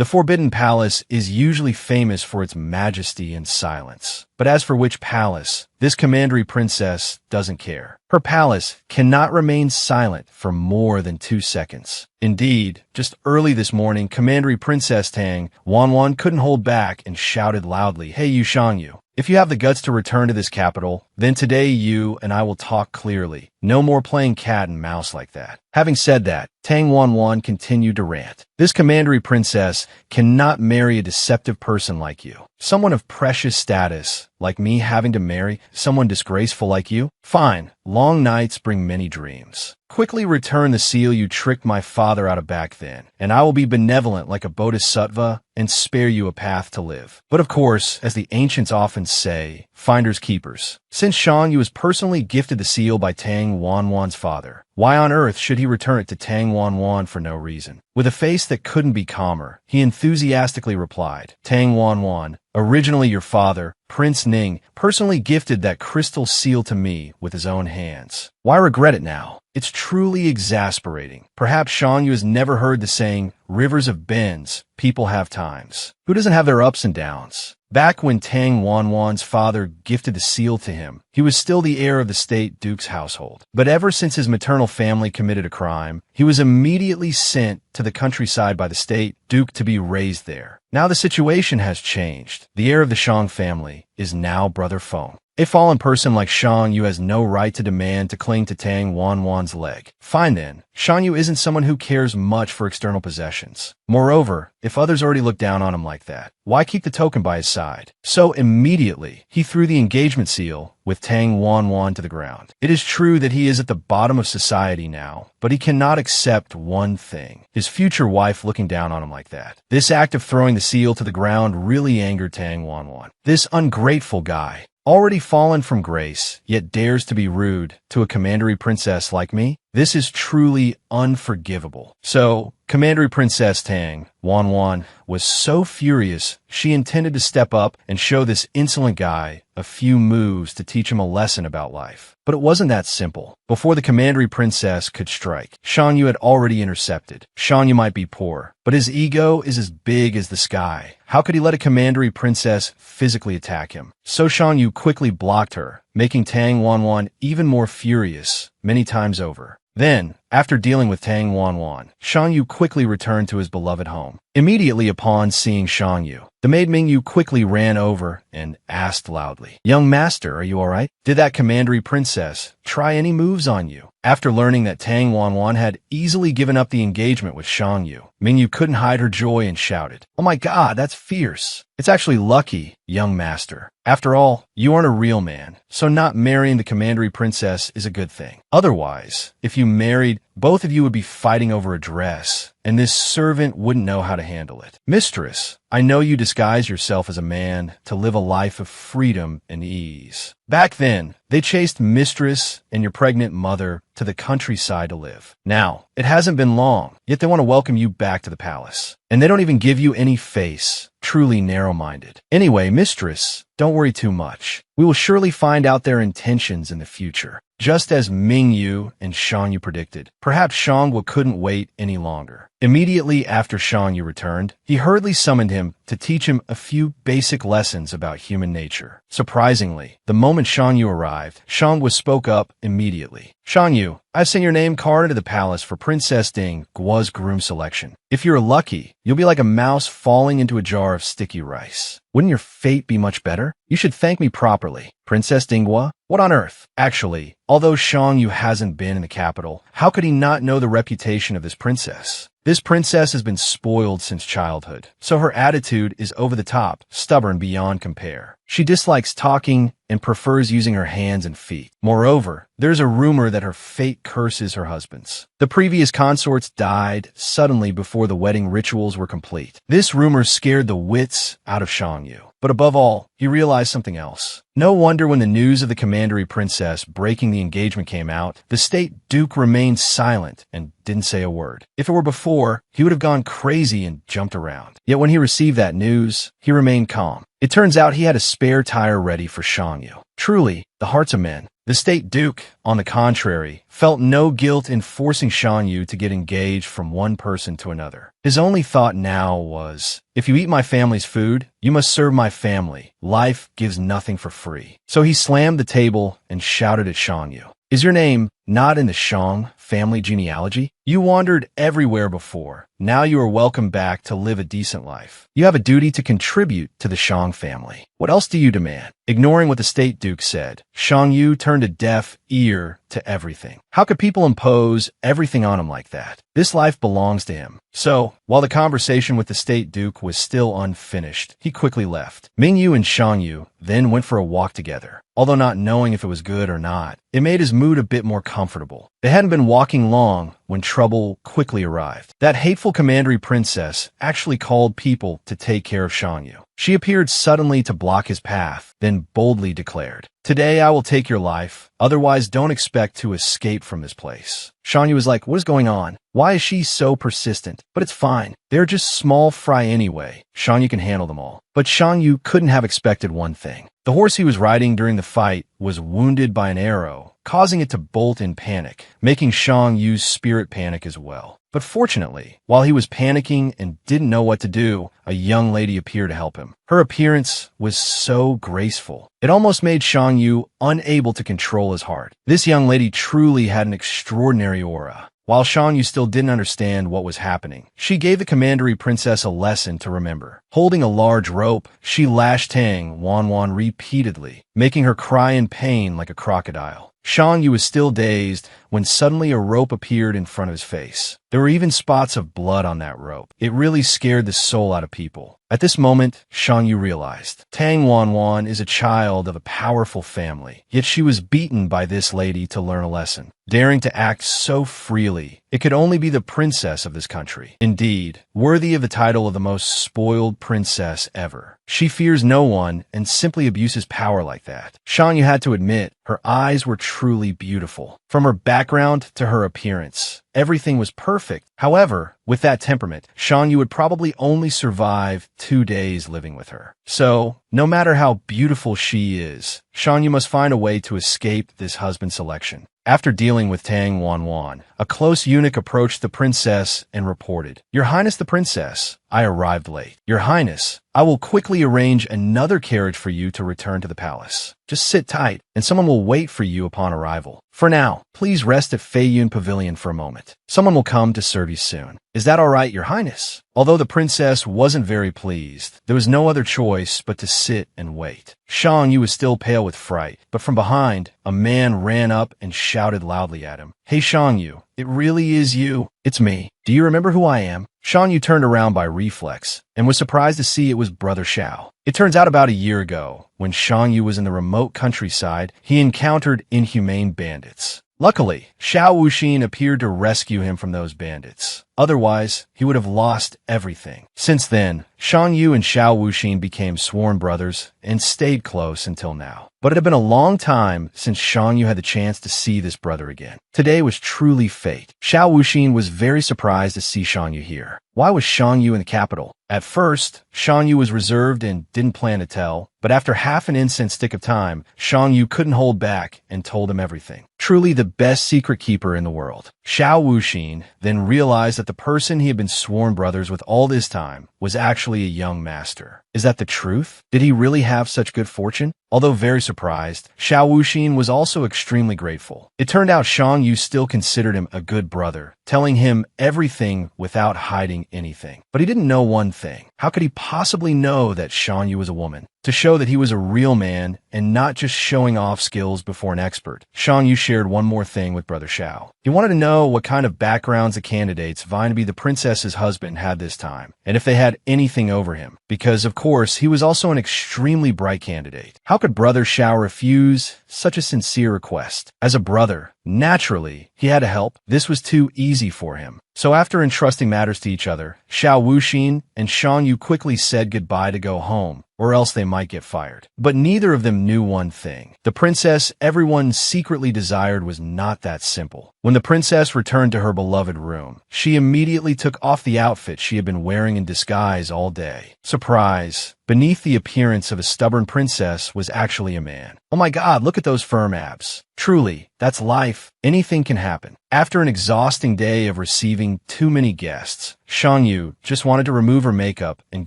The Forbidden Palace is usually famous for its majesty and silence. But as for which palace, this commandery princess doesn't care. Her palace cannot remain silent for more than 2 seconds. Indeed, just early this morning, commandery princess Tang Wanwan couldn't hold back and shouted loudly, "Hey you Shangyu, if you have the guts to return to this capital, then today you and I will talk clearly. No more playing cat and mouse like that." Having said that, Tang Wanwan continued to rant. "This commandery princess cannot marry a deceptive person like you. Someone of precious status, like me having to marry someone disgraceful like you? Fine, long nights bring many dreams. Quickly return the seal you tricked my father out of back then, and I will be benevolent like a bodhisattva and spare you a path to live." But of course, as the ancients often say, finders keepers. Since Shang Yu was personally gifted the seal by Tang Wanwan's father, why on earth should he return it to Tang Wanwan for no reason? With a face that couldn't be calmer, he enthusiastically replied, "Tang Wanwan, originally your father, Prince Ning, personally gifted that crystal seal to me with his own hands. Why regret it now? It's truly exasperating. Perhaps Shang Yu has never heard the saying, rivers have bends, people have times. Who doesn't have their ups and downs? Back when Tang Wanwan's father gifted the seal to him, he was still the heir of the state duke's household. But ever since his maternal family committed a crime, he was immediately sent to the countryside by the state duke to be raised there. Now the situation has changed. The heir of the Shang family is now Brother Feng. A fallen person like Shang Yu has no right to demand to cling to Tang Wanwan's leg. Fine then, Shang Yu isn't someone who cares much for external possessions. Moreover, if others already look down on him like that, why keep the token by his side? So immediately, he threw the engagement seal with Tang Wanwan to the ground. It is true that he is at the bottom of society now, but he cannot accept one thing: his future wife looking down on him like that. This act of throwing the seal to the ground really angered Tang Wanwan. This ungrateful guy, already fallen from grace, yet dares to be rude to a commandery princess like me? This is truly unforgivable. So, commandery princess Tang Wanwan was so furious, she intended to step up and show this insolent guy a few moves to teach him a lesson about life. But it wasn't that simple. Before the commandery princess could strike, Shang Yu had already intercepted. Shang Yu might be poor, but his ego is as big as the sky. How could he let a commandery princess physically attack him? So Shang Yu quickly blocked her, making Tang Wanwan even more furious many times over. Then, after dealing with Tang Wanwan, Shang Yu quickly returned to his beloved home. Immediately upon seeing Shang Yu, the maid Ming Yu quickly ran over and asked loudly, "Young master, are you all right? Did that commandery princess try any moves on you?" After learning that Tang Wanwan had easily given up the engagement with Shang Yu, Ming Yu couldn't hide her joy and shouted, "Oh my god, that's fierce. It's actually lucky, young master. After all, you aren't a real man, so not marrying the commandery princess is a good thing. Otherwise, if you married, both of you would be fighting over a dress, and this servant wouldn't know how to handle it. Mistress, I know you disguise yourself as a man to live a life of freedom and ease." Back then, they chased mistress and your pregnant mother to the countryside to live. Now, it hasn't been long, yet they want to welcome you back to the palace. And they don't even give you any face. Truly narrow-minded. Anyway, mistress, don't worry too much. We will surely find out their intentions in the future. Just as Ming Yu and Shang Yu predicted, perhaps Shang Wu couldn't wait any longer. Immediately after Shang Yu returned, he hurriedly summoned him to teach him a few basic lessons about human nature. Surprisingly, the moment Shang Yu arrived, Shang Wu spoke up immediately. "Shang Yu, I've sent your name card into the palace for Princess Ding Guo's groom selection. If you're lucky, you'll be like a mouse falling into a jar of sticky rice. Wouldn't your fate be much better? You should thank me properly. Princess Dinghua? What on earth?" Actually, although Shang Yu hasn't been in the capital, how could he not know the reputation of this princess? This princess has been spoiled since childhood, so her attitude is over the top, stubborn beyond compare. She dislikes talking and prefers using her hands and feet. Moreover, there's a rumor that her fate curses her husbands. The previous consorts died suddenly before the wedding rituals were complete. This rumor scared the wits out of Shang Yu. But above all, he realized something else. No wonder when the news of the commandery princess breaking the engagement came out, the state duke remained silent and didn't say a word. If it were before, he would have gone crazy and jumped around. Yet when he received that news, he remained calm. It turns out he had a spare tire ready for Shangyu. Truly, the hearts of men. The state duke, on the contrary, felt no guilt in forcing Shangyu to get engaged from one person to another. His only thought now was, if you eat my family's food, you must serve my family. Life gives nothing for free. So he slammed the table and shouted at Shangyu, "Is your name not in the Shang family genealogy? You wandered everywhere before. Now you are welcome back to live a decent life. You have a duty to contribute to the Shang family. What else do you demand?" Ignoring what the state duke said, Shangyu turned a deaf ear to everything. How could people impose everything on him like that? This life belongs to him. So, while the conversation with the state duke was still unfinished, he quickly left. Mingyu and Shangyu then went for a walk together. Although not knowing if it was good or not, it made his mood a bit more comfortable. They hadn't been walking long when trouble quickly arrived. That hateful commandery princess actually called people to take care of Shangyu. She appeared suddenly to block his path, then boldly declared, "Today I will take your life, otherwise don't expect to escape from this place." Shangyu was like, what is going on? Why is she so persistent? But it's fine. They're just small fry anyway. Shangyu can handle them all. But Shangyu couldn't have expected one thing. The horse he was riding during the fight was wounded by an arrow, causing it to bolt in panic, making Shangyu's spirit panic as well. But fortunately, while he was panicking and didn't know what to do, a young lady appeared to help him. Her appearance was so graceful. It almost made Shangyu unable to control his heart. This young lady truly had an extraordinary aura. While Shangyu still didn't understand what was happening, she gave the commandery princess a lesson to remember. Holding a large rope, she lashed Tang Wanwan repeatedly, making her cry in pain like a crocodile. Shangyu was still dazed when suddenly a rope appeared in front of his face. There were even spots of blood on that rope. It really scared the soul out of people. At this moment, Shangyu realized Tang Wanwan is a child of a powerful family, yet she was beaten by this lady to learn a lesson. Daring to act so freely, it could only be the princess of this country. Indeed, worthy of the title of the most spoiled princess ever. She fears no one and simply abuses power like that. Shangyu had to admit, her eyes were truly beautiful. From her background to her appearance, everything was perfect. However, with that temperament, Shangyu would probably only survive 2 days living with her. So, no matter how beautiful she is, Shangyu must find a way to escape this husband selection. After dealing with Tang Wanwan, a close eunuch approached the princess and reported, "Your Highness the Princess, I arrived late. Your Highness, I will quickly arrange another carriage for you to return to the palace. Just sit tight, and someone will wait for you upon arrival. For now, please rest at Feiyun Pavilion for a moment. Someone will come to serve you soon. Is that all right, Your Highness?" Although the princess wasn't very pleased, there was no other choice but to sit and wait. Shangyu was still pale with fright, but from behind, a man ran up and shouted loudly at him, "Hey Shangyu, it really is you. It's me. Do you remember who I am?" Shangyu turned around by reflex and was surprised to see it was Brother Xiao. It turns out about a year ago, when Shangyu was in the remote countryside, he encountered inhumane bandits. Luckily, Xiao Wuxin appeared to rescue him from those bandits. Otherwise, he would have lost everything. Since then, Shangyu and Xiao Wuxin became sworn brothers and stayed close until now. But it had been a long time since Shangyu had the chance to see this brother again. Today was truly fate. Xiao Wuxin was very surprised to see Shangyu here. Why was Shangyu in the capital? At first, Shangyu was reserved and didn't plan to tell, but after half an incense stick of time, Shangyu couldn't hold back and told him everything. Truly the best secret keeper in the world. Xiao Wuxin then realized that the person he had been sworn brothers with all this time was actually a young master. Is that the truth? Did he really have such good fortune? Although very surprised, Xiao Wuxin was also extremely grateful. It turned out Shangyu still considered him a good brother, telling him everything without hiding anything. But he didn't know one thing. How could he possibly know that Shangyu was a woman? To show that he was a real man and not just showing off skills before an expert, Shangyu shared one more thing with Brother Xiao. He wanted to know what kind of backgrounds the candidates vying to be the princess's husband had this time, and if they had anything over him, because of course he was also an extremely bright candidate. How could Brother Xiao refuse such a sincere request. As a brother, naturally, he had to help. This was too easy for him. So after entrusting matters to each other, Xiao Wuxin and Shang Yu quickly said goodbye to go home, or else they might get fired. But neither of them knew one thing. The princess everyone secretly desired was not that simple. When the princess returned to her beloved room, she immediately took off the outfit she had been wearing in disguise all day. Surprise! Beneath the appearance of a stubborn princess was actually a man. Oh my god, look at those firm abs. Truly, that's life. Anything can happen. After an exhausting day of receiving too many guests, Shang Yu just wanted to remove her makeup and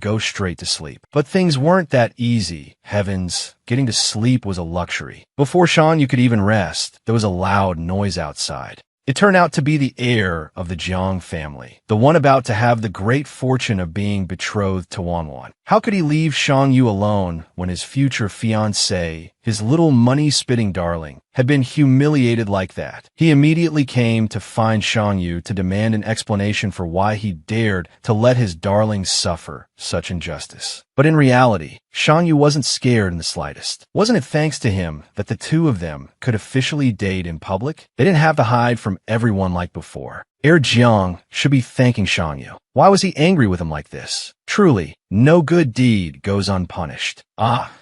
go straight to sleep. But things weren't that easy. Heavens, getting to sleep was a luxury. Before Shang Yu could even rest, there was a loud noise outside. It turned out to be the heir of the Jiang family, the one about to have the great fortune of being betrothed to Wanwan. How could he leave Shang Yu alone when his future fiancée, his little money-spitting darling, had been humiliated like that? He immediately came to find Shang Yu to demand an explanation for why he dared to let his darling suffer such injustice. But in reality, Shang Yu wasn't scared in the slightest. Wasn't it thanks to him that the two of them could officially date in public? They didn't have to hide from everyone like before. Heir Jiang should be thanking Shang Yu. Why was he angry with him like this? Truly, no good deed goes unpunished.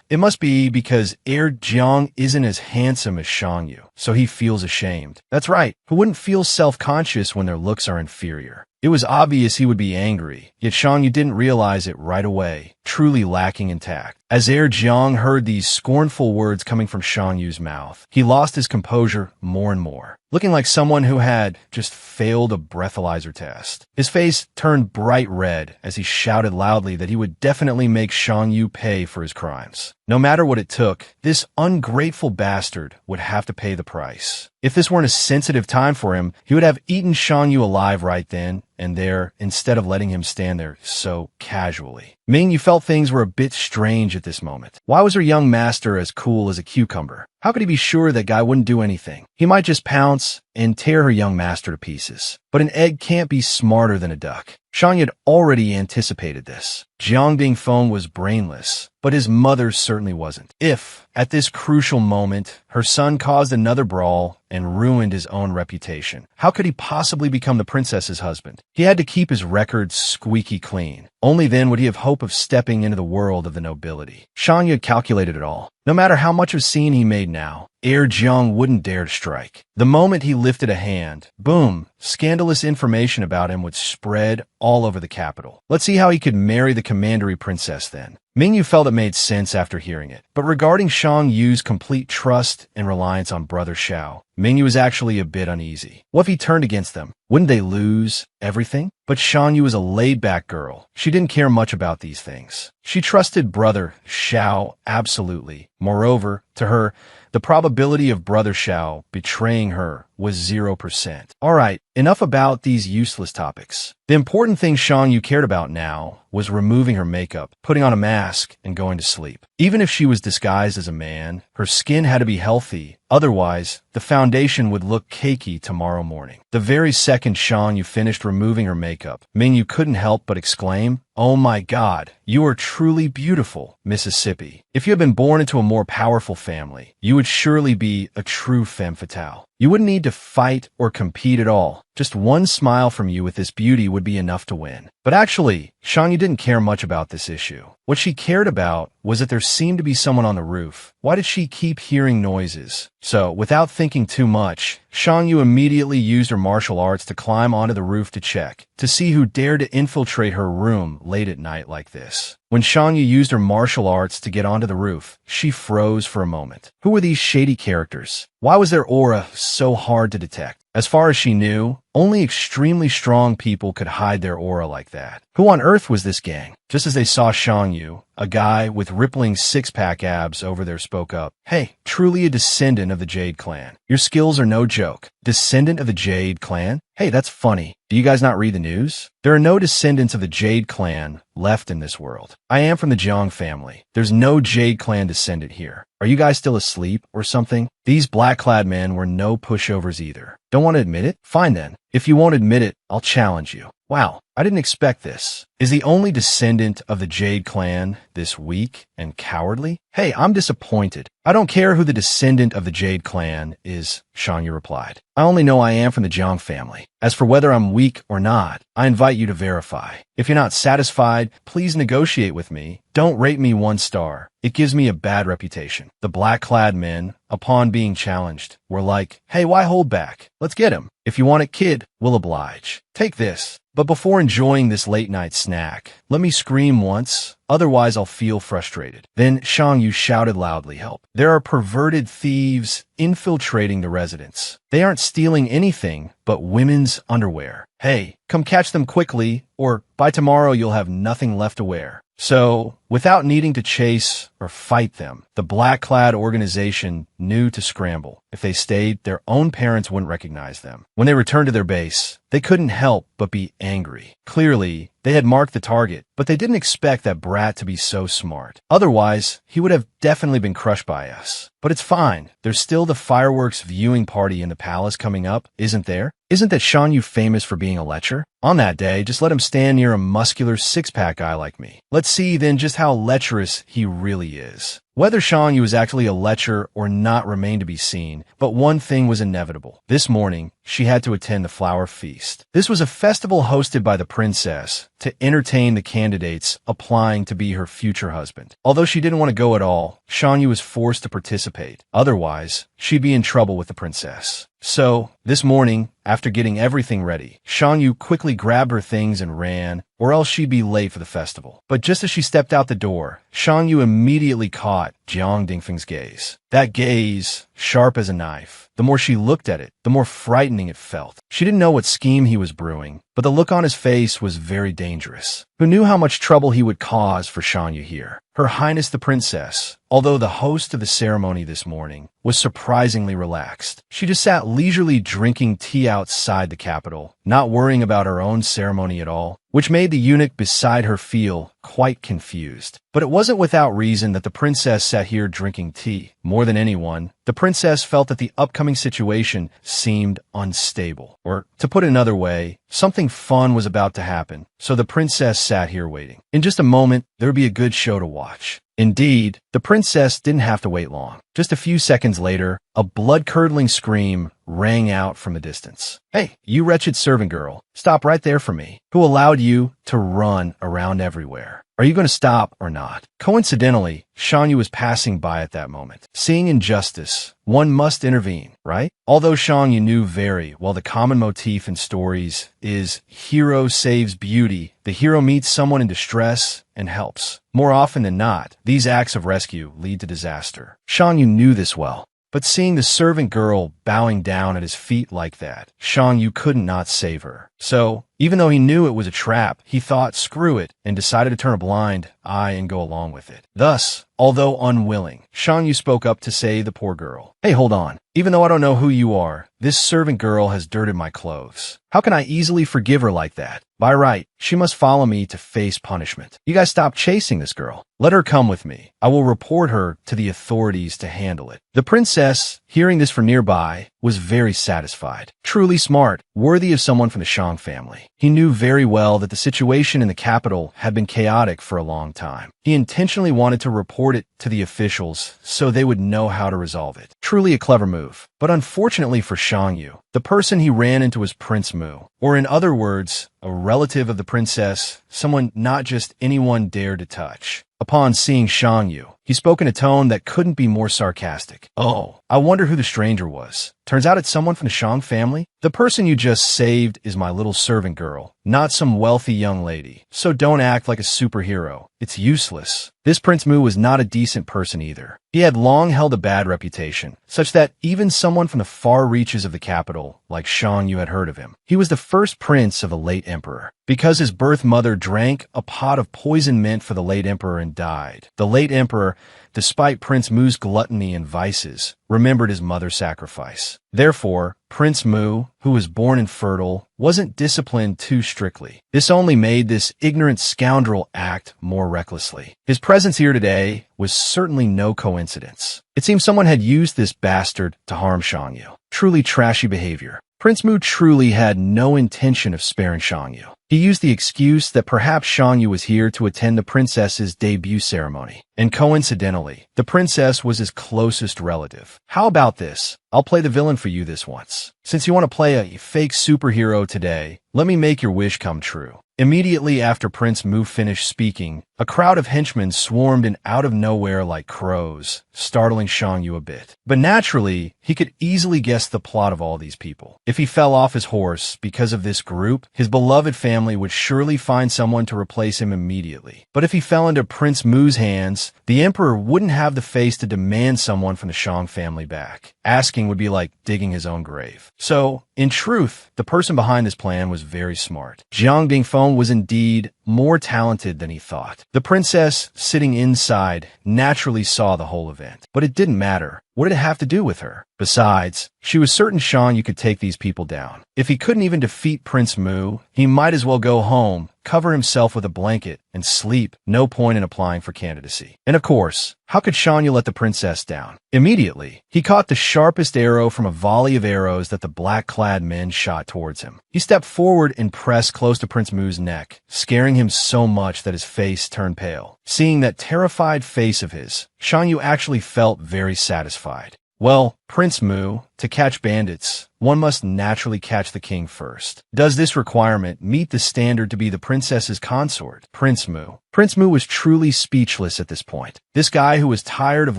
It must be because Heir Jiang isn't as handsome as Shang Yu, so he feels ashamed. That's right, who wouldn't feel self-conscious when their looks are inferior? It was obvious he would be angry, yet Shang Yu didn't realize it right away, truly lacking in tact. As Heir Jiang heard these scornful words coming from Shang Yu's mouth, he lost his composure more and more, looking like someone who had just failed a breathalyzer test. His face turned bright red as he shouted loudly that he would definitely make Shang Yu pay for his crimes. No matter what it took, this ungrateful bastard would have to pay the price. If this weren't a sensitive time for him, he would have eaten Shang Yu alive right then and there instead of letting him stand there so casually. Ming Yu felt things were a bit strange at this moment. Why was her young master as cool as a cucumber? How could he be sure that guy wouldn't do anything? He might just pounce and tear her young master to pieces. But an egg can't be smarter than a duck. Shang Yu had already anticipated this. Jiang Dingfeng was brainless, but his mother certainly wasn't. If, at this crucial moment, her son caused another brawl and ruined his own reputation, how could he possibly become the princess's husband? He had to keep his record squeaky clean. Only then would he have hope of stepping into the world of the nobility. Shang Yu had calculated it all. No matter how much of a scene he made now, Heir Jiang wouldn't dare to strike. The moment he lifted a hand, boom, scandalous information about him would spread all over the capital. Let's see how he could marry the commandery princess then. Ming Yu felt it made sense after hearing it. But regarding Shang Yu's complete trust and reliance on Brother Xiao, Ming Yu was actually a bit uneasy. What if he turned against them? Wouldn't they lose everything? But Shang Yu was a laid-back girl. She didn't care much about these things. She trusted Brother Xiao absolutely. Moreover, to her, the probability of Brother Xiao betraying her was 0%. Alright, enough about these useless topics. The important thing Shang Yu cared about now was removing her makeup, putting on a mask, and going to sleep. Even if she was disguised as a man, her skin had to be healthy. Otherwise, the foundation would look cakey tomorrow morning. The very second Shang Yu finished removing her makeup, Ming Yu couldn't help but exclaim, "Oh my God, you are truly beautiful, Mississippi. If you had been born into a more powerful family, you would surely be a true femme fatale. You wouldn't need to fight or compete at all. Just one smile from you with this beauty would be enough to win." But actually, Shang Yu didn't care much about this issue. What she cared about was that there seemed to be someone on the roof. Why did she keep hearing noises? So, without thinking too much, Shang Yu immediately used her martial arts to climb onto the roof to check, to see who dared to infiltrate her room late at night like this. When Shang Yu used her martial arts to get onto the roof, she froze for a moment. Who were these shady characters? Why was their aura so hard to detect? As far as she knew, only extremely strong people could hide their aura like that. Who on earth was this gang? Just as they saw Shang Yu, a guy with rippling six-pack abs over there spoke up. "Hey, truly a descendant of the Jade clan. Your skills are no joke. Descendant of the Jade clan? Hey, that's funny. Do you guys not read the news? There are no descendants of the Jade clan left in this world. I am from the Jiang family. There's no Jade clan descendant here. Are you guys still asleep or something?" These black-clad men were no pushovers either. Don't want to admit it? Fine then. If you won't admit it, I'll challenge you. Wow, I didn't expect this. Is the only descendant of the Jade clan this weak and cowardly? Hey, I'm disappointed. I don't care who the descendant of the Jade clan is, Shangyu replied. I only know I am from the Jiang family. As for whether I'm weak or not, I invite you to verify. If you're not satisfied, please negotiate with me. Don't rate me 1 star. It gives me a bad reputation. The black-clad men, upon being challenged, were like, hey, why hold back? Let's get him. If you want it, kid, we'll oblige. Take this. But before enjoying this late-night snack, let me scream once, otherwise I'll feel frustrated. Then Shangyu shouted loudly, help. There are perverted thieves infiltrating the residence. They aren't stealing anything but women's underwear. Hey, come catch them quickly, or by tomorrow you'll have nothing left to wear. So, without needing to chase or fight them, the black-clad organization knew to scramble. If they stayed, their own parents wouldn't recognize them. When they returned to their base, they couldn't help but be angry. Clearly, they had marked the target, but they didn't expect that brat to be so smart. Otherwise, he would have definitely been crushed by us. But it's fine. There's still the fireworks viewing party in the palace coming up, isn't there? Isn't that Shangyu famous for being a lecher? On that day, just let him stand near a muscular six-pack guy like me. Let's see then just how lecherous he really is. Whether Shangyu was actually a lecher or not remained to be seen, but one thing was inevitable. This morning, she had to attend the flower feast. This was a festival hosted by the princess to entertain the candidates applying to be her future husband. Although she didn't want to go at all, Shangyu was forced to participate. Otherwise, she'd be in trouble with the princess. So, this morning, after getting everything ready, Shangyu quickly grabbed her things and ran, or else she'd be late for the festival. But just as she stepped out the door, Shangyu immediately caught Jiang Dingfeng's gaze. That gaze, sharp as a knife. The more she looked at it, the more frightening it felt. She didn't know what scheme he was brewing, but the look on his face was very dangerous. Who knew how much trouble he would cause for Shangyu here? Her Highness the Princess, although the host of the ceremony this morning, was surprisingly relaxed. She just sat leisurely drinking tea outside the capital, not worrying about her own ceremony at all, which made the eunuch beside her feel quite confused. But it wasn't without reason that the princess sat here drinking tea. More than anyone, the princess felt that the upcoming situation seemed unstable. Or, to put it another way, something fun was about to happen, so the princess sat here waiting. In just a moment, there would be a good show to watch. Indeed, the princess didn't have to wait long. Just a few seconds later, a blood-curdling scream rang out from the distance. Hey, you wretched servant girl, stop right there for me. Who allowed you to run around everywhere? Are you going to stop or not? Coincidentally, Shangyu was passing by at that moment. Seeing injustice, one must intervene, right? Although Shangyu knew very well the common motif in stories is hero saves beauty, the hero meets someone in distress and helps. More often than not, these acts of rescue lead to disaster. Shangyu knew this well. But seeing the servant girl bowing down at his feet like that, Shangyu couldn't not save her. So, even though he knew it was a trap, he thought, screw it, and decided to turn a blind eye and go along with it. Thus, although unwilling, Shangyu spoke up to save the poor girl. Hey, hold on. Even though I don't know who you are, this servant girl has dirted my clothes. How can I easily forgive her like that? By right, she must follow me to face punishment. You guys stop chasing this girl. Let her come with me. I will report her to the authorities to handle it. The princess, hearing this from nearby, was very satisfied. Truly smart, worthy of someone from the Shang family. He knew very well that the situation in the capital had been chaotic for a long time. He intentionally wanted to report it to the officials so they would know how to resolve it. Truly a clever move. But unfortunately for Shangyu, the person he ran into was Prince Mu, or in other words, a relative of the princess, someone not just anyone dared to touch. Upon seeing Shangyu, he spoke in a tone that couldn't be more sarcastic. Oh, I wonder who the stranger was. Turns out it's someone from the Shang family. The person you just saved is my little servant girl, not some wealthy young lady. So don't act like a superhero. It's useless. This Prince Mu was not a decent person either. He had long held a bad reputation, such that even someone from the far reaches of the capital, like Shangyu, had heard of him. He was the first prince of the late emperor. Because his birth mother drank a pot of poison meant for the late emperor and died. The late emperor, despite Prince Mu's gluttony and vices, remembered his mother's sacrifice. Therefore, Prince Mu, who was born infertile, wasn't disciplined too strictly. This only made this ignorant scoundrel act more recklessly. His presence here today was certainly no coincidence. It seems someone had used this bastard to harm Shangyu. Truly trashy behavior. Prince Mu truly had no intention of sparing Shangyu. He used the excuse that perhaps Shangyu was here to attend the princess's debut ceremony. And coincidentally, the princess was his closest relative. How about this? I'll play the villain for you this once. Since you want to play a fake superhero today, let me make your wish come true. Immediately after Prince Mu finished speaking, a crowd of henchmen swarmed in out of nowhere like crows, startling Shangyu a bit. But naturally, he could easily guess the plot of all these people. If he fell off his horse because of this group, his beloved family would surely find someone to replace him immediately. But if he fell into Prince Mu's hands, the emperor wouldn't have the face to demand someone from the Shang family back. Asking would be like digging his own grave. So, in truth, the person behind this plan was very smart. Jiang Dingfeng was indeed more talented than he thought. The princess, sitting inside, naturally saw the whole event. But it didn't matter. What did it have to do with her? Besides, she was certain Shangyu could take these people down. If he couldn't even defeat Prince Mu, he might as well go home, cover himself with a blanket, and sleep. No point in applying for candidacy. And of course, how could Shangyu let the princess down? Immediately, he caught the sharpest arrow from a volley of arrows that the black-clad men shot towards him. He stepped forward and pressed close to Prince Mu's neck, scaring him so much that his face turned pale. Seeing that terrified face of his, Shangyu actually felt very satisfied. Well, Prince Mu, to catch bandits, one must naturally catch the king first. Does this requirement meet the standard to be the princess's consort? Prince Mu. Prince Mu was truly speechless at this point. This guy who was tired of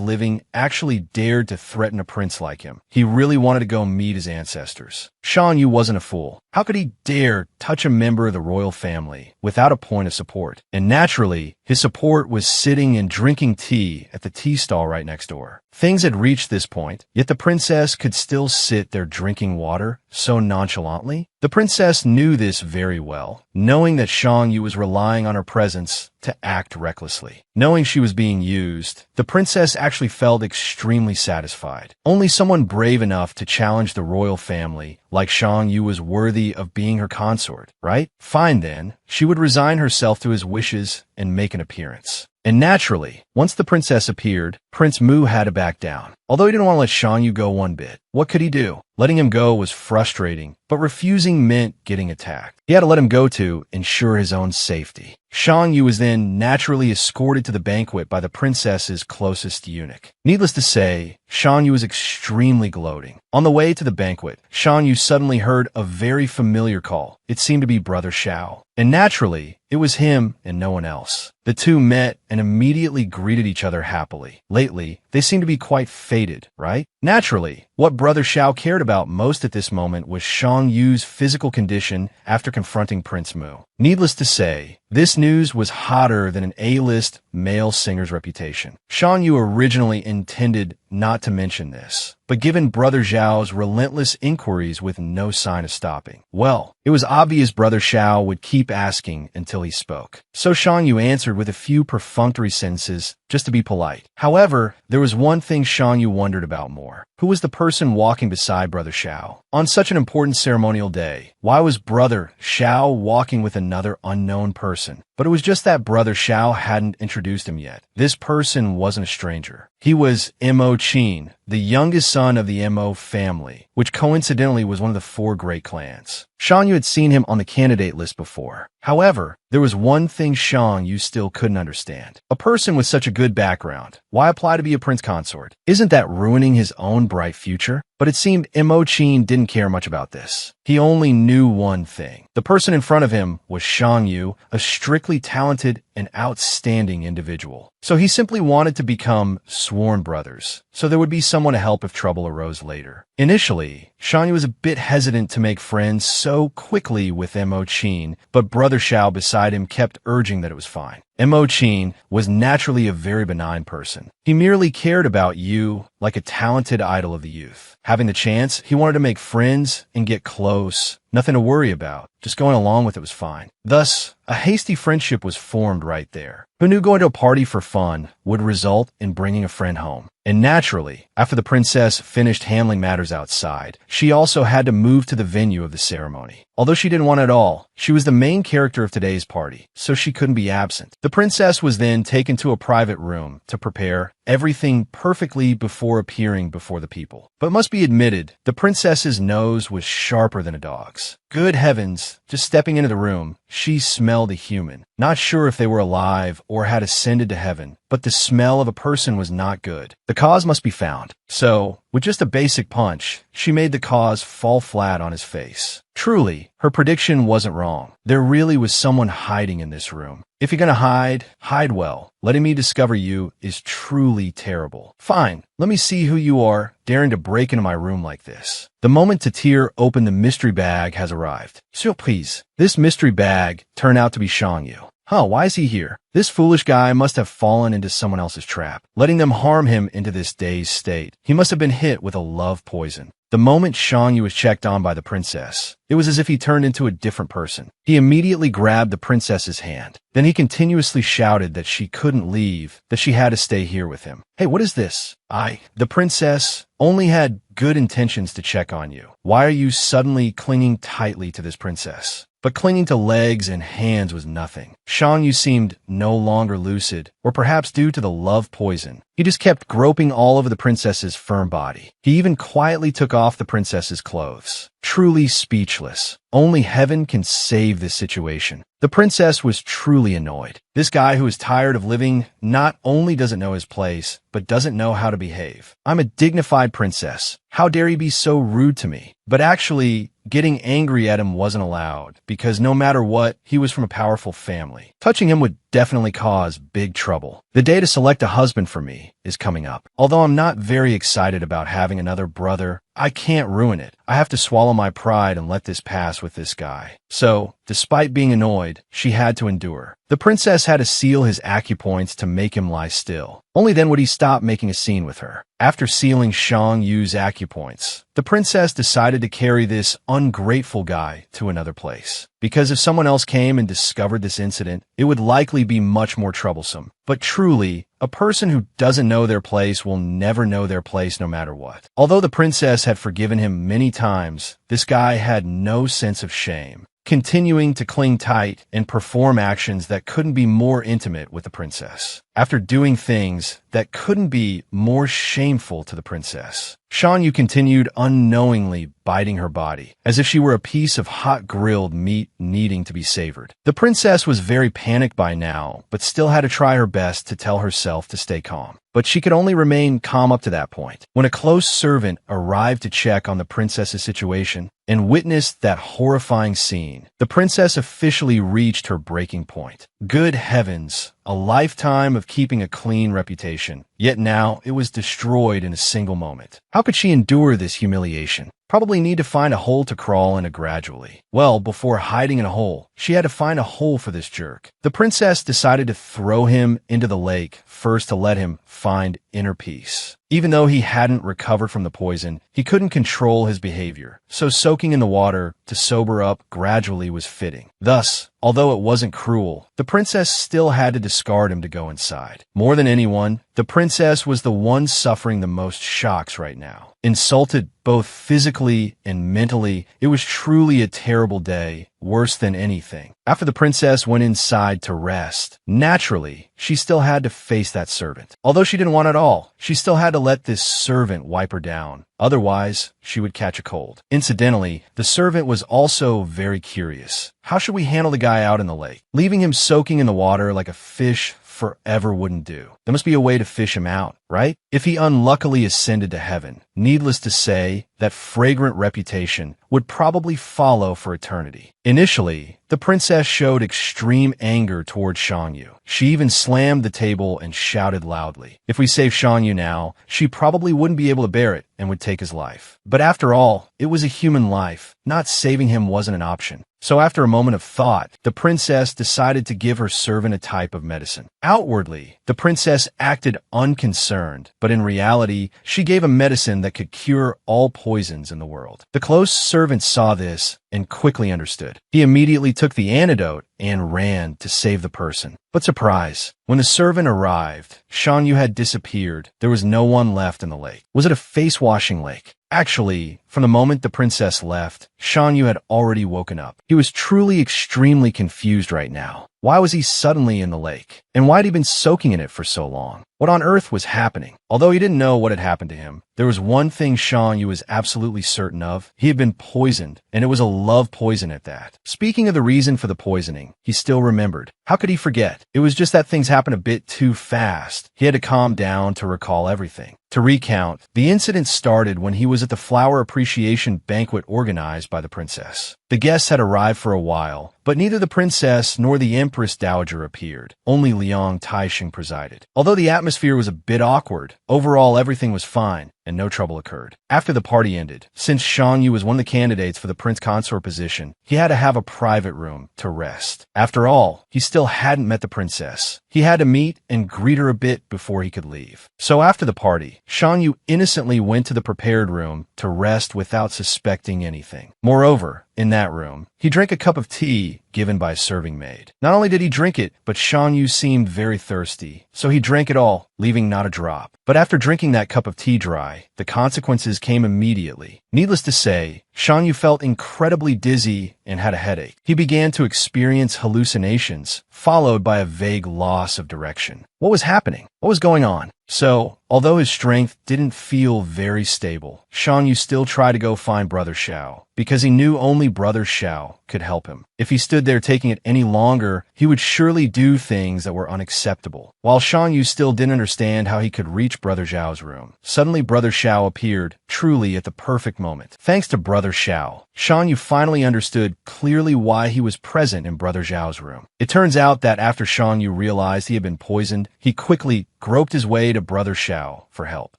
living actually dared to threaten a prince like him. He really wanted to go meet his ancestors. Shangyu wasn't a fool. How could he dare touch a member of the royal family without a point of support? And naturally, his support was sitting and drinking tea at the tea stall right next door. Things had reached this point, yet the princess could still sit there drinking water so nonchalantly. The princess knew this very well, knowing that Shangyu was relying on her presence to act recklessly. Knowing she was being used, the princess actually felt extremely satisfied. Only someone brave enough to challenge the royal family like Shangyu was worthy of being her consort, right? Fine then, she would resign herself to his wishes and make an appearance. And naturally, once the princess appeared, Prince Mu had to back down. Although he didn't want to let Shangyu go one bit, what could he do? Letting him go was frustrating, but refusing meant getting attacked. He had to let him go to ensure his own safety. Shangyu was then naturally escorted to the banquet by the princess's closest eunuch. Needless to say, Shangyu was extremely gloating. On the way to the banquet, Shangyu suddenly heard a very familiar call. It seemed to be Brother Xiao. And naturally, it was him and no one else. The two met and immediately greeted each other happily. Lately, they seemed to be quite fated, right? Naturally, what Brother Xiao cared about most at this moment was Shangyu's physical condition after confronting Prince Mu. Needless to say, this news was hotter than an A-list male singer's reputation. Shangyu originally intended not to mention this, but given Brother Xiao's relentless inquiries with no sign of stopping, well, it was obvious Brother Xiao would keep asking until he spoke. So Shangyu answered with a few perfunctory sentences just to be polite. However, there was one thing Shangyu wondered about more. Who was the person walking beside Brother Xiao? On such an important ceremonial day, why was Brother Xiao walking with another unknown person? But it was just that Brother Xiao hadn't introduced him yet. This person wasn't a stranger. He was Mo Qin, the youngest son of the Mo family, which coincidentally was one of the 4 great clans. Shangyu had seen him on the candidate list before. However, there was one thing Shangyu still couldn't understand. A person with such a good background, why apply to be a prince consort? Isn't that ruining his own bright future? But it seemed Mo Qin didn't care much about this. He only knew one thing. The person in front of him was Shangyu, a strictly talented and outstanding individual. So he simply wanted to become sworn brothers, so there would be someone to help if trouble arose later. Initially, Shangyu was a bit hesitant to make friends so quickly with Mo Qin, but Brother Xiao beside him kept urging that it was fine. Mo Qin was naturally a very benign person. He merely cared about you like a talented idol of the youth. Having the chance, he wanted to make friends and get close, Nothing to worry about. Just going along with it was fine. Thus, a hasty friendship was formed right there. Who knew going to a party for fun would result in bringing a friend home? And naturally, after the princess finished handling matters outside, she also had to move to the venue of the ceremony. Although she didn't want it all, she was the main character of today's party, so she couldn't be absent. The princess was then taken to a private room to prepare everything perfectly before appearing before the people. But it must be admitted, the princess's nose was sharper than a dog's. Good heavens, just stepping into the room, she smelled a human. Not sure if they were alive or had ascended to heaven, but the smell of a person was not good. The cause must be found. So, with just a basic punch, she made the cause fall flat on his face. Truly, her prediction wasn't wrong. There really was someone hiding in this room. If you're gonna hide, hide well. Letting me discover you is truly terrible. Fine, let me see who you are, daring to break into my room like this. The moment to tear open the mystery bag has arrived. Surprise! This mystery bag turned out to be Shang Yu. Huh, why is he here? This foolish guy must have fallen into someone else's trap, letting them harm him into this dazed state. He must have been hit with a love poison. The moment Shang Yu was checked on by the princess, it was as if he turned into a different person. He immediately grabbed the princess's hand. Then he continuously shouted that she couldn't leave, that she had to stay here with him. Hey, what is this? The princess, only had good intentions to check on you. Why are you suddenly clinging tightly to this princess? But clinging to legs and hands was nothing. Shang Yu seemed no longer lucid, or perhaps due to the love poison. He just kept groping all over the princess's firm body. He even quietly took off the princess's clothes. Truly speechless. Only heaven can save this situation. The princess was truly annoyed. This guy who is tired of living not only doesn't know his place, but doesn't know how to behave. I'm a dignified princess. How dare he be so rude to me? But actually, getting angry at him wasn't allowed, because no matter what, he was from a powerful family. Touching him would definitely cause big trouble. The day to select a husband for me is coming up. Although I'm not very excited about having another brother, I can't ruin it. I have to swallow my pride and let this pass with this guy. So, despite being annoyed, she had to endure. The princess had to seal his acupoints to make him lie still. Only then would he stop making a scene with her. After sealing Shang Yu's acupoints, the princess decided to carry this ungrateful guy to another place. Because if someone else came and discovered this incident, it would likely be much more troublesome. But truly, a person who doesn't know their place will never know their place no matter what. Although the princess had forgiven him many times, this guy had no sense of shame, continuing to cling tight and perform actions that couldn't be more intimate with the princess. After doing things that couldn't be more shameful to the princess, Shang Yu continued unknowingly biting her body, as if she were a piece of hot grilled meat needing to be savored. The princess was very panicked by now, but still had to try her best to tell herself to stay calm. But she could only remain calm up to that point. When a close servant arrived to check on the princess's situation and witnessed that horrifying scene, the princess officially reached her breaking point. Good heavens, a lifetime of keeping a clean reputation, yet now it was destroyed in a single moment. How could she endure this humiliation? Probably need to find a hole to crawl into gradually. Well, before hiding in a hole, she had to find a hole for this jerk. The princess decided to throw him into the lake first to let him find inner peace. Even though he hadn't recovered from the poison, he couldn't control his behavior, so soaking in the water to sober up gradually was fitting. Thus, although it wasn't cruel, the princess still had to discard him to go inside. More than anyone, the princess was the one suffering the most shocks right now. Insulted both physically and mentally, it was truly a terrible day, worse than anything. After the princess went inside to rest, naturally, she still had to face that servant. Although she didn't want it all, she still had to let this servant wipe her down. Otherwise, she would catch a cold. Incidentally, the servant was also very curious. How should we handle the guy out in the lake? Leaving him soaking in the water like a fish forever wouldn't do. There must be a way to fish him out, right? If he unluckily ascended to heaven, needless to say, that fragrant reputation would probably follow for eternity. Initially, the princess showed extreme anger towards Shang Yu. She even slammed the table and shouted loudly. If we save Shang Yu now, she probably wouldn't be able to bear it and would take his life. But after all, it was a human life. Not saving him wasn't an option. So after a moment of thought, the princess decided to give her servant a type of medicine. Outwardly, the princess acted unconcerned, but in reality, she gave a medicine that could cure all poisons in the world. The close servant saw this and quickly understood. He immediately took the antidote and ran to save the person. But surprise, when the servant arrived, Shan Yu had disappeared. There was no one left in the lake. Was it a face-washing lake? Actually, from the moment the princess left, Shan Yu had already woken up. He was truly extremely confused right now. Why was he suddenly in the lake? And why had he been soaking in it for so long? What on earth was happening? Although he didn't know what had happened to him, there was one thing Shan Yu was absolutely certain of. He had been poisoned, and it was a love poison at that. Speaking of the reason for the poisoning, he still remembered. How could he forget? It was just that things happened a bit too fast. He had to calm down to recall everything. To recount, the incident started when he was at the flower appreciation banquet organized by the princess. The guests had arrived for a while, but neither the princess nor the Empress Dowager appeared. Only Liang Taixing presided. Although the atmosphere was a bit awkward, overall everything was fine, and no trouble occurred. After the party ended, since Shan Yu was one of the candidates for the prince consort position, he had to have a private room to rest. After all, he still hadn't met the princess. He had to meet and greet her a bit before he could leave. So after the party, Shan Yu innocently went to the prepared room to rest without suspecting anything. Moreover, in that room, he drank a cup of tea given by a serving maid. Not only did he drink it, but Shan Yu seemed very thirsty, so he drank it all, leaving not a drop. But after drinking that cup of tea dry, the consequences came immediately. Needless to say, Shan Yu felt incredibly dizzy and had a headache. He began to experience hallucinations, followed by a vague loss of direction. What was happening? What was going on? So, although his strength didn't feel very stable, Shan Yu still tried to go find Brother Xiao, because he knew only Brother Xiao could help him. If he stood there taking it any longer, he would surely do things that were unacceptable. While Shan Yu still didn't understand how he could reach Brother Xiao's room, suddenly Brother Xiao appeared, truly at the perfect moment. Thanks to Brother Xiao, Shan Yu finally understood clearly why he was present in Brother Xiao's room. It turns out that after Shan Yu realized he had been poisoned, he quickly groped his way to Brother Xiao for help.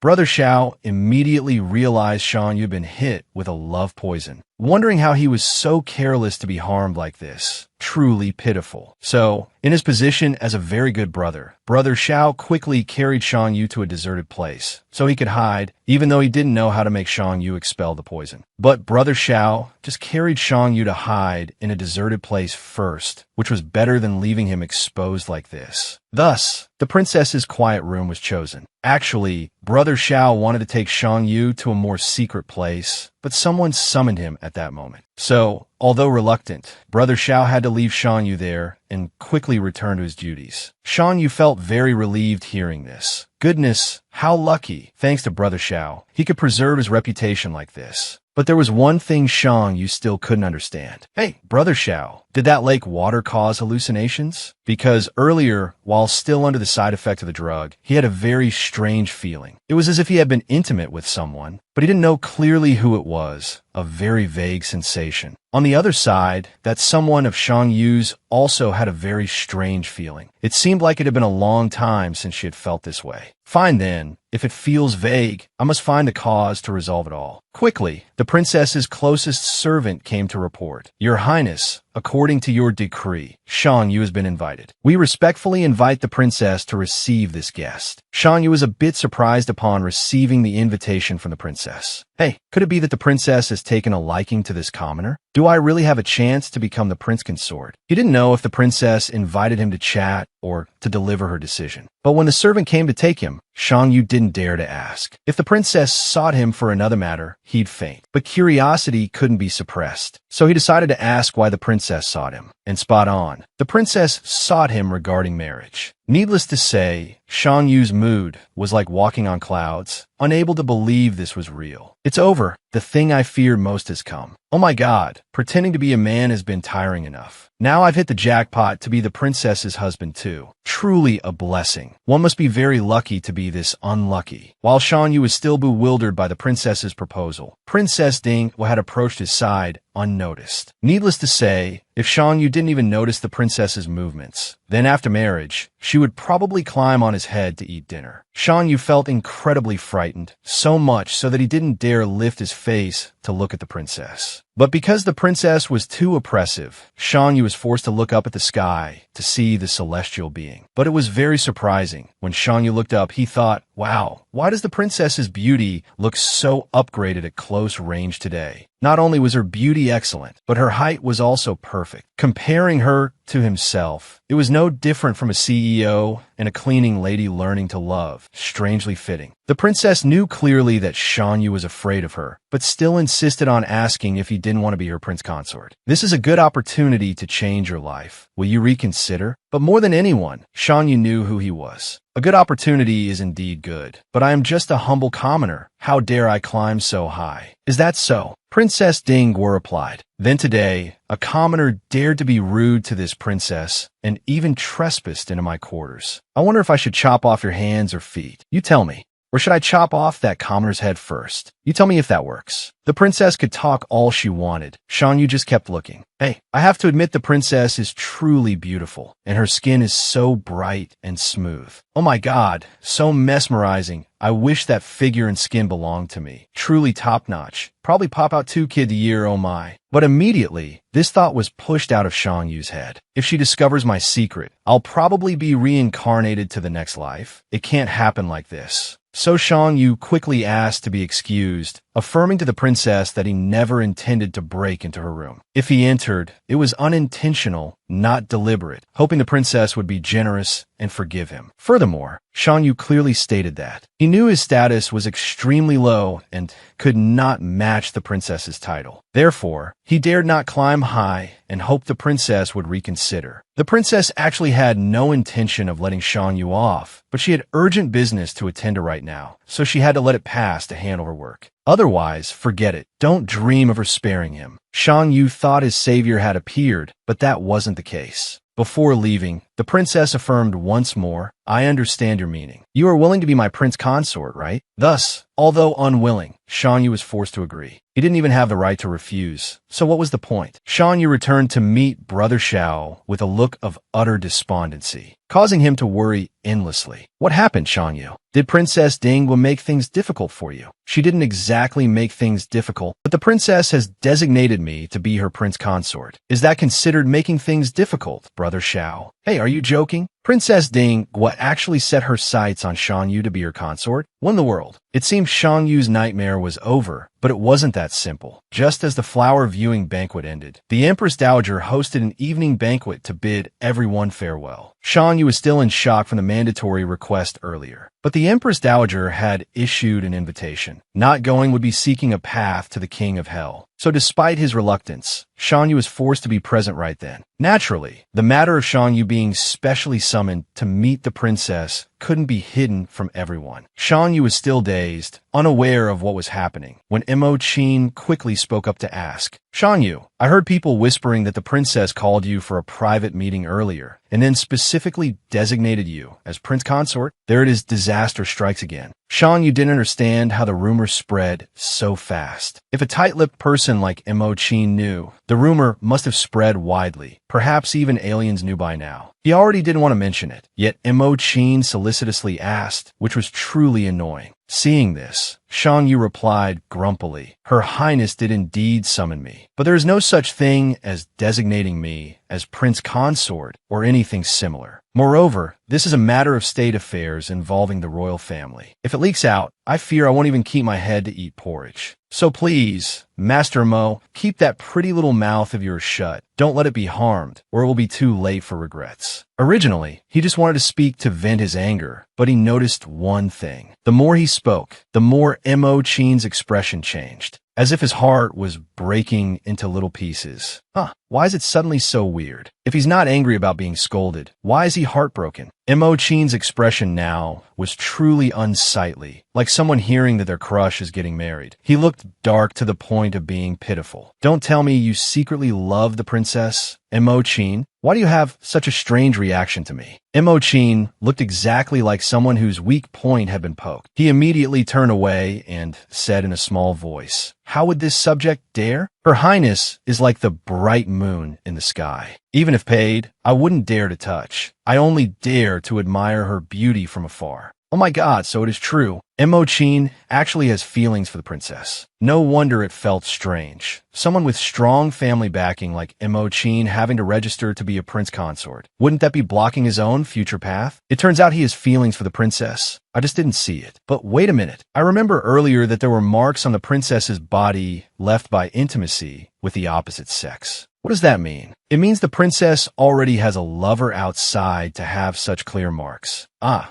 Brother Xiao immediately realized Shan Yu had been hit with a love poison, wondering how he was so careless to be harmed like this. Truly pitiful. So, in his position as a very good brother, Brother Xiao quickly carried Shan Yu to a deserted place, so he could hide, even though he didn't know how to make Shan Yu expel the poison. But Brother Xiao just carried Shan Yu to hide in a deserted place first, which was better than leaving him exposed like this. Thus, the princess's quiet room was chosen. Actually, Brother Xiao wanted to take Shan Yu to a more secret place, but someone summoned him at that moment. So, although reluctant, Brother Xiao had to leave Shan Yu there and quickly return to his duties. Shan Yu felt very relieved hearing this. Goodness, how lucky, thanks to Brother Xiao, he could preserve his reputation like this. But there was one thing Shan Yu still couldn't understand. Hey, Brother Xiao, did that lake water cause hallucinations? Because earlier, while still under the side effect of the drug, he had a very strange feeling. It was as if he had been intimate with someone, but he didn't know clearly who it was. A very vague sensation. On the other side, that someone of Shan Yu's also had a very strange feeling. It seemed like it had been a long time since she had felt this way. Fine then, if it feels vague, I must find a cause to resolve it all. Quickly, the princess's closest servant came to report. Your Highness, according to your decree, Shan Yu has been invited. We respectfully invite the princess to receive this guest. Shan Yu was a bit surprised upon receiving the invitation from the princess. Hey, could it be that the princess has taken a liking to this commoner? Do I really have a chance to become the prince consort? He didn't know if the princess invited him to chat or to deliver her decision. But when the servant came to take him, Shan Yu didn't dare to ask. If the princess sought him for another matter, he'd faint. But curiosity couldn't be suppressed, so he decided to ask why the princess sought him. And spot on. The princess sought him regarding marriage. Needless to say, Shan Yu's mood was like walking on clouds, unable to believe this was real. It's over. The thing I feared most has come. Oh my God, pretending to be a man has been tiring enough. Now I've hit the jackpot to be the princess's husband too. Truly a blessing. One must be very lucky to be this unlucky. While Shan Yu was still bewildered by the princess's proposal, Princess Ding had approached his side unnoticed. Needless to say, if Shan Yu didn't even notice the princess's movements. Then after marriage, she would probably climb on his head to eat dinner. Shan Yu felt incredibly frightened, so much so that he didn't dare lift his face to look at the princess. But because the princess was too oppressive, Shan Yu was forced to look up at the sky to see the celestial being. But it was very surprising. When Shan Yu looked up, he thought, wow, why does the princess's beauty look so upgraded at close range today? Not only was her beauty excellent, but her height was also perfect. Comparing her to himself, it was no different from a CEO and a cleaning lady learning to love. Strangely fitting. The princess knew clearly that Shan Yu was afraid of her, but still insisted on asking if he didn't want to be her prince consort. This is a good opportunity to change your life. Will you reconsider? But more than anyone, Shan Yu knew who he was. A good opportunity is indeed good, but I am just a humble commoner. How dare I climb so high? Is that so? Princess Ding Guo replied. Then today, a commoner dared to be rude to this princess and even trespassed into my quarters. I wonder if I should chop off your hands or feet. You tell me. Or should I chop off that commoner's head first? You tell me if that works. The princess could talk all she wanted. Shan Yu just kept looking. Hey, I have to admit the princess is truly beautiful, and her skin is so bright and smooth. Oh my god, so mesmerizing. I wish that figure and skin belonged to me. Truly top-notch. Probably pop out 2 kids a year, oh my. But immediately, this thought was pushed out of Shan Yu's head. If she discovers my secret, I'll probably be reincarnated to the next life. It can't happen like this. So Shan Yu quickly asked to be excused, affirming to the princess that he never intended to break into her room. If he entered, it was unintentional, not deliberate, hoping the princess would be generous and forgive him. Furthermore, Shan Yu clearly stated that he knew his status was extremely low and could not match the princess's title. Therefore, he dared not climb high and hoped the princess would reconsider. The princess actually had no intention of letting Shan Yu off, but she had urgent business to attend to right now, so she had to let it pass to handle her work. Otherwise, forget it. Don't dream of her sparing him. Shan Yu thought his savior had appeared, but that wasn't the case. Before leaving, the princess affirmed once more, I understand your meaning. You are willing to be my prince consort, right? Thus, although unwilling, Shan Yu was forced to agree. He didn't even have the right to refuse. So what was the point? Shan Yu returned to meet Brother Xiao with a look of utter despondency, causing him to worry endlessly. What happened, Shan Yu? Did Princess Ding Guo make things difficult for you? She didn't exactly make things difficult, but the princess has designated me to be her prince consort. Is that considered making things difficult, Brother Xiao? Hey, are you joking? Princess Ding Guo actually set her sights on Shan Yu to be her consort. What in the world? It seemed Shan Yu's nightmare was over, but it wasn't that simple. Just as the flower viewing banquet ended, the Empress Dowager hosted an evening banquet to bid everyone farewell. Shan Yu was still in shock from the mandatory request earlier, but the Empress Dowager had issued an invitation. Not going would be seeking a path to the King of Hell. So despite his reluctance, Shan Yu was forced to be present right then. Naturally, the matter of Shan Yu being specially summoned to meet the princess couldn't be hidden from everyone. Shan Yu was still dazed, unaware of what was happening, when Mo Qin quickly spoke up to ask, Shan Yu, I heard people whispering that the princess called you for a private meeting earlier, and then specifically designated you as prince consort. There it is, disaster strikes again. Shan Yu didn't understand how the rumor spread so fast. If a tight-lipped person like Mo Qin knew, the rumor must have spread widely. Perhaps even aliens knew by now. He already didn't want to mention it, yet Mo Qin solicitously asked, which was truly annoying. Seeing this, Shan Yu replied grumpily, Her Highness did indeed summon me, but there is no such thing as designating me as prince consort or anything similar. Moreover, this is a matter of state affairs involving the royal family. If it leaks out, I fear I won't even keep my head to eat porridge. So please, Master Mo, keep that pretty little mouth of yours shut. Don't let it be harmed, or it will be too late for regrets. Originally, he just wanted to speak to vent his anger, but he noticed one thing. The more he spoke, the more Mo Qin's expression changed, as if his heart was breaking into little pieces. Why is it suddenly so weird? If he's not angry about being scolded, why is he heartbroken? Mo Qin's expression now was truly unsightly, like someone hearing that their crush is getting married. He looked dark to the point of being pitiful. Don't tell me you secretly love the princess? Mo Qin, why do you have such a strange reaction to me? Mo Qin looked exactly like someone whose weak point had been poked. He immediately turned away and said in a small voice, how would this subject dare? Her Highness is like the bright moon in the sky. Even if paid, I wouldn't dare to touch. I only dare to admire her beauty from afar. Oh my God, so it is true. Imogen actually has feelings for the princess. No wonder it felt strange. Someone with strong family backing like Imogen having to register to be a prince consort. Wouldn't that be blocking his own future path? It turns out he has feelings for the princess. I just didn't see it. But wait a minute. I remember earlier that there were marks on the princess's body left by intimacy with the opposite sex. What does that mean? It means the princess already has a lover outside to have such clear marks.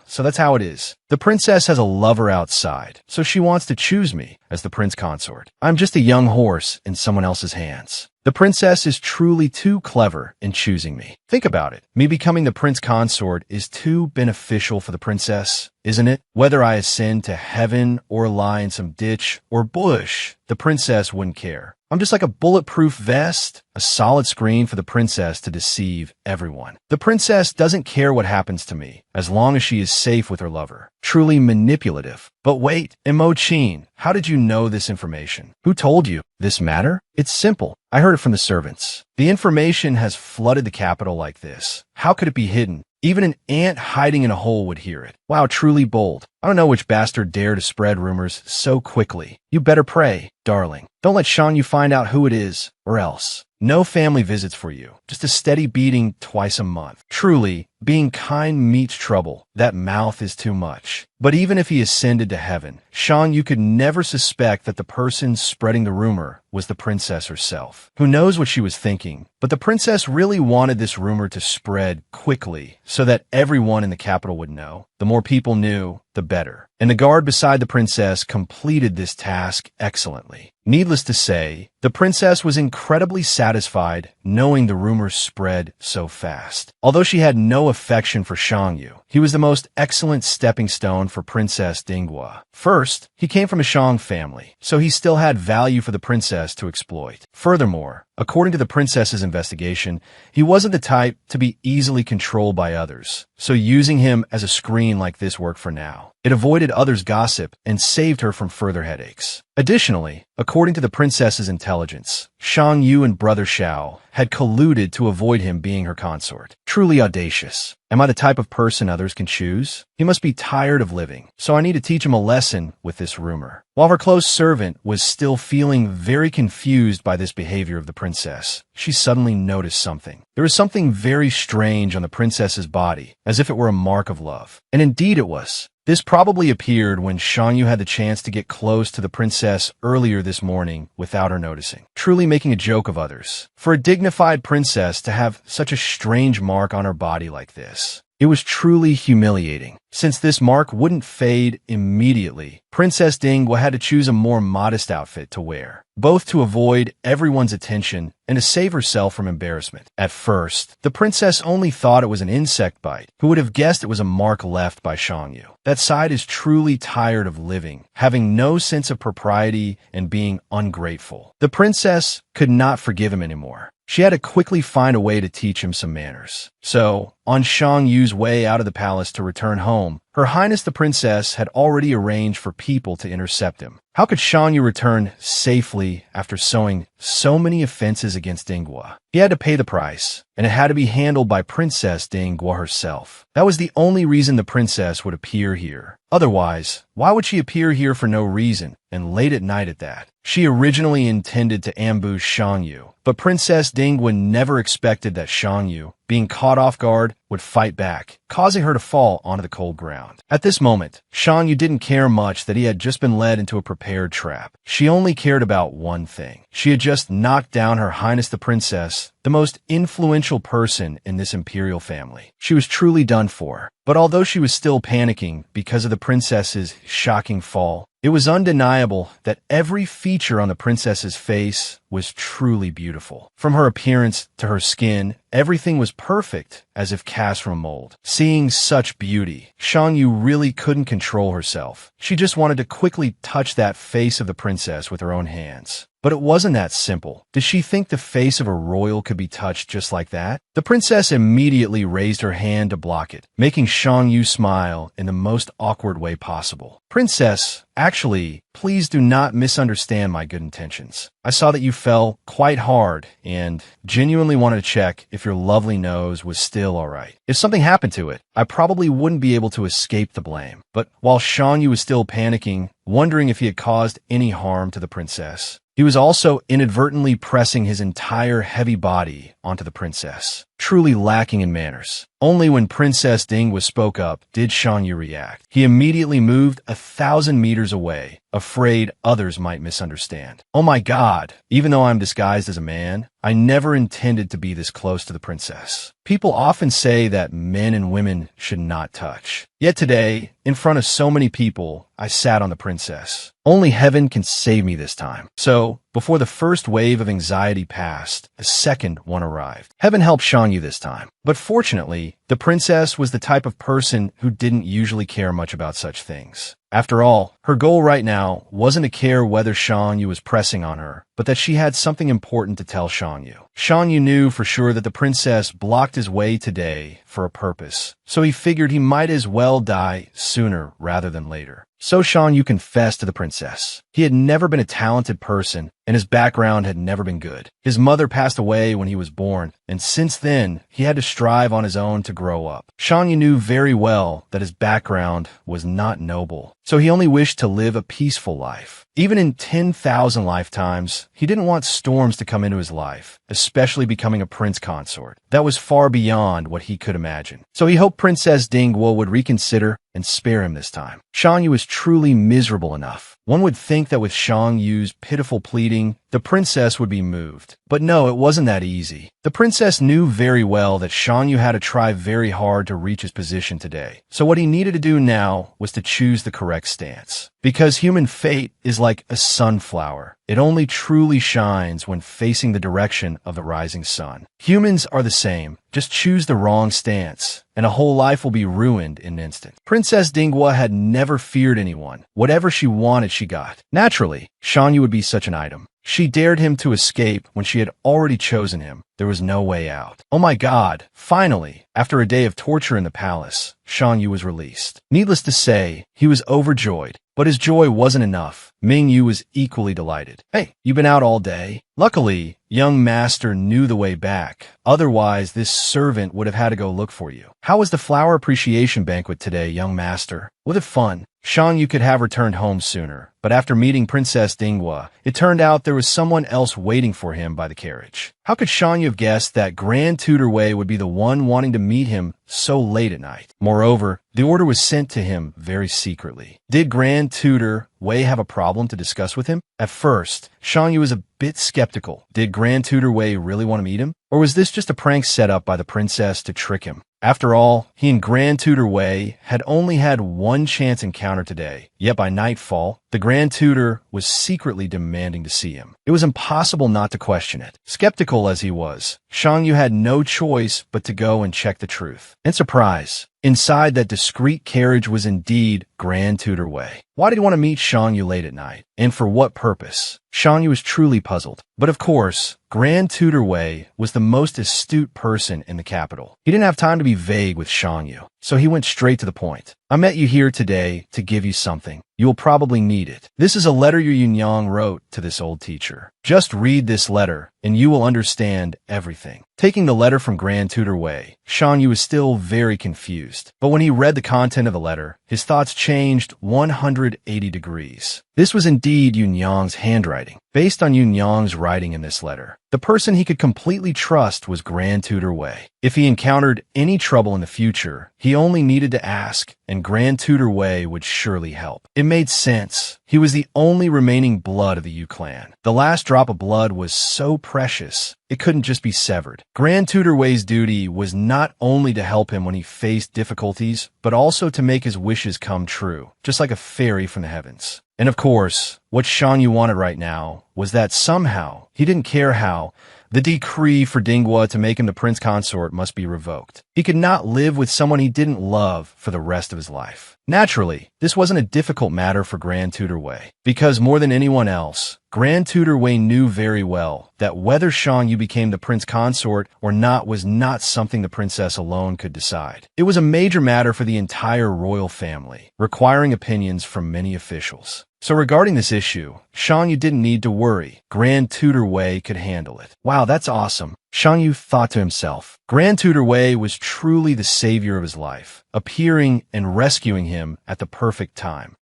So that's how it is. The princess has a lover outside, so she wants to choose me as the prince consort. I'm just a young horse in someone else's hands. The princess is truly too clever in choosing me. Think about it. Me becoming the prince consort is too beneficial for the princess, isn't it? Whether I ascend to heaven or lie in some ditch or bush, the princess wouldn't care. I'm just like a bulletproof vest, a solid screen for the princess to deceive everyone. The princess doesn't care what happens to me, as long as she is safe with her lover. Truly manipulative. But wait, Imogen, how did you know this information? Who told you? This matter? It's simple. I heard it from the servants. The information has flooded the capital like this. How could it be hidden? Even an ant hiding in a hole would hear it. Wow, truly bold. I don't know which bastard dared to spread rumors so quickly. You better pray, darling. Don't let Yu find out who it is, or else. No family visits for you. Just a steady beating twice a month. Truly, being kind meets trouble. That mouth is too much. But even if he ascended to heaven, Yu could never suspect that the person spreading the rumor was the princess herself. Who knows what she was thinking? But the princess really wanted this rumor to spread quickly so that everyone in the capital would know. The more people knew, the better. And the guard beside the princess completed this task excellently. Needless to say, the princess was incredibly satisfied knowing the rumors spread so fast. Although she had no affection for Yu, he was the most excellent stepping stone for Princess Dingwa. First, he came from a Shang family, so he still had value for the princess to exploit. Furthermore, according to the princess's investigation, he wasn't the type to be easily controlled by others, so using him as a screen like this worked for now. It avoided others' gossip and saved her from further headaches. Additionally, according to the princess's intelligence, Yu and Brother Xiao had colluded to avoid him being her consort. Truly audacious. Am I the type of person others can choose? He must be tired of living, so I need to teach him a lesson with this rumor. While her close servant was still feeling very confused by this behavior of the princess, she suddenly noticed something. There was something very strange on the princess's body, as if it were a mark of love. And indeed it was. This probably appeared when Yu had the chance to get close to the princess earlier this morning without her noticing, truly making a joke of others. For a dignified princess to have such a strange mark on her body like this, it was truly humiliating. Since this mark wouldn't fade immediately, Princess Dingwa had to choose a more modest outfit to wear, both to avoid everyone's attention and to save herself from embarrassment. At first, the princess only thought it was an insect bite. Who would have guessed it was a mark left by Yu? That side is truly tired of living, having no sense of propriety and being ungrateful. The princess could not forgive him anymore. She had to quickly find a way to teach him some manners. So, on Yu's way out of the palace to return home, Her Highness the Princess had already arranged for people to intercept him. How could Yu return safely after sowing so many offenses against Dingwa? He had to pay the price, and it had to be handled by Princess Dingwa herself. That was the only reason the princess would appear here. Otherwise, why would she appear here for no reason, and late at night at that? She originally intended to ambush Yu, but Princess Dingwa never expected that Yu, being caught off guard, would fight back, causing her to fall onto the cold ground. At this moment, Yu didn't care much that he had just been led into a prepared trap. She only cared about one thing. She had just knocked down Her Highness the Princess, the most influential person in this imperial family. She was truly done for. But although she was still panicking because of the princess's shocking fall, it was undeniable that every feature on the princess's face was truly beautiful. From her appearance to her skin, everything was perfect, as if cast from a mold. Seeing such beauty, Yu really couldn't control herself. She just wanted to quickly touch that face of the princess with her own hands. But it wasn't that simple. Did she think the face of a royal could be touched just like that? The princess immediately raised her hand to block it, making Shang Yu smile in the most awkward way possible. Princess, actually, please do not misunderstand my good intentions. I saw that you fell quite hard and genuinely wanted to check if your lovely nose was still all right. If something happened to it, I probably wouldn't be able to escape the blame. But while Shang Yu was still panicking, wondering if he had caused any harm to the princess, he was also inadvertently pressing his entire heavy body onto the princess, truly lacking in manners. Only when Princess Dingwa spoke up did Shang Yu react. He immediately moved 1,000 meters away, afraid others might misunderstand. Oh my God, even though I'm disguised as a man, I never intended to be this close to the princess. People often say that men and women should not touch. Yet today, in front of so many people, I sat on the princess. Only heaven can save me this time. So, before the first wave of anxiety passed, a second one arrived. Heaven helped Shang Yu this time. But fortunately, the princess was the type of person who didn't usually care much about such things. After all, her goal right now wasn't to care whether Shang Yu was pressing on her, but that she had something important to tell Shang Yu. Shang Yu knew for sure that the princess blocked his way today for a purpose, so he figured he might as well die sooner rather than later. So Shang Yu confessed to the princess. He had never been a talented person, and his background had never been good. His mother passed away when he was born, and since then, he had to strive on his own to grow up. Shang Yu knew very well that his background was not noble, so he only wished to live a peaceful life. Even in 10,000 lifetimes, he didn't want storms to come into his life, especially becoming a prince consort. That was far beyond what he could imagine. So he hoped Princess Dingwa would reconsider and spare him this time. Shang Yu was truly miserable enough. One would think that with Shang Yu's pitiful pleading, the princess would be moved. But no, it wasn't that easy. The princess knew very well that Shang Yu had to try very hard to reach his position today. So what he needed to do now was to choose the correct stance. Because human fate is like a sunflower. It only truly shines when facing the direction of the rising sun. Humans are the same. Just choose the wrong stance, and a whole life will be ruined in an instant. Princess Dingwa had never feared anyone. Whatever she wanted, she got. Naturally, Shang Yu would be such an item. She dared him to escape when she had already chosen him. There was no way out. Oh my God, finally, after a day of torture in the palace, Shang Yu was released. Needless to say, he was overjoyed. But his joy wasn't enough. Ming Yu was equally delighted. Hey, you been out all day? Luckily, young master knew the way back. Otherwise, this servant would have had to go look for you. How was the flower appreciation banquet today, young master? Was it fun? Shang Yu could have returned home sooner, but after meeting Princess Dingwa, it turned out there was someone else waiting for him by the carriage. How could Shang Yu have guessed that Grand Tutor Wei would be the one wanting to meet him so late at night? Moreover, the order was sent to him very secretly. Did Grand Tutor Wei have a problem to discuss with him? At first, Shang Yu was a bit skeptical. Did Grand Tutor Wei really want to meet him? Or was this just a prank set up by the princess to trick him? After all, he and Grand Tutor Wei had only had one chance encounter today, yet by nightfall, the Grand Tutor was secretly demanding to see him. It was impossible not to question it. Skeptical as he was, Shang Yu had no choice but to go and check the truth. And surprise, inside that discreet carriage was indeed Grand Tutor Wei. Why did he want to meet Shang Yu late at night? And for what purpose? Shang Yu was truly puzzled. But of course, Grand Tutor Wei was the most astute person in the capital. He didn't have time to be vague with Shang Yu, so he went straight to the point. I met you here today to give you something. You will probably need it. This is a letter Yu Yunyang wrote to this old teacher. Just read this letter, and you will understand everything. Taking the letter from Grand Tutor Wei, Shang Yu was still very confused. But when he read the content of the letter, his thoughts changed 180 degrees. This was indeed Yunyang's handwriting. Based on Yunyang's writing in this letter, the person he could completely trust was Grand Tutor Wei. If he encountered any trouble in the future, he only needed to ask, and Grand Tutor Wei would surely help. It made sense. He was the only remaining blood of the Yu clan. The last drop of blood was so precious, it couldn't just be severed. Grand Tutor Wei's duty was not only to help him when he faced difficulties, but also to make his wishes come true, just like a fairy from the heavens. And of course, what Shang Yu wanted right now was that somehow, he didn't care how, the decree for Dingwa to make him the prince consort must be revoked. He He could not live with someone he didn't love for the rest of his life. Naturally, this wasn't a difficult matter for Grand Tutor Wei, because more than anyone else, Grand Tutor Wei knew very well that whether Shang Yu became the prince consort or not was not something the princess alone could decide. It was a major matter for the entire royal family, requiring opinions from many officials. So regarding this issue, Shang Yu didn't need to worry. Grand Tutor Wei could handle it. Wow, that's awesome, Shang Yu thought to himself. Grand Tutor Wei was truly the savior of his life, appearing and rescuing him at the perfect time.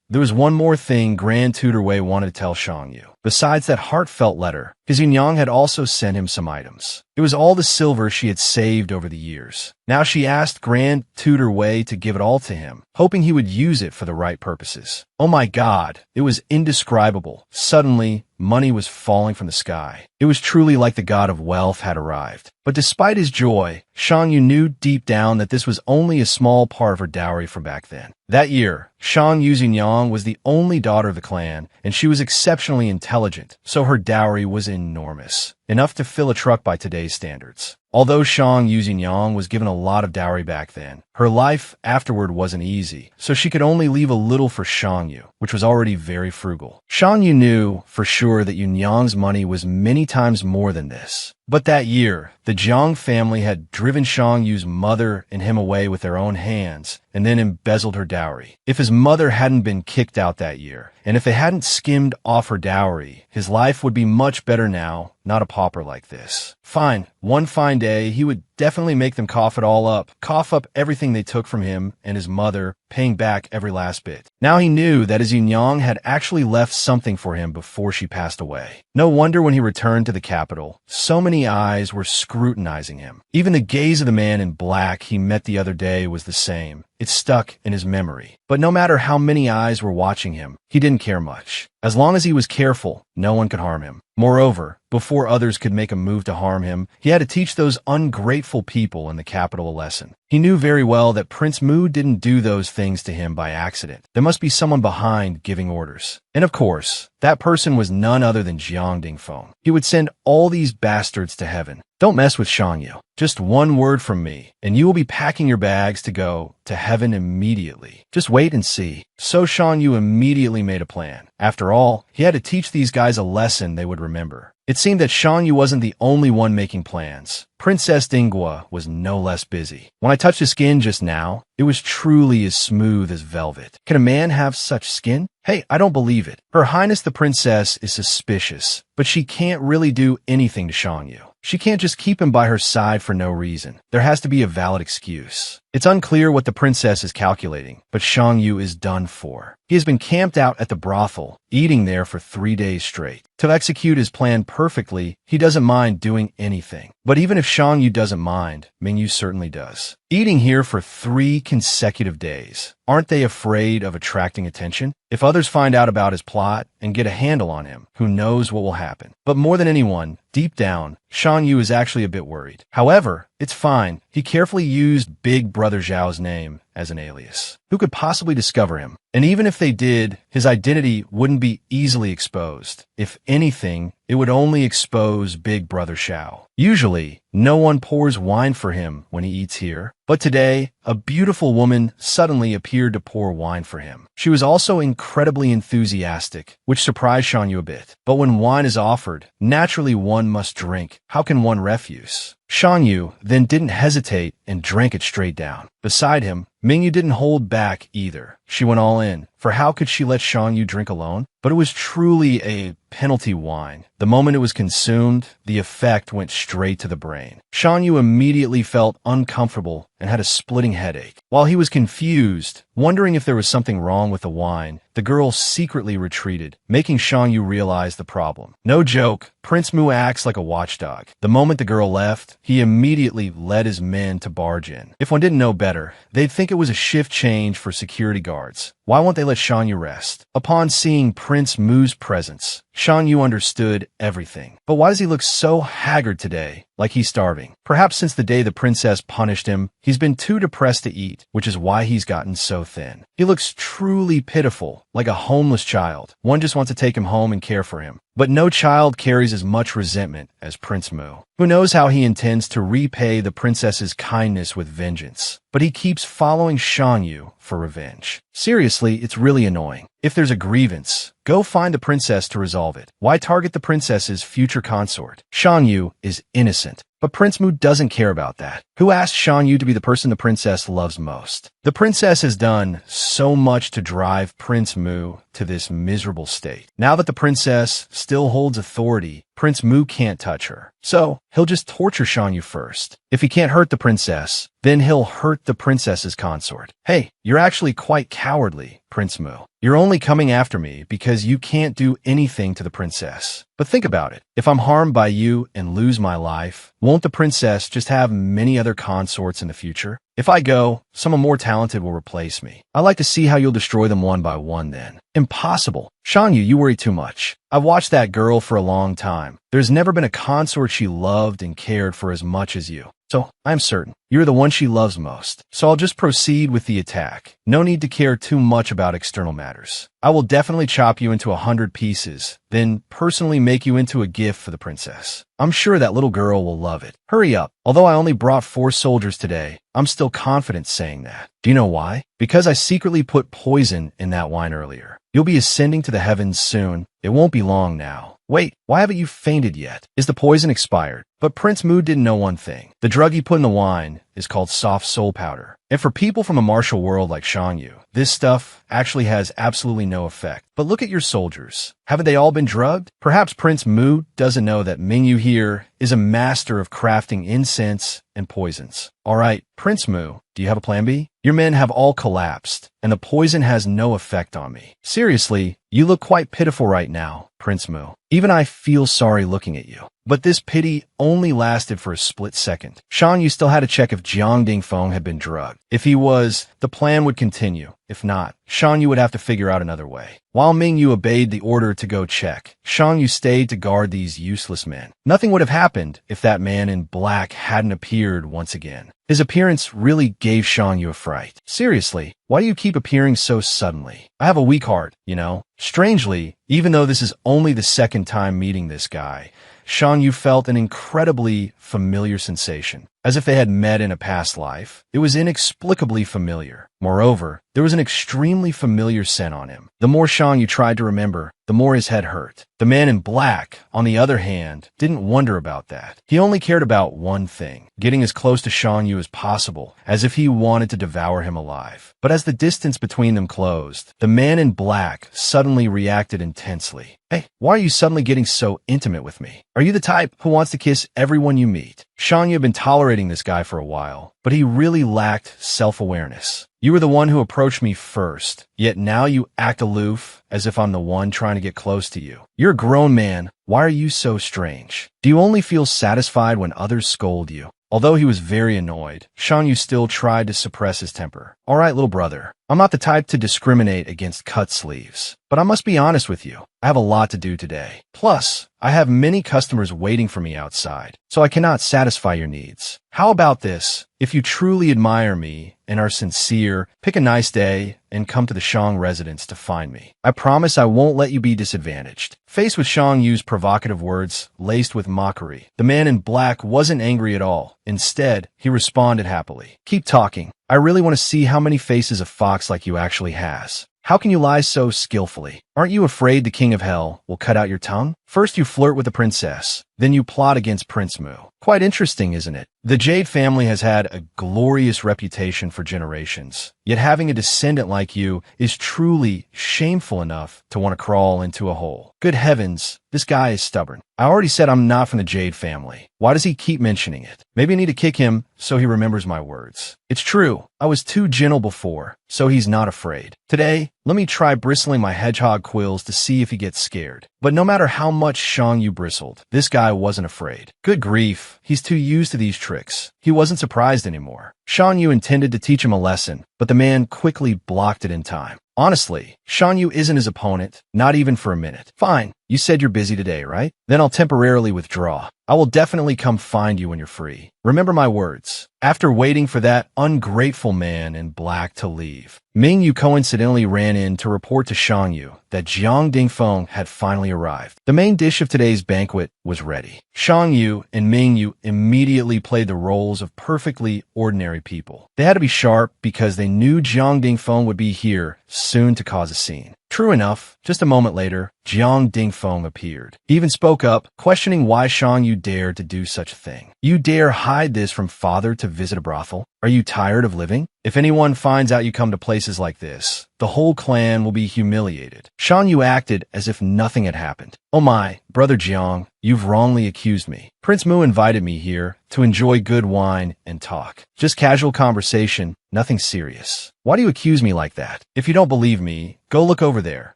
There was one more thing Grand Tutor Wei wanted to tell Shang Yu. Besides that heartfelt letter, his Yunyang had also sent him some items. It was all the silver she had saved over the years. Now she asked Grand Tutor Wei to give it all to him, hoping he would use it for the right purposes. Oh my God, it was indescribable. Suddenly, money was falling from the sky. It was truly like the god of wealth had arrived. But despite his joy, Shang Yu knew deep down that this was only a small part of her dowry from back then. That year, Shang Yu's Yunyang was the only daughter of the clan, and she was exceptionally intelligent, so her dowry was enormous, enough to fill a truck by today's standards. Although Shang Yu's Yunyang was given a lot of dowry back then, her life afterward wasn't easy, so she could only leave a little for Shang Yu, which was already very frugal. Shang Yu knew for sure that Yunyang's money was many times more than this. But that year, the Jiang family had driven Shang Yu's mother and him away with their own hands, and then embezzled her dowry. If his mother hadn't been kicked out that year, and if they hadn't skimmed off her dowry, his life would be much better now, not a pauper like this. Fine, one fine day, he would definitely make them cough it all up, cough up everything they took from him and his mother, paying back every last bit. Now he knew that his Yunyang had actually left something for him before she passed away. No wonder when he returned to the capital, so many eyes were scrutinizing him. Even the gaze of the man in black he met the other day was the same. It stuck in his memory. But no matter how many eyes were watching him, he didn't care much. As long as he was careful, no one could harm him. Moreover, before others could make a move to harm him, he had to teach those ungrateful people in the capital a lesson. He knew very well that Prince Mu didn't do those things to him by accident. There must be someone behind giving orders. And of course, that person was none other than Jiang Dingfeng. He would send all these bastards to heaven. Don't mess with Shang Yu. Just one word from me, and you will be packing your bags to go to heaven immediately. Just wait and see. So Shang Yu immediately made a plan. After all, he had to teach these guys a lesson they would remember. It seemed that Shang Yu wasn't the only one making plans. Princess Dinghua was no less busy. When I touched his skin just now, it was truly as smooth as velvet. Can a man have such skin? Hey, I don't believe it. Her Highness the Princess is suspicious, but she can't really do anything to Shang Yu. She can't just keep him by her side for no reason. There has to be a valid excuse. It's unclear what the princess is calculating, but Shang Yu is done for. He has been camped out at the brothel, eating there for 3 days straight. To execute his plan perfectly, he doesn't mind doing anything. But even if Shang Yu doesn't mind, Mingyu certainly does. Eating here for 3 consecutive days. Aren't they afraid of attracting attention? If others find out about his plot and get a handle on him, who knows what will happen? But more than anyone, deep down, Shang Yu is actually a bit worried. However, it's fine. He carefully used Big Brother Zhao's name as an alias. Who could possibly discover him? And even if they did, his identity wouldn't be easily exposed. If anything, it would only expose Big Brother Zhao. Usually, no one pours wine for him when he eats here. But today, a beautiful woman suddenly appeared to pour wine for him. She was also incredibly enthusiastic, which surprised Shang Yu a bit. But when wine is offered, naturally one must drink. How can one refuse? Shang Yu then didn't hesitate and drank it straight down. Beside him, Mingyu didn't hold back either. She went all in, for how could she let Shang Yu drink alone? But it was truly a penalty wine. The moment it was consumed, the effect went straight to the brain. Shang Yu immediately felt uncomfortable and had a splitting headache. While he was confused, wondering if there was something wrong with the wine, the girl secretly retreated, making Shang Yu realize the problem. No joke, Prince Mu acts like a watchdog. The moment the girl left, he immediately led his men to barge in. If one didn't know better, they'd think it was a shift change for security guards. Why won't they let Shang Yu rest? Upon seeing Prince Mu's presence, Shan Yu understood everything. But why does he look so haggard today, like he's starving? Perhaps since the day the princess punished him, he's been too depressed to eat, which is why he's gotten so thin. He looks truly pitiful, like a homeless child. One just wants to take him home and care for him. But no child carries as much resentment as Prince Mu, who knows how he intends to repay the princess's kindness with vengeance. But he keeps following Shan Yu for revenge. Seriously, it's really annoying. If there's a grievance, go find the princess to resolve it. Why target the princess's future consort? Shan Yu is innocent. But Prince Mu doesn't care about that. Who asked Shan Yu to be the person the princess loves most? The princess has done so much to drive Prince Mu to this miserable state. Now that the princess still holds authority, Prince Mu can't touch her. So, he'll just torture Shan Yu first. If he can't hurt the princess, then he'll hurt the princess's consort. Hey, you're actually quite cowardly, Prince Mu. You're only coming after me because you can't do anything to the princess. But think about it. If I'm harmed by you and lose my life, won't the princess just have many other consorts in the future? If I go, someone more talented will replace me. I'd like to see how you'll destroy them one by one then. Impossible. Shan Yu, you worry too much. I've watched that girl for a long time. There's never been a consort she loved and cared for as much as you. So, I'm certain you're the one she loves most. So I'll just proceed with the attack. No need to care too much about external matters. I will definitely chop you into 100 pieces, then personally make you into a gift for the princess. I'm sure that little girl will love it. Hurry up. Although I only brought 4 soldiers today, I'm still confident saying that. Do you know why? Because I secretly put poison in that wine earlier. You'll be ascending to the heavens soon. It won't be long now. Wait, why haven't you fainted yet? Is the poison expired? But Prince Mu didn't know one thing. The drug he put in the wine is called soft soul powder. And for people from a martial world like Shan Yu, this stuff actually has absolutely no effect. But look at your soldiers. Haven't they all been drugged? Perhaps Prince Mu doesn't know that Mingyu here is a master of crafting incense and poisons. Alright, Prince Mu, do you have a plan B? Your men have all collapsed, and the poison has no effect on me. Seriously, you look quite pitiful right now, Prince Mu. Even I feel sorry looking at you. But this pity only lasted for a split second. Shan Yu still had to check if Jiang Dingfeng had been drugged. If he was, the plan would continue. If not, Shan Yu would have to figure out another way. While Mingyu obeyed the order to go check, Shan Yu stayed to guard these useless men. Nothing would have happened if that man in black hadn't appeared once again. His appearance really gave Shan Yu a fright. Seriously, why do you keep appearing so suddenly? I have a weak heart, you know. Strangely, even though this is only the second time meeting this guy, Shan Yu felt an incredibly familiar sensation, as if they had met in a past life. It was inexplicably familiar. Moreover, there was an extremely familiar scent on him. The more Shan Yu tried to remember, the more his head hurt. The man in black, on the other hand, didn't wonder about that. He only cared about one thing, getting as close to Shan Yu as possible, as if he wanted to devour him alive. But as the distance between them closed, the man in black suddenly reacted intensely. Hey, why are you suddenly getting so intimate with me? Are you the type who wants to kiss everyone you meet? Shan Yu had been tolerating this guy for a while, but he really lacked self-awareness. You were the one who approached me first, yet now you act aloof as if I'm the one trying to get close to you. You're a grown man. Why are you so strange? Do you only feel satisfied when others scold you? Although he was very annoyed, Shan Yu still tried to suppress his temper. All right, little brother. I'm not the type to discriminate against cut sleeves, but I must be honest with you. I have a lot to do today. Plus, I have many customers waiting for me outside, so I cannot satisfy your needs. How about this? If you truly admire me and are sincere, pick a nice day and come to the Shang residence to find me. I promise I won't let you be disadvantaged. Faced with Shang Yu's provocative words, laced with mockery, the man in black wasn't angry at all. Instead, he responded happily. Keep talking. I really want to see how many faces a fox like you actually has. How can you lie so skillfully? Aren't you afraid the King of Hell will cut out your tongue? First you flirt with the princess, then you plot against Prince Mu. Quite interesting, isn't it? The Jade family has had a glorious reputation for generations, yet having a descendant like you is truly shameful enough to want to crawl into a hole. Good heavens, this guy is stubborn. I already said I'm not from the Jade family. Why does he keep mentioning it? Maybe I need to kick him so he remembers my words. It's true, I was too gentle before, so he's not afraid. Today, let me try bristling my hedgehog quills to see if he gets scared. But no matter how much Shang Yu bristled, this guy wasn't afraid. Good grief, he's too used to these tricks. He wasn't surprised anymore. Shan Yu intended to teach him a lesson, but the man quickly blocked it in time. Honestly, Shan Yu isn't his opponent, not even for a minute. Fine, you said you're busy today, right? Then I'll temporarily withdraw. I will definitely come find you when you're free. Remember my words. After waiting for that ungrateful man in black to leave, Ming Yu coincidentally ran in to report to Shang Yu that Jiang Dingfeng had finally arrived. The main dish of today's banquet was ready. Shang Yu and Ming Yu immediately played the roles of perfectly ordinary people. They had to be sharp because they knew Jiang Dingfeng would be here soon to cause a scene. True enough, just a moment later, Jiang Dingfeng appeared. He even spoke up, questioning why Shang Yu dared to do such a thing. You dare hide this from father to visit a brothel? Are you tired of living? If anyone finds out you come to places like this, the whole clan will be humiliated. Shan Yu acted as if nothing had happened. Oh my, brother Jiang, you've wrongly accused me. Prince Mu invited me here to enjoy good wine and talk. Just casual conversation, nothing serious. Why do you accuse me like that? If you don't believe me, go look over there.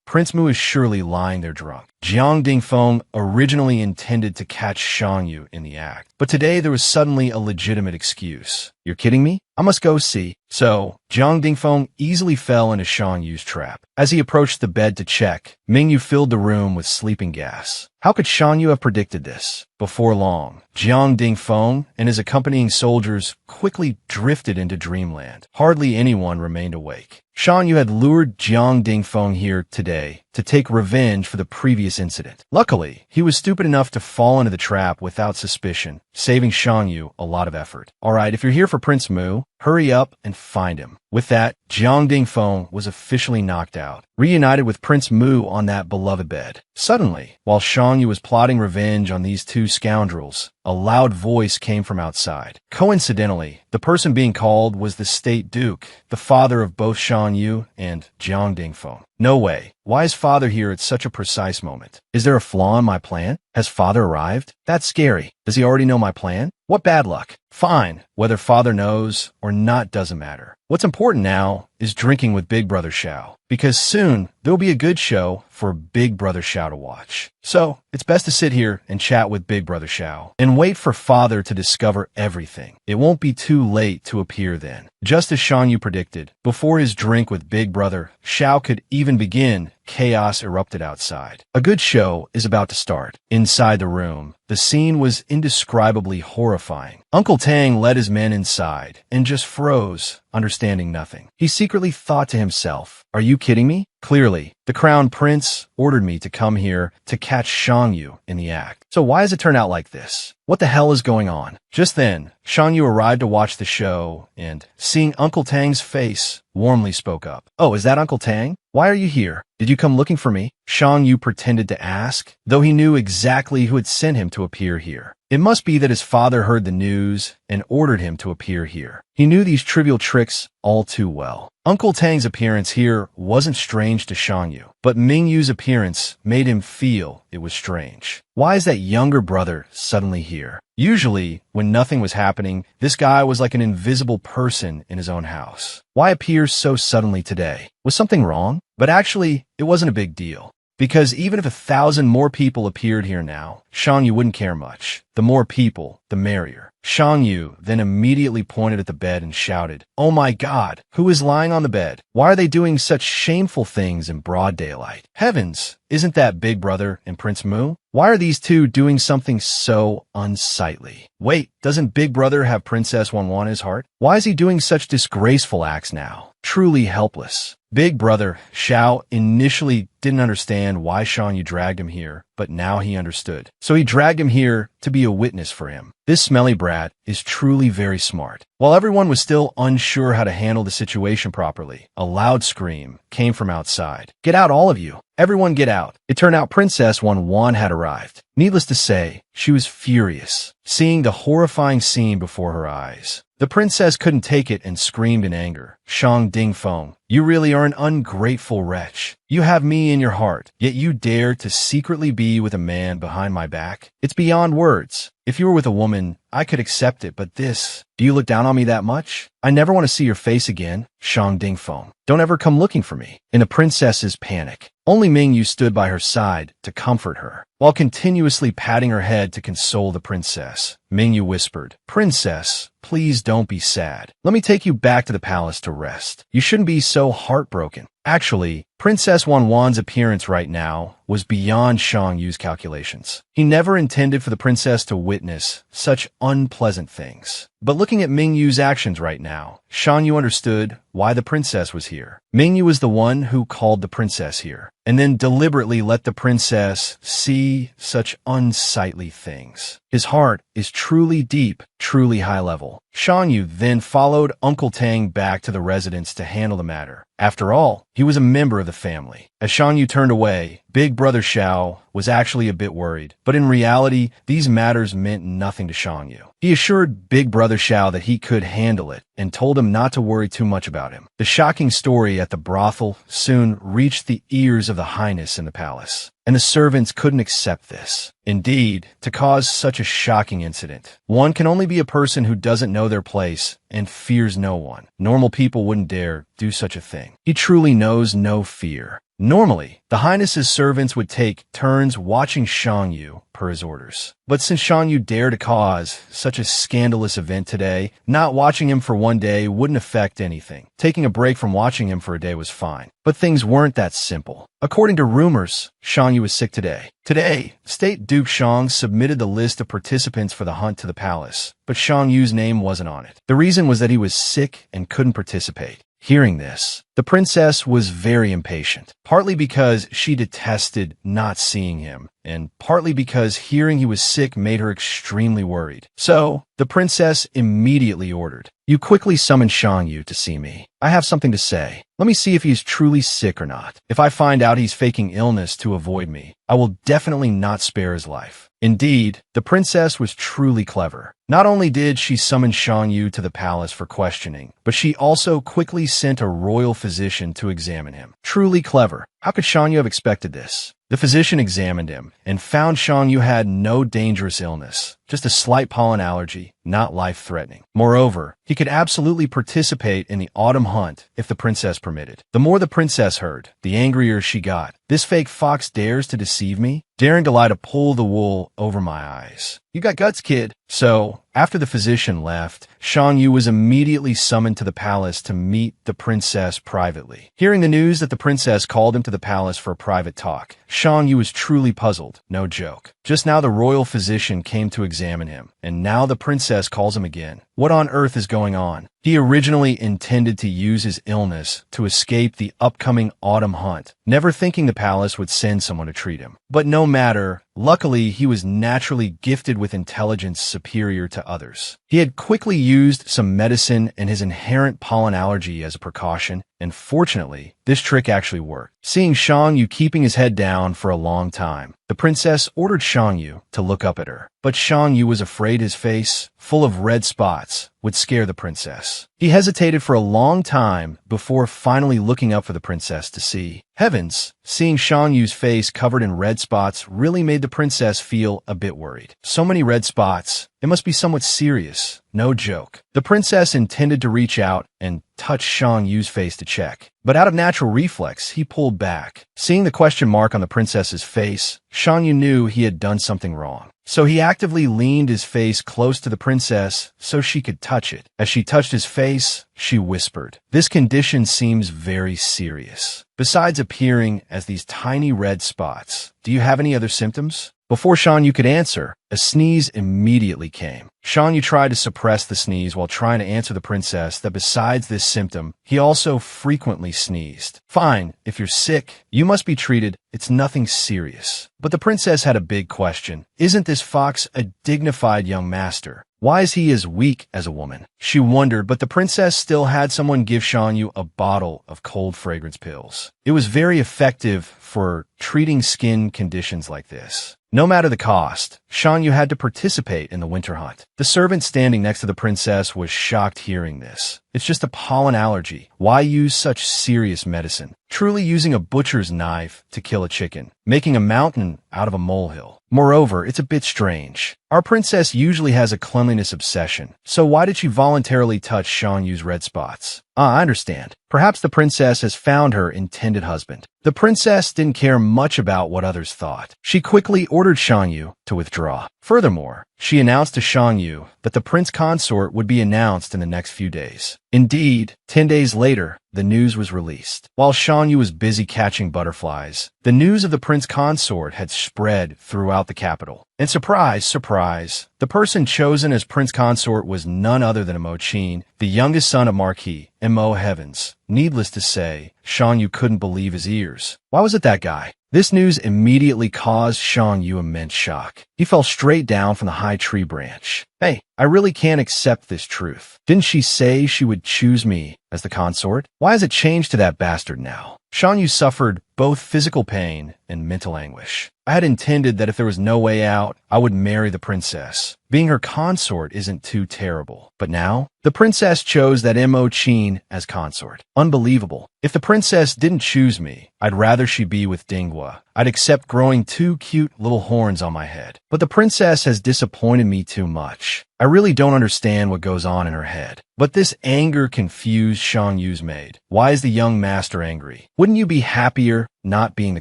Prince Mu is surely lying there drunk. Jiang Dingfeng originally intended to catch Shang Yu in the act, but today there was suddenly a legitimate excuse. You're kidding me? I must go see. So, Jiang Dingfeng easily fell into Shang Yu's trap. As he approached the bed to check, Ming Yu filled the room with sleeping gas. How could Shang Yu have predicted this? Before long, Jiang Dingfeng and his accompanying soldiers quickly drifted into dreamland. Hardly anyone remained awake. Shang Yu had lured Jiang Dingfeng here today to take revenge for the previous incident. Luckily, he was stupid enough to fall into the trap without suspicion, saving Shang Yu a lot of effort. Alright, if you're here for Prince Mu, hurry up and find him. With that, Jiang Dingfeng was officially knocked out, reunited with Prince Mu on that beloved bed. Suddenly, while Shang Yu was plotting revenge on these two scoundrels, a loud voice came from outside. Coincidentally, the person being called was the State Duke, the father of both Shang Yu and Jiang Dingfeng. No way. Why is father here at such a precise moment? Is there a flaw in my plan? Has father arrived? That's scary. Does he already know my plan? What bad luck. Fine. Whether father knows or not doesn't matter. What's important now is drinking with Big Brother Xiao, because soon there'll be a good show for Big Brother Xiao to watch. So, it's best to sit here and chat with Big Brother Xiao and wait for father to discover everything. It won't be too late to appear then. Just as Shang Yu predicted, before his drink with Big Brother Xiao could even begin, chaos erupted outside. A good show is about to start. Inside the room, the scene was indescribably horrifying. Uncle Tang led his men inside and just froze, understanding nothing. He secretly thought to himself, "Are you kidding me? Clearly, the crown prince ordered me to come here to catch Shang Yu in the act. So why does it turn out like this? What the hell is going on?" Just then, Shang Yu arrived to watch the show and, seeing Uncle Tang's face, warmly spoke up. "Oh, is that Uncle Tang? Why are you here? Did you come looking for me?" Shang Yu pretended to ask, though he knew exactly who had sent him to appear here. It must be that his father heard the news and ordered him to appear here. He knew these trivial tricks all too well. Uncle Tang's appearance here wasn't strange to Shang Yu, but Ming Yu's appearance made him feel it was strange. Why is that younger brother suddenly here? Usually, when nothing was happening, this guy was like an invisible person in his own house. Why appear so suddenly today? Was something wrong? But actually, it wasn't a big deal. Because even if 1,000 more people appeared here now, Shang Yu wouldn't care much. The more people, the merrier. Shang Yu then immediately pointed at the bed and shouted, "Oh my God, who is lying on the bed? Why are they doing such shameful things in broad daylight? Heavens, isn't that Big Brother and Prince Mu? Why are these two doing something so unsightly? Wait, doesn't Big Brother have Princess Wanwan in his heart? Why is he doing such disgraceful acts now? Truly helpless." Big Brother Xiao initially didn't understand why Shang Yu dragged him here, but now he understood. So he dragged him here to be a witness for him. This smelly brat is truly very smart. While everyone was still unsure how to handle the situation properly, a loud scream came from outside. "Get out, all of you! Everyone get out!" It turned out Princess Wanwan had arrived. Needless to say, she was furious, seeing the horrifying scene before her eyes. The princess couldn't take it and screamed in anger. "Shang Dingfeng, you really are an ungrateful wretch. You have me in your heart, yet you dare to secretly be with a man behind my back? It's beyond words. If you were with a woman, I could accept it, but this... Do you look down on me that much? I never want to see your face again, Shang Dingfeng. Don't ever come looking for me." In the princess's panic, only Ming Yu stood by her side to comfort her. While continuously patting her head to console the princess, Mingyu whispered, "Princess, please don't be sad. Let me take you back to the palace to rest. You shouldn't be so heartbroken." Actually, Princess Wanwan's appearance right now was beyond Shang Yu's calculations. He never intended for the princess to witness such unpleasant things. But looking at Mingyu's actions right now, Shang Yu understood why the princess was here. Mingyu was the one who called the princess here, and then deliberately let the princess see such unsightly things. His heart is truly deep, truly high level. Shang Yu then followed Uncle Tang back to the residence to handle the matter. After all, he was a member of the family. As Shang Yu turned away, Big Brother Xiao was actually a bit worried, but in reality, these matters meant nothing to Shang Yu. He assured Big Brother Xiao that he could handle it and told him not to worry too much about him. The shocking story at the brothel soon reached the ears of the highness in the palace, and the servants couldn't accept this. Indeed, to cause such a shocking incident, one can only be a person who doesn't know their place and fears no one. Normal people wouldn't dare do such a thing. He truly knows no fear. Normally, the Highness's servants would take turns watching Shang Yu per his orders. But since Shang Yu dared to cause such a scandalous event today, not watching him for one day wouldn't affect anything. Taking a break from watching him for a day was fine. But things weren't that simple. According to rumors, Shang Yu was sick today. Today, State Duke Shang submitted the list of participants for the hunt to the palace, but Shang Yu's name wasn't on it. The reason was that he was sick and couldn't participate. Hearing this, the princess was very impatient, partly because she detested not seeing him, and partly because hearing he was sick made her extremely worried. So, the princess immediately ordered, "You quickly summon Shang Yu to see me. I have something to say. Let me see if he's truly sick or not. If I find out he's faking illness to avoid me, I will definitely not spare his life." Indeed, the princess was truly clever. Not only did she summon Shang Yu to the palace for questioning, but she also quickly sent a royal physician to examine him. Truly clever. How could Shang Yu have expected this? The physician examined him and found Shang Yu had no dangerous illness, just a slight pollen allergy, not life-threatening. Moreover, he could absolutely participate in the autumn hunt if the princess permitted. The more the princess heard, the angrier she got. This fake fox dares to deceive me, daring to lie to pull the wool over my eyes. You got guts, kid. So, after the physician left, Shang Yu was immediately summoned to the palace to meet the princess privately. Hearing the news that the princess called him to the palace for a private talk, Shang Yu was truly puzzled. No joke. Just now the royal physician came to examine him, and now the princess calls him again. What on earth is going on? He originally intended to use his illness to escape the upcoming autumn hunt, never thinking the palace would send someone to treat him. But no matter, luckily he was naturally gifted with intelligence superior to others. He had quickly used some medicine and his inherent pollen allergy as a precaution, and fortunately, this trick actually worked. Seeing Shang Yu keeping his head down for a long time, the princess ordered Shang Yu to look up at her. But Shang Yu was afraid his face, full of red spots, would scare the princess. He hesitated for a long time before finally looking up for the princess to see. Heavens, seeing Shang Yu's face covered in red spots really made the princess feel a bit worried. So many red spots, it must be somewhat serious. No joke. The princess intended to reach out and touch Shang Yu's face to check, but out of natural reflex, he pulled back. Seeing the question mark on the princess's face, Shang Yu knew he had done something wrong. So he actively leaned his face close to the princess so she could touch it. As she touched his face, she whispered, "This condition seems very serious. Besides appearing as these tiny red spots, do you have any other symptoms?" Before Shang Yu could answer, a sneeze immediately came. Shang Yu tried to suppress the sneeze while trying to answer the princess that besides this symptom, he also frequently sneezed. "Fine, if you're sick, you must be treated. It's nothing serious." But the princess had a big question. Isn't this fox a dignified young master? Why is he as weak as a woman? She wondered, but the princess still had someone give Shang Yu a bottle of cold fragrance pills. It was very effective for treating skin conditions like this. No matter the cost, Shang Yu had to participate in the winter hunt. The servant standing next to the princess was shocked hearing this. It's just a pollen allergy. Why use such serious medicine? Truly using a butcher's knife to kill a chicken, making a mountain out of a molehill. Moreover, it's a bit strange. Our princess usually has a cleanliness obsession, so why did she voluntarily touch Shang Yu's red spots? Ah, I understand. Perhaps the princess has found her intended husband. The princess didn't care much about what others thought. She quickly ordered Shang Yu to withdraw. Furthermore, she announced to Shang Yu that the prince consort would be announced in the next few days. Indeed, 10 days later, the news was released. While Shang Yu was busy catching butterflies, the news of the prince consort had spread throughout the capital. And surprise, surprise, the person chosen as prince consort was none other than Mo Qin, the youngest son of Marquis, Mo Heavens. Needless to say, Shang Yu couldn't believe his ears. Why was it that guy? This news immediately caused Shang Yu immense shock. He fell straight down from the high tree branch. Hey, I really can't accept this truth. Didn't she say she would choose me as the consort? Why has it changed to that bastard now? Shang Yu suffered both physical pain and mental anguish. I had intended that if there was no way out, I would marry the princess. Being her consort isn't too terrible. But now, the princess chose that Mo Qin as consort. Unbelievable. If the princess didn't choose me, I'd rather she be with Dinghua. I'd accept growing 2 cute little horns on my head. But the princess has disappointed me too much. I really don't understand what goes on in her head. But this anger confused Shang Yu's maid. Why is the young master angry? Wouldn't you be happier not being the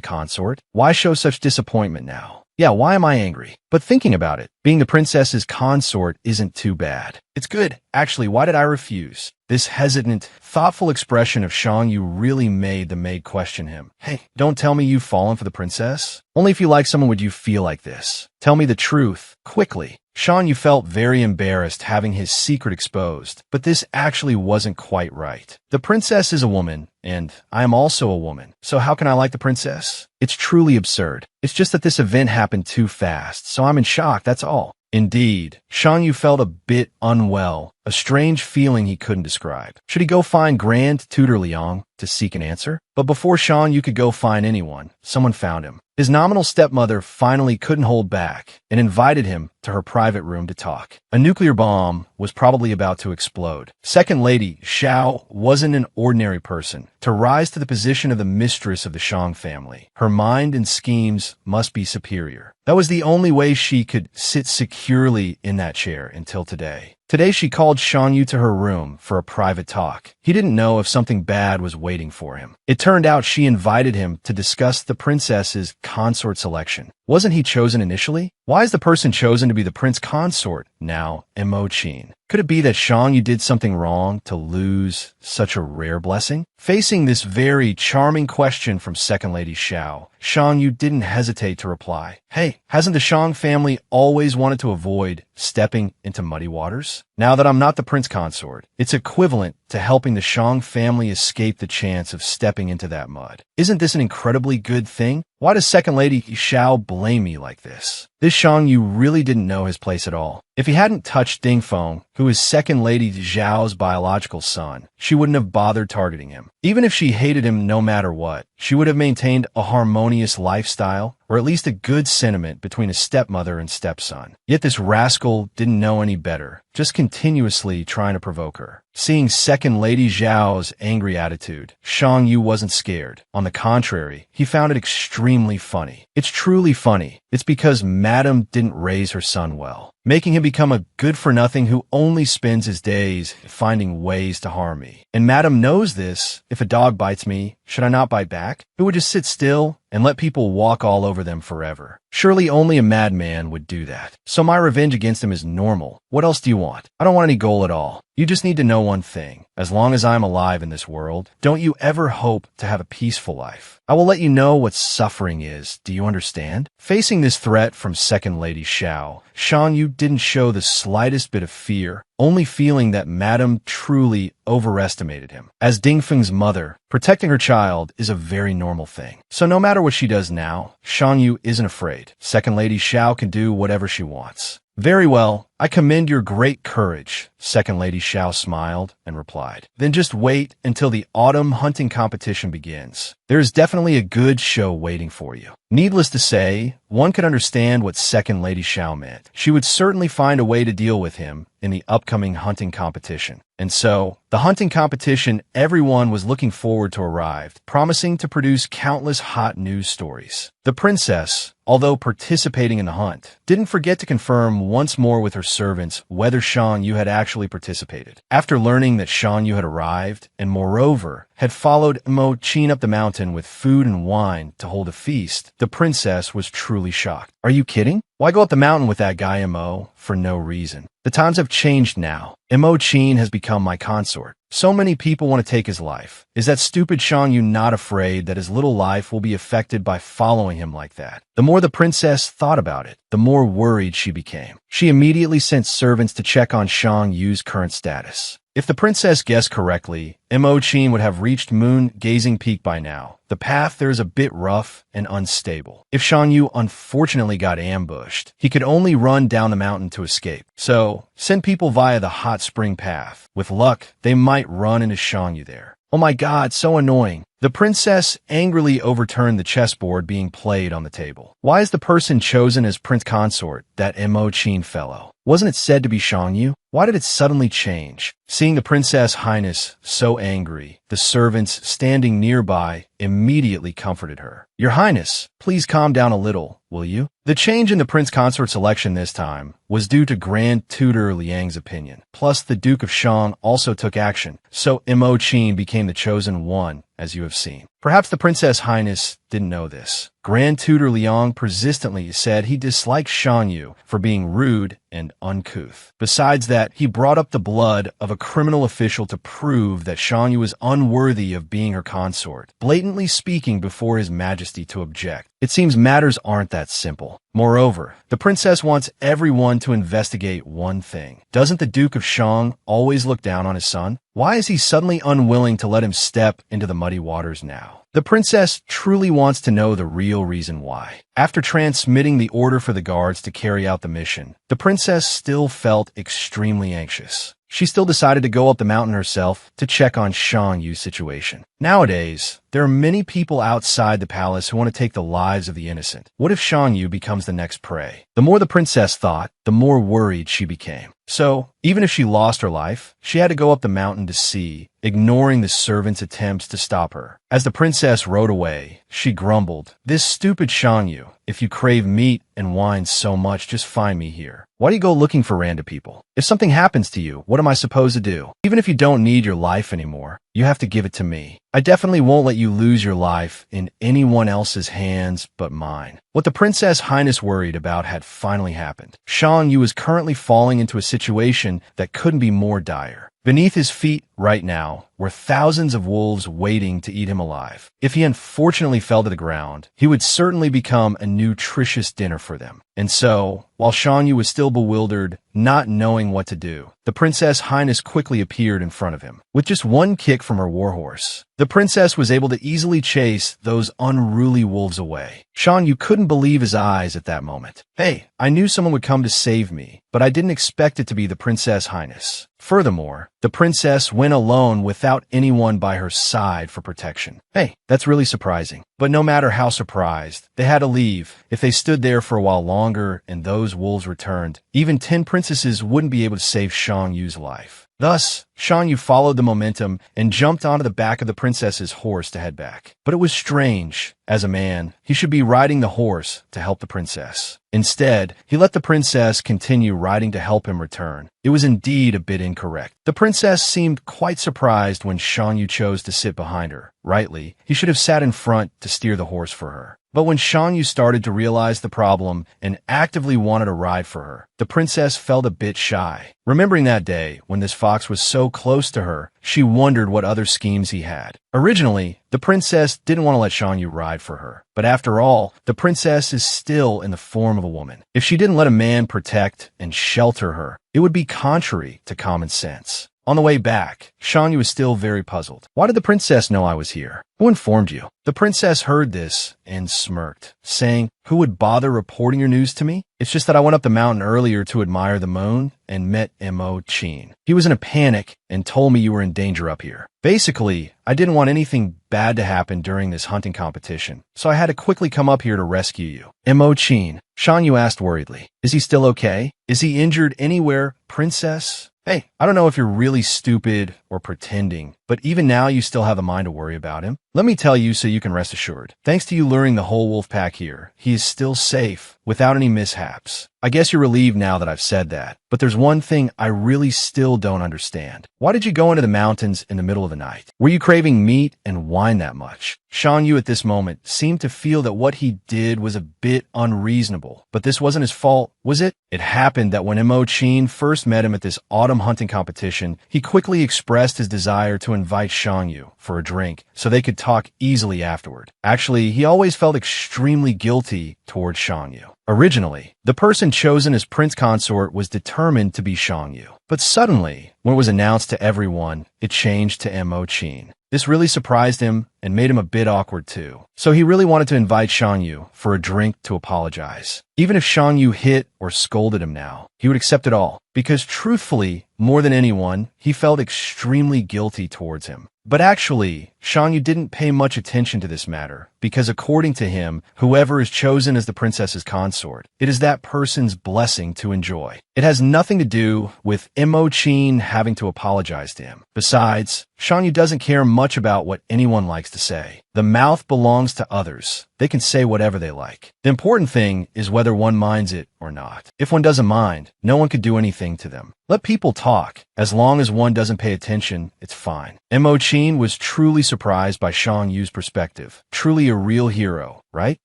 consort? Why show such disappointment now? Yeah, why am I angry? But thinking about it, being the princess's consort isn't too bad. It's good. Actually, why did I refuse? This hesitant, thoughtful expression of Shang Yu really made the maid question him. Hey, don't tell me you've fallen for the princess. Only if you like someone would you feel like this. Tell me the truth, quickly. Shang Yu felt very embarrassed having his secret exposed, but this actually wasn't quite right. The princess is a woman, and I am also a woman, so how can I like the princess? It's truly absurd. It's just that this event happened too fast, so I'm in shock, that's all. Indeed, Shang Yu felt a bit unwell, a strange feeling he couldn't describe. Should he go find Grand Tutor Liang to seek an answer? But before Shang Yu could go find anyone, someone found him. His nominal stepmother finally couldn't hold back and invited him to her private room to talk. A nuclear bomb was probably about to explode. Second Lady Xiao wasn't an ordinary person. To rise to the position of the mistress of the Shang family, her mind and schemes must be superior. That was the only way she could sit securely in that chair until today. Today she called Shang Yu to her room for a private talk. He didn't know if something bad was waiting for him. It turned out she invited him to discuss the princess's consort selection. Wasn't he chosen initially? Why is the person chosen to be the prince consort now Mo Qin? Could it be that Shang Yu did something wrong to lose such a rare blessing? Facing this very charming question from Second Lady Xiao, Shang Yu didn't hesitate to reply. Hey, hasn't the Shang family always wanted to avoid stepping into muddy waters? Now that I'm not the prince consort, it's equivalent to helping the Shang family escape the chance of stepping into that mud. Isn't this an incredibly good thing? Why does Second Lady Xiao blame me like this? This Shang Yu really didn't know his place at all. If he hadn't touched Ding Feng, who is Second Lady Zhao's biological son, she wouldn't have bothered targeting him. Even if she hated him no matter what, she would have maintained a harmonious lifestyle, or at least a good sentiment between a stepmother and stepson. Yet this rascal didn't know any better, just continuously trying to provoke her. Seeing Second Lady Zhao's angry attitude, Shang Yu wasn't scared. On the contrary, he found it extremely funny. It's truly funny. It's because Madame didn't raise her son well, making him become a good-for-nothing who only spends his days finding ways to harm me. And Madame knows this. If a dog bites me, should I not bite back? Who would just sit still and let people walk all over them forever? Surely only a madman would do that. So my revenge against him is normal. What else do you want? I don't want any goal at all. You just need to know one thing. As long as I'm alive in this world, don't you ever hope to have a peaceful life. I will let you know what suffering is. Do you understand? Facing this threat from Second Lady Xiao, Shang Yu didn't show the slightest bit of fear, only feeling that Madame truly overestimated him. As Ding Feng's mother, protecting her child is a very normal thing. So no matter what she does now, Shang Yu isn't afraid. Second Lady Xiao can do whatever she wants. Very well, I commend your great courage, Second Lady Xiao smiled and replied. Then just wait until the autumn hunting competition begins. There is definitely a good show waiting for you. Needless to say, one could understand what Second Lady Xiao meant. She would certainly find a way to deal with him in the upcoming hunting competition. And so, the hunting competition everyone was looking forward to arrived, promising to produce countless hot news stories. The princess, although participating in the hunt, didn't forget to confirm once more with her servants whether Shan Yu had actually participated. After learning that Shan Yu had arrived, and moreover, had followed Mo Qin up the mountain with food and wine to hold a feast, the princess was truly shocked. Are you kidding? Why go up the mountain with that guy Mo for no reason? The times have changed now. Mo Qin has become my consort. So many people want to take his life. Is that stupid Shan Yu not afraid that his little life will be affected by following him like that? The more the princess thought about it, the more worried she became. She immediately sent servants to check on Shan Yu's current status. If the princess guessed correctly, Mo Qin would have reached Moon Gazing Peak by now. The path there is a bit rough and unstable. If Shan Yu unfortunately got ambushed, he could only run down the mountain to escape. So, send people via the hot spring path. With luck, they might run into Shan Yu there. Oh my god, so annoying. The princess angrily overturned the chessboard being played on the table. Why is the person chosen as prince consort that Mo Qin fellow? Wasn't it said to be Shan Yu? Why did it suddenly change? Seeing the Princess Highness so angry, the servants standing nearby immediately comforted her. Your Highness, please calm down a little, will you? The change in the prince consort selection this time was due to Grand Tutor Liang's opinion. Plus, the Duke of Shang also took action, so Mo Qin became the chosen one, as you have seen. Perhaps the Princess Highness didn't know this. Grand Tutor Liang persistently said he disliked Shan Yu for being rude and uncouth. Besides that, he brought up the blood of a criminal official to prove that Shan Yu was unworthy of being her consort, blatantly speaking before His Majesty to object. It seems matters aren't that simple. Moreover, the princess wants everyone to investigate one thing. Doesn't the Duke of Shang always look down on his son? Why is he suddenly unwilling to let him step into the muddy waters now? The princess truly wants to know the real reason why. After transmitting the order for the guards to carry out the mission, the princess still felt extremely anxious. She still decided to go up the mountain herself to check on Shan Yu's situation. Nowadays, there are many people outside the palace who want to take the lives of the innocent. What if Shan Yu becomes the next prey? The more the princess thought, the more worried she became. So, even if she lost her life, she had to go up the mountain to see, ignoring the servants' attempts to stop her. As the princess rode away, she grumbled, "This stupid Shan Yu, if you crave meat and wine so much, just find me here. Why do you go looking for random people? If something happens to you, what am I supposed to do? Even if you don't need your life anymore, you have to give it to me. I definitely won't let you lose your life in anyone else's hands but mine." What the Princess Highness worried about had finally happened. Shan Yu was currently falling into a situation that couldn't be more dire. Beneath his feet, right now, were thousands of wolves waiting to eat him alive. If he unfortunately fell to the ground, he would certainly become a nutritious dinner for them. And so, while Shan Yu was still bewildered, not knowing what to do, the Princess Highness quickly appeared in front of him. With just one kick from her warhorse, the princess was able to easily chase those unruly wolves away. Shan Yu couldn't believe his eyes at that moment. Hey, I knew someone would come to save me, but I didn't expect it to be the Princess Highness. Furthermore, the princess went alone without anyone by her side for protection. Hey, that's really surprising. But no matter how surprised, they had to leave. If they stood there for a while longer and those wolves returned, even 10 princesses wouldn't be able to save Shan Yu's life. Thus, Shan Yu followed the momentum and jumped onto the back of the princess's horse to head back. But it was strange. As a man, he should be riding the horse to help the princess. Instead, he let the princess continue riding to help him return. It was indeed a bit incorrect. The princess seemed quite surprised when Shan Yu chose to sit behind her. Rightly, he should have sat in front to steer the horse for her. But when Shan Yu started to realize the problem and actively wanted to ride for her, the princess felt a bit shy. Remembering that day, when this fox was so close to her, she wondered what other schemes he had. Originally, the princess didn't want to let Shan Yu ride for her. But after all, the princess is still in the form of a woman. If she didn't let a man protect and shelter her, it would be contrary to common sense. On the way back, Shan Yu was still very puzzled. Why did the princess know I was here? Who informed you? The princess heard this and smirked, saying, "Who would bother reporting your news to me? It's just that I went up the mountain earlier to admire the moon and met Mo Qin. He was in a panic and told me you were in danger up here. Basically, I didn't want anything bad to happen during this hunting competition, so I had to quickly come up here to rescue you." Mo Qin, Shan Yu asked worriedly. "Is he still okay? Is he injured anywhere, princess?" Hey, I don't know if you're really stupid or pretending, But even now you still have the mind to worry about him? Let me tell you so you can rest assured. Thanks to you luring the whole wolf pack here, he is still safe, without any mishaps. I guess you're relieved now that I've said that. But there's one thing I really still don't understand. Why did you go into the mountains in the middle of the night? Were you craving meat and wine that much? Shan Yu at this moment seemed to feel that what he did was a bit unreasonable. But this wasn't his fault, was it? It happened that when Mo Qin first met him at this autumn hunting competition, he quickly expressed his desire to invite Shan Yu for a drink so they could talk easily afterward. Actually, he always felt extremely guilty towards Shan Yu. Originally, the person chosen as prince consort was determined to be Shan Yu. But suddenly, when it was announced to everyone, it changed to Mo Qin. This really surprised him and made him a bit awkward too. So he really wanted to invite Shan Yu for a drink to apologize. Even if Shan Yu hit or scolded him now, he would accept it all. Because truthfully, more than anyone, he felt extremely guilty towards him. But actually, Shan Yu didn't pay much attention to this matter, because according to him, whoever is chosen as the princess's consort, it is that person's blessing to enjoy. It has nothing to do with Mo Qin having to apologize to him. Besides, Shan Yu doesn't care much about what anyone likes to say. The mouth belongs to others. They can say whatever they like. The important thing is whether one minds it or not. If one doesn't mind, no one could do anything to them. Let people talk. As long as one doesn't pay attention, it's fine. Mo Qin was truly surprised by Shan Yu's perspective. Truly a real hero, right?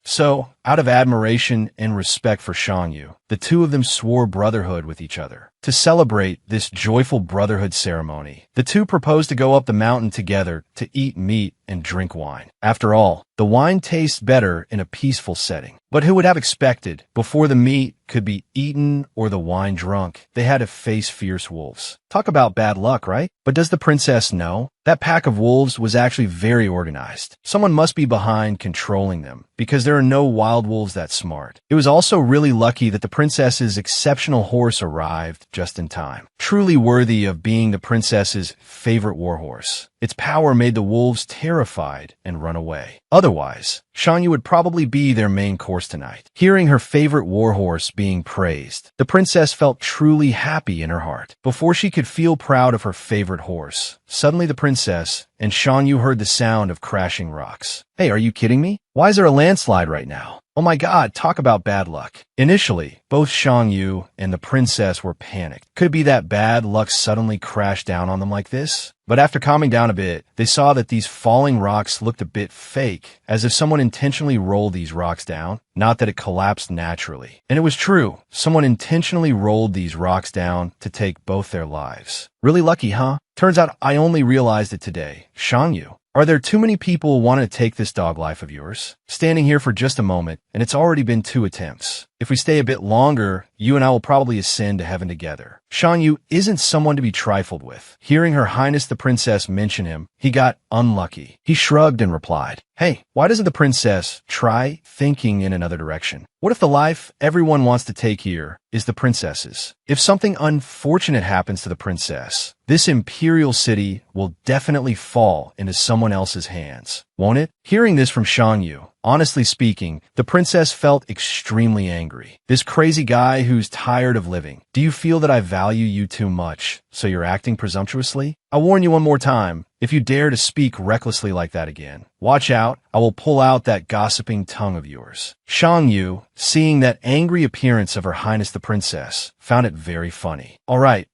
So, out of admiration and respect for Shan Yu, the two of them swore brotherhood with each other. To celebrate this joyful brotherhood ceremony, the two proposed to go up the mountain together to eat meat and drink wine. After all, the wine tastes better in a peaceful setting. But who would have expected, before the meat could be eaten or the wine drunk, they had to face fierce wolves? Talk about bad luck, right? But does the princess know? That pack of wolves was actually very organized. Someone must be behind controlling them, because there are no wild wolves that smart. It was also really lucky that the princess's exceptional horse arrived just in time. Truly worthy of being the princess's favorite warhorse. Its power made the wolves terrified and run away. Otherwise, Shan Yu would probably be their main course tonight. Hearing her favorite warhorse being praised, the princess felt truly happy in her heart. Before she could feel proud of her favorite horse, suddenly the princess and Shan Yu heard the sound of crashing rocks. Hey, are you kidding me? Why is there a landslide right now? Oh my god, talk about bad luck. Initially, both Shan Yu and the princess were panicked. Could it be that bad luck suddenly crashed down on them like this? But after calming down a bit, they saw that these falling rocks looked a bit fake, as if someone intentionally rolled these rocks down, not that it collapsed naturally. And it was true. Someone intentionally rolled these rocks down to take both their lives. Really lucky, huh? Turns out I only realized it today. Shan Yu. Are there too many people wanting to take this dog life of yours? Standing here for just a moment, and it's already been 2 attempts. If we stay a bit longer, you and I will probably ascend to heaven together. Shan Yu isn't someone to be trifled with. Hearing Her Highness the Princess mention him, he got unlucky. He shrugged and replied, "Hey, why doesn't the princess try thinking in another direction? What if the life everyone wants to take here is the princess's? If something unfortunate happens to the princess, this imperial city will definitely fall into someone else's hands, won't it?" Hearing this from Shan Yu, honestly speaking, the princess felt extremely angry. This crazy guy who's tired of living. Do you feel that I value you too much, so you're acting presumptuously? I warn you one more time, if you dare to speak recklessly like that again, watch out, I will pull out that gossiping tongue of yours. Shan Yu, seeing that angry appearance of Her Highness the Princess, found it very funny. All right,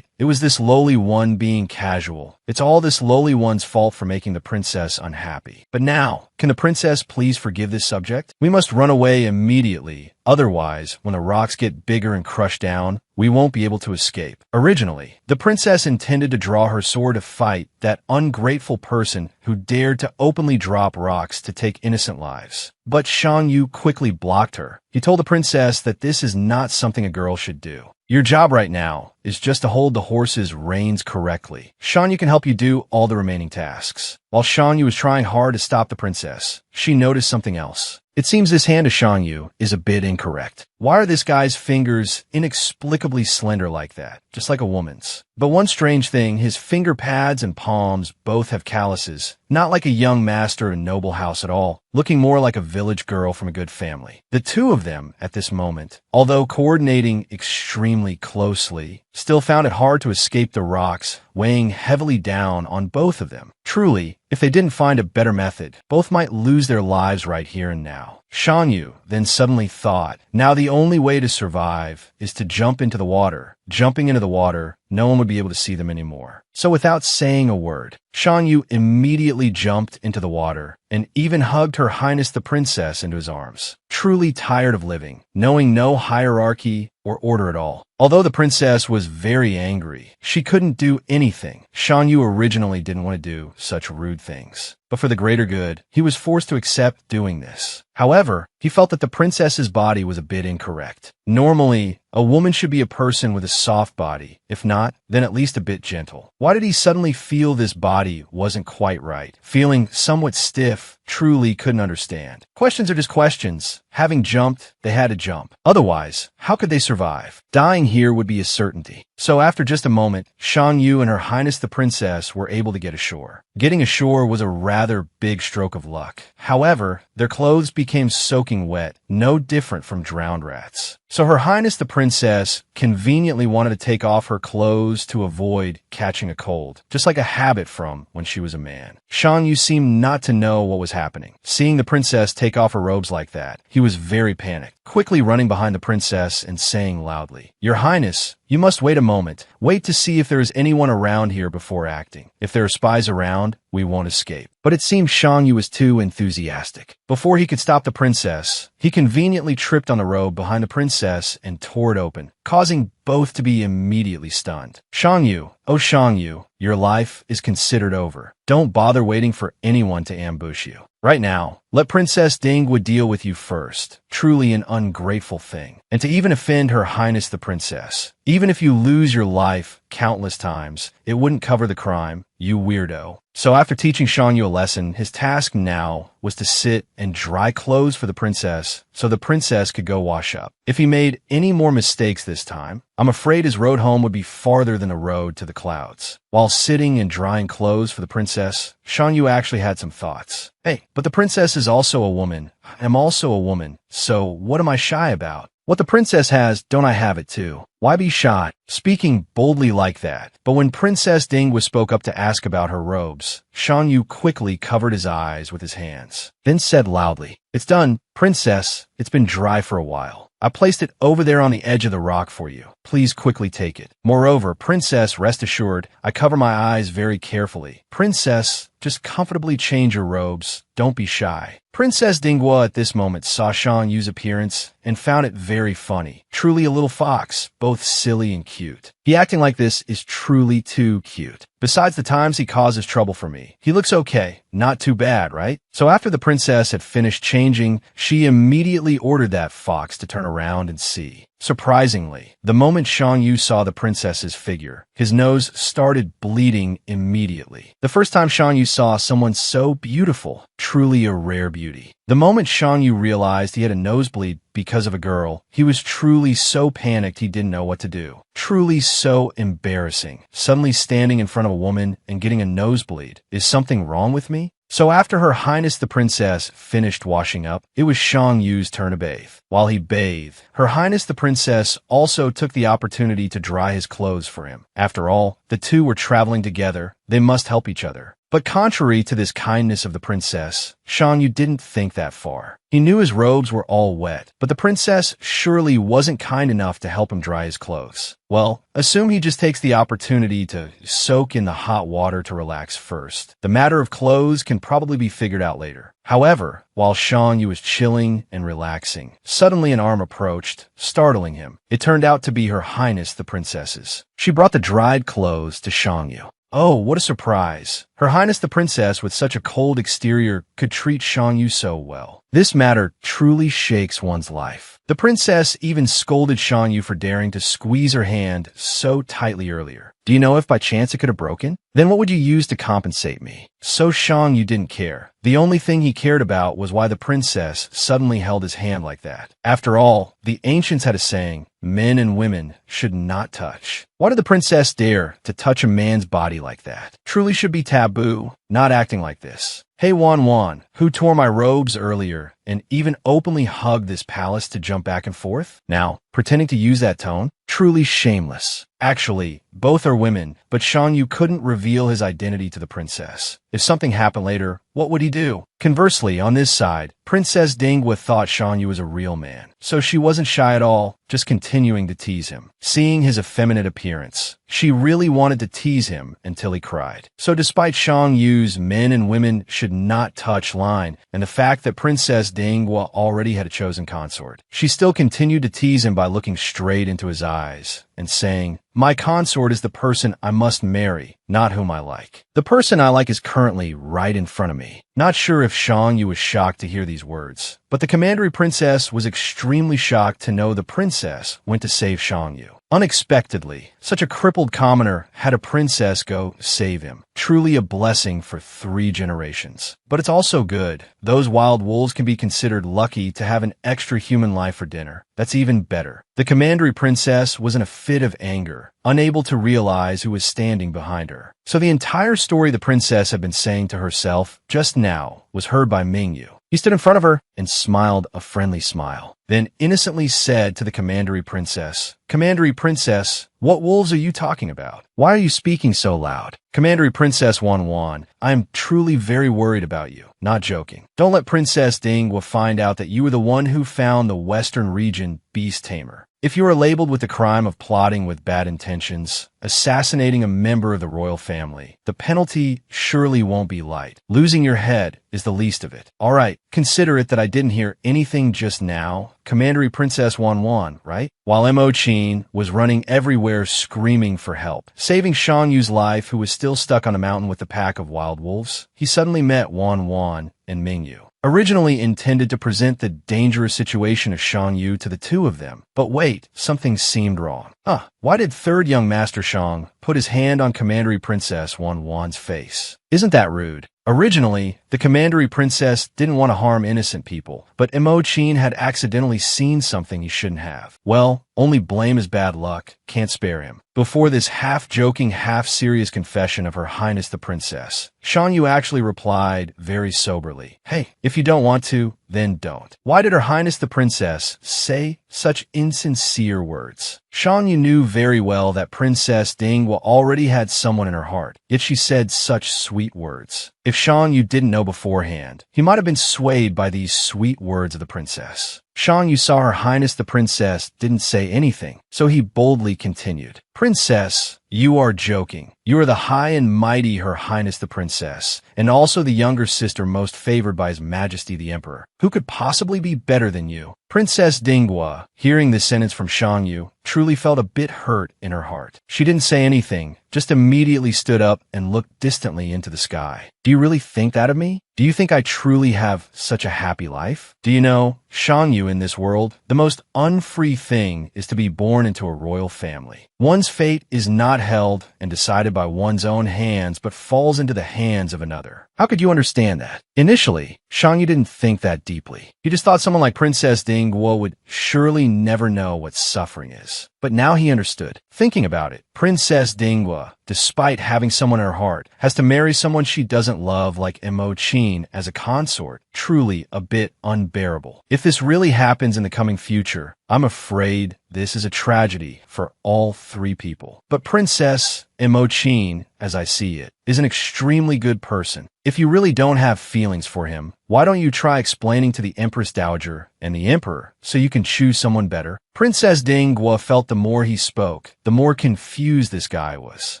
it was this lowly one being casual. It's all this lowly one's fault for making the princess unhappy. But now, can the princess please forgive this subject? We must run away immediately. Otherwise, when the rocks get bigger and crush down, we won't be able to escape. Originally, the princess intended to draw her sword to fight that ungrateful person who dared to openly drop rocks to take innocent lives. But Shan Yu quickly blocked her. He told the princess that this is not something a girl should do. Your job right now is just to hold the horse's reins correctly. Shan Yu can help you do all the remaining tasks. While Shan Yu was trying hard to stop the princess, she noticed something else. It seems this hand of Shan Yu is a bit incorrect. Why are this guy's fingers inexplicably slender like that, just like a woman's? But one strange thing, his finger pads and palms both have calluses, not like a young master in noble house at all, looking more like a village girl from a good family. The two of them, at this moment, although coordinating extremely closely, still found it hard to escape the rocks, weighing heavily down on both of them. Truly, if they didn't find a better method, both might lose their lives right here and now. Shan Yu then suddenly thought, now the only way to survive is to jump into the water. Jumping into the water, no one would be able to see them anymore. So without saying a word, Shan Yu immediately jumped into the water and even hugged Her Highness the Princess into his arms. Truly tired of living, knowing no hierarchy or order at all. Although the princess was very angry, she couldn't do anything. Shan Yu originally didn't want to do such rude things, but for the greater good, he was forced to accept doing this. However, he felt that the princess's body was a bit incorrect. Normally, a woman should be a person with a soft body. If not, then at least a bit gentle. Why did he suddenly feel this body wasn't quite right? Feeling somewhat stiff, truly couldn't understand. Questions are just questions. Having jumped, they had to jump. Otherwise, how could they survive? Dying here would be a certainty. So after just a moment, Shan Yu and Her Highness the Princess were able to get ashore. Getting ashore was a rather big stroke of luck. However, their clothes became soaking wet, no different from drowned rats. So Her Highness the Princess conveniently wanted to take off her clothes to avoid catching a cold, just like a habit from when she was a man. Shan Yu seemed not to know what was happening. Seeing the princess take off her robes like that, he was very panicked, quickly running behind the princess and saying loudly, "Your Highness, you must wait a moment. Wait to see if there is anyone around here before acting. If there are spies around, we won't escape." But it seemed Shan Yu was too enthusiastic. Before he could stop the princess, he conveniently tripped on the robe behind the princess and tore it open, causing both to be immediately stunned. Shan Yu, oh Shan Yu, your life is considered over. Don't bother waiting for anyone to ambush you. Right now, let Princess Dingwa deal with you first. Truly an ungrateful thing. And to even offend Her Highness the Princess. Even if you lose your life countless times, it wouldn't cover the crime, you weirdo. So after teaching Shan Yu a lesson, his task now was to sit and dry clothes for the princess so the princess could go wash up. If he made any more mistakes this time, I'm afraid his road home would be farther than the road to the clouds. While sitting and drying clothes for the princess, Shan Yu actually had some thoughts. Hey, but the princess is also a woman. I'm also a woman, so what am I shy about? What the princess has, don't I have it too? Why be shy? Speaking boldly like that. But when Princess Dingwa spoke up to ask about her robes, Shan Yu quickly covered his eyes with his hands, then said loudly, "It's done, princess. It's been dry for a while. I placed it over there on the edge of the rock for you. Please quickly take it. Moreover, princess, rest assured, I cover my eyes very carefully. Princess, just comfortably change your robes. Don't be shy." Princess Dingwa at this moment saw Shan Yu's appearance and found it very funny. Truly a little fox, both silly and cute. He acting like this is truly too cute. Besides the times he causes trouble for me, he looks okay. Not too bad, right? So after the princess had finished changing, she immediately ordered that fox to turn around and see. Surprisingly, the moment Shan Yu saw the princess's figure, his nose started bleeding immediately. The first time Shan Yu saw someone so beautiful, truly a rare beauty. The moment Shan Yu realized he had a nosebleed because of a girl, he was truly so panicked he didn't know what to do. Truly so embarrassing. Suddenly standing in front of a woman and getting a nosebleed. Is something wrong with me? So after Her Highness the Princess finished washing up, it was Shan Yu's turn to bathe. While he bathed, Her Highness the Princess also took the opportunity to dry his clothes for him. After all, the two were traveling together. They must help each other. But contrary to this kindness of the princess, Shan Yu didn't think that far. He knew his robes were all wet, but the princess surely wasn't kind enough to help him dry his clothes. Well, assume he just takes the opportunity to soak in the hot water to relax first. The matter of clothes can probably be figured out later. However, while Shan Yu was chilling and relaxing, suddenly an arm approached, startling him. It turned out to be Her Highness the Princess's. She brought the dried clothes to Shan Yu. Oh, what a surprise. Her Highness the Princess with such a cold exterior could treat Shan Yu so well. This matter truly shakes one's life. The princess even scolded Shan Yu for daring to squeeze her hand so tightly earlier. Do you know if by chance it could have broken? Then what would you use to compensate me? So Shan Yu didn't care. The only thing he cared about was why the princess suddenly held his hand like that. After all, the ancients had a saying, men and women should not touch. Why did the princess dare to touch a man's body like that? Truly should be taboo, not acting like this. Hey Wan Wan, who tore my robes earlier and even openly hugged this palace to jump back and forth? Now, pretending to use that tone? Truly shameless. Actually, both are women, but Shan Yu couldn't reveal his identity to the princess. If something happened later, what would he do? Conversely, on this side, Princess Dingwa thought Shan Yu was a real man, so she wasn't shy at all, just continuing to tease him. Seeing his effeminate appearance, she really wanted to tease him until he cried. So despite Shan Yu's men and women should not touch line, and the fact that Princess Dingwa already had a chosen consort, she still continued to tease him by looking straight into his eyes and saying, "My consort is the person I must marry, not whom I like. The person I like is currently right in front of me." Not sure if Shan Yu was shocked to hear these words, but the commandery princess was extremely shocked to know the princess went to save Shan Yu. Unexpectedly, such a crippled commoner had a princess go save him. Truly a blessing for 3 generations. But it's also good. Those wild wolves can be considered lucky to have an extra human life for dinner. That's even better. The commandery princess was in a fit of anger, unable to realize who was standing behind her. So the entire story the princess had been saying to herself just now was heard by Ming Yu. He stood in front of her and smiled a friendly smile, then innocently said to the commandery princess, "Commandery princess, what wolves are you talking about? Why are you speaking so loud?" Commandery Princess Wan, I am truly very worried about you. Not joking. Don't let Princess Dingwa find out that you were the one who found the Western region beast tamer. If you are labeled with the crime of plotting with bad intentions, assassinating a member of the royal family, the penalty surely won't be light. Losing your head is the least of it. All right, consider it that I didn't hear anything just now. Commandery Princess Wan, right? While Mo Chin was running everywhere screaming for help, saving Shan Yu's life, who was still stuck on a mountain with a pack of wild wolves, he suddenly met Wan and Ming Yu. Originally intended to present the dangerous situation of Shan Yu to the two of them. But wait, something seemed wrong. Why did third young Master Shang put his hand on Commandery Princess Wan's face? Isn't that rude? Originally, the Commandery Princess didn't want to harm innocent people, but Mo Chin had accidentally seen something he shouldn't have. Well, only blame is bad luck. Can't spare him. Before this half-joking, half-serious confession of Her Highness the Princess, Shan Yu actually replied very soberly, "Hey, if you don't want to, then don't." Why did Her Highness the Princess say such insincere words? Shan Yu knew very well that Princess Dingwa already had someone in her heart, yet she said such sweet words. If Shan Yu didn't know beforehand, he might have been swayed by these sweet words of the princess. Shan Yu saw Her Highness the Princess didn't say anything, so he boldly continued, "Princess, you are joking. You are the high and mighty Her Highness the Princess, and also the younger sister most favored by His Majesty the Emperor. Who could possibly be better than you?" Princess Dingwa, hearing this sentence from Shan Yu, truly felt a bit hurt in her heart. She didn't say anything, just immediately stood up and looked distantly into the sky. "Do you really think that of me? Do you think I truly have such a happy life? Do you know, Shan Yu, in this world, the most unfree thing is to be born into a royal family. One's fate is not held and decided by one's own hands, but falls into the hands of another. How could you understand that?" Initially, Shan Yu didn't think that deeply. He just thought someone like Princess Dingwa would surely never know what suffering is. But now he understood. Thinking about it, Princess Dingwa, despite having someone in her heart, has to marry someone she doesn't love like Mo Chin as a consort. Truly a bit unbearable. If this really happens in the coming future, I'm afraid this is a tragedy for all 3 people. But Princess Mo Chin, as I see it, is an extremely good person. If you really don't have feelings for him, why don't you try explaining to the Empress Dowager and the Emperor so you can choose someone better? Princess Dingwa felt the more he spoke, the more confused this guy was.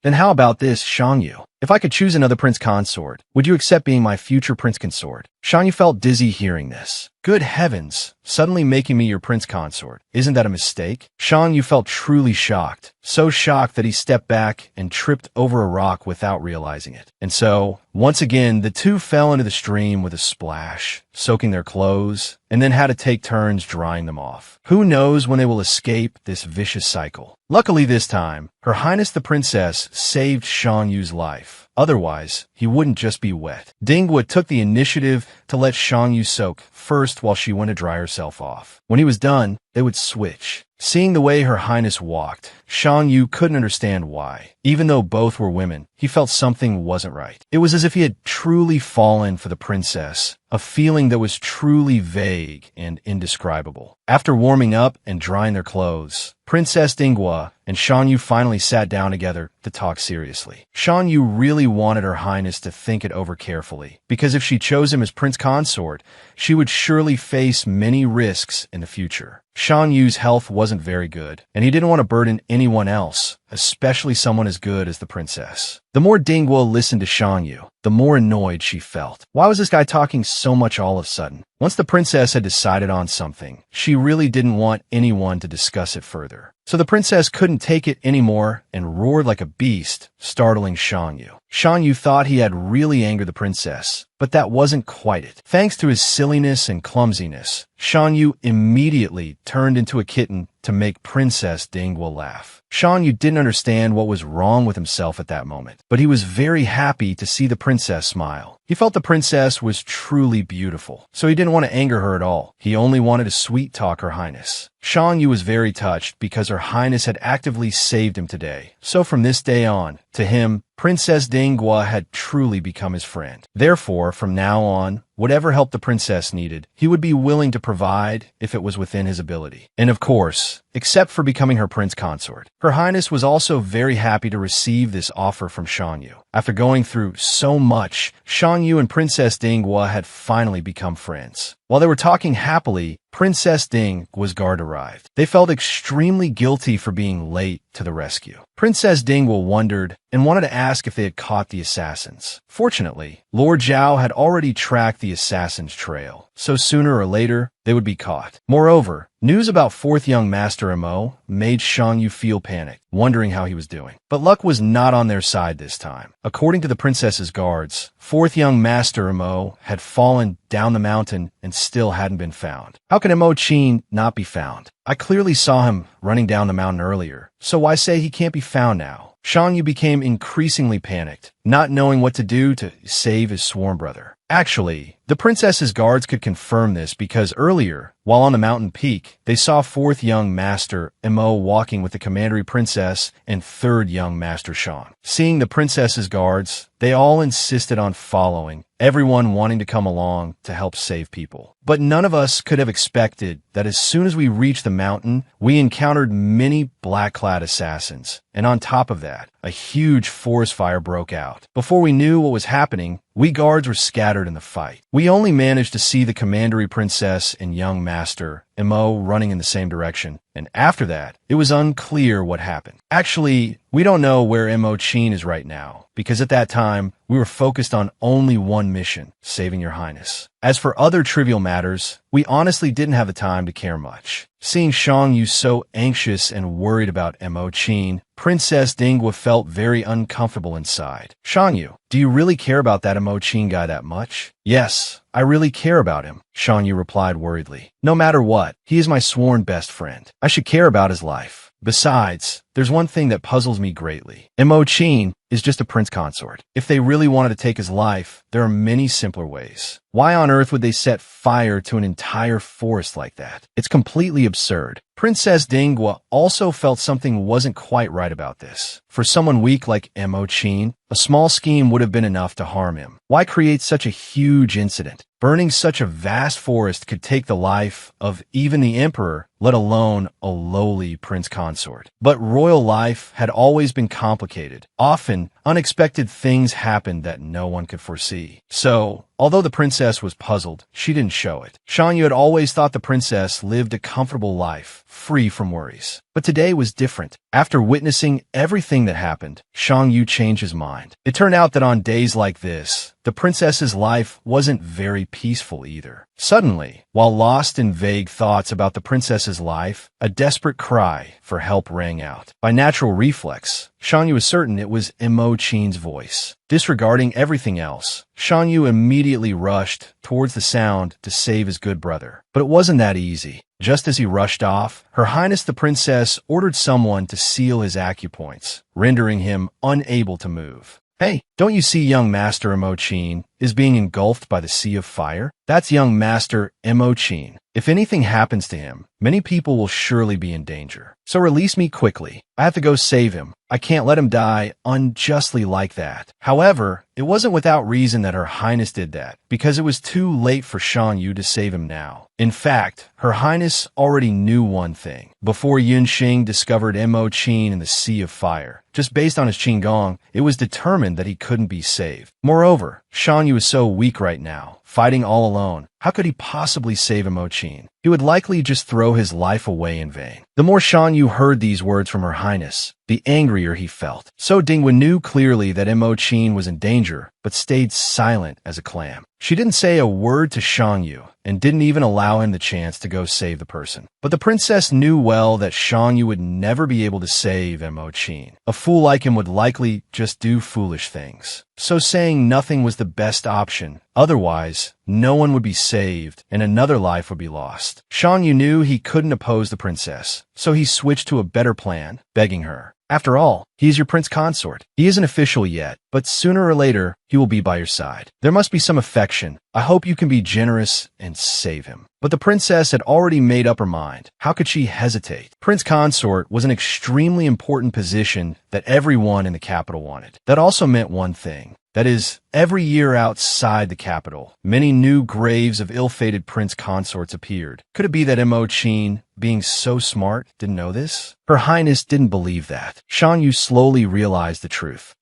Then how about this, Shan Yu? If I could choose another prince consort, would you accept being my future prince consort? Shan Yu felt dizzy hearing this. Good heavens, suddenly making me your prince consort. Isn't that a mistake? Shan Yu felt truly shocked. So shocked that he stepped back and tripped over a rock without realizing it. And so, once again, the two fell into the stream with a splash, soaking their clothes, and then had to take turns drying them off. Who knows when they will escape this vicious cycle? Luckily this time, Her Highness the Princess saved Shan Yu's life. Otherwise, he wouldn't just be wet. Dinghua took the initiative to let Shang-yu soak first while she went to dry herself off. When he was done, they would switch. Seeing the way Her Highness walked, Shang-yu couldn't understand why. Even though both were women, he felt something wasn't right. It was as if he had truly fallen for the princess, a feeling that was truly vague and indescribable. After warming up and drying their clothes, Princess Dinghua and Shang-yu finally sat down together to talk seriously. Shang-yu really wanted Her Highness to think it over carefully, because if she chose him as prince consort, she would surely face many risks in the future. Shang-yu's health wasn't very good, and he didn't want to burden anyone else, especially someone as good as the princess. The more Dinghua listened to Shang-yu, the more annoyed she felt. Why was this guy talking so much all of a sudden? Once the princess had decided on something, she really didn't want anyone to discuss it further. So the princess couldn't take it anymore and roared like a beast, startling Shang-yu. Shang-yu thought he had really angered the princess, but that wasn't quite it. Thanks to his silliness and clumsiness, Shang-yu immediately turned into a kitten to make Princess Dinghua laugh. Shang-yu didn't understand what was wrong with himself at that moment, but he was very happy to see the princess smile. He felt the princess was truly beautiful, so he didn't want to anger her at all. He only wanted to sweet-talk Her Highness. Shang-yu was very touched because Her Highness had actively saved him today. So from this day on, to him, Princess Dinghua had truly become his friend. Therefore, from now on, whatever help the princess needed, he would be willing to provide if it was within his ability. And of course, except for becoming her prince consort. Her Highness was also very happy to receive this offer from Shang-yu. After going through so much, Shang-yu and Princess Dinghua had finally become friends. While they were talking happily, Princess Dinghua's guard arrived. They felt extremely guilty for being late to the rescue. Princess Dinghua wondered and wanted to ask if they had caught the assassins. Fortunately, Lord Zhao had already tracked the assassin's trail, so sooner or later, they would be caught. Moreover, news about fourth young Master Mo made Shang-yu feel panicked, wondering how he was doing. But luck was not on their side this time. According to the princess's guards, fourth young Master Mo had fallen down the mountain and still hadn't been found. How can Mo Qin not be found? I clearly saw him running down the mountain earlier, so why say he can't be found now? Shang-yu became increasingly panicked, not knowing what to do to save his sworn brother. Actually, the princess's guards could confirm this because earlier, while on the mountain peak, they saw fourth young Master Mo walking with the commandery princess and third young Master Shang. Seeing the princess's guards, they all insisted on following, everyone wanting to come along to help save people. But none of us could have expected that as soon as we reached the mountain, we encountered many black-clad assassins. And on top of that, a huge forest fire broke out. Before we knew what was happening, we guards were scattered in the fight. We only managed to see the commandery princess and young Master Mo running in the same direction, and after that, it was unclear what happened. Actually, we don't know where Mo Qin is right now, because at that time, we were focused on only one mission, saving Your Highness. As for other trivial matters, we honestly didn't have the time to care much. Seeing Shang-yu so anxious and worried about Mo Qin, Princess Dinghua felt very uncomfortable inside. Shang-yu, do you really care about that Mo Qin guy that much? Yes, I really care about him, Shang-yu replied worriedly. No matter what, he is my sworn best friend. I should care about his life. Besides, there's one thing that puzzles me greatly. Mo Qin is just a prince consort. If they really wanted to take his life, there are many simpler ways. Why on earth would they set fire to an entire forest like that? It's completely absurd. Princess Dinghua also felt something wasn't quite right about this. For someone weak like Mo Qin, a small scheme would have been enough to harm him. Why create such a huge incident? Burning such a vast forest could take the life of even the emperor, let alone a lowly prince consort. But royal life had always been complicated. Often, unexpected things happened that no one could foresee. So, although the princess was puzzled, she didn't show it. Shang-yu had always thought the princess lived a comfortable life, free from worries. But today was different. After witnessing everything that happened, Shang-yu changed his mind. It turned out that on days like this, the princess's life wasn't very peaceful either. Suddenly, while lost in vague thoughts about the princess's life, a desperate cry for help rang out. By natural reflex, Shang-yu was certain it was Mo Qin's voice. Disregarding everything else, Shang-yu immediately rushed towards the sound to save his good brother. But it wasn't that easy. Just as he rushed off, Her Highness the Princess ordered someone to seal his acupoints, rendering him unable to move. Hey, don't you see young Master Imo-chin is being engulfed by the sea of fire? That's young Master Imo-chin. If anything happens to him, many people will surely be in danger. So release me quickly. I have to go save him. I can't let him die unjustly like that. However, it wasn't without reason that Her Highness did that, because it was too late for Shan Yu to save him now. In fact, Her Highness already knew one thing. Before Yunxing discovered Imo-chin in the Sea of Fire, just based on his Qinggong, it was determined that he couldn't be saved. Moreover, Shan Yu is so weak right now, fighting all alone. How could he possibly save Imo-chin? He would likely just throw his life away in vain. The more Shan Yu heard these words from Her Highness, the angrier he felt. So Dingwa knew clearly that Imo-chin was in danger, but stayed silent as a clam. She didn't say a word to Shan Yu, and didn't even allow him the chance to go save the person. But the princess knew well that Shan Yu would never be able to save Imo-chin. A fool like him would likely just do foolish things. So saying nothing was the best option. Otherwise, no one would be saved, and another life would be lost. Shan Yu knew he couldn't oppose the princess, so he switched to a better plan, begging her. After all, he is your prince consort. He isn't official yet, but sooner or later, he will be by your side. There must be some affection. I hope you can be generous and save him. But the princess had already made up her mind. How could she hesitate? Prince consort was an extremely important position that everyone in the capital wanted. That also meant one thing. That is, every year outside the capital, many new graves of ill-fated prince consorts appeared. Could it be that Imo-chin, being so smart, didn't know this? Her Highness didn't believe that. Shan Yu slowly realized the truth.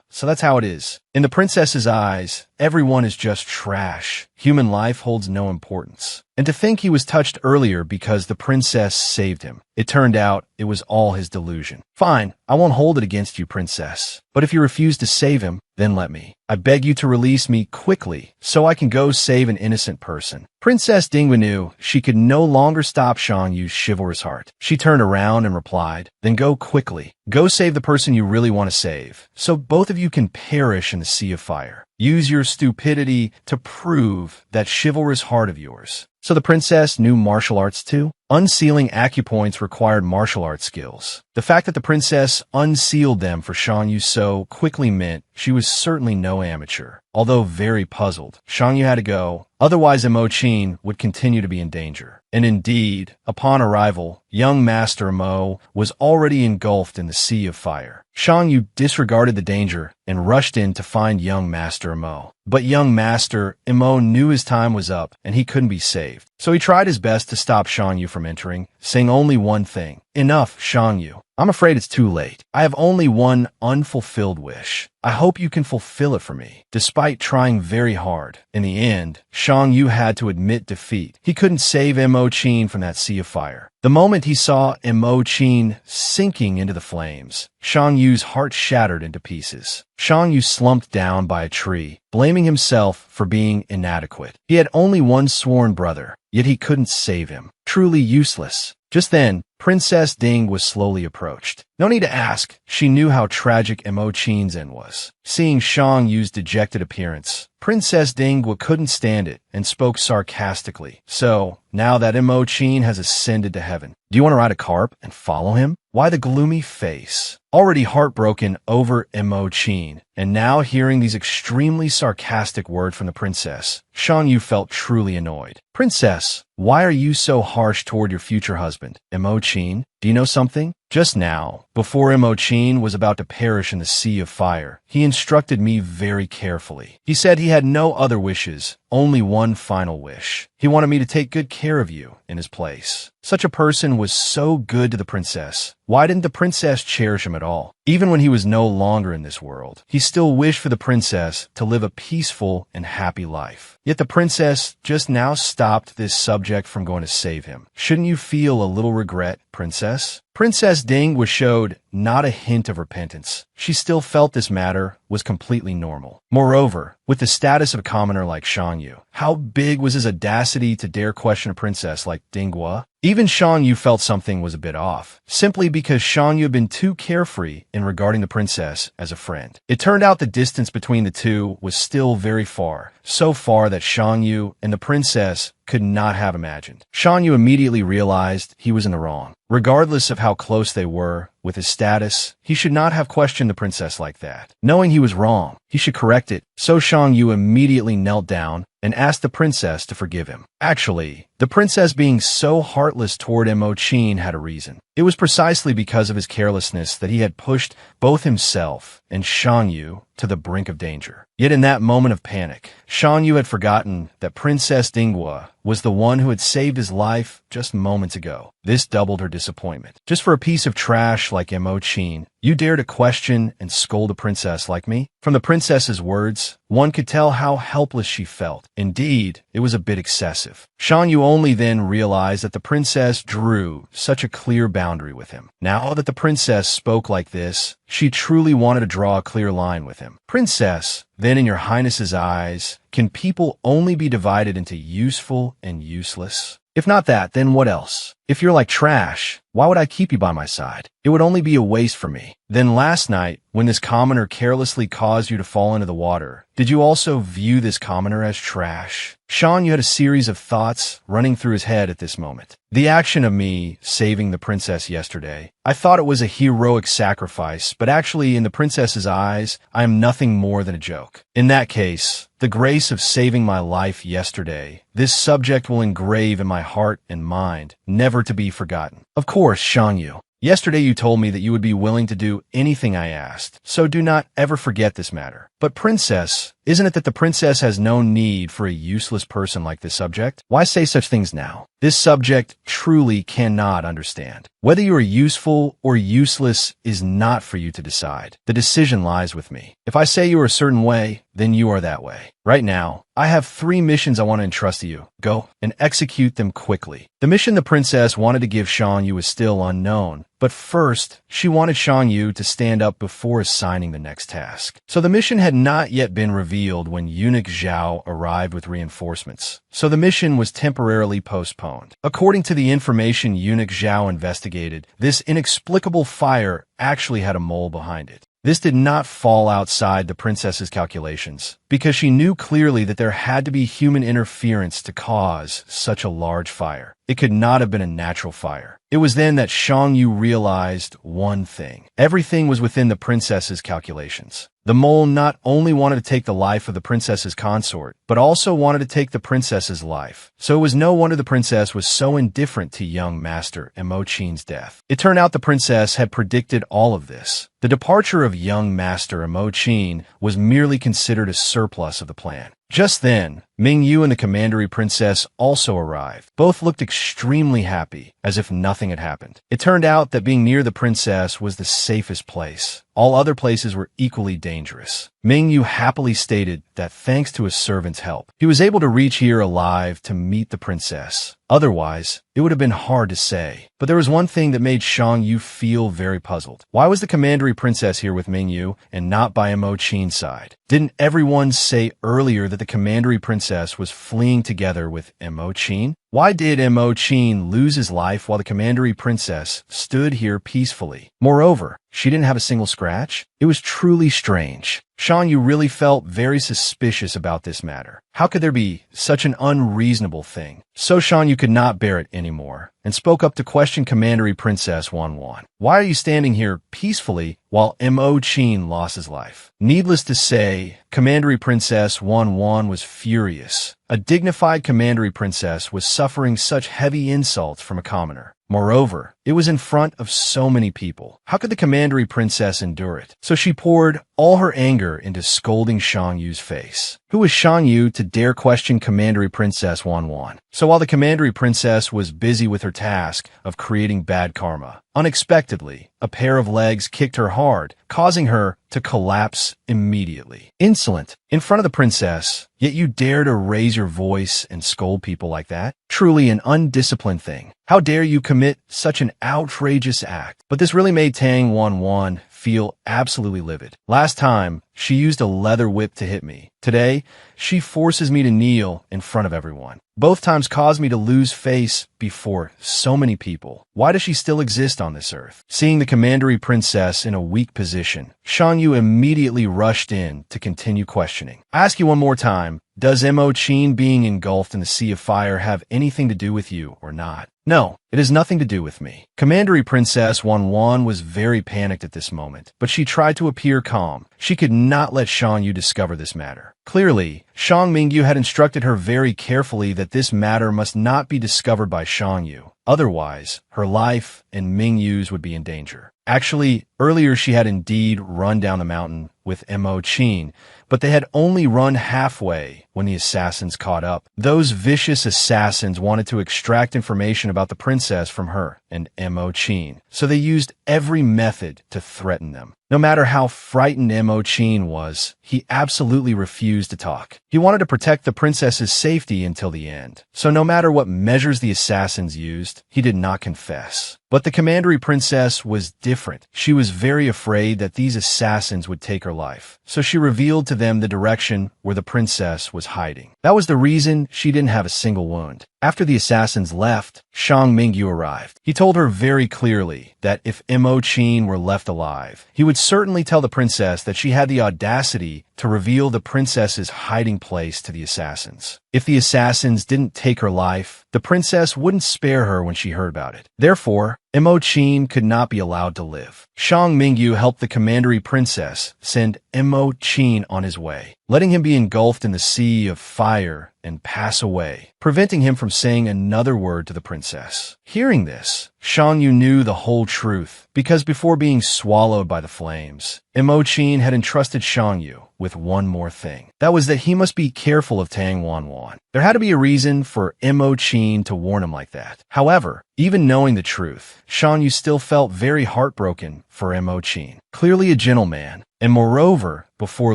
So that's how it is. In the princess's eyes, everyone is just trash. Human life holds no importance. And to think he was touched earlier because the princess saved him. It turned out it was all his delusion. Fine, I won't hold it against you, princess. But if you refuse to save him, then let me. I beg you to release me quickly so I can go save an innocent person. Princess Dingwa knew she could no longer stop Shan Yu's chivalrous heart. She turned around and replied, then go quickly. Go save the person you really want to save, so both of you can perish in the sea of fire. Use your stupidity to prove that chivalrous heart of yours. So the princess knew martial arts too? Unsealing acupoints required martial arts skills. The fact that the princess unsealed them for Shan Yu so quickly meant she was certainly no amateur. Although very puzzled, Shan Yu had to go, otherwise Imo-chin would continue to be in danger. And indeed, upon arrival, young Master Imo was already engulfed in the sea of fire. Shan Yu disregarded the danger and rushed in to find young Master Imo. But young Master Imo knew his time was up and he couldn't be saved. So he tried his best to stop Shan Yu from entering, saying only one thing. Enough, Shan Yu. I'm afraid it's too late. I have only one unfulfilled wish. I hope you can fulfill it for me. Despite trying very hard, in the end, Shan Yu had to admit defeat. He couldn't save Imo-chin from that sea of fire. The moment he saw Imo-chin sinking into the flames, Shan Yu's heart shattered into pieces. Shan Yu slumped down by a tree, blaming himself for being inadequate. He had only one sworn brother, yet he couldn't save him. Truly useless. Just then, Princess Ding was slowly approached. No need to ask, she knew how tragic Imo-chin's end was. Seeing Shan Yu's dejected appearance, Princess Dingwa couldn't stand it and spoke sarcastically. So, now that Imo-chin has ascended to heaven, do you want to ride a carp and follow him? Why the gloomy face? Already heartbroken over Imo-chin, and now hearing these extremely sarcastic words from the princess, Shan Yu felt truly annoyed. Princess, why are you so harsh toward your future husband, Imo-chin? Do you know something? Just now, before Imo-chin was about to perish in the sea of fire, he instructed me very carefully. He said he had no other wishes, only one final wish. He wanted me to take good care of you in his place. Such a person was so good to the princess. Why didn't the princess cherish him at all? Even when he was no longer in this world, he still wished for the princess to live a peaceful and happy life. Yet the princess just now stopped this subject from going to save him. Shouldn't you feel a little regret, princess? Princess Dingwa showed not a hint of repentance. She still felt this matter was completely normal. Moreover, with the status of a commoner like Shan Yu, how big was his audacity to dare question a princess like Dingwa? Even Shan Yu felt something was a bit off, simply because Shan Yu had been too carefree in regarding the princess as a friend. It turned out the distance between the two was still very far, so far that Shan Yu and the princess could not have imagined. Shan Yu immediately realized he was in the wrong. Regardless of how close they were, with his status, he should not have questioned the princess like that. Knowing he was wrong, he should correct it. So Shang Yu immediately knelt down and asked the princess to forgive him. Actually, the princess being so heartless toward Mo Qin had a reason. It was precisely because of his carelessness that he had pushed both himself and Shang Yu to the brink of danger. Yet in that moment of panic, Shang Yu had forgotten that Princess Dinghua was the one who had saved his life just moments ago. This doubled her disappointment. Just for a piece of trash like Mo Qin, you dare to question and scold a princess like me? From the princess's words, one could tell how helpless she felt. Indeed, it was a bit excessive. Shang Yu only then realized that the princess drew such a clear boundary with him. Now that the princess spoke like this, she truly wanted to draw a clear line with him. Princess, then in your highness's eyes, can people only be divided into useful and useless? If not that, then what else? If you're like trash, why would I keep you by my side? It would only be a waste for me. Then last night, when this commoner carelessly caused you to fall into the water, did you also view this commoner as trash? Shang Yu had a series of thoughts running through his head at this moment. The action of me saving the princess yesterday, I thought it was a heroic sacrifice, but actually in the princess's eyes, I am nothing more than a joke. In that case, the grace of saving my life yesterday, this subject will engrave in my heart and mind, never to be forgotten. Of course, Shang Yu. Yesterday you told me that you would be willing to do anything I asked, so do not ever forget this matter. But princess, isn't it that the princess has no need for a useless person like this subject? Why say such things now? This subject truly cannot understand. Whether you are useful or useless is not for you to decide. The decision lies with me. If I say you are a certain way, then you are that way. Right now, I have 3 missions I want to entrust to you. Go and execute them quickly. The mission the princess wanted to give Shang Yu is still unknown, but first, she wanted Shang Yu to stand up before assigning the next task. So the mission had not yet been revealed when eunuch Zhao arrived with reinforcements. So the mission was temporarily postponed. According to the information eunuch Zhao investigated, this inexplicable fire actually had a mole behind it. This did not fall outside the princess's calculations, because she knew clearly that there had to be human interference to cause such a large fire. It could not have been a natural fire. It was then that Shang Yu realized one thing. Everything was within the princess's calculations. The mole not only wanted to take the life of the princess's consort, but also wanted to take the princess's life. So it was no wonder the princess was so indifferent to young master Mo Qin's death. It turned out the princess had predicted all of this. The departure of young master Mo Qin was merely considered a surplus of the plan. Just then, Ming Yu and the commandery princess also arrived. Both looked extremely happy, as if nothing had happened. It turned out that being near the princess was the safest place. All other places were equally dangerous. Ming Yu happily stated that thanks to his servant's help, he was able to reach here alive to meet the princess. Otherwise, it would have been hard to say. But there was one thing that made Shang Yu feel very puzzled. Why was the commandery princess here with Ming Yu and not by Mo Qin's side? Didn't everyone say earlier that the commandery princess was fleeing together with Mo Qin? Why did Mo Qin lose his life while the commandery princess stood here peacefully? Moreover, she didn't have a single scratch? It was truly strange. Shang Yu really felt very suspicious about this matter. How could there be such an unreasonable thing? So Shang Yu could not bear it anymore and spoke up to question commandery princess Wan Wan. Why are you standing here peacefully while Mo Qin lost his life? Needless to say, commandery princess Wan Wan was furious. A dignified commandery princess was suffering such heavy insults from a commoner. Moreover, it was in front of so many people. How could the commandery princess endure it? So she poured all her anger into scolding Shang Yu's face. Who was Shang Yu to dare question commandery princess Wan Wan? So while the commandery princess was busy with her task of creating bad karma, unexpectedly, a pair of legs kicked her hard, causing her to collapse immediately. Insolent, in front of the princess, yet you dare to raise your voice and scold people like that? Truly an undisciplined thing. How dare you commit such an outrageous act? But this really made Tang Wan Wan feel absolutely livid. Last time, she used a leather whip to hit me. Today, she forces me to kneel in front of everyone. Both times caused me to lose face before so many people. Why does she still exist on this earth? Seeing the commandery princess in a weak position, Shang Yu immediately rushed in to continue questioning. I ask you one more time, Does Mo-chin being engulfed in the sea of fire have anything to do with you or not? No, it has nothing to do with me. Commandery Princess Wanwan was very panicked at this moment, but she tried to appear calm. She could not let Shang Yu discover this matter. Clearly, Shang Mingyu had instructed her very carefully that this matter must not be discovered by Shang Yu. Otherwise, her life and Mingyu's would be in danger. Actually, earlier she had indeed run down the mountain with Mo-chin, but they had only run halfway when the assassins caught up. Those vicious assassins wanted to extract information about the princess from her and Mo-chin, so they used every method to threaten them. No matter how frightened Mo-chin was, he absolutely refused to talk. He wanted to protect the princess's safety until the end. So no matter what measures the assassins used, he did not confess. But the commandery princess was different. She was very afraid that these assassins would take her life. So she revealed to them the direction where the princess was hiding. That was the reason she didn't have a single wound. After the assassins left, Shang Mingyu arrived. He told her very clearly that if Mo-chin were left alive, he would certainly tell the princess that she had the audacity to reveal the princess's hiding place to the assassins. If the assassins didn't take her life, the princess wouldn't spare her when she heard about it. Therefore, Mo-chin could not be allowed to live. Shang Mingyu helped the commandery princess send Mo-chin on his way, letting him be engulfed in the sea of fire and pass away, preventing him from saying another word to the princess. Hearing this, Shang Yu knew the whole truth, because before being swallowed by the flames, Mo-chin had entrusted Shang Yu with one more thing. That was that he must be careful of Tang Wanwan. There had to be a reason for Mo-chin to warn him like that. However, even knowing the truth, Shang Yu still felt very heartbroken for Mo-chin. Clearly a gentleman, and moreover, before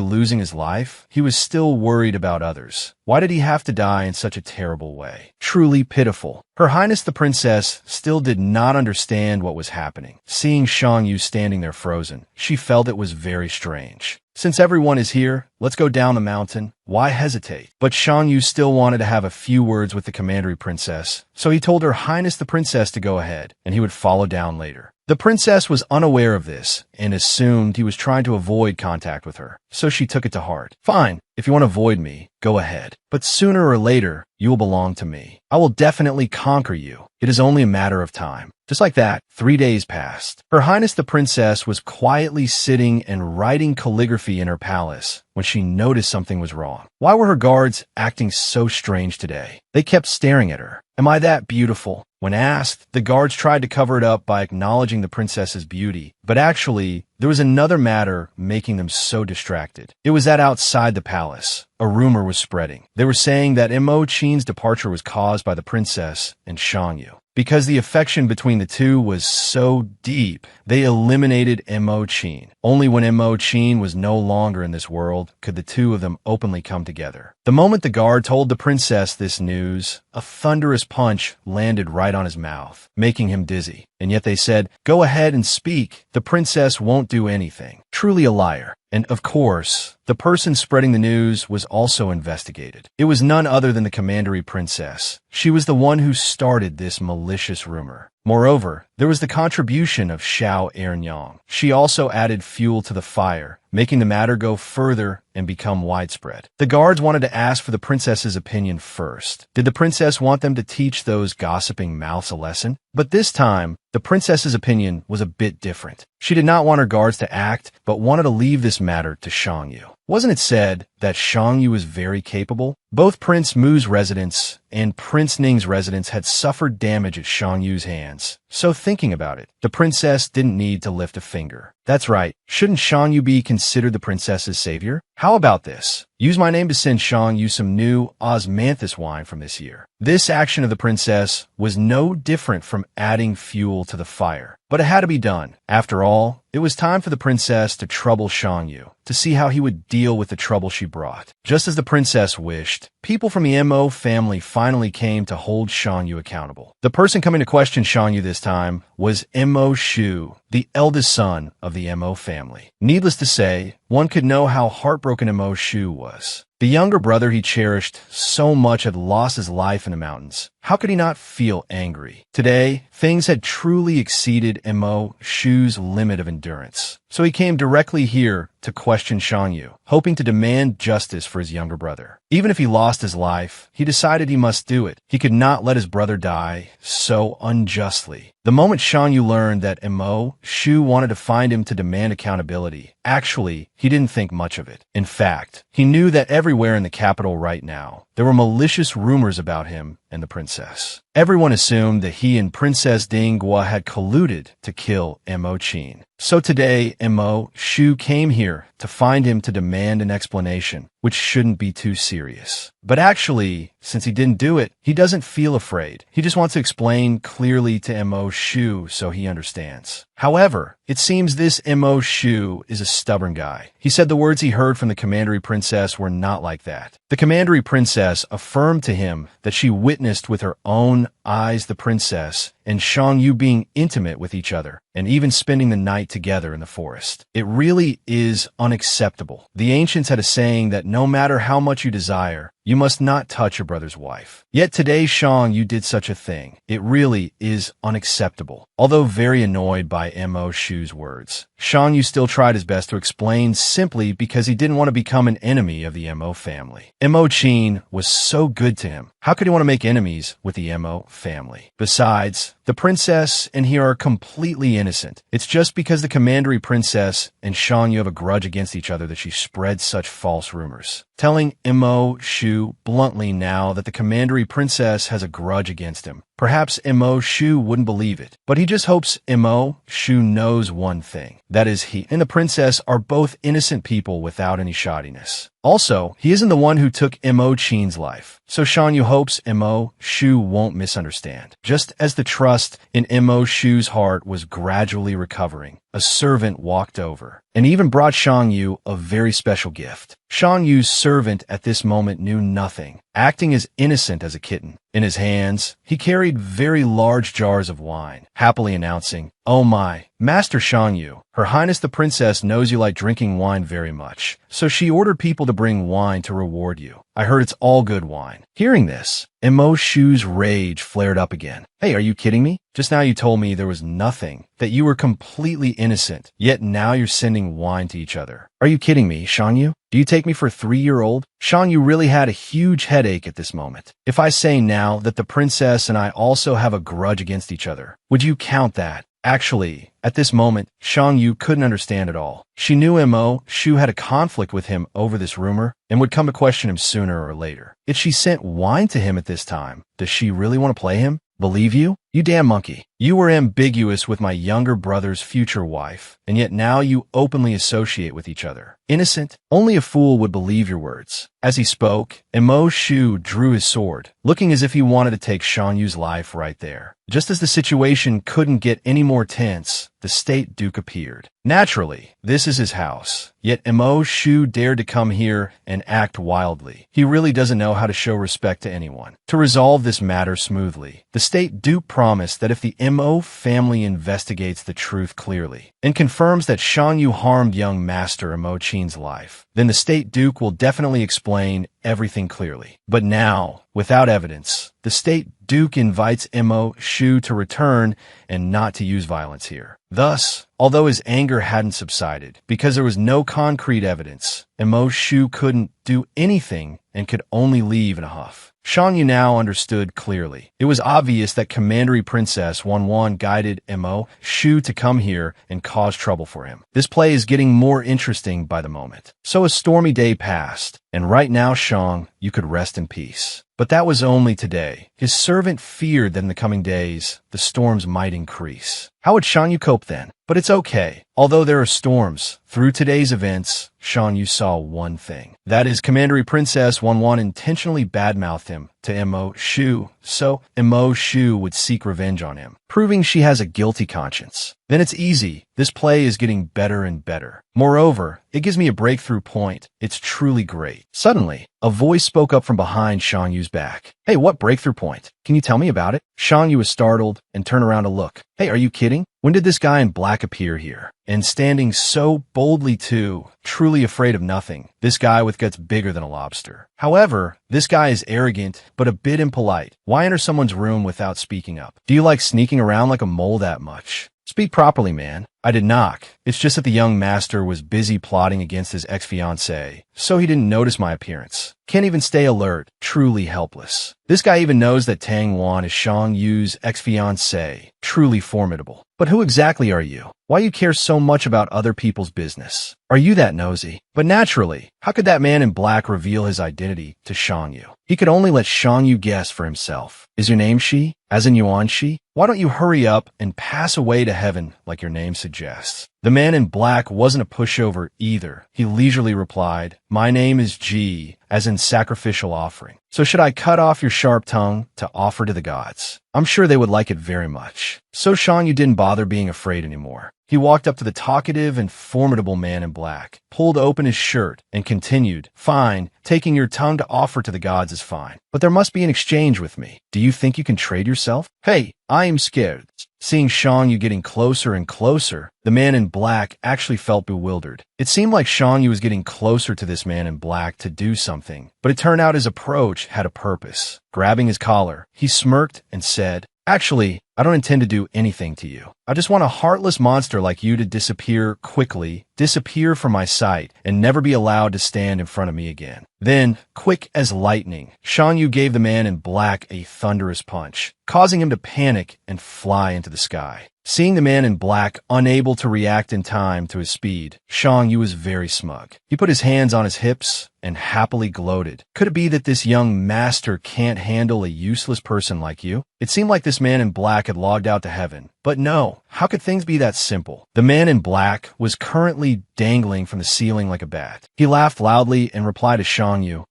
losing his life, he was still worried about others. Why did he have to die in such a terrible way? Truly pitiful. Her Highness the Princess still did not understand what was happening. Seeing Shang Yu standing there frozen, she felt it was very strange. Since everyone is here, let's go down the mountain. Why hesitate? But Shang Yu still wanted to have a few words with the commandery princess, so he told Her Highness the Princess to go ahead, and he would follow down later. The princess was unaware of this and assumed he was trying to avoid contact with her, so she took it to heart. Fine, if you want to avoid me, go ahead. But sooner or later, you will belong to me. I will definitely conquer you. It is only a matter of time. Just like that, 3 days passed. Her Highness the Princess was quietly sitting and writing calligraphy in her palace when she noticed something was wrong. Why were her guards acting so strange today? They kept staring at her. Am I that beautiful? When asked, the guards tried to cover it up by acknowledging the princess's beauty, but actually, there was another matter making them so distracted. It was that outside the palace, a rumor was spreading. They were saying that Mo-chin's departure was caused by the princess and Shang Yu. Because the affection between the two was so deep, they eliminated Mo-chin. Only when Mo-chin was no longer in this world could the two of them openly come together. The moment the guard told the princess this news, a thunderous punch landed right on his mouth, making him dizzy. And yet they said, "Go ahead and speak. The princess won't do anything." Truly a liar. And of course, the person spreading the news was also investigated. It was none other than the commandery princess. She was the one who started this malicious rumor. Moreover, there was the contribution of Xiao Ernyang. She also added fuel to the fire, making the matter go further and become widespread. The guards wanted to ask for the princess's opinion first. Did the princess want them to teach those gossiping mouths a lesson? But this time, the princess's opinion was a bit different. She did not want her guards to act, but wanted to leave this matter to Shang Yu. Wasn't it said that Shang Yu was very capable? Both Prince Mu's residence and Prince Ning's residence had suffered damage at Shang Yu's hands. So thinking about it, the princess didn't need to lift a finger. That's right, shouldn't Shang Yu be considered the princess's savior? How about this? Use my name to send Shang Yu some new osmanthus wine from this year. This action of the princess was no different from adding fuel to the fire. But it had to be done. After all, it was time for the princess to trouble Shang Yu, to see how he would deal with the trouble she brought. Just as the princess wished, people from the Mo family finally came to hold Shang Yu accountable. The person coming to question Shang Yu this time was Mo Shu, the eldest son of the Mo family. Needless to say, one could know how heartbroken Mo Shu was. The younger brother he cherished so much had lost his life in the mountains. how could he not feel angry? Today, things had truly exceeded Mo Shu's limit of endurance. So he came directly here to question Shangyu, hoping to demand justice for his younger brother. Even if he lost his life, he decided he must do it. He could not let his brother die so unjustly. The moment Shangyu learned that Mo Shu wanted to find him to demand accountability, actually, he didn't think much of it. In fact, he knew that everywhere in the capital right now, there were malicious rumors about him and the princess. Everyone assumed that he and Princess Dinghua had colluded to kill Mo Qin. So today, Mo Shu came here to find him to demand an explanation, which shouldn't be too serious. But actually, since he didn't do it, he doesn't feel afraid. He just wants to explain clearly to Mo Shu so he understands. However, it seems this Mo Shu is a stubborn guy. He said the words he heard from the commandery princess were not like that. The commandery princess affirmed to him that she witnessed with her own eyes the princess and Shangyu being intimate with each other, and even spending the night together in the forest. It really is unacceptable. The ancients had a saying that no matter how much you desire, you must not touch your brother's wife. Yet today, Shangyu did such a thing. It really is unacceptable. Although very annoyed by Mo Shu's words, Shangyu still tried his best to explain simply because he didn't want to become an enemy of the Mo family. Mo Qin was so good to him. How could he want to make enemies with the Mo family? Besides, the princess and he are completely innocent. It's just because the commandery princess and Shangyu have a grudge against each other that she spread such false rumors. Telling Mo Shu bluntly now that the commandery princess has a grudge against him. Perhaps Mo Shu wouldn't believe it, but he just hopes Mo Shu knows one thing. That is, he and the princess are both innocent people without any shoddiness. Also, he isn't the one who took Mo Qin's life, so Shangyu hopes Mo Shu won't misunderstand. Just as the trust in Mo Shu's heart was gradually recovering, a servant walked over and even brought Shangyu a very special gift. Shangyu's servant at this moment knew nothing, acting as innocent as a kitten. In his hands, he carried very large jars of wine, happily announcing, "Oh my, Master Shangyu, Her Highness the Princess knows you like drinking wine very much, so she ordered people to bring wine to reward you. I heard it's all good wine." Hearing this, Mo Shu's rage flared up again. "Hey, are you kidding me? Just now you told me there was nothing, that you were completely innocent, yet now you're sending wine to each other. Are you kidding me, Shangyu? Do you take me for a 3-year-old? Shangyu really had a huge headache at this moment. If I say now that the princess and I also have a grudge against each other, would you count that? Actually, at this moment, Shangyu couldn't understand at all. She knew Mo Shu had a conflict with him over this rumor and would come to question him sooner or later. If she sent wine to him at this time, does she really want to play him? Believe you? You damn monkey. You were ambiguous with my younger brother's future wife, and yet now you openly associate with each other. Innocent? Only a fool would believe your words." As he spoke, Mo Shu drew his sword, looking as if he wanted to take Shangyu's life right there. Just as the situation couldn't get any more tense, the State Duke appeared. Naturally, this is his house, yet Mo Shu dared to come here and act wildly. He really doesn't know how to show respect to anyone. To resolve this matter smoothly, the State Duke promised that if the Mo family investigates the truth clearly and confirms that Shangyu harmed young Master Mo Qin's life, then the State Duke will definitely explain everything clearly. But now, without evidence, the State Duke invites Mo Shu to return and not to use violence here. Thus, although his anger hadn't subsided, because there was no concrete evidence, Mo Shu couldn't do anything and could only leave in a huff. Shangyu now understood clearly. It was obvious that Commandery Princess Wanwan guided Mo Shu to come here and cause trouble for him. This play is getting more interesting by the moment. So a stormy day passed, and right now, Shang, you could rest in peace. But that was only today. His servant feared that in the coming days, the storms might increase. How would Shangyu cope then? But it's okay. Although there are storms, through today's events, Shangyu saw one thing. That is, Commandery Princess Wanwan intentionally badmouthed him to Mo Shu, so Mo Shu would seek revenge on him, proving she has a guilty conscience. Then it's easy. This play is getting better and better. Moreover, it gives me a breakthrough point. It's truly great. Suddenly, a voice spoke up from behind Shangyu's back. "Hey, what breakthrough point? Can you tell me about it?" Shangyu was startled and turned around to look. "Hey, are you kidding? When did this guy in black appear here?" and standing so boldly too, truly afraid of nothing. This guy with guts bigger than a lobster. However, this guy is arrogant, but a bit impolite. Why enter someone's room without speaking up? Do you like sneaking around like a mole that much? Speak properly, man. I did knock. It's just that the young master was busy plotting against his ex-fiancée, so he didn't notice my appearance. Can't even stay alert. Truly helpless. This guy even knows that Tang Wan is Shang Yu's ex-fiancée. Truly formidable. But who exactly are you? Why you care so much about other people's business? Are you that nosy? But naturally, how could that man in black reveal his identity to Shang Yu? He could only let Shang Yu guess for himself. Is your name Shi? As in Yuan Shi? Why don't you hurry up and pass away to heaven like your name suggests? The man in black wasn't a pushover either. He leisurely replied, my name is Ji, as in sacrificial offering. So should I cut off your sharp tongue to offer to the gods? I'm sure they would like it very much. So Shang Yu didn't bother being afraid anymore. He walked up to the talkative and formidable man in black, pulled open his shirt, and continued, fine, taking your tongue to offer to the gods is fine. But there must be an exchange with me. Do you think you can trade yourself? Hey, I am scared. Seeing Shang Yu getting closer and closer, the man in black actually felt bewildered. It seemed like Shang Yu was getting closer to this man in black to do something, but it turned out his approach had a purpose. Grabbing his collar, he smirked and said, actually, I don't intend to do anything to you. I just want a heartless monster like you to disappear quickly, disappear from my sight, and never be allowed to stand in front of me again. Then, quick as lightning, Shang Yu gave the man in black a thunderous punch, causing him to panic and fly into the sky. Seeing the man in black unable to react in time to his speed, Shang Yu was very smug. He put his hands on his hips and happily gloated. Could it be that this young master can't handle a useless person like you? It seemed like this man in black had logged out to heaven. But no, how could things be that simple? The man in black was currently dangling from the ceiling like a bat. He laughed loudly and replied to Shang Yu,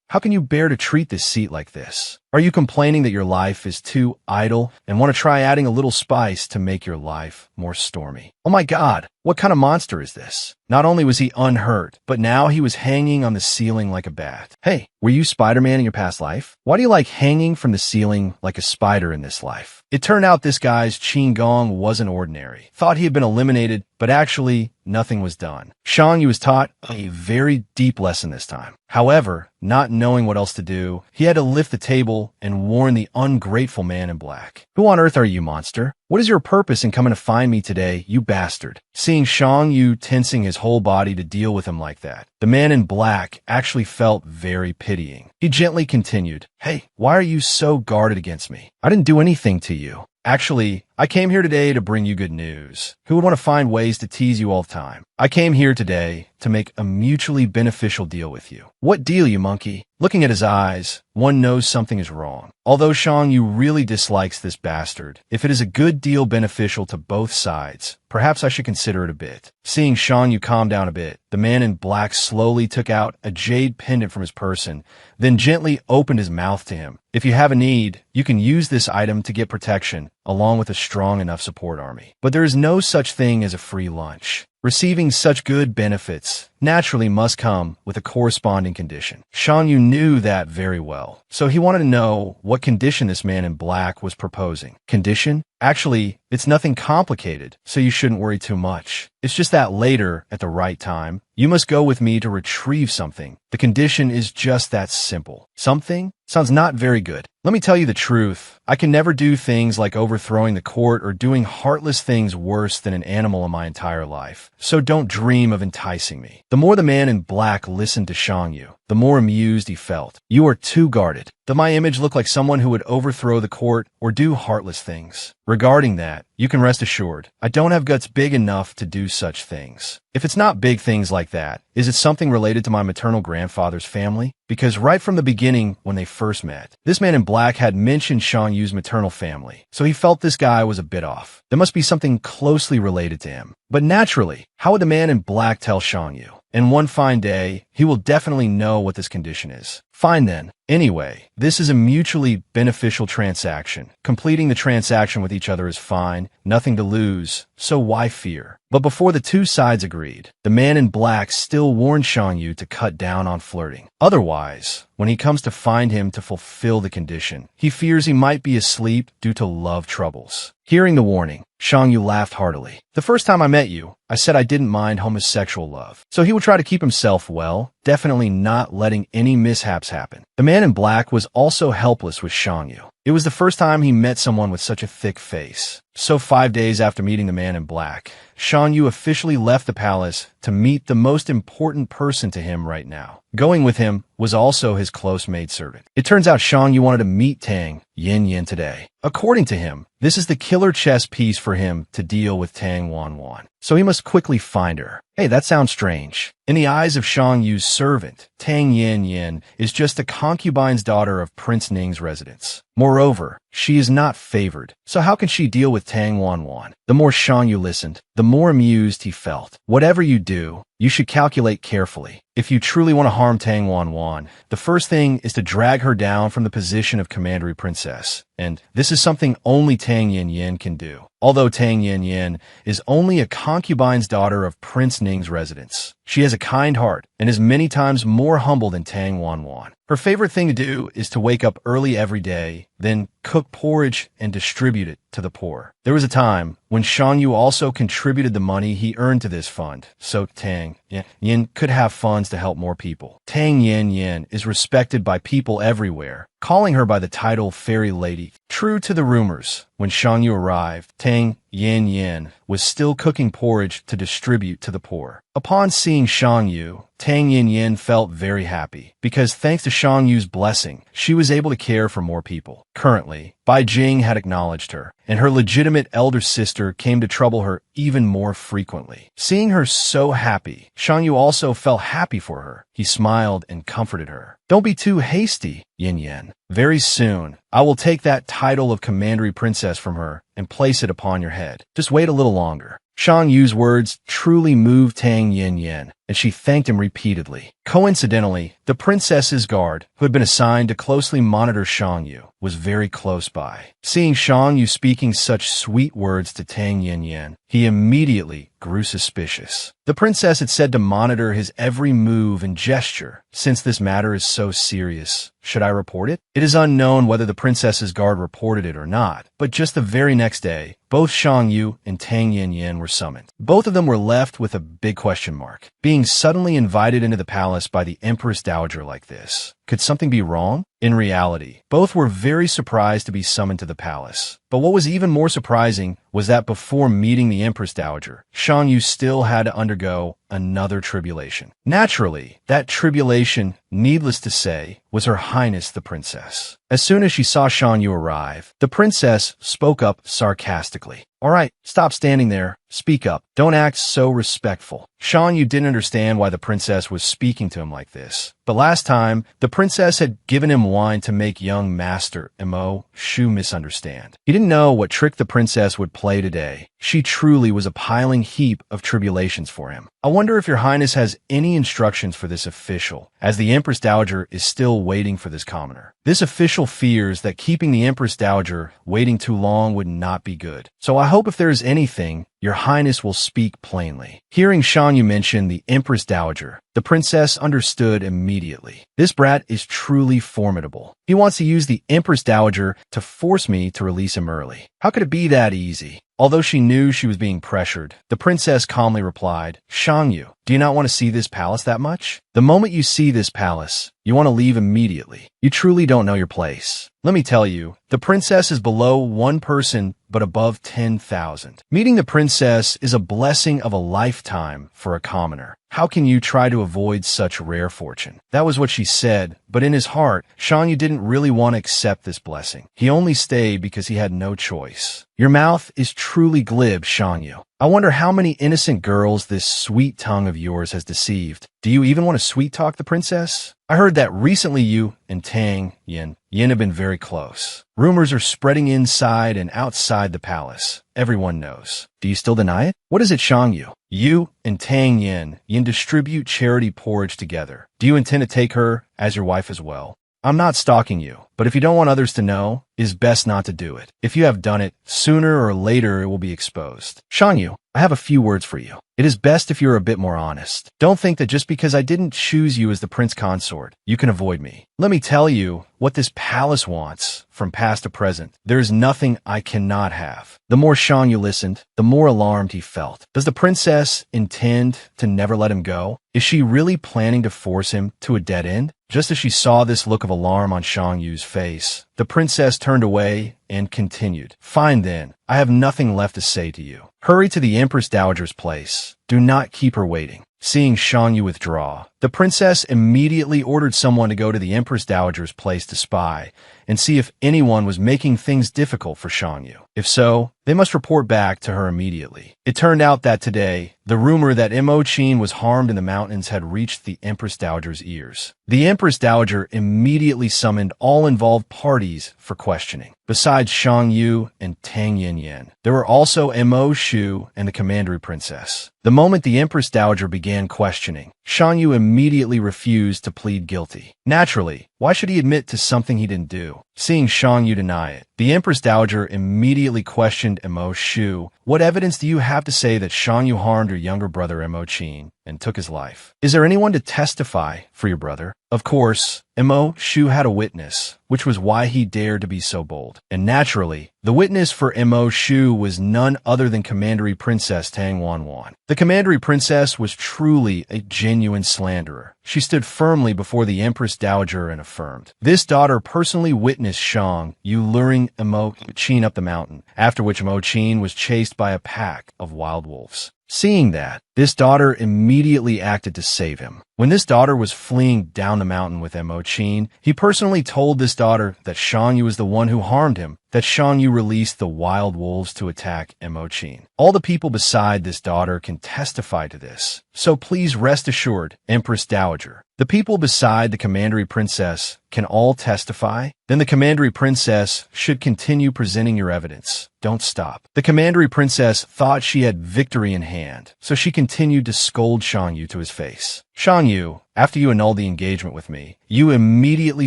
how can you bear to treat this seat like this? Are you complaining that your life is too idle and want to try adding a little spice to make your life more stormy? Oh my God, what kind of monster is this? Not only was he unhurt, but now he was hanging on the ceiling like a bat. Hey, were you Spider-Man in your past life? Why do you like hanging from the ceiling like a spider in this life? It turned out this guy's Qin Gong wasn't ordinary. Thought he had been eliminated, but actually, nothing was done. Shang Yu was taught a very deep lesson this time. However, not knowing what else to do, he had to lift the table and warn the ungrateful man in black. Who on earth are you, monster? What is your purpose in coming to find me today, you bastard? Seeing Shang Yu tensing his whole body to deal with him like that, the man in black actually felt very pitying. He gently continued, hey, why are you so guarded against me? I didn't do anything to you. Actually, I came here today to bring you good news. Who would want to find ways to tease you all the time? I came here today to make a mutually beneficial deal with you. What deal, you monkey? Looking at his eyes, one knows something is wrong. Although Shang Yu really dislikes this bastard, if it is a good deal beneficial to both sides, perhaps I should consider it a bit. Seeing Shang Yu calm down a bit, the man in black slowly took out a jade pendant from his person, then gently opened his mouth to him. If you have a need, you can use this item to get protection, along with a strong enough support army. But there is no such thing as a free lunch. Receiving such good benefits naturally must come with a corresponding condition. Shang Yu knew that very well, so he wanted to know what condition this man in black was proposing. Condition? Actually, it's nothing complicated, so you shouldn't worry too much. It's just that later, at the right time, you must go with me to retrieve something. The condition is just that simple. Something? Sounds not very good. Let me tell you the truth. I can never do things like overthrowing the court or doing heartless things worse than an animal in my entire life. So don't dream of enticing me. The more the man in black listened to Shang Yu, the more amused he felt. You are too guarded. Does my image look like someone who would overthrow the court or do heartless things? Regarding that, you can rest assured, I don't have guts big enough to do such things. If it's not big things like that, is it something related to my maternal grandfather's family? Because right from the beginning, when they first met, this man in black had mentioned Shang Yu's maternal family, so he felt this guy was a bit off. There must be something closely related to him. But naturally, how would the man in black tell Shang Yu? And one fine day, he will definitely know what this condition is. Fine then. Anyway, this is a mutually beneficial transaction. Completing the transaction with each other is fine, nothing to lose, so why fear? But before the two sides agreed, the man in black still warned Shang Yu to cut down on flirting. Otherwise, when he comes to find him to fulfill the condition, he fears he might be asleep due to love troubles. Hearing the warning, Shang Yu laughed heartily. The first time I met you, I said I didn't mind homosexual love. So he would try to keep himself well, definitely not letting any mishaps happen. The man in black was also helpless with Shang Yu. It was the first time he met someone with such a thick face. So 5 days after meeting the man in black, Shang Yu officially left the palace to meet the most important person to him right now. Going with him was also his close maidservant. It turns out Shang Yu wanted to meet Tang Yin today. According to him, this is the killer chess piece for him to deal with Tang Wan. So he must quickly find her. Hey, that sounds strange. In the eyes of Shang Yu's servant, Tang Yin is just a concubine's daughter of Prince Ning's residence. Moreover, she is not favored, so how can she deal with Tang Wan? The more Shang Yu listened, the more amused he felt. Whatever you do, you should calculate carefully. If you truly want to harm Tang Wan, the first thing is to drag her down from the position of commandery princess. And this is something only Tang Yin can do. Although Tang Yin is only a concubine's daughter of Prince Ning's residence, she has a kind heart and is many times more humble than Tang Wan. Her favorite thing to do is to wake up early every day, then cook porridge and distribute it to the poor. There was a time when Shang Yu also contributed the money he earned to this fund, so Tang Yin could have funds to help more people. Tang Yin is respected by people everywhere, calling her by the title Fairy Lady. True to the rumors, when Shang Yu arrived, Tang Yin was still cooking porridge to distribute to the poor. Upon seeing Shang Yu, Tang Yin felt very happy, because thanks to Shang Yu's blessing, she was able to care for more people. Currently, Bai Jing had acknowledged her, and her legitimate elder sister came to trouble her even more frequently. Seeing her so happy, Shang Yu also felt happy for her. He smiled and comforted her. Don't be too hasty, Yin. Very soon, I will take that title of commandery princess from her and place it upon your head. Just wait a little longer. Shang Yu's words truly moved Tang Yin, and she thanked him repeatedly. Coincidentally, the princess's guard, who had been assigned to closely monitor Shang Yu, was very close by. Seeing Shang Yu speaking such sweet words to Tang Yin, he immediately grew suspicious. The princess had said to monitor his every move and gesture. Since this matter is so serious, should I report it? It is unknown whether the princess's guard reported it or not, but just the very next day, both Shang Yu and Tang Yin were summoned. Both of them were left with a big question mark. Being suddenly invited into the palace by the Empress Dowager like this, could something be wrong? In reality, both were very surprised to be summoned to the palace. But what was even more surprising was that before meeting the Empress Dowager, Shang Yu still had to undergo another tribulation. Naturally, that tribulation, needless to say, was Her Highness the Princess. As soon as she saw Shang Yu arrive, the princess spoke up sarcastically. All right, stop standing there. Speak up. Don't act so respectful. Shang Yu didn't understand why the princess was speaking to him like this. But last time, the princess had given him wine to make young Master Mo Shu misunderstand. He didn't know what trick the princess would play today. She truly was a piling heap of tribulations for him. I wonder if Your Highness has any instructions for this official, as the Empress Dowager is still waiting for this commoner. This official fears that keeping the Empress Dowager waiting too long would not be good. So I hope if there is anything, Your Highness will speak plainly. Hearing Shang Yu mention the Empress Dowager, the princess understood immediately. This brat is truly formidable. He wants to use the Empress Dowager to force me to release him early. How could it be that easy? Although she knew she was being pressured, the princess calmly replied, Shang Yu, do you not want to see this palace that much? The moment you see this palace, you want to leave immediately. You truly don't know your place. Let me tell you, the princess is below one person, but above 10,000. Meeting the princess is a blessing of a lifetime for a commoner. How can you try to avoid such rare fortune? That was what she said, but in his heart, Shang Yu didn't really want to accept this blessing. He only stayed because he had no choice. Your mouth is truly glib, Shang Yu. I wonder how many innocent girls this sweet tongue of yours has deceived. Do you even want to sweet-talk the princess? I heard that recently you and Tang Yin have been very close. Rumors are spreading inside and outside the palace. Everyone knows. Do you still deny it? What is it, Shang Yu? You and Tang Yin distribute charity porridge together. Do you intend to take her as your wife as well? I'm not stalking you, but But if you don't want others to know, it is best not to do it. If you have done it, sooner or later it will be exposed. Shangyu, I have a few words for you. It is best if you're a bit more honest. Don't think that just because I didn't choose you as the prince consort, you can avoid me. Let me tell you what this palace wants, from past to present. There is nothing I cannot have. The more Shangyu listened, the more alarmed he felt. Does the princess intend to never let him go? Is she really planning to force him to a dead end? Just as she saw this look of alarm on Shangyu's face, the princess turned away and continued. Fine then, I have nothing left to say to you. Hurry to the Empress Dowager's place. Do not keep her waiting. Seeing Shangyu withdraw, the princess immediately ordered someone to go to the Empress Dowager's place to spy and see if anyone was making things difficult for Shangyu. If so, they must report back to her immediately. It turned out that today, the rumor that Mo-chin was harmed in the mountains had reached the Empress Dowager's ears. The Empress Dowager immediately summoned all involved parties for questioning. Besides Shangyu and Tang Yin, there were also Mo Shu and the Commandery Princess. The moment the Empress Dowager began questioning, Shangyu immediately refused to plead guilty. Naturally, why should he admit to something he didn't do? Seeing Shangyu deny it, the Empress Dowager immediately questioned Mo Shu. What evidence do you have to say that Shangyu harmed your younger brother Mo-chin and took his life? Is there anyone to testify for your brother? Of course, Mo Shu had a witness, which was why he dared to be so bold. And naturally, the witness for Mo Shu was none other than Commandery Princess Tang Wanwan. The Commandery Princess was truly a genuine slanderer. She stood firmly before the Empress Dowager and affirmed. This daughter personally witnessed Shangyu luring Mo-chin up the mountain, after which Mo-chin was chased by a pack of wild wolves. Seeing that, this daughter immediately acted to save him. When this daughter was fleeing down the mountain with Mo-chin, he personally told this daughter that Shangyu was the one who harmed him, that Shangyu released the wild wolves to attack Mo-chin. All the people beside this daughter can testify to this. So please rest assured, Empress Dowager, the people beside the Commandery Princess can all testify. Then the Commandery Princess should continue presenting your evidence. Don't stop. The Commandery Princess thought she had victory in hand, so she continued to scold Shangyu to his face. Shangyu, after you annulled the engagement with me, you immediately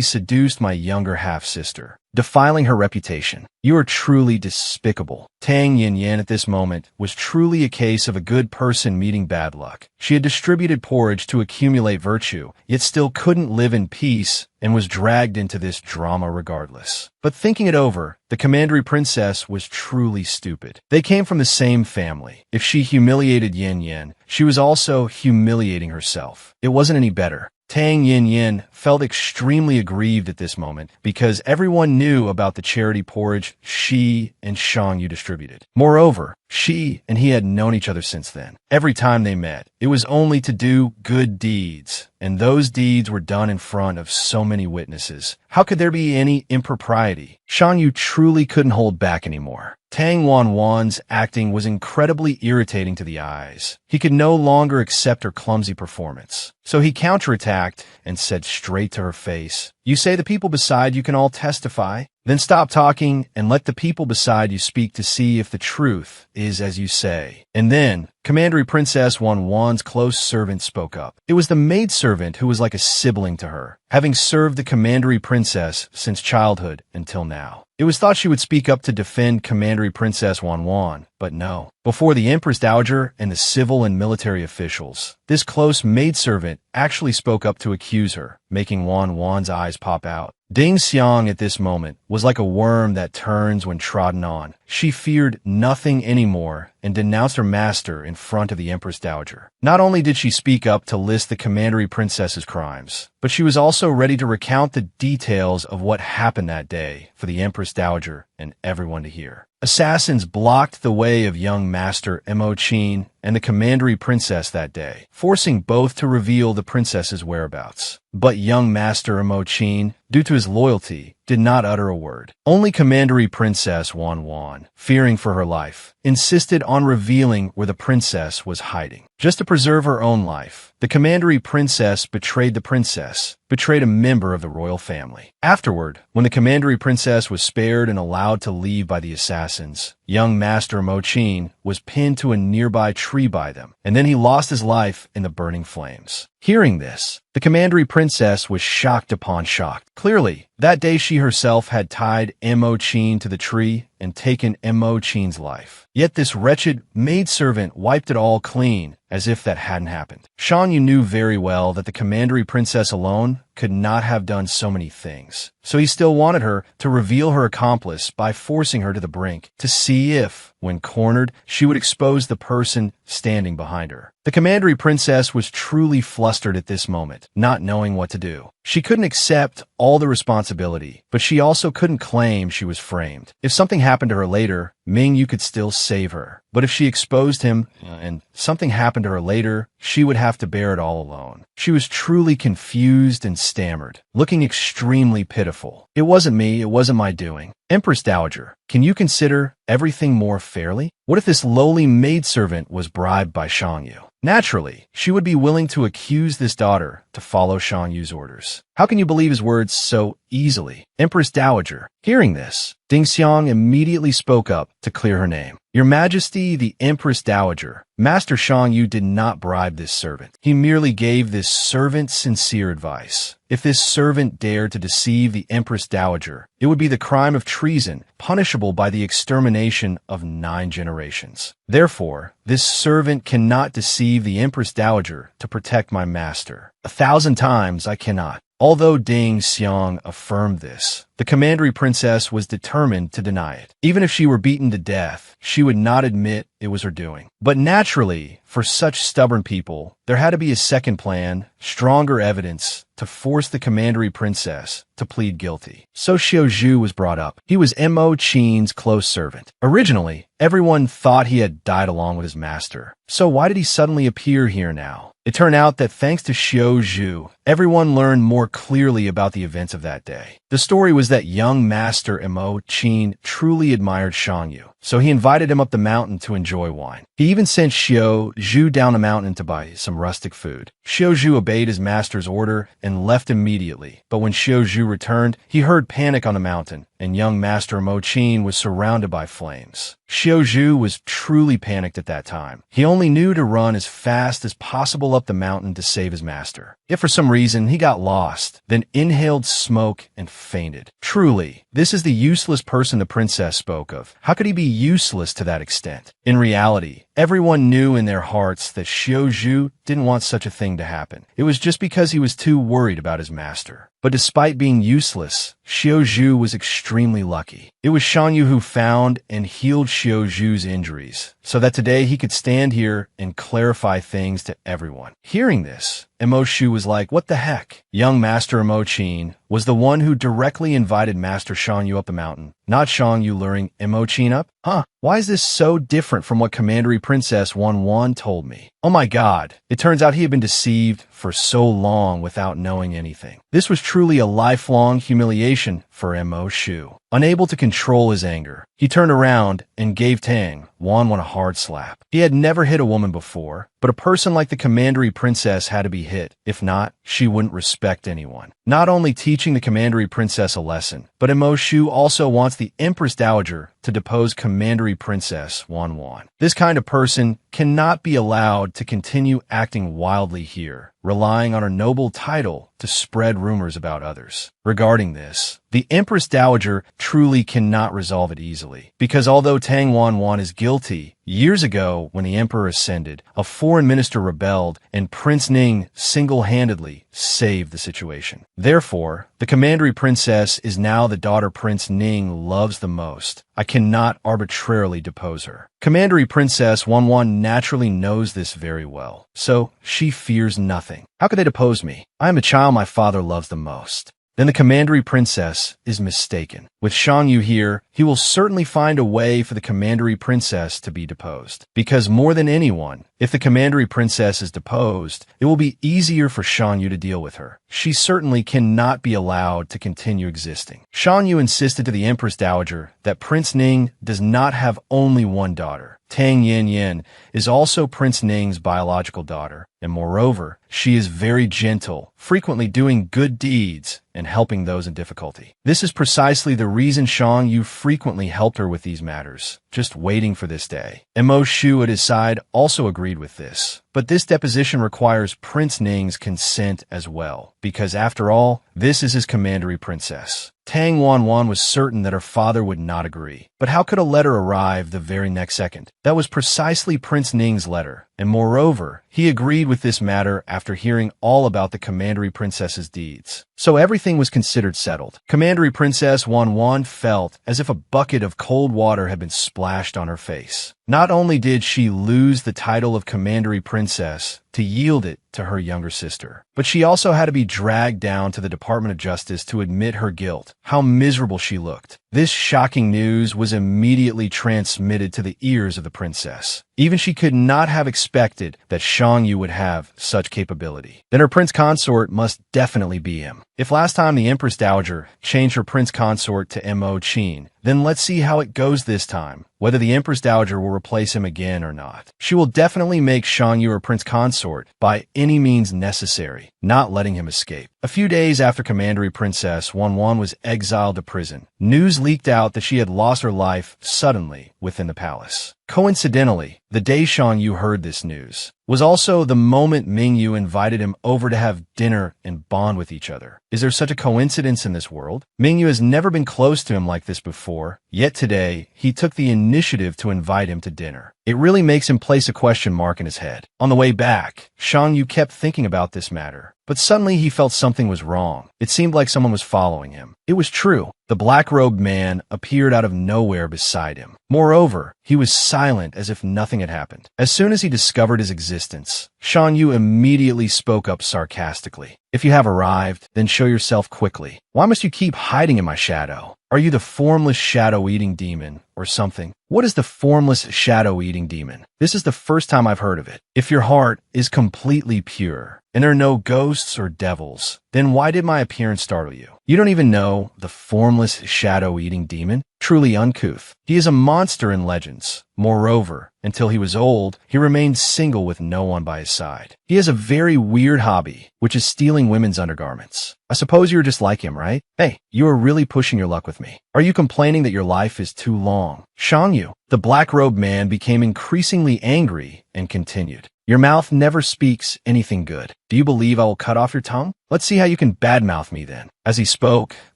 seduced my younger half-sister, defiling her reputation. You are truly despicable. Tang Yin at this moment was truly a case of a good person meeting bad luck. She had distributed porridge to accumulate virtue, yet still couldn't live in peace and was dragged into this drama regardless. But thinking it over, the Commandery Princess was truly stupid. They came from the same family. If she humiliated Yin, she was also humiliating herself. It wasn't any better. Tang Yin felt extremely aggrieved at this moment because everyone knew about the charity porridge she and Shangyu distributed. Moreover, she and he had known each other since then. Every time they met, it was only to do good deeds, and those deeds were done in front of so many witnesses. How could there be any impropriety? Shangyu truly couldn't hold back anymore. Tang Wanwan's acting was incredibly irritating to the eyes. He could no longer accept her clumsy performance. So he counterattacked and said straight to her face, "You say the people beside you can all testify? Then stop talking and let the people beside you speak to see if the truth is as you say." And then, Commandery Princess Wanwan's close servant spoke up. It was the maidservant who was like a sibling to her, having served the Commandery Princess since childhood until now. It was thought she would speak up to defend Commandery Princess Wanwan, but no. Before the Empress Dowager and the civil and military officials, this close maidservant actually spoke up to accuse her, making Wanwan's eyes pop out. Ding Xiang at this moment was like a worm that turns when trodden on. She feared nothing anymore and denounced her master in front of the Empress Dowager. Not only did she speak up to list the Commandery Princess's crimes, but she was also ready to recount the details of what happened that day for the Empress Dowager and everyone to hear. Assassins blocked the way of young Master Mo-chin and the Commandery Princess that day, forcing both to reveal the princess's whereabouts. But young Master Mo-chin, due to his loyalty, did not utter a word. Only Commandery Princess Wanwan, fearing for her life, insisted on revealing where the princess was hiding. Just to preserve her own life, the Commandery Princess betrayed the princess, betrayed a member of the royal family. Afterward, when the Commandery Princess was spared and allowed to leave by the assassins, young Master Mo-chin was pinned to a nearby tree by them, and then he lost his life in the burning flames. Hearing this, the commandery princess was shocked upon shock. Clearly, that day she herself had tied Mo-chin to the tree and taken Mo-chin's life. Yet this wretched maidservant wiped it all clean, as if that hadn't happened. Shan Yu knew very well that the commandery princess alone could not have done so many things. So he still wanted her to reveal her accomplice by forcing her to the brink, to see if, when cornered, she would expose the person standing behind her. The commandery princess was truly flustered at this moment, not knowing what to do. She couldn't accept all the responsibility, but she also couldn't claim she was framed. If something happened to her later, Ming Yu could still save her. But if she exposed him, and something happened to her later, she would have to bear it all alone. She was truly confused and stammered, looking extremely pitiful. "It wasn't me, it wasn't my doing. Empress Dowager, can you consider everything more fairly? What if this lowly maidservant was bribed by Shan Yu? Naturally, she would be willing to accuse this daughter to follow Shan Yu's orders. How can you believe his words so easily? Empress Dowager." Hearing this, Ding Xiang immediately spoke up to clear her name. "Your Majesty, the Empress Dowager, Master Shan Yu did not bribe this servant. He merely gave this servant sincere advice. If this servant dared to deceive the Empress Dowager, it would be the crime of treason, punishable by the extermination of 9 generations. Therefore, this servant cannot deceive the Empress Dowager to protect my master. 1,000 times I cannot." Although Ding Xiang affirmed this, the commandery princess was determined to deny it. Even if she were beaten to death, she would not admit it was her doing. But naturally, for such stubborn people, there had to be a second plan, stronger evidence, to force the commandery princess to plead guilty. So Xiao Zhu was brought up. He was Mo-chin's close servant. Originally, everyone thought he had died along with his master. So why did he suddenly appear here now? It turned out that thanks to Xiao Zhu, everyone learned more clearly about the events of that day. The story was that young master Mo-chin truly admired Shan Yu, so he invited him up the mountain to enjoy wine. He even sent Xiao Zhu down the mountain to buy some rustic food. Xiao Zhu obeyed his master's order and left immediately, but when Xiao Zhu returned, he heard panic on the mountain, and young master Mo-chin was surrounded by flames. Xiao Zhu was truly panicked at that time. He only knew to run as fast as possible up the mountain to save his master. If for some reason he got lost, then inhaled smoke and fainted. Truly, this is the useless person the princess spoke of. How could he be useless to that extent? In reality, everyone knew in their hearts that Xiao Zhu didn't want such a thing to happen. It was just because he was too worried about his master. But despite being useless, Xiao Zhu was extremely lucky. It was Shan Yu who found and healed Xiao Zhu's injuries, so that today he could stand here and clarify things to everyone. Hearing this, Mo-shu was like, what the heck? Young Master Mo-chin was the one who directly invited Master Shan Yu up the mountain, not Shan Yu luring Mo-chin up? Huh, why is this so different from what Commandery Princess 1-1 told me? Oh my god, it turns out he had been deceived for so long without knowing anything. This was truly a lifelong humiliation for Mo-shu. Unable to control his anger, he turned around and gave Tang Wan a hard slap. He had never hit a woman before, but a person like the Commandery Princess had to be hit. If not, she wouldn't respect anyone. Not only teaching the Commandery Princess a lesson, but Mo-shu also wants the Empress Dowager to depose Commandery Princess Wan. This kind of person cannot be allowed to continue acting wildly here, relying on her noble title to spread rumors about others. Regarding this, the Empress Dowager truly cannot resolve it easily, because although Tang Wan is guilty, years ago when the Emperor ascended, a foreign minister rebelled and Prince Ning single-handedly saved the situation. Therefore, the Commandery Princess is now the daughter Prince Ning loves the most. I cannot arbitrarily depose her. Commandery Princess 1-1 naturally knows this very well, so she fears nothing. How could they depose me? I am the child my father loves the most. Then the Commandery Princess is mistaken. With Shan Yu here, he will certainly find a way for the Commandery Princess to be deposed. Because more than anyone, if the Commandery Princess is deposed, it will be easier for Shan Yu to deal with her. She certainly cannot be allowed to continue existing. Shan Yu insisted to the Empress Dowager that Prince Ning does not have only one daughter. Tang Yin is also Prince Ning's biological daughter, and moreover, she is very gentle, frequently doing good deeds and helping those in difficulty. This is precisely the reason Shan Yu frequently helped her with these matters, just waiting for this day. Mo-shu at his side also agreed with this. But this deposition requires Prince Ning's consent as well, because after all, this is his commandery princess. Tang Wanwan was certain that her father would not agree. But how could a letter arrive the very next second? That was precisely Prince Ning's letter, and moreover, he agreed with this matter after hearing all about the commandery princess's deeds. So everything was considered settled. Commandery Princess Wanwan felt as if a bucket of cold water had been splashed on her face. Not only did she lose the title of commandery princess to yield it to her younger sister, but she also had to be dragged down to the Department of Justice to admit her guilt. How miserable she looked. This shocking news was immediately transmitted to the ears of the princess. Even she could not have expected that Shang Yu would have such capability. Then her prince consort must definitely be him. If last time the Empress Dowager changed her prince consort to Mo Qin, then let's see how it goes this time, whether the Empress Dowager will replace him again or not. She will definitely make Shang Yu her prince consort by any means necessary, not letting him escape. A few days after Commandery Princess Wanwan was exiled to prison, news leaked out that she had lost her life suddenly within the palace. Coincidentally, the day Shang Yu heard this news was also the moment Ming Yu invited him over to have dinner and bond with each other. Is there such a coincidence in this world? Ming Yu has never been close to him like this before, yet today he took the initiative to invite him to dinner. It really makes him place a question mark in his head. On the way back, Shang Yu kept thinking about this matter, but suddenly he felt something was wrong. It seemed like someone was following him. It was true. The black-robed man appeared out of nowhere beside him. Moreover, he was silent as if nothing had happened. As soon as he discovered his existence, Shang Yu immediately spoke up sarcastically. If you have arrived, then show yourself quickly. Why must you keep hiding in my shadow? Are you the formless shadow-eating demon or something? What is the formless shadow-eating demon? This is the first time I've heard of it. If your heart is completely pure, and there are no ghosts or devils, then why did my appearance startle you? You don't even know the formless shadow-eating demon? Truly uncouth. He is a monster in legends. Moreover, until he was old, he remained single with no one by his side. He has a very weird hobby, which is stealing women's undergarments. I suppose you're just like him, right? Hey, you are really pushing your luck with me. Are you complaining that your life is too long? Shang Yu, the black-robed man, became increasingly angry and continued. Your mouth never speaks anything good. Do you believe I will cut off your tongue? Let's see how you can badmouth me then. As he spoke,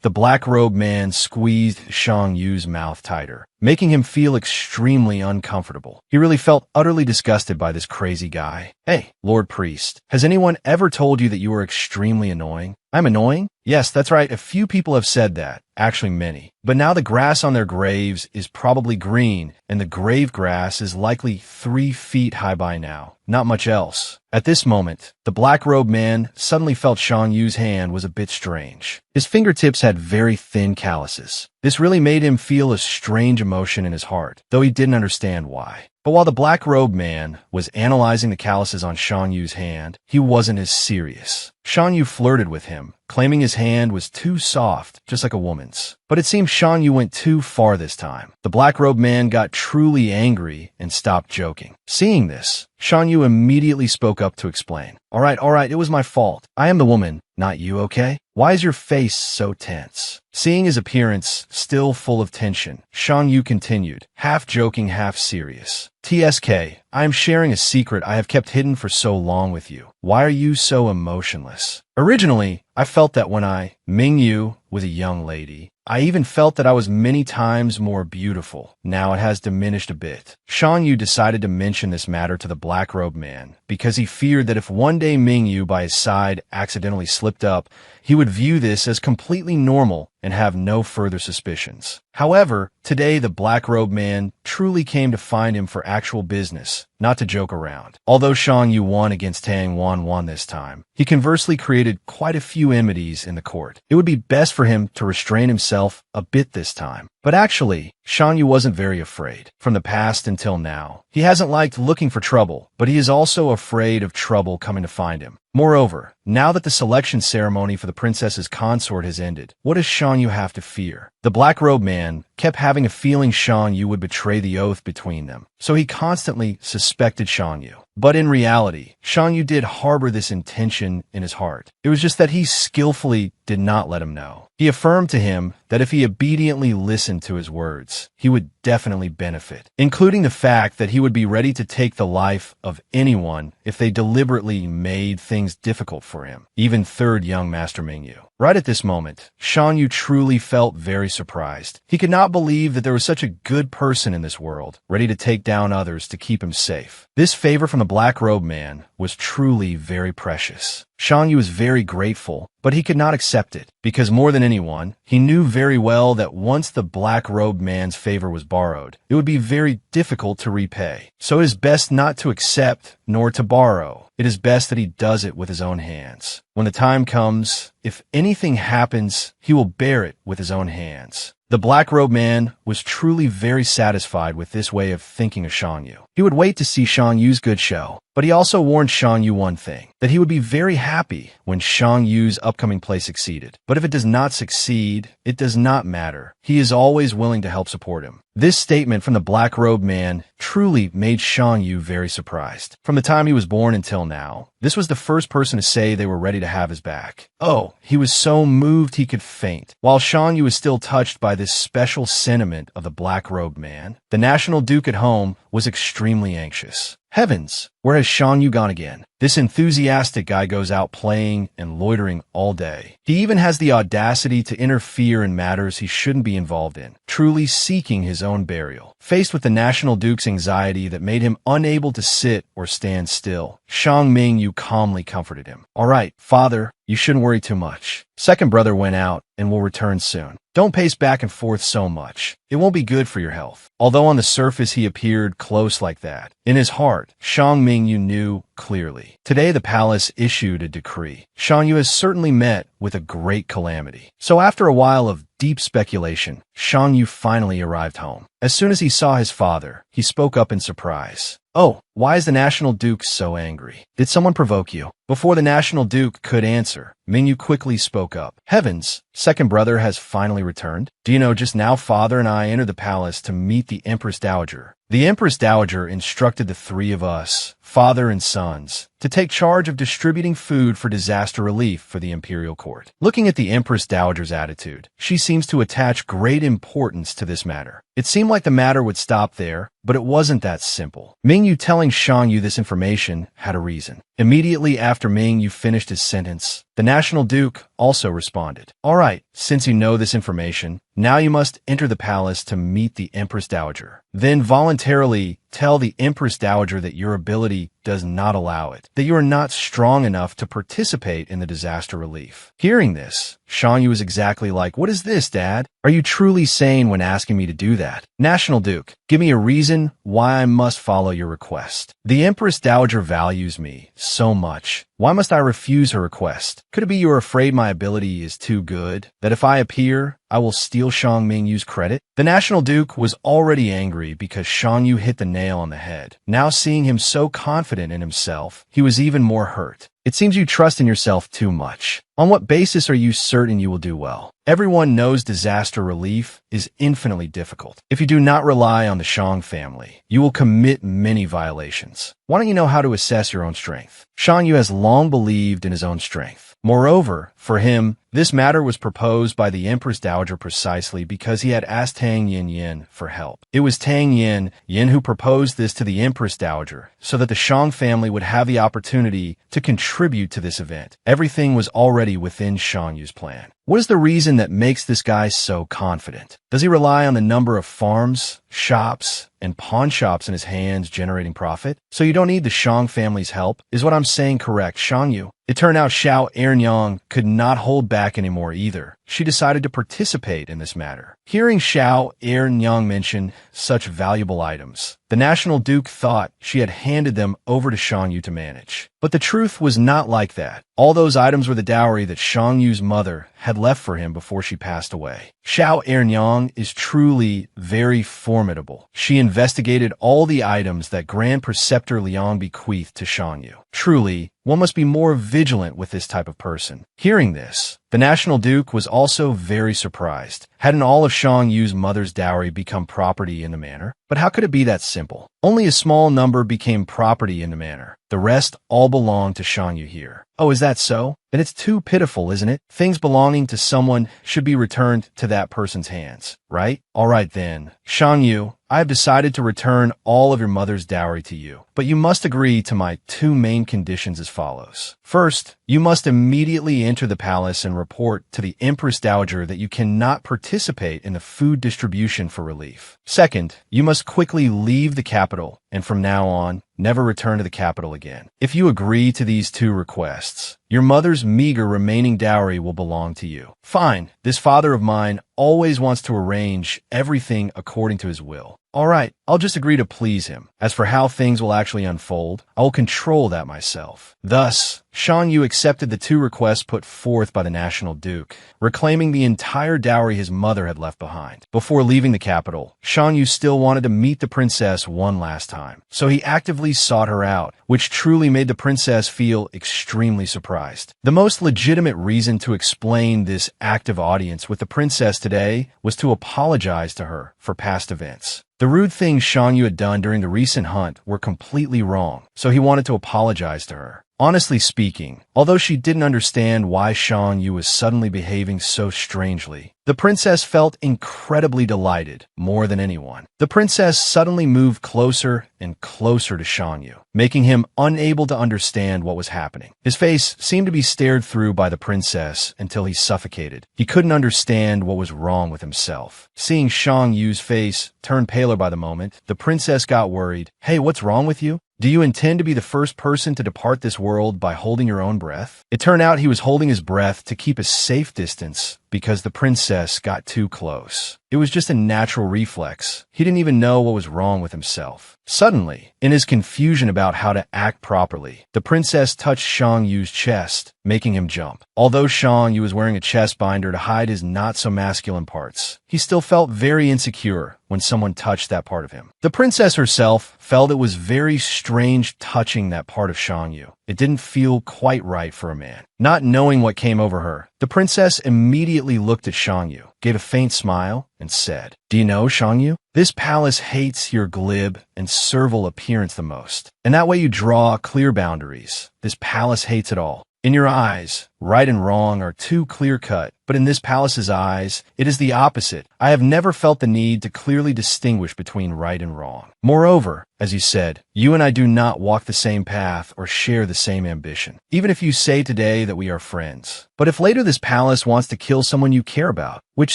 the black-robed man squeezed Shang Yu's mouth tighter, making him feel extremely uncomfortable. He really felt utterly disgusted by this crazy guy. Hey, Lord Priest, has anyone ever told you that you are extremely annoying? I'm annoying? Yes, that's right. A few people have said that. Actually, many. But now the grass on their graves is probably green, and the grave grass is likely 3 feet high by now. Not much else. At this moment, the black-robed man suddenly felt Shang Yu's hand was a bit strange. His fingertips had very thin calluses. This really made him feel a strange emotion in his heart, though he didn't understand why. But while the black-robed man was analyzing the calluses on Shang Yu's hand, he wasn't as serious. Shang Yu flirted with him, claiming his hand was too soft, just like a woman's. But it seems Shang Yu went too far this time. The black-robed man got truly angry and stopped joking. Seeing this, Shang Yu immediately spoke up to explain. All right, it was my fault. I am the woman, not you, okay? Why is your face so tense? Seeing his appearance still full of tension, Shang Yu continued, half joking, half serious. TSK, I am sharing a secret I have kept hidden for so long with you. Why are you so emotionless? Originally, I felt that when Ming Yu was a young lady, I even felt that I was many times more beautiful. Now it has diminished a bit. Shang Yu decided to mention this matter to the black-robed man because he feared that if one day Ming Yu by his side accidentally slipped up, he would view this as completely normal and have no further suspicions. However, today the black-robed man truly came to find him for actual business, not to joke around. Although Shang Yu won against Tang Wanwan this time, he conversely created quite a few enmities in the court. It would be best for him to restrain himself a bit this time. But actually, Shang Yu wasn't very afraid. From the past until now, he hasn't liked looking for trouble, but he is also afraid of trouble coming to find him. Moreover, now that the selection ceremony for the princess's consort has ended, what does Shang Yu have to fear? The black-robed man kept having a feeling Shang Yu would betray the oath between them, so he constantly suspected Shang Yu. But in reality, Shang Yu did harbor this intention in his heart. It was just that he skillfully did not let him know. He affirmed to him that if he obediently listened to his words, he would definitely benefit, including the fact that he would be ready to take the life of anyone if they deliberately made things difficult for him, even third young Master Mingyu. Right at this moment, Shan Yu truly felt very surprised. He could not believe that there was such a good person in this world, ready to take down others to keep him safe. This favor from the black-robed man was truly very precious. Shan Yu was very grateful, but he could not accept it, because more than anyone, he knew very well that once the black-robed man's favor was borrowed, it would be very difficult to repay. So it is best not to accept nor to borrow. It is best that he does it with his own hands. When the time comes, if anything happens, he will bear it with his own hands. The black-robed man was truly very satisfied with this way of thinking of Shan Yu. He would wait to see Shan Yu's good show, but he also warned Shan Yu one thing, that he would be very happy when Shan Yu's upcoming play succeeded. But if it does not succeed, it does not matter. He is always willing to help support him. This statement from the black-robed man truly made Shan Yu very surprised. From the time he was born until now, this was the first person to say they were ready to have his back. Oh, he was so moved he could faint. While Shan Yu was still touched by this special sentiment of the black-robed man, the National Duke at home was extremely anxious. Heavens, where has Shan Yu gone again? This enthusiastic guy goes out playing and loitering all day. He even has the audacity to interfere in matters he shouldn't be involved in, truly seeking his own burial. Faced with the National Duke's anxiety that made him unable to sit or stand still, Shang Mingyu calmly comforted him. "All right, father, you shouldn't worry too much. Second brother went out and will return soon. Don't pace back and forth so much. It won't be good for your health." Although on the surface he appeared close like that, in his heart, Shang Mingyu knew clearly. Today the palace issued a decree. Shan Yu has certainly met with a great calamity. So after a while of deep speculation, Shan Yu finally arrived home. As soon as he saw his father, he spoke up in surprise. "Oh, why is the National Duke so angry? Did someone provoke you?" Before the National Duke could answer, Mingyu quickly spoke up. "Heavens, second brother has finally returned. Do you know, just now father and I entered the palace to meet the Empress Dowager. The Empress Dowager instructed the three of us, father and sons, to take charge of distributing food for disaster relief for the imperial court." Looking at the Empress Dowager's attitude, she seems to attach great importance to this matter. It seemed like the matter would stop there, but it wasn't that simple. Mingyu telling Shan Yu this information had a reason. Immediately after Mingyu finished his sentence, the National Duke also responded. "All right, since you know this information, now you must enter the palace to meet the Empress Dowager. Then voluntarily tell the Empress Dowager that your ability does not allow it, that you are not strong enough to participate in the disaster relief." Hearing this, Shan Yu was exactly like, "What is this, Dad? Are you truly sane when asking me to do that? National Duke, give me a reason why I must follow your request. The Empress Dowager values me so much. Why must I refuse her request? Could it be you are afraid my ability is too good, that if I appear, I will steal Shang Mingyu's credit?" The National Duke was already angry because Shan Yu hit the nail on the head. Now seeing him so confident in himself, he was even more hurt. "It seems you trust in yourself too much. On what basis are you certain you will do well? Everyone knows disaster relief is infinitely difficult. If you do not rely on the Shang family, you will commit many violations. Why don't you know how to assess your own strength?" Shan Yu has long believed in his own strength. Moreover, for him, this matter was proposed by the Empress Dowager precisely because he had asked Tang Yin for help. It was Tang Yin who proposed this to the Empress Dowager so that the Shang family would have the opportunity to contribute to this event. Everything was already within Shan Yu's plan. What is the reason that makes this guy so confident? Does he rely on the number of farms, shops, and pawn shops in his hands generating profit? So you don't need the Shang family's help? Is what I'm saying correct, Shan Yu? It turned out Xiao Ernyang could not hold back anymore either. She decided to participate in this matter. Hearing Xiao Ernyang mention such valuable items, the National Duke thought she had handed them over to Shan Yu to manage. But the truth was not like that. All those items were the dowry that Shang Yu's mother had left for him before she passed away. Xiao Ernyang is truly very formidable. She investigated all the items that Grand Preceptor Liang bequeathed to Shang Yu. Truly, one must be more vigilant with this type of person. Hearing this, the National Duke was also very surprised. Hadn't all of Shang Yu's mother's dowry become property in the manor? But how could it be that simple? simple. Only a small number became property in the manor. The rest all belonged to Shang Yu here. Oh, is that so? Then it's too pitiful, isn't it? Things belonging to someone should be returned to that person's hands, right? All right then. Shang Yu, I have decided to return all of your mother's dowry to you, but you must agree to my two main conditions as follows. First, you must immediately enter the palace and report to the Empress Dowager that you cannot participate in the food distribution for relief. Second, you must quickly leave the capital and from now on, never return to the capital again. If you agree to these two requests, your mother's meager remaining dowry will belong to you. Fine, this father of mine always wants to arrange everything according to his will. All right, I'll just agree to please him. As for how things will actually unfold, I will control that myself. Thus, Shang Yu accepted the two requests put forth by the National Duke, reclaiming the entire dowry his mother had left behind. Before leaving the capital, Shang Yu still wanted to meet the princess one last time, so he actively sought her out, which truly made the princess feel extremely surprised. The most legitimate reason to explain this active audience with the princess today was to apologize to her for past events. The rude things Shang Yu had done during the recent hunt were completely wrong, so he wanted to apologize to her. Honestly speaking, although she didn't understand why Shang Yu was suddenly behaving so strangely, the princess felt incredibly delighted more than anyone. The princess suddenly moved closer and closer to Shang Yu, making him unable to understand what was happening. His face seemed to be stared through by the princess until he suffocated. He couldn't understand what was wrong with himself. Seeing Shang Yu's face turn paler by the moment, the princess got worried. Hey, what's wrong with you? Do you intend to be the first person to depart this world by holding your own breath? It turned out he was holding his breath to keep a safe distance because the princess got too close. It was just a natural reflex. He didn't even know what was wrong with himself. Suddenly, in his confusion about how to act properly, the princess touched Shang Yu's chest, making him jump. Although Shang Yu was wearing a chest binder to hide his not-so-masculine parts, he still felt very insecure when someone touched that part of him. The princess herself felt it was very strange touching that part of Shang Yu. It didn't feel quite right for a man. Not knowing what came over her, the princess immediately looked at Shang Yu, gave a faint smile, and said, "Do you know, Shang Yu? This palace hates your glib and servile appearance the most. And that way you draw clear boundaries. This palace hates it all. In your eyes, right and wrong are too clear-cut, but in this palace's eyes, it is the opposite. I have never felt the need to clearly distinguish between right and wrong. Moreover, as you said, you and I do not walk the same path or share the same ambition, even if you say today that we are friends. But if later this palace wants to kill someone you care about, which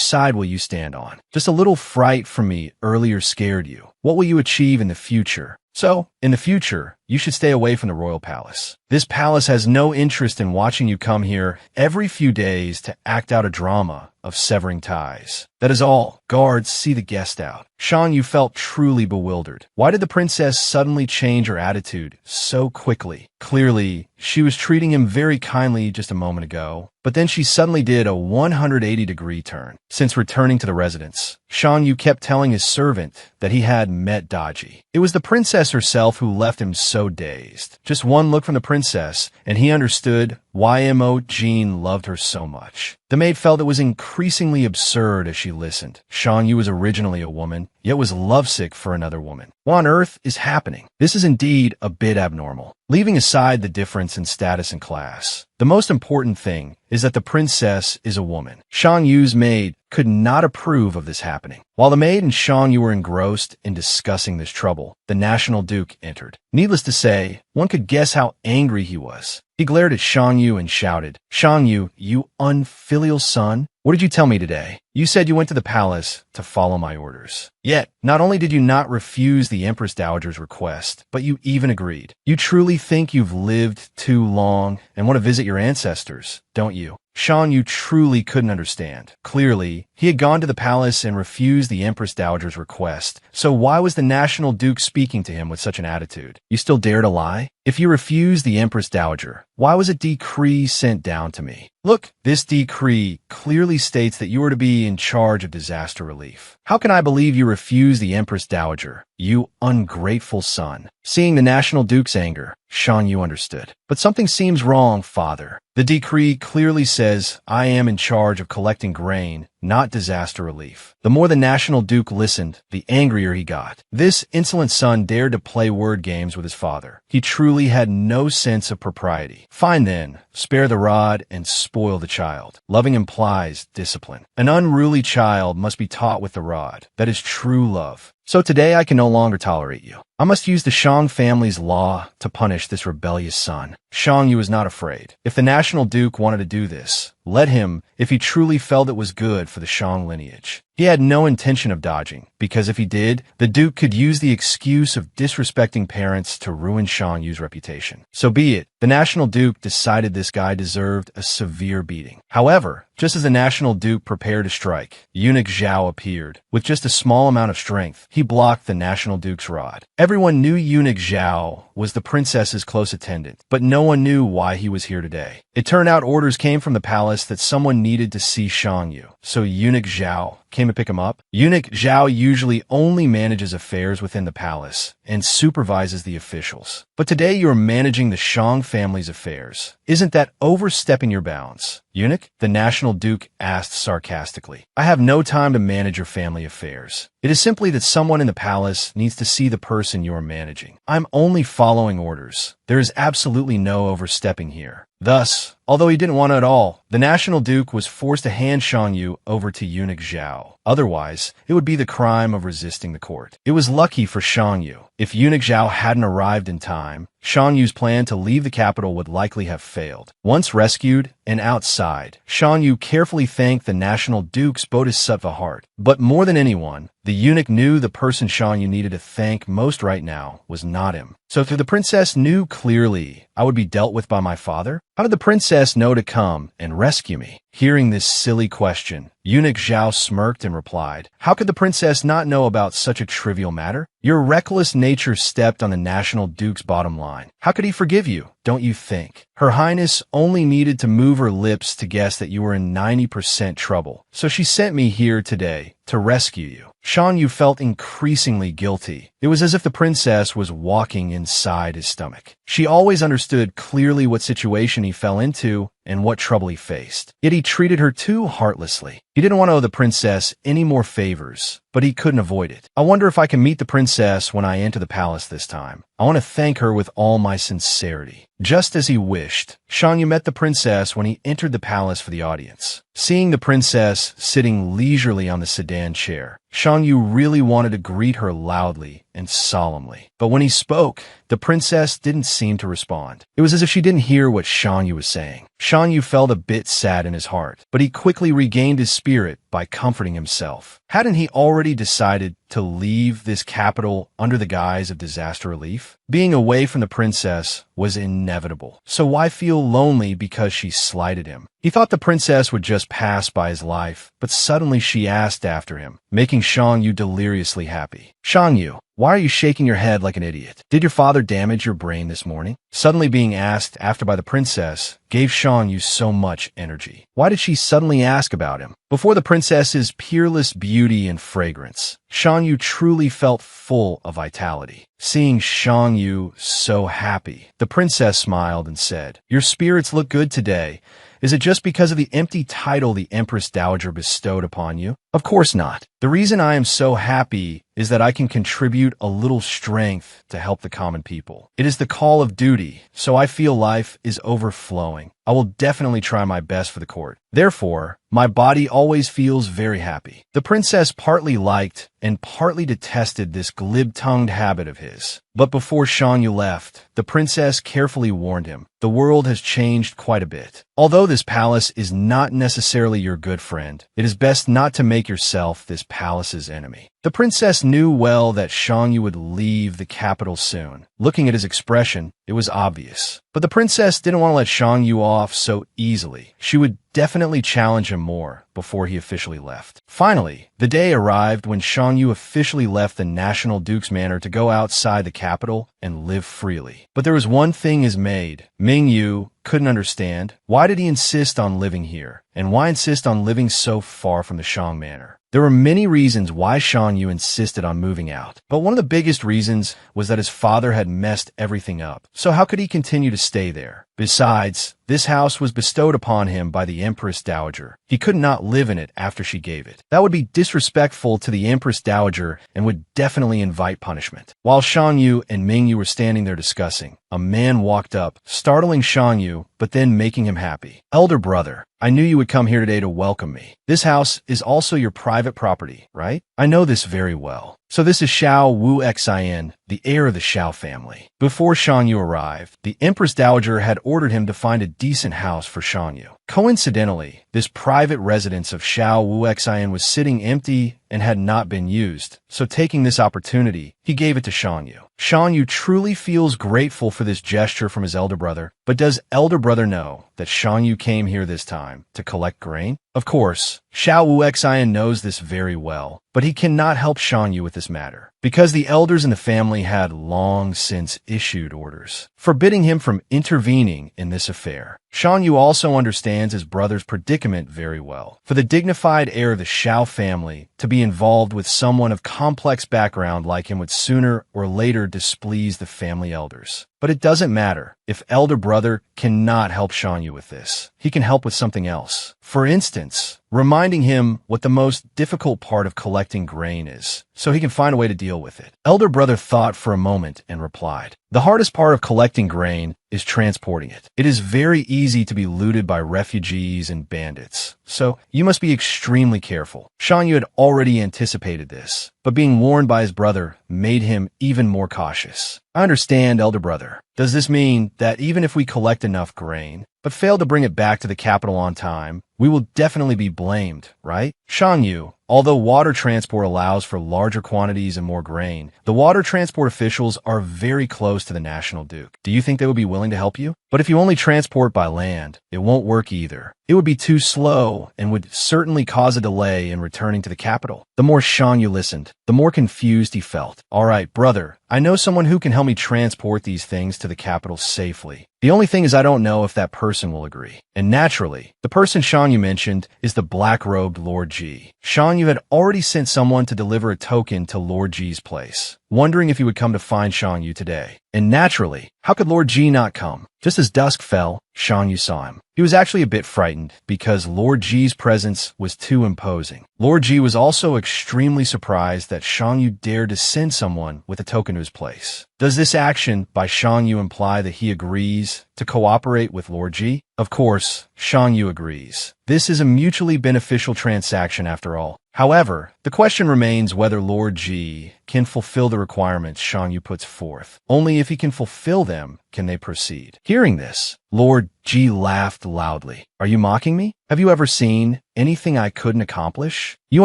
side will you stand on? Just a little fright from me earlier scared you. What will you achieve in the future? So, in the future, you should stay away from the royal palace. This palace has no interest in watching you come here every few days to act out a drama of severing ties. That is all. Guards, see the guest out." Shang Yu felt truly bewildered. Why did the princess suddenly change her attitude so quickly? Clearly, she was treating him very kindly just a moment ago, but then she suddenly did a 180-degree turn. Since returning to the residence, Shang Yu kept telling his servant that he had met Daji. It was the princess herself who left him so dazed. Just one look from the princess, and he understood why Mo Jean loved her so much. The maid felt it was increasingly absurd as she listened. Shang Yu was originally a woman, yet was lovesick for another woman. What on earth is happening? This is indeed a bit abnormal. Leaving aside the difference in status and class, the most important thing is that the princess is a woman. Shang Yu's maid could not approve of this happening. While the maid and Shang Yu were engrossed in discussing this trouble, the National Duke entered. Needless to say, one could guess how angry he was. He glared at Shang Yu and shouted, "Shang Yu, you unfilial son! What did you tell me today? You said you went to the palace to follow my orders. Yet, not only did you not refuse the Empress Dowager's request, but you even agreed. You truly think you've lived too long and want to visit your ancestors, don't you?" Shang Yu truly couldn't understand. Clearly, he had gone to the palace and refused the Empress Dowager's request, so why was the National Duke speaking to him with such an attitude? You still dare to lie? If you refused the Empress Dowager, why was a decree sent down to me? Look, this decree clearly states that you are to be in charge of disaster relief. How can I believe you refuse the Empress Dowager, you ungrateful son? Seeing the National Duke's anger, Shang Yu understood. But something seems wrong, father. The decree clearly says I am in charge of collecting grain, not disaster relief. The more the National Duke listened, the angrier he got. This insolent son dared to play word games with his father. He truly had no sense of propriety. Fine then, spare the rod and spoil the child. Loving implies discipline. An unruly child must be taught with the rod. That is true love. So today I can no longer tolerate you. I must use the Shang family's law to punish this rebellious son. Shang Yu was not afraid. If the National Duke wanted to do this, let him, if he truly felt it was good for the Shang lineage. He had no intention of dodging, because if he did, the Duke could use the excuse of disrespecting parents to ruin Shang Yu's reputation. So be it. The National Duke decided this guy deserved a severe beating. However, just as the National Duke prepared to strike, eunuch Zhao appeared. With just a small amount of strength, he blocked the National Duke's rod. Everyone knew eunuch Zhao was the princess's close attendant, but no one knew why he was here today. It turned out orders came from the palace that someone needed to see Shang Yu, so eunuch Zhao came to pick him up. Eunuch Zhao usually only manages affairs within the palace and supervises the officials. But today you are managing the Shang family's affairs. Isn't that overstepping your bounds? Eunuch, the National Duke asked sarcastically. I have no time to manage your family affairs. It is simply that someone in the palace needs to see the person you are managing. I'm only following orders. There is absolutely no overstepping here. Thus, although he didn't want it at all, the National Duke was forced to hand Shang Yu over to eunuch Zhao. Otherwise, it would be the crime of resisting the court. It was lucky for Shang Yu. If eunuch Zhao hadn't arrived in time, Shang Yu's plan to leave the capital would likely have failed. Once rescued and outside, Shang Yu carefully thanked the National Duke's bodhisattva heart. But more than anyone, the eunuch knew the person Shang Yu needed to thank most right now was not him. So if the princess knew clearly I would be dealt with by my father, how did the princess know to come and rescue me? Hearing this silly question, eunuch Zhao smirked and replied, how could the princess not know about such a trivial matter? Your reckless nature stepped on the National Duke's bottom line. How could he forgive you, don't you think? Her Highness only needed to move her lips to guess that you were in 90% trouble. So she sent me here today to rescue you. Shang Yu felt increasingly guilty. It was as if the princess was walking inside his stomach. She always understood clearly what situation he fell into and what trouble he faced. Yet he treated her too heartlessly. He didn't want to owe the princess any more favors, but he couldn't avoid it. I wonder if I can meet the princess when I enter the palace this time. I want to thank her with all my sincerity. Just as he wished, Shang Yu met the princess when he entered the palace for the audience. Seeing the princess sitting leisurely on the sedan chair, Shang Yu really wanted to greet her loudly and solemnly. But when he spoke, the princess didn't seem to respond. It was as if she didn't hear what Shang Yu was saying. Shang Yu felt a bit sad in his heart, but he quickly regained his spirit by comforting himself. Hadn't he already decided to leave this capital under the guise of disaster relief? Being away from the princess was inevitable, so why feel lonely because she slighted him? He thought the princess would just pass by his life, but suddenly she asked after him, making Shang Yu deliriously happy. Shang Yu, why are you shaking your head like an idiot? Did your father damage your brain this morning? Suddenly being asked after by the princess gave Shang Yu so much energy. Why did she suddenly ask about him? Before the princess's peerless beauty and fragrance, Shang Yu truly felt full of vitality. Seeing Shang Yu so happy, the princess smiled and said, your spirits look good today. Is it just because of the empty title the Empress Dowager bestowed upon you? Of course not. The reason I am so happy is that I can contribute a little strength to help the common people. It is the call of duty, so I feel life is overflowing. I will definitely try my best for the court. Therefore, my body always feels very happy. The princess partly liked and partly detested this glib-tongued habit of his. But before Shang Yu left, the princess carefully warned him, the world has changed quite a bit. Although this palace is not necessarily your good friend, it is best not to make yourself this palace's enemy. The princess knew well that Shang Yu would leave the capital soon. Looking at his expression, it was obvious. But the princess didn't want to let Shang Yu off so easily. She would definitely challenge him more before he officially left. Finally, the day arrived when Shang Yu officially left the National Duke's manor to go outside the capital and live freely. But there was one thing his maid, Ming Yu, couldn't understand. Why did he insist on living here? And why insist on living so far from the Shang manor? There were many reasons why Shan Yu insisted on moving out, but one of the biggest reasons was that his father had messed everything up. So how could he continue to stay there? Besides, this house was bestowed upon him by the Empress Dowager. He could not live in it after she gave it. That would be disrespectful to the Empress Dowager and would definitely invite punishment. While Shan Yu and Ming Yu were standing there discussing, a man walked up, startling Shan Yu, but then making him happy. Elder brother, I knew you would come here today to welcome me. This house is also your private property, right? I know this very well. So this is Xiao Wu Xin, the heir of the Xiao family. Before Shan Yu arrived, the Empress Dowager had ordered him to find a decent house for Shan Yu. Coincidentally, this private residence of Xiao Wu Xin was sitting empty and had not been used, so taking this opportunity, he gave it to Shan Yu. Shan Yu truly feels grateful for this gesture from his elder brother, but does elder brother know that Shan Yu came here this time to collect grain? Of course, Xiao Wu Xin knows this very well, but he cannot help Shan Yu with this matter, because the elders in the family had long since issued orders, forbidding him from intervening in this affair. Shan Yu also understands his brother's predicament very well. For the dignified heir of the Xiao family to be involved with someone of complex background like him would sooner or later displease the family elders. But it doesn't matter if elder brother cannot help Shan Yu with this. He can help with something else. For instance, reminding him what the most difficult part of collecting grain is, so he can find a way to deal with it. Elder brother thought for a moment and replied, "The hardest part of collecting grain is transporting it. It is very easy to be looted by refugees and bandits, so you must be extremely careful." Shan Yu had already anticipated this, but being warned by his brother made him even more cautious. "I understand, elder brother. Does this mean that even if we collect enough grain, but fail to bring it back to the capital on time, we will definitely be blamed, right?" Shan Yu, although water transport allows for larger quantities and more grain, the water transport officials are very close to the National Duke. Do you think they would be willing to help you? But if you only transport by land, it won't work either. It would be too slow and would certainly cause a delay in returning to the capital. The more Shan Yu listened, the more confused he felt. "All right, brother, I know someone who can help me transport these things to the capital safely. The only thing is I don't know if that person will agree." And naturally, the person Shan Yu mentioned is the black-robed Lord Ji. Shan Yu had already sent someone to deliver a token to Lord Ji's place, wondering if he would come to find Shan Yu today. And naturally, how could Lord Ji not come? Just as dusk fell, Shan Yu saw him. He was actually a bit frightened because Lord Ji's presence was too imposing. Lord Ji was also extremely surprised that Shan Yu dared to send someone with a token to his place. Does this action by Shan Yu imply that he agrees to cooperate with Lord Ji? Of course, Shan Yu agrees. This is a mutually beneficial transaction after all. However, the question remains whether Lord Ji can fulfill the requirements Shan Yu puts forth. Only if he can fulfill them can they proceed. Hearing this, Lord Ji laughed loudly. "Are you mocking me? Have you ever seen anything I couldn't accomplish? You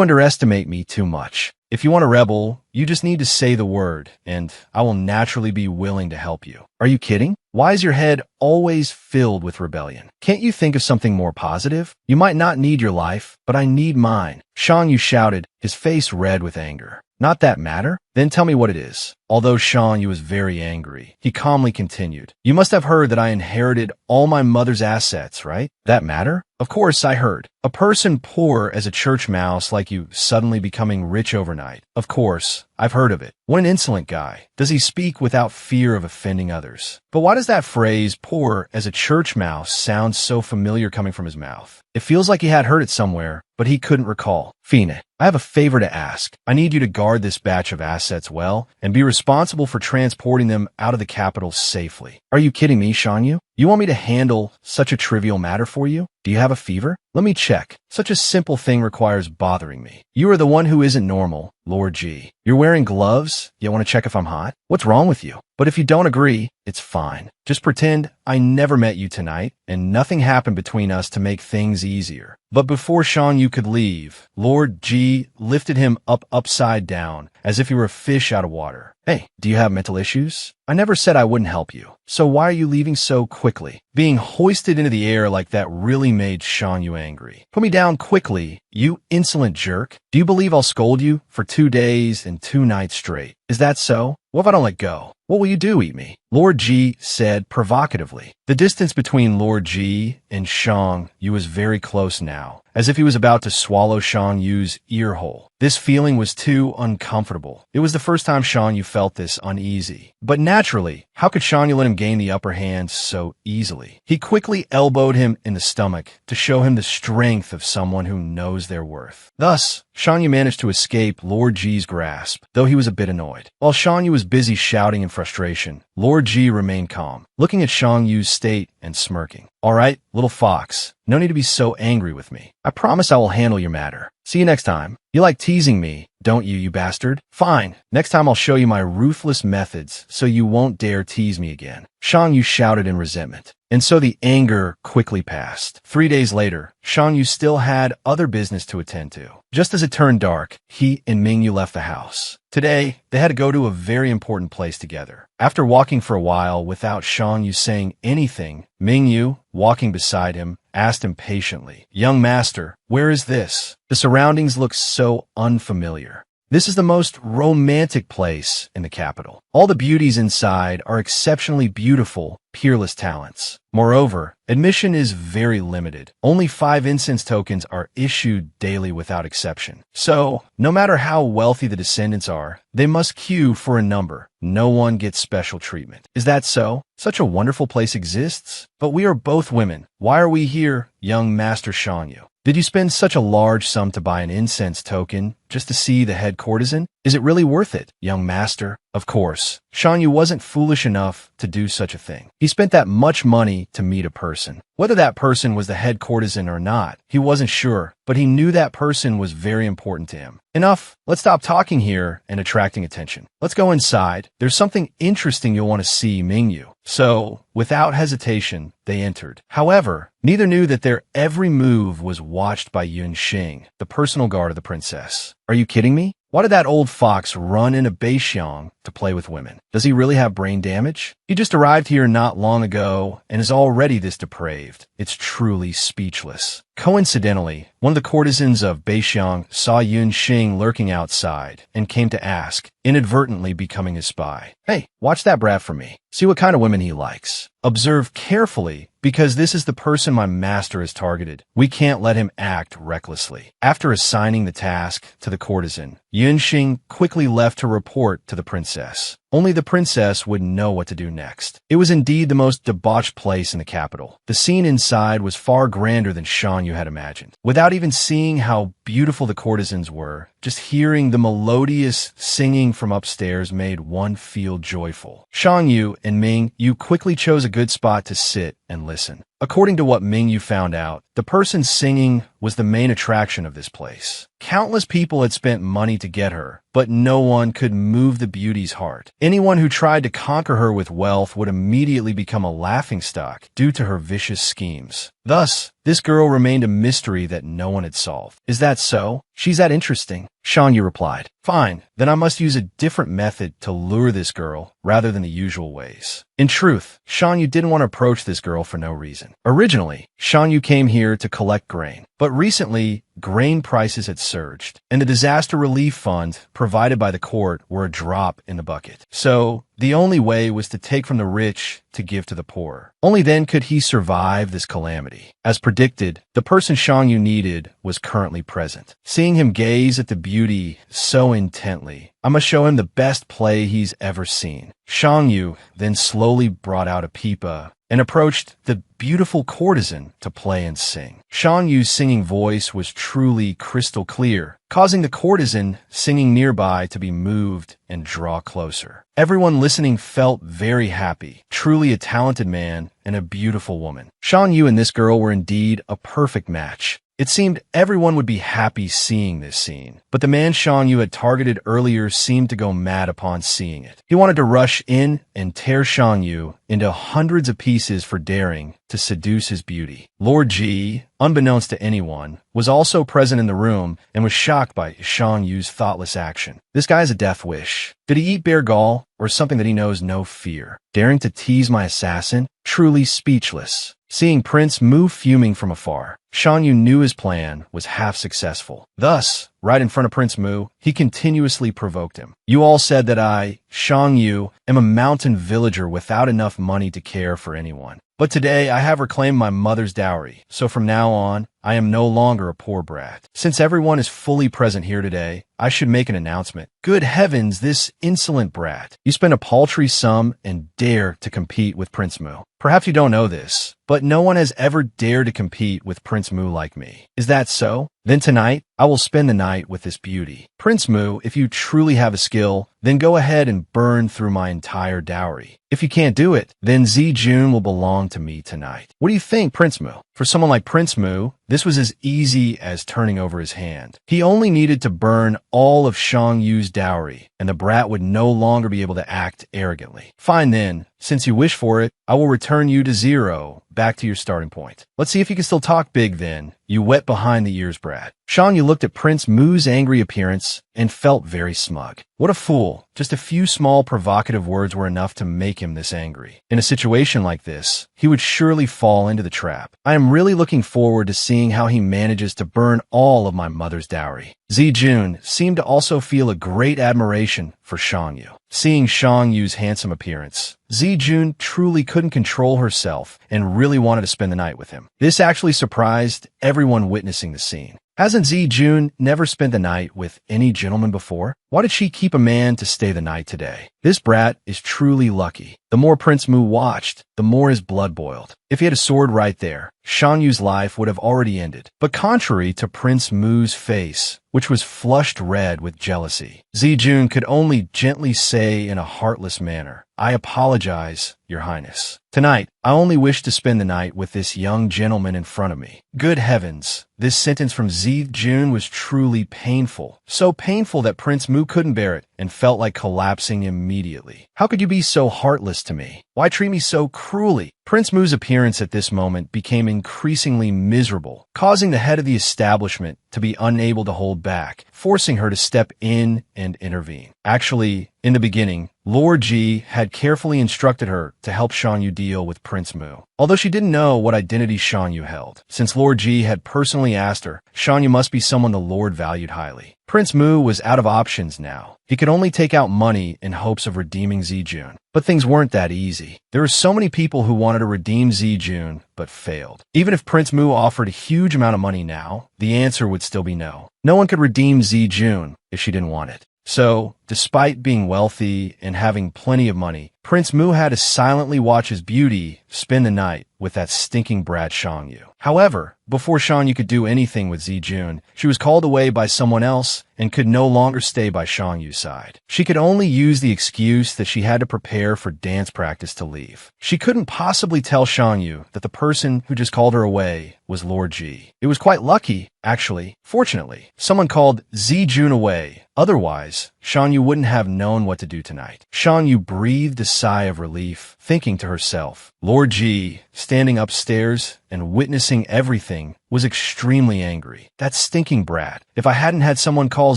underestimate me too much. If you want a rebel, you just need to say the word, and I will naturally be willing to help you." Are you kidding? Why is your head always filled with rebellion? Can't you think of something more positive? You might not need your life, but I need mine. Shan Yu shouted, his face red with anger. "Not that matter? Then tell me what it is." Although Shan Yu was very angry, he calmly continued, "You must have heard that I inherited all my mother's assets, right? That matter? Of course I heard. A person poor as a church mouse like you suddenly becoming rich overnight. Of course, I've heard of it. What an insolent guy. Does he speak without fear of offending others? But why does that phrase, poor as a church mouse, sound so familiar coming from his mouth? It feels like he had heard it somewhere, but he couldn't recall. Fine, I have a favor to ask. I need you to guard this batch of assets well and be responsible for transporting them out of the capital safely." Are you kidding me, Shan Yu? You want me to handle such a trivial matter for you? Do you have a fever? Let me check. Such a simple thing requires bothering me. You are the one who isn't normal, Lord Ji. You're wearing gloves, yet want to check if I'm hot? What's wrong with you? But if you don't agree, it's fine. Just pretend I never met you tonight, and nothing happened between us to make things easier. But before Shan Yu could leave, Lord Ji lifted him up upside down, as if he were a fish out of water. "Hey, do you have mental issues? I never said I wouldn't help you. So why are you leaving so quickly?" Being hoisted into the air like that really made Shan Yu angry. "Put me down quickly, you insolent jerk. Do you believe I'll scold you for 2 days and 2 nights straight? Is that so? What if I don't let go? What will you do, eat me? Lord Ji said provocatively. The distance between Lord Ji and Shang Yu was very close now, as if he was about to swallow Shang Yu's ear hole. This feeling was too uncomfortable. It was the first time Shang Yu felt this uneasy. But naturally, how could Shang Yu let him gain the upper hand so easily? He quickly elbowed him in the stomach to show him the strength of someone who knows their worth. Thus, Shang Yu managed to escape Lord Ji's grasp, though he was a bit annoyed. While Shang Yu was busy shouting in frustration, Lord Ji remained calm, looking at Shang Yu's state and smirking. All right, little fox, no need to be so angry with me. I promise I will handle your matter. See you next time. You like teasing me, don't you, you bastard? Fine, next time I'll show you my ruthless methods so you won't dare tease me again. Shang Yu shouted in resentment. And so the anger quickly passed. 3 days later, Shang Yu still had other business to attend to. Just as it turned dark, he and Ming Yu left the house. Today, they had to go to a very important place together. After walking for a while without Shang Yu saying anything, Ming Yu, walking beside him, asked impatiently, "Young master, where is this? The surroundings look so unfamiliar." This is the most romantic place in the capital. All the beauties inside are exceptionally beautiful, peerless talents. Moreover, admission is very limited. Only 5 incense tokens are issued daily without exception. So, no matter how wealthy the descendants are, they must queue for a number. No one gets special treatment. Is that so? Such a wonderful place exists? But we are both women. Why are we here, young Master Shang Yu? Did you spend such a large sum to buy an incense token just to see the head courtesan? Is it really worth it, young master? Of course, Shang Yu wasn't foolish enough to do such a thing. He spent that much money to meet a person. Whether that person was the head courtesan or not, he wasn't sure, but he knew that person was very important to him. Enough, let's stop talking here and attracting attention. Let's go inside. There's something interesting you'll want to see, Ming Yu. So, without hesitation, they entered. However, neither knew that their every move was watched by Yun Xing, the personal guard of the princess. Are you kidding me? Why did that old fox run into Beixiang to play with women? Does he really have brain damage? He just arrived here not long ago and is already this depraved. It's truly speechless. Coincidentally, one of the courtesans of Beixiang saw Yun Xing lurking outside and came to ask, inadvertently becoming his spy. Hey, watch that brat for me. See what kind of women he likes. Observe carefully, because this is the person my master has targeted. We can't let him act recklessly. After assigning the task to the courtesan, Yun Xing quickly left to report to the princess. Only the princess would know what to do next. It was indeed the most debauched place in the capital. The scene inside was far grander than Shang Yu had imagined. Without even seeing how beautiful the courtesans were, just hearing the melodious singing from upstairs made one feel joyful. Shang Yu and Ming Yu quickly chose a good spot to sit and listen. According to what Ming Yu found out, the person singing was the main attraction of this place. Countless people had spent money to get her, but no one could move the beauty's heart. Anyone who tried to conquer her with wealth would immediately become a laughingstock due to her vicious schemes. Thus, this girl remained a mystery that no one had solved. Is that so? She's that interesting? Shang Yu replied. Fine, then I must use a different method to lure this girl rather than the usual ways. In truth, Shang Yu didn't want to approach this girl for no reason. Originally, Shang Yu came here to collect grain, but recently, grain prices had surged, and the disaster relief fund provided by the court were a drop in the bucket. So, the only way was to take from the rich to give to the poor. Only then could he survive this calamity. As predicted, the person Shang Yu needed was currently present. Seeing him gaze at the beauty so intently, I must show him the best play he's ever seen. Shang Yu then slowly brought out a pipa and approached the beautiful courtesan to play and sing. Shang Yu's singing voice was truly crystal clear, causing the courtesan singing nearby to be moved and draw closer. Everyone listening felt very happy, truly a talented man and a beautiful woman. Shang Yu and this girl were indeed a perfect match. It seemed everyone would be happy seeing this scene, but the man Shang Yu had targeted earlier seemed to go mad upon seeing it. He wanted to rush in and tear Shang Yu into hundreds of pieces for daring to seduce his beauty. Lord Ji, unbeknownst to anyone, was also present in the room and was shocked by Shang Yu's thoughtless action. This guy has a death wish. Did he eat bear gall or something that he knows no fear? Daring to tease my assassin? Truly speechless. Seeing Prince Mu fuming from afar, Shan Yu knew his plan was half successful. Thus, right in front of Prince Mu, he continuously provoked him. You all said that I, Shang Yu, am a mountain villager without enough money to care for anyone. But today I have reclaimed my mother's dowry, so from now on, I am no longer a poor brat. Since everyone is fully present here today, I should make an announcement. Good heavens, this insolent brat. You spend a paltry sum and dare to compete with Prince Mu. Perhaps you don't know this, but no one has ever dared to compete with Prince Mu like me. Is that so? Then tonight, I will spend the night with this beauty. Prince Mu, if you truly have a skill, then go ahead and burn through my entire dowry. If you can't do it, then Zijun will belong to me tonight. What do you think, Prince Mu? For someone like Prince Mu, this was as easy as turning over his hand. He only needed to burn all of Shang Yu's dowry, and the brat would no longer be able to act arrogantly. Fine then, since you wish for it, I will return you to 0, back to your starting point. Let's see if you can still talk big then, you wet behind the ears brat. Shang Yu looked at Prince Mu's angry appearance and felt very smug. What a fool. Just a few small provocative words were enough to make him this angry. In a situation like this, he would surely fall into the trap. I am really looking forward to seeing how he manages to burn all of my mother's dowry. Zijun seemed to also feel a great admiration for Shang Yu. Seeing Shang Yu's handsome appearance, Zijun truly couldn't control herself and really wanted to spend the night with him. This actually surprised everyone witnessing the scene. Hasn't Zijun never spent the night with any gentleman before? Why did she keep a man to stay the night today? This brat is truly lucky. The more Prince Mu watched, the more his blood boiled. If he had a sword right there, Shang Yu's life would have already ended. But contrary to Prince Mu's face, which was flushed red with jealousy, Zijun could only gently say in a heartless manner, I apologize, Your Highness. Tonight, I only wish to spend the night with this young gentleman in front of me. Good heavens, this sentence from Zijun was truly painful. So painful that Prince Mu couldn't bear it and felt like collapsing immediately. How could you be so heartless to me? Why treat me so cruelly? Prince Mu's appearance at this moment became increasingly miserable, causing the head of the establishment to be unable to hold back, forcing her to step in and intervene. Actually, in the beginning, Lord Ji had carefully instructed her to help Shang Yu deal with Prince Mu, although she didn't know what identity Shang Yu held. Since Lord Ji had personally asked her, Shang Yu must be someone the Lord valued highly. Prince Mu was out of options now. He could only take out money in hopes of redeeming Zijun. But things weren't that easy. There were so many people who wanted to redeem Zijun, but failed. Even if Prince Mu offered a huge amount of money now, the answer would still be no. No one could redeem Zijun if she didn't want it. So, despite being wealthy and having plenty of money, Prince Mu had to silently watch his beauty spend the night with that stinking brat Shang Yu. However, before Shang Yu could do anything with Zijun, she was called away by someone else and could no longer stay by Shang Yu's side. She could only use the excuse that she had to prepare for dance practice to leave. She couldn't possibly tell Shang Yu that the person who just called her away was Lord Ji. It was quite lucky, actually. Fortunately, someone called Zijun away. Otherwise, Shang Yu wouldn't have known what to do tonight. Shang Yu breathed a sigh of relief, thinking to herself, Lord Ji, standing upstairs and witnessing everything, was extremely angry. That stinking brat. If I hadn't had someone call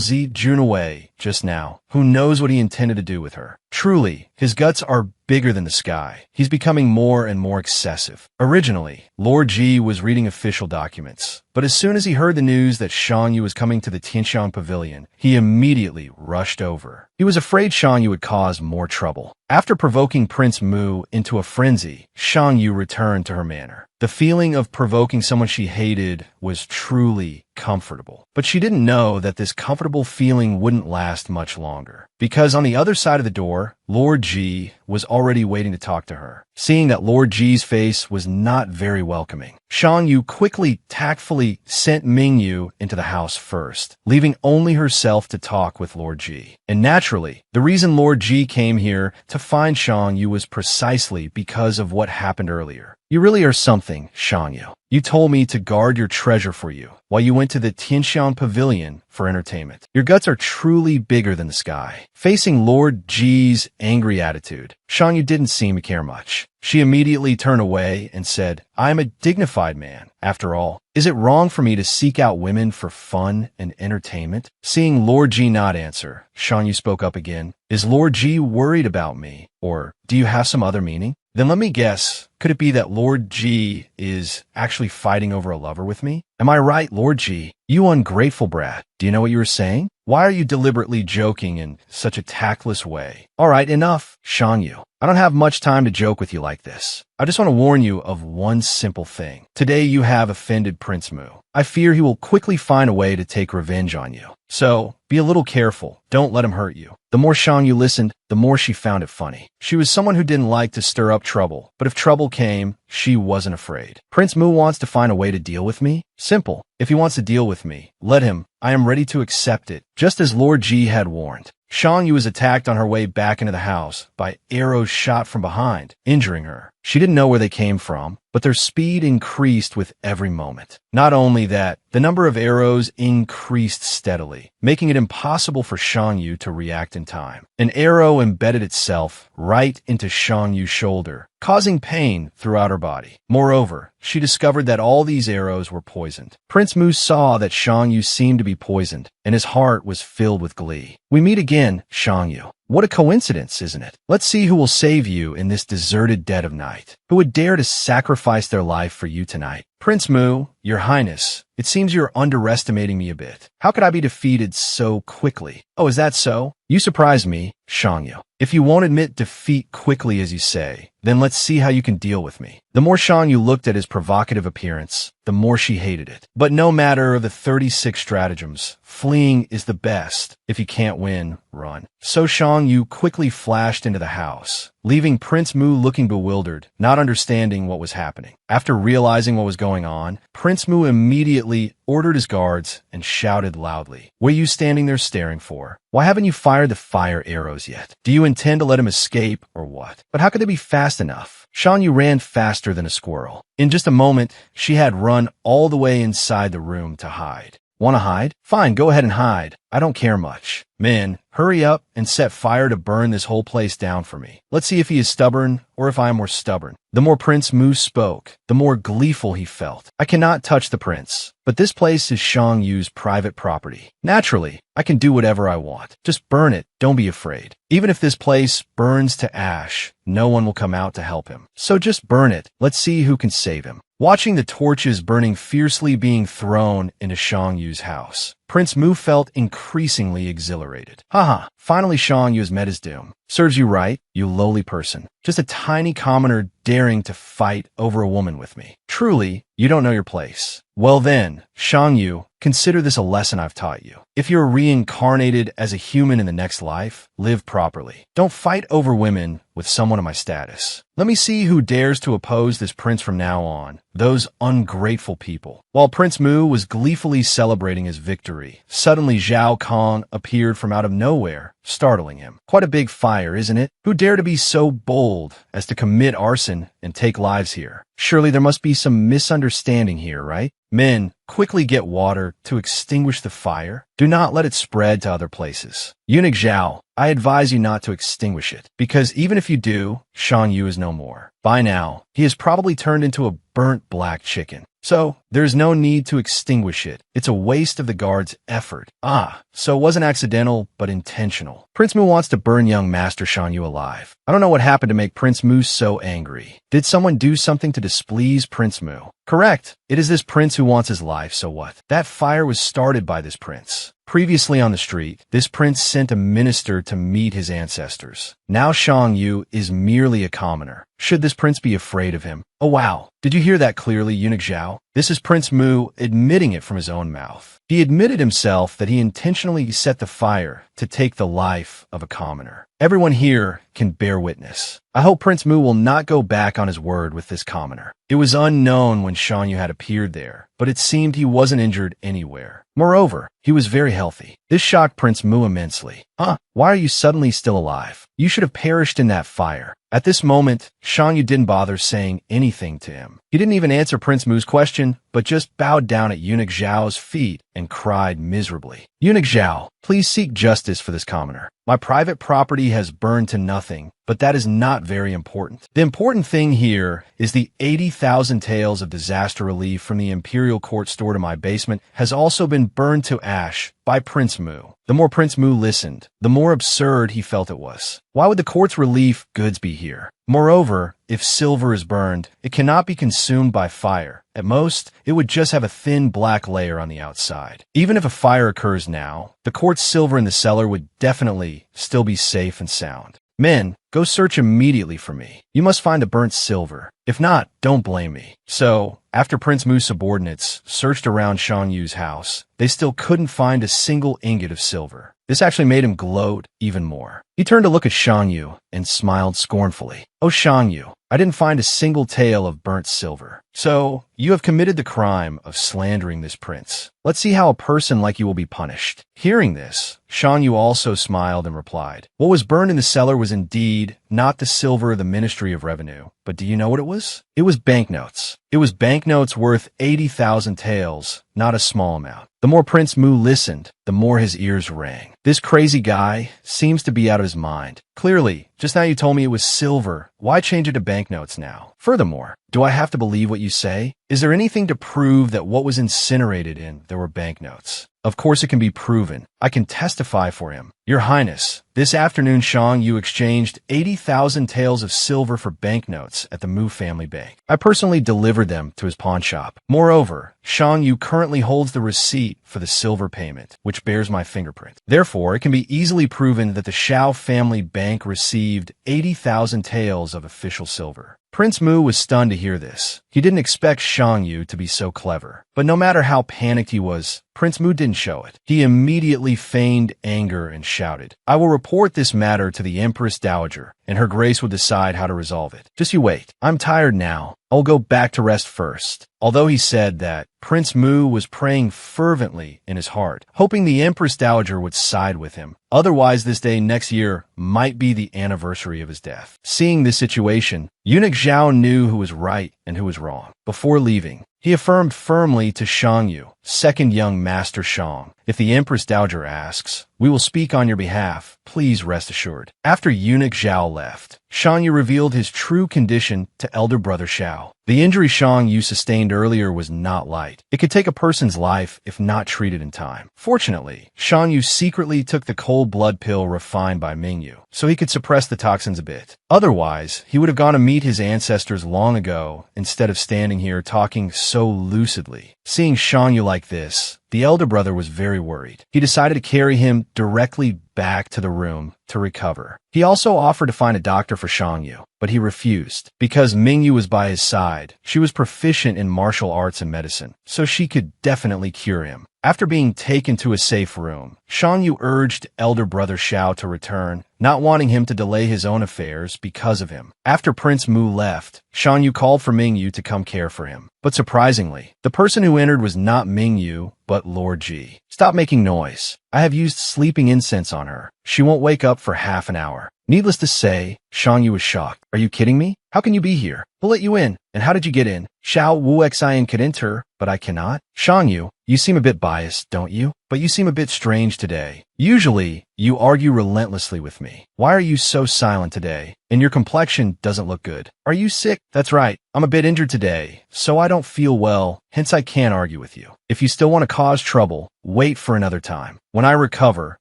Zijun away just now, who knows what he intended to do with her? Truly, his guts are bigger than the sky. He's becoming more and more excessive. Originally, Lord Ji was reading official documents, but as soon as he heard the news that Shang Yu was coming to the Tianxiang Pavilion, he immediately rushed over. He was afraid Shang Yu would cause more trouble. After provoking Prince Mu into a frenzy, Shang Yu returned to her manner. The feeling of provoking someone she hated was truly comfortable. But she didn't know that this comfortable feeling wouldn't last much longer, because on the other side of the door, Lord Ji was already waiting to talk to her. Seeing that Lord Ji's face was not very welcoming, Shang Yu quickly, tactfully sent Ming Yu into the house first, leaving only herself to talk with Lord Ji. And naturally, the reason Lord Ji came here to find Shang Yu was precisely because of what happened earlier. You really are something, Shang Yu. You told me to guard your treasure for you while you went to the Tianxiang Pavilion for entertainment. Your guts are truly bigger than the sky. Facing Lord Ji's angry attitude, Shang Yu didn't seem to care much. She immediately turned away and said, I am a dignified man. After all, is it wrong for me to seek out women for fun and entertainment? Seeing Lord Ji not answer, Shang Yu spoke up again. Is Lord Ji worried about me? Or do you have some other meaning? Then let me guess, could it be that Lord G is actually fighting over a lover with me? Am I right, Lord G? You ungrateful brat. Do you know what you were saying? Why are you deliberately joking in such a tactless way? All right, enough, Shangyu. I don't have much time to joke with you like this. I just want to warn you of one simple thing. Today you have offended Prince Mu. I fear he will quickly find a way to take revenge on you. So, be a little careful. Don't let him hurt you. The more Shangyu listened, the more she found it funny. She was someone who didn't like to stir up trouble, but if trouble came, she wasn't afraid. Prince Mu wants to find a way to deal with me? Simple. If he wants to deal with me, let him. I am ready to accept it, just as Lord G had warned. Shangyu was attacked on her way back into the house by arrows shot from behind, injuring her. She didn't know where they came from, but their speed increased with every moment. Not only that, the number of arrows increased steadily, making it impossible for Shangyu to react in time. An arrow embedded itself right into Shangyu's shoulder, causing pain throughout her body. Moreover, she discovered that all these arrows were poisoned. Prince Mu saw that Shangyu seemed to be poisoned, and his heart was filled with glee. We meet again, Shangyu. What a coincidence, isn't it? Let's see who will save you in this deserted dead of night. Who would dare to sacrifice their life for you tonight? Prince Mu, Your Highness, it seems you're underestimating me a bit. How could I be defeated so quickly? Oh, is that so? You surprise me, Shangyu. If you won't admit defeat quickly as you say, then let's see how you can deal with me. The more Shangyu looked at his provocative appearance, the more she hated it. But no matter of the 36 stratagems, fleeing is the best. If you can't win, run. So Shangyu quickly flashed into the house, leaving Prince Mu looking bewildered, not understanding what was happening. After realizing what was going on, Prince Mu immediately ordered his guards and shouted loudly, "What are you standing there staring for? Why haven't you fired the fire arrows yet? Do you intend to let him escape or what? But how could they be fast enough?" Shangyu ran faster than a squirrel. In just a moment, she had run all the way inside the room to hide. Want to hide? Fine, go ahead and hide. I don't care much. Men, hurry up and set fire to burn this whole place down for me. Let's see if he is stubborn or if I am more stubborn. The more Prince Mu spoke, the more gleeful he felt. I cannot touch the prince, but this place is Shangyu's private property. Naturally, I can do whatever I want. Just burn it. Don't be afraid. Even if this place burns to ash, no one will come out to help him. So just burn it. Let's see who can save him. Watching the torches burning fiercely being thrown into Shangyu's house, Prince Mu felt increasingly exhilarated. Haha, finally Shangyu has met his doom. Serves you right, you lowly person. Just a tiny commoner daring to fight over a woman with me. Truly, you don't know your place. Well then, Shangyu, consider this a lesson I've taught you. If you're reincarnated as a human in the next life, live properly. Don't fight over women with someone of my status. Let me see who dares to oppose this prince from now on. Those ungrateful people. While Prince Mu was gleefully celebrating his victory, suddenly Zhao Kong appeared from out of nowhere, startling him. Quite a big fire, isn't it? Who dare to be so bold as to commit arson and take lives here? Surely there must be some misunderstanding here, right? Men, quickly get water to extinguish the fire. Do not let it spread to other places. Eunuch Zhao, I advise you not to extinguish it, because even if you do, Shangyu is no more. By now, he has probably turned into a burnt black chicken. So, there's no need to extinguish it. It's a waste of the guard's effort. Ah, so it wasn't accidental, but intentional. Prince Mu wants to burn young Master Shangyu alive. I don't know what happened to make Prince Mu so angry. Did someone do something to displease Prince Mu? Correct. It is this prince who wants his life, so what? That fire was started by this prince. Previously on the street, this prince sent a minister to meet his ancestors. Now Shangyu is merely a commoner. Should this prince be afraid of him? Oh wow, did you hear that clearly, Eunuch Zhao? This is Prince Mu admitting it from his own mouth. He admitted himself that he intentionally set the fire to take the life of a commoner. Everyone here can bear witness. I hope Prince Mu will not go back on his word with this commoner. It was unknown when Shangyu had appeared there, but it seemed he wasn't injured anywhere. Moreover, he was very healthy. This shocked Prince Mu immensely. Huh? Why are you suddenly still alive? You should have perished in that fire. At this moment, Shangyu didn't bother saying anything to him. He didn't even answer Prince Mu's question, but just bowed down at Eunuch Zhao's feet and cried miserably. Eunuch Zhao, please seek justice for this commoner. My private property has burned to nothing, but that is not very important. The important thing here is the 80,000 tales of disaster relief from the Imperial Court stored in my basement has also been burned to ash by Prince Mu. The more Prince Mu listened, the more absurd he felt it was. Why would the court's relief goods be here? Moreover, if silver is burned, it cannot be consumed by fire. At most, it would just have a thin black layer on the outside. Even if a fire occurs now, the court's silver in the cellar would definitely still be safe and sound. Men, go search immediately for me. You must find the burnt silver. If not, don't blame me. So, after Prince Mu's subordinates searched around Shang Yu's house, they still couldn't find a single ingot of silver. This actually made him gloat even more. He turned to look at Shang Yu and smiled scornfully. Oh, Shang Yu, I didn't find a single tale of burnt silver. So, you have committed the crime of slandering this prince. Let's see how a person like you will be punished. Hearing this, Shang Yu also smiled and replied, what was burned in the cellar was indeed not the silver of the Ministry of Revenue. But do you know what it was? It was banknotes. It was banknotes worth 80,000 taels, not a small amount. The more Prince Mu listened, the more his ears rang. This crazy guy seems to be out of his mind. Clearly, just now you told me it was silver. Why change it to banknotes now? Furthermore, do I have to believe what you say? Is there anything to prove that what was incinerated in there were banknotes? Of course it can be proven. I can testify for him. Your Highness, this afternoon Shang Yu exchanged 80,000 taels of silver for banknotes at the Mu family bank. I personally delivered them to his pawn shop. Moreover, Shang Yu currently holds the receipt for the silver payment, which bears my fingerprint. Therefore, it can be easily proven that the Shao family bank received 80,000 taels of official silver. Prince Mu was stunned to hear this. He didn't expect Shang Yu to be so clever. But no matter how panicked he was, Prince Mu didn't show it. He immediately feigned anger and shouted, I will report this matter to the Empress Dowager, and her grace will decide how to resolve it. Just you wait. I'm tired now. I'll go back to rest first. Although he said that, Prince Mu was praying fervently in his heart, hoping the Empress Dowager would side with him. Otherwise, this day next year might be the anniversary of his death. Seeing this situation, Eunuch Zhao knew who was right and who was wrong. Before leaving, he affirmed firmly to Shang Yu, second young Master Shang, if the Empress Dowager asks, we will speak on your behalf. Please rest assured. After Eunuch Zhao left, Shang Yu revealed his true condition to elder brother Xiao. The injury Shang Yu sustained earlier was not light. It could take a person's life if not treated in time. Fortunately, Shang Yu secretly took the cold blood pill refined by Mingyu, so he could suppress the toxins a bit. Otherwise, he would have gone to meet his ancestors long ago instead of standing here talking so lucidly. Seeing Shang Yu like this, the elder brother was very worried. He decided to carry him directly back to the room to recover. He also offered to find a doctor for Shang Yu, but he refused. Because Mingyu was by his side, she was proficient in martial arts and medicine, so she could definitely cure him. After being taken to a safe room, Shang Yu urged elder brother Xiao to return, not wanting him to delay his own affairs because of him. After Prince Mu left, Shang Yu called for Mingyu to come care for him. But surprisingly, the person who entered was not Mingyu, but Lord Ji. Stop making noise. I have used sleeping incense on her. She won't wake up for half an hour. Needless to say, Shang Yu was shocked. Are you kidding me? How can you be here? We'll let you in. And how did you get in? Xiao Wu Xian could enter, but I cannot. Shang Yu, you seem a bit biased, don't you? But you seem a bit strange today. Usually, you argue relentlessly with me. Why are you so silent today? And your complexion doesn't look good. Are you sick? That's right. I'm a bit injured today, so I don't feel well, hence I can't argue with you. If you still want to cause trouble, wait for another time. When I recover,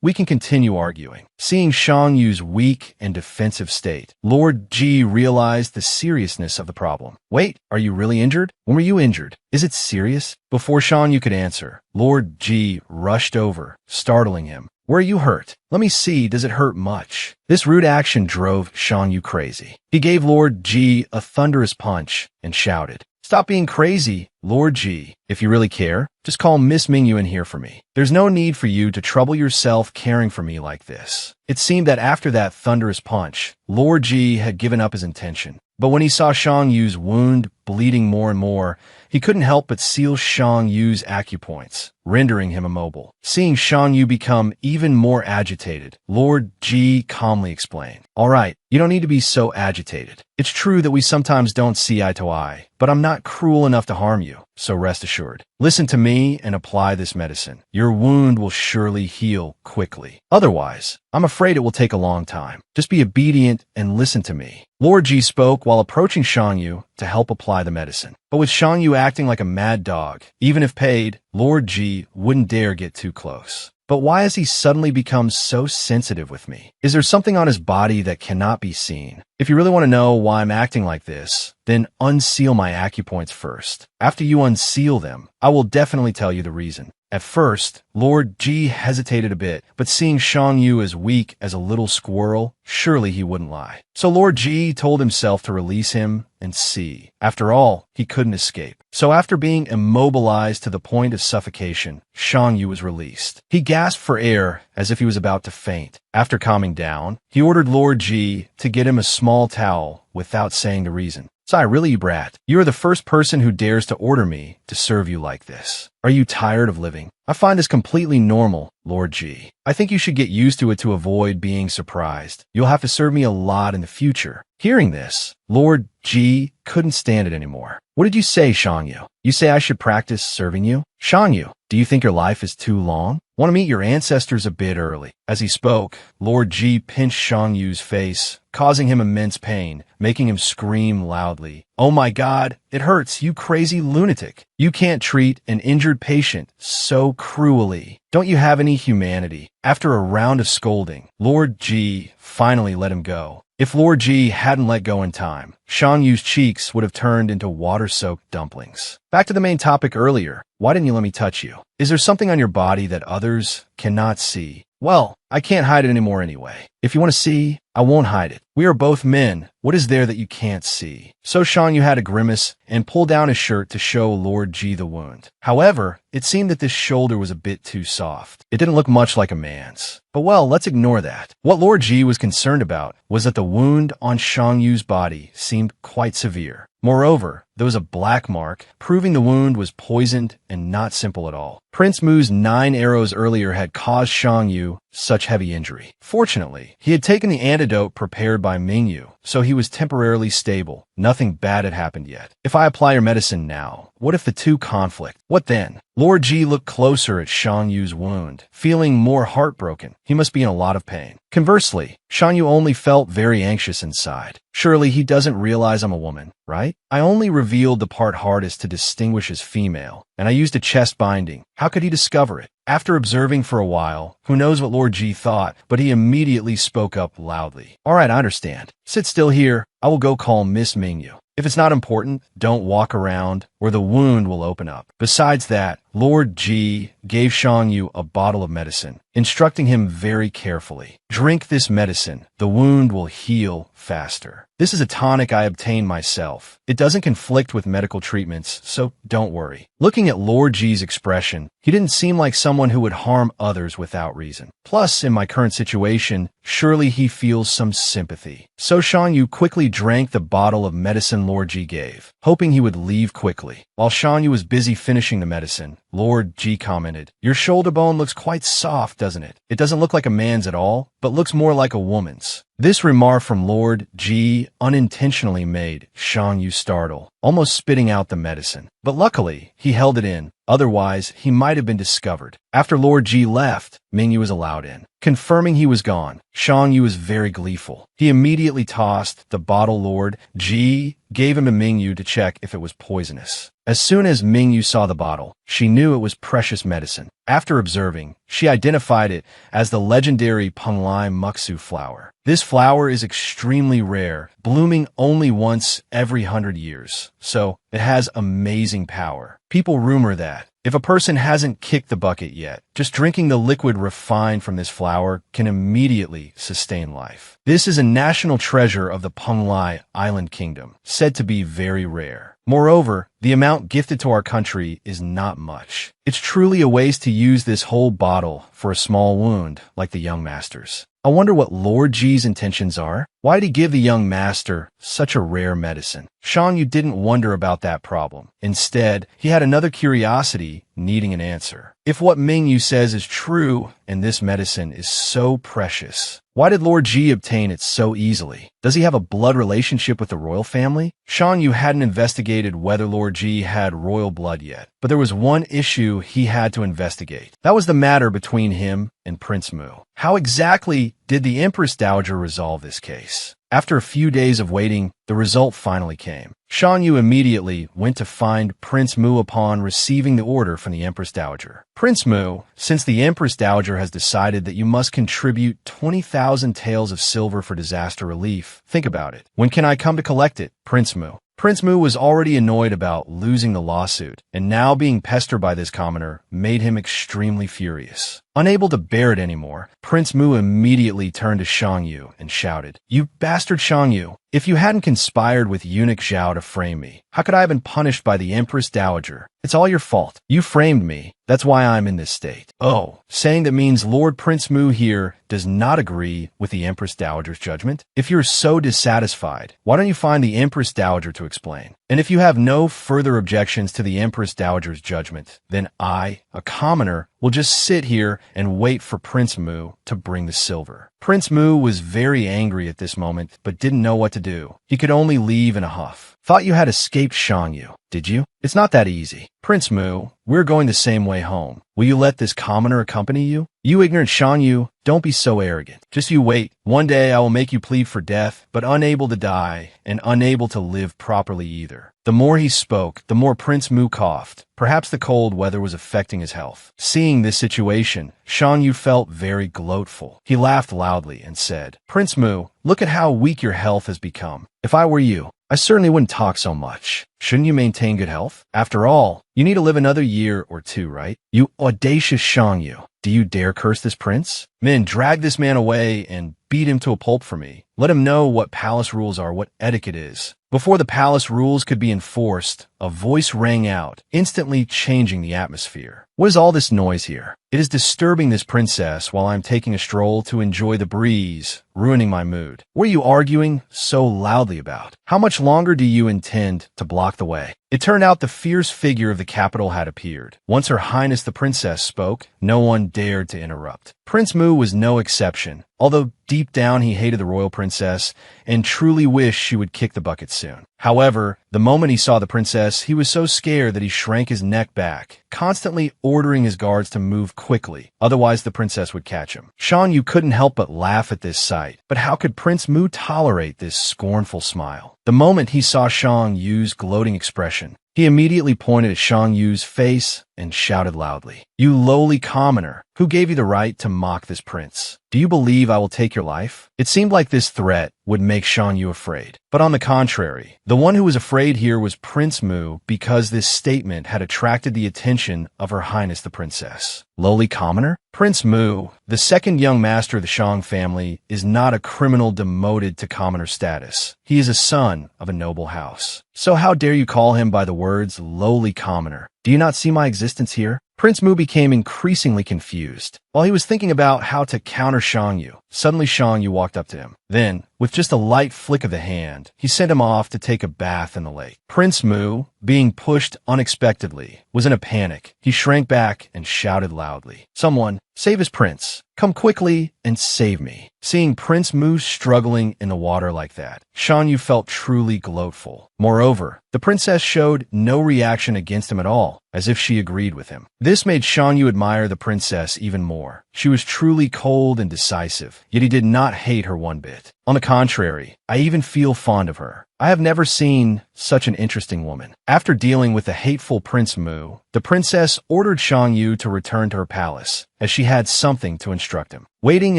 we can continue arguing. Seeing Shang Yu's weak and defensive state, Lord Ji realized the seriousness of the problem. Wait, are you really injured? When were you injured? Is it serious? Before Shang Yu could answer, Lord Ji rushed over, startling him. Where are you hurt? Let me see, does it hurt much? This rude action drove Shang Yu crazy. He gave Lord Ji a thunderous punch and shouted, Stop being crazy, Lord Ji. If you really care, just call Miss Mingyu in here for me. There's no need for you to trouble yourself caring for me like this. It seemed that after that thunderous punch, Lord Ji had given up his intention. But when he saw Shang Yu's wound bleeding more and more, he couldn't help but seal Shang Yu's acupoints, rendering him immobile. Seeing Shang Yu become even more agitated, Lord Ji calmly explained, All right, you don't need to be so agitated. It's true that we sometimes don't see eye to eye, but I'm not cruel enough to harm you. you, so rest assured. Listen to me and apply this medicine. Your wound will surely heal quickly. Otherwise, I'm afraid it will take a long time. Just be obedient and listen to me. Lord Ji spoke while approaching Shang Yu to help apply the medicine. But with Shang Yu acting like a mad dog, even if paid, Lord Ji wouldn't dare get too close. But why has he suddenly become so sensitive with me? Is there something on his body that cannot be seen? If you really want to know why I'm acting like this, then unseal my acupoints first. After you unseal them, I will definitely tell you the reason. At first, Lord Ji hesitated a bit, but seeing Shang Yu as weak as a little squirrel, surely he wouldn't lie. So Lord Ji told himself to release him and see. After all, he couldn't escape. So after being immobilized to the point of suffocation, Shang Yu was released. He gasped for air as if he was about to faint. After calming down, he ordered Lord Ji to get him a small towel without saying the reason. "Sai, really, you brat. You are the first person who dares to order me to serve you like this. Are you tired of living? I find this completely normal, Lord Ji. I think you should get used to it to avoid being surprised. You'll have to serve me a lot in the future." Hearing this, Lord Ji couldn't stand it anymore. "What did you say, Shang Yu? You say I should practice serving you? Shang Yu, do you think your life is too long? Want to meet your ancestors a bit early?" As he spoke, Lord Ji pinched Shang Yu's face, causing him immense pain, making him scream loudly. "Oh my God, it hurts, you crazy lunatic. You can't treat an injured patient so cruelly. Don't you have any humanity?" After a round of scolding, Lord Ji finally let him go. If Lord Ji hadn't let go in time, Shang Yu's cheeks would have turned into water-soaked dumplings. Back to the main topic earlier. Why didn't you let me touch you? Is there something on your body that others cannot see? Well, I can't hide it anymore anyway. If you want to see, I won't hide it. We are both men. What is there that you can't see? So Shang Yu had a grimace and pulled down his shirt to show Lord Ji the wound. However, it seemed that this shoulder was a bit too soft. It didn't look much like a man's. But well, let's ignore that. What Lord Ji was concerned about was that the wound on Shang Yu's body seemed quite severe. Moreover, there was a black mark, proving the wound was poisoned and not simple at all. Prince Mu's 9 arrows earlier had caused Shang Yu such heavy injury. Fortunately, he had taken the antidote prepared by Mingyu, so he was temporarily stable. Nothing bad had happened yet. If I apply your medicine now, what if the two conflict? What then? Lord Ji looked closer at Shang Yu's wound, feeling more heartbroken. He must be in a lot of pain. Conversely, Shang Yu only felt very anxious inside. Surely he doesn't realize I'm a woman, right? I only revealed the part hardest to distinguish as female, and I used a chest binding. How could he discover it? After observing for a while, who knows what Lord Ji thought, but he immediately spoke up loudly. "All right, I understand. Sit still here. I will go call Miss Mingyu. If it's not important, don't walk around, or the wound will open up." Besides that, Lord Ji gave Shang Yu a bottle of medicine, instructing him very carefully. "Drink this medicine. The wound will heal faster. This is a tonic I obtained myself. It doesn't conflict with medical treatments, so don't worry." Looking at Lord Ji's expression, he didn't seem like someone who would harm others without reason. Plus, in my current situation, surely he feels some sympathy. So Shang Yu quickly drank the bottle of medicine Lord Ji gave, hoping he would leave quickly. While Shang Yu was busy finishing the medicine, Lord Ji commented, "Your shoulder bone looks quite soft, doesn't it? It doesn't look like a man's at all, but looks more like a woman's." This remark from Lord Ji unintentionally made Shang Yu startle, almost spitting out the medicine. But luckily, he held it in. Otherwise, he might have been discovered. After Lord Ji left, Mingyu was allowed in. Confirming he was gone, Shang Yu was very gleeful. He immediately tossed the bottle Lord Ji gave him to Mingyu to check if it was poisonous. As soon as Mingyu saw the bottle, she knew it was precious medicine. After observing, she identified it as the legendary Penglai Muksu flower. This flower is extremely rare, blooming only once every 100 years, so it has amazing power. People rumor that if a person hasn't kicked the bucket yet, just drinking the liquid refined from this flower can immediately sustain life. This is a national treasure of the Penglai Island Kingdom, said to be very rare. Moreover, the amount gifted to our country is not much. It's truly a waste to use this whole bottle for a small wound like the young master's. I wonder what Lord Ji's intentions are. Why did he give the young master such a rare medicine? Shang Yu didn't wonder about that problem. Instead, he had another curiosity needing an answer. If what Mingyu says is true, and this medicine is so precious, Why did Lord Ji obtain it so easily? Does he have a blood relationship with the royal family? Shan Yu hadn't investigated whether Lord Ji had royal blood yet, but there was one issue he had to investigate. That was the matter between him and Prince Mu. How exactly did the Empress Dowager resolve this case? After a few days of waiting, the result finally came. Shan Yu immediately went to find Prince Mu upon receiving the order from the Empress Dowager. Prince Mu, since the Empress Dowager has decided that you must contribute 20,000 taels of silver for disaster relief, think about it. When can I come to collect it? Prince Mu. Prince Mu was already annoyed about losing the lawsuit, and now being pestered by this commoner made him extremely furious. Unable to bear it anymore, Prince Mu immediately turned to Shan Yu and shouted, "You bastard Shan Yu! If you hadn't conspired with eunuch Zhao to frame me, how could I have been punished by the Empress Dowager? It's all your fault. You framed me. That's why I'm in this state." Oh, saying that means Lord Prince Mu here does not agree with the Empress Dowager's judgment? If you're so dissatisfied, why don't you find the Empress Dowager to explain? And if you have no further objections to the Empress Dowager's judgment, then I, a commoner, will just sit here and wait for Prince Mu to bring the silver. Prince Mu was very angry at this moment, but didn't know what to do. He could only leave in a huff. Thought you had escaped Shan Yu, did you? It's not that easy. Prince Mu, we're going the same way home. Will you let this commoner accompany you? You ignorant Shan Yu, don't be so arrogant. Just you wait. One day I will make you plead for death, but unable to die, and unable to live properly either. The more he spoke, the more Prince Mu coughed. Perhaps the cold weather was affecting his health. Seeing this situation, Shan Yu felt very gloatful. He laughed loudly and said, "Prince Mu, look at how weak your health has become. If I were you, I certainly wouldn't talk so much. Shouldn't you maintain good health? After all, you need to live another year or two, right? You audacious Shan Yu. Do you dare curse this prince? Men, drag this man away and beat him to a pulp for me. Let him know what palace rules are, what etiquette is." Before the palace rules could be enforced, a voice rang out, instantly changing the atmosphere. What is all this noise here? It is disturbing this princess while I'm taking a stroll to enjoy the breeze, ruining my mood. What are you arguing so loudly about? How much longer do you intend to block the way? It turned out the fierce figure of the capital had appeared. Once Her Highness the Princess spoke, no one dared to interrupt. Prince Mu was no exception, although deep down he hated the royal princess and truly wished she would kick the bucket soon. However, the moment he saw the princess, he was so scared that he shrank his neck back, constantly ordering his guards to move quickly, otherwise the princess would catch him. Shan Yu couldn't help but laugh at this sight, but how could Prince Mu tolerate this scornful smile? The moment he saw Shan Yu's gloating expression, he immediately pointed at Shan Yu's face and shouted loudly, "You lowly commoner, who gave you the right to mock this prince? Do you believe I will take your life?" It seemed like this threat would make Shan Yu afraid. But on the contrary, the one who was afraid here was Prince Mu, because this statement had attracted the attention of Her Highness the Princess. Lowly commoner? Prince Mu, the second young master of the Shang family, is not a criminal demoted to commoner status. He is a son of a noble house. So how dare you call him by the words lowly commoner? Do you not see my existence here? Prince Mu became increasingly confused. While he was thinking about how to counter Shan Yu, suddenly Shan Yu walked up to him. Then, with just a light flick of the hand, he sent him off to take a bath in the lake. Prince Mu, being pushed unexpectedly, was in a panic. He shrank back and shouted loudly, "Someone, save his prince. Come quickly and save me." Seeing Prince Mu struggling in the water like that, Shan Yu felt truly gloatful. Moreover, the princess showed no reaction against him at all, as if she agreed with him. This made Shan Yu admire the princess even more. She was truly cold and decisive, yet he did not hate her one bit. On the contrary, I even feel fond of her. I have never seen such an interesting woman. After dealing with the hateful Prince Mu, the princess ordered Shan Yu to return to her palace, as she had something to instruct him. Waiting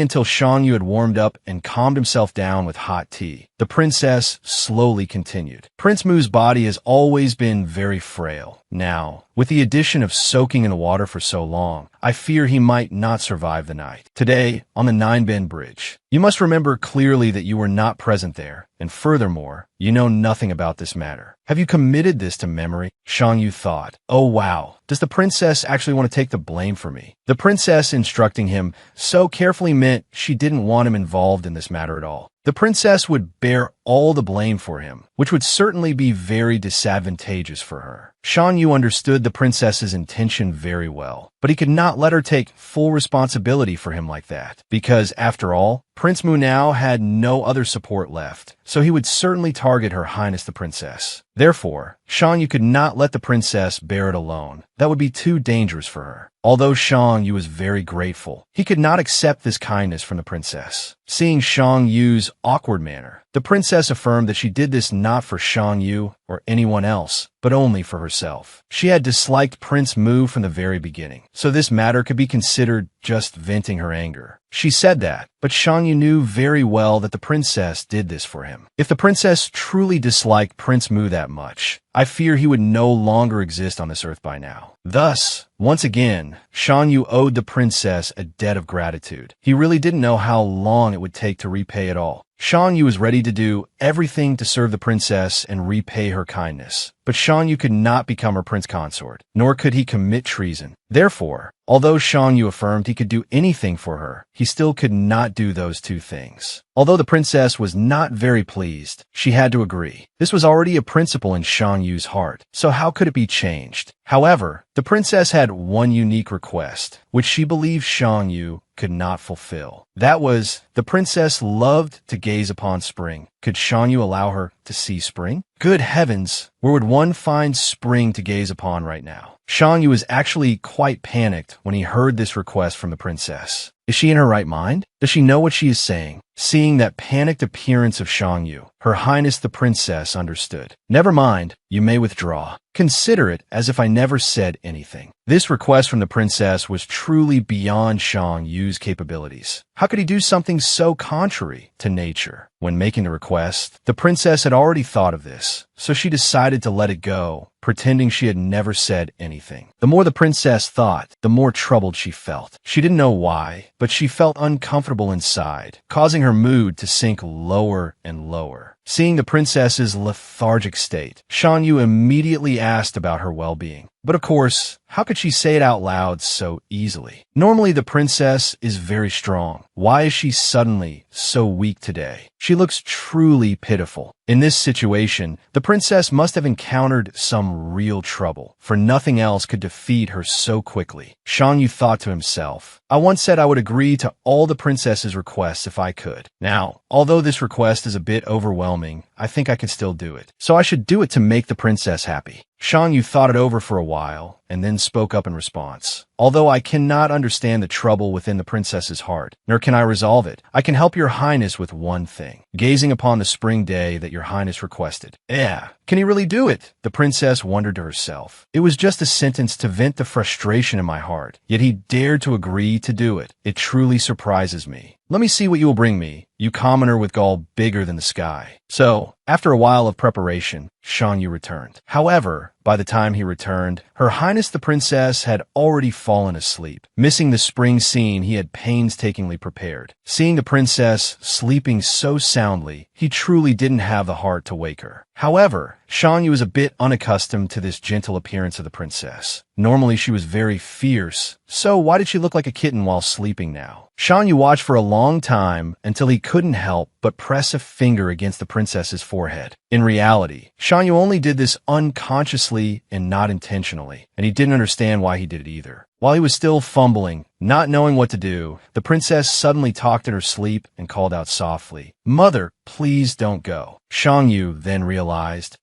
until Shan Yu had warmed up and calmed himself down with hot tea, the princess slowly continued. Prince Mu's body has always been very frail. Now, with the addition of soaking in the water for so long, I fear he might not survive the night. Today, on the Nine-Bend Bridge, you must remember clearly that you were not present there, and furthermore, you know nothing about this matter. Have you committed this to memory? Shan Yu thought, "Oh wow, does the princess actually want to take the blame for me?" The princess instructing him so carefully meant she didn't want him involved in this matter at all. The princess would bear all the blame for him, which would certainly be very disadvantageous for her. Shan Yu understood the princess's intention very well, but he could not let her take full responsibility for him like that, because, after all, Prince Mu now had no other support left, so he would certainly target Her Highness the Princess. Therefore, Shan Yu could not let the princess bear it alone. That would be too dangerous for her. Although Shang Yu was very grateful, he could not accept this kindness from the princess. Seeing Shang Yu's awkward manner, the princess affirmed that she did this not for Shang Yu or anyone else, but only for herself. She had disliked Prince Mu from the very beginning, so this matter could be considered just venting her anger. She said that, but Shang Yu knew very well that the princess did this for him. If the princess truly disliked Prince Mu that much, I fear he would no longer exist on this earth by now. Thus, once again, Shang Yu owed the princess a debt of gratitude. He really didn't know how long it would take to repay it all. Shang Yu was ready to do everything to serve the princess and repay her kindness. But Shang Yu could not become her prince consort, nor could he commit treason. Therefore, although Shang Yu affirmed he could do anything for her, he still could not do those two things. Although the princess was not very pleased, she had to agree. This was already a principle in Shang Yu's heart, so how could it be changed? However, the princess had one unique request, which she believed Shang Yu could not fulfill. That was, the princess loved to gaze upon spring. Could Shang Yu allow her to see spring? Good heavens, where would one find spring to gaze upon right now? Shang Yu was actually quite panicked when he heard this request from the princess. Is she in her right mind? Does she know what she is saying? Seeing that panicked appearance of Shang Yu, Her Highness the Princess understood. Never mind, you may withdraw. Consider it as if I never said anything. This request from the princess was truly beyond Shang Yu's capabilities. How could he do something so contrary to nature? When making the request, the princess had already thought of this, so she decided to let it go, pretending she had never said anything. The more the princess thought, the more troubled she felt. She didn't know why, but she felt uncomfortable inside, causing her mood to sink lower and lower. Seeing the princess's lethargic state, Shang Yu immediately asked about her well-being. But of course, how could she say it out loud so easily? Normally the princess is very strong. Why is she suddenly so weak today? She looks truly pitiful. In this situation, the princess must have encountered some real trouble, for nothing else could defeat her so quickly. Shang Yu thought to himself, I once said I would agree to all the princess's requests if I could. Now, although this request is a bit overwhelming, I think I can still do it. So I should do it to make the princess happy. Shang Yu thought it over for a while, and then spoke up in response. Although I cannot understand the trouble within the princess's heart, nor can I resolve it, I can help your highness with one thing. Gazing upon the spring day that your highness requested. Can he really do it? The princess wondered to herself. It was just a sentence to vent the frustration in my heart, yet he dared to agree to do it. It truly surprises me. Let me see what you will bring me, you commoner with gall bigger than the sky. So, after a while of preparation, Shang Yu returned. However, by the time he returned, Her Highness the Princess had already fallen asleep, missing the spring scene he had painstakingly prepared. Seeing the princess sleeping so soundly, he truly didn't have the heart to wake her. However, Shang Yu was a bit unaccustomed to this gentle appearance of the princess. Normally she was very fierce, so why did she look like a kitten while sleeping now? Shang Yu watched for a long time until he couldn't help but press a finger against the princess's forehead. In reality, Shang Yu only did this unconsciously and not intentionally, and he didn't understand why he did it either. While he was still fumbling, not knowing what to do, the princess suddenly talked in her sleep and called out softly, Mother, please don't go. Shang Yu then realized,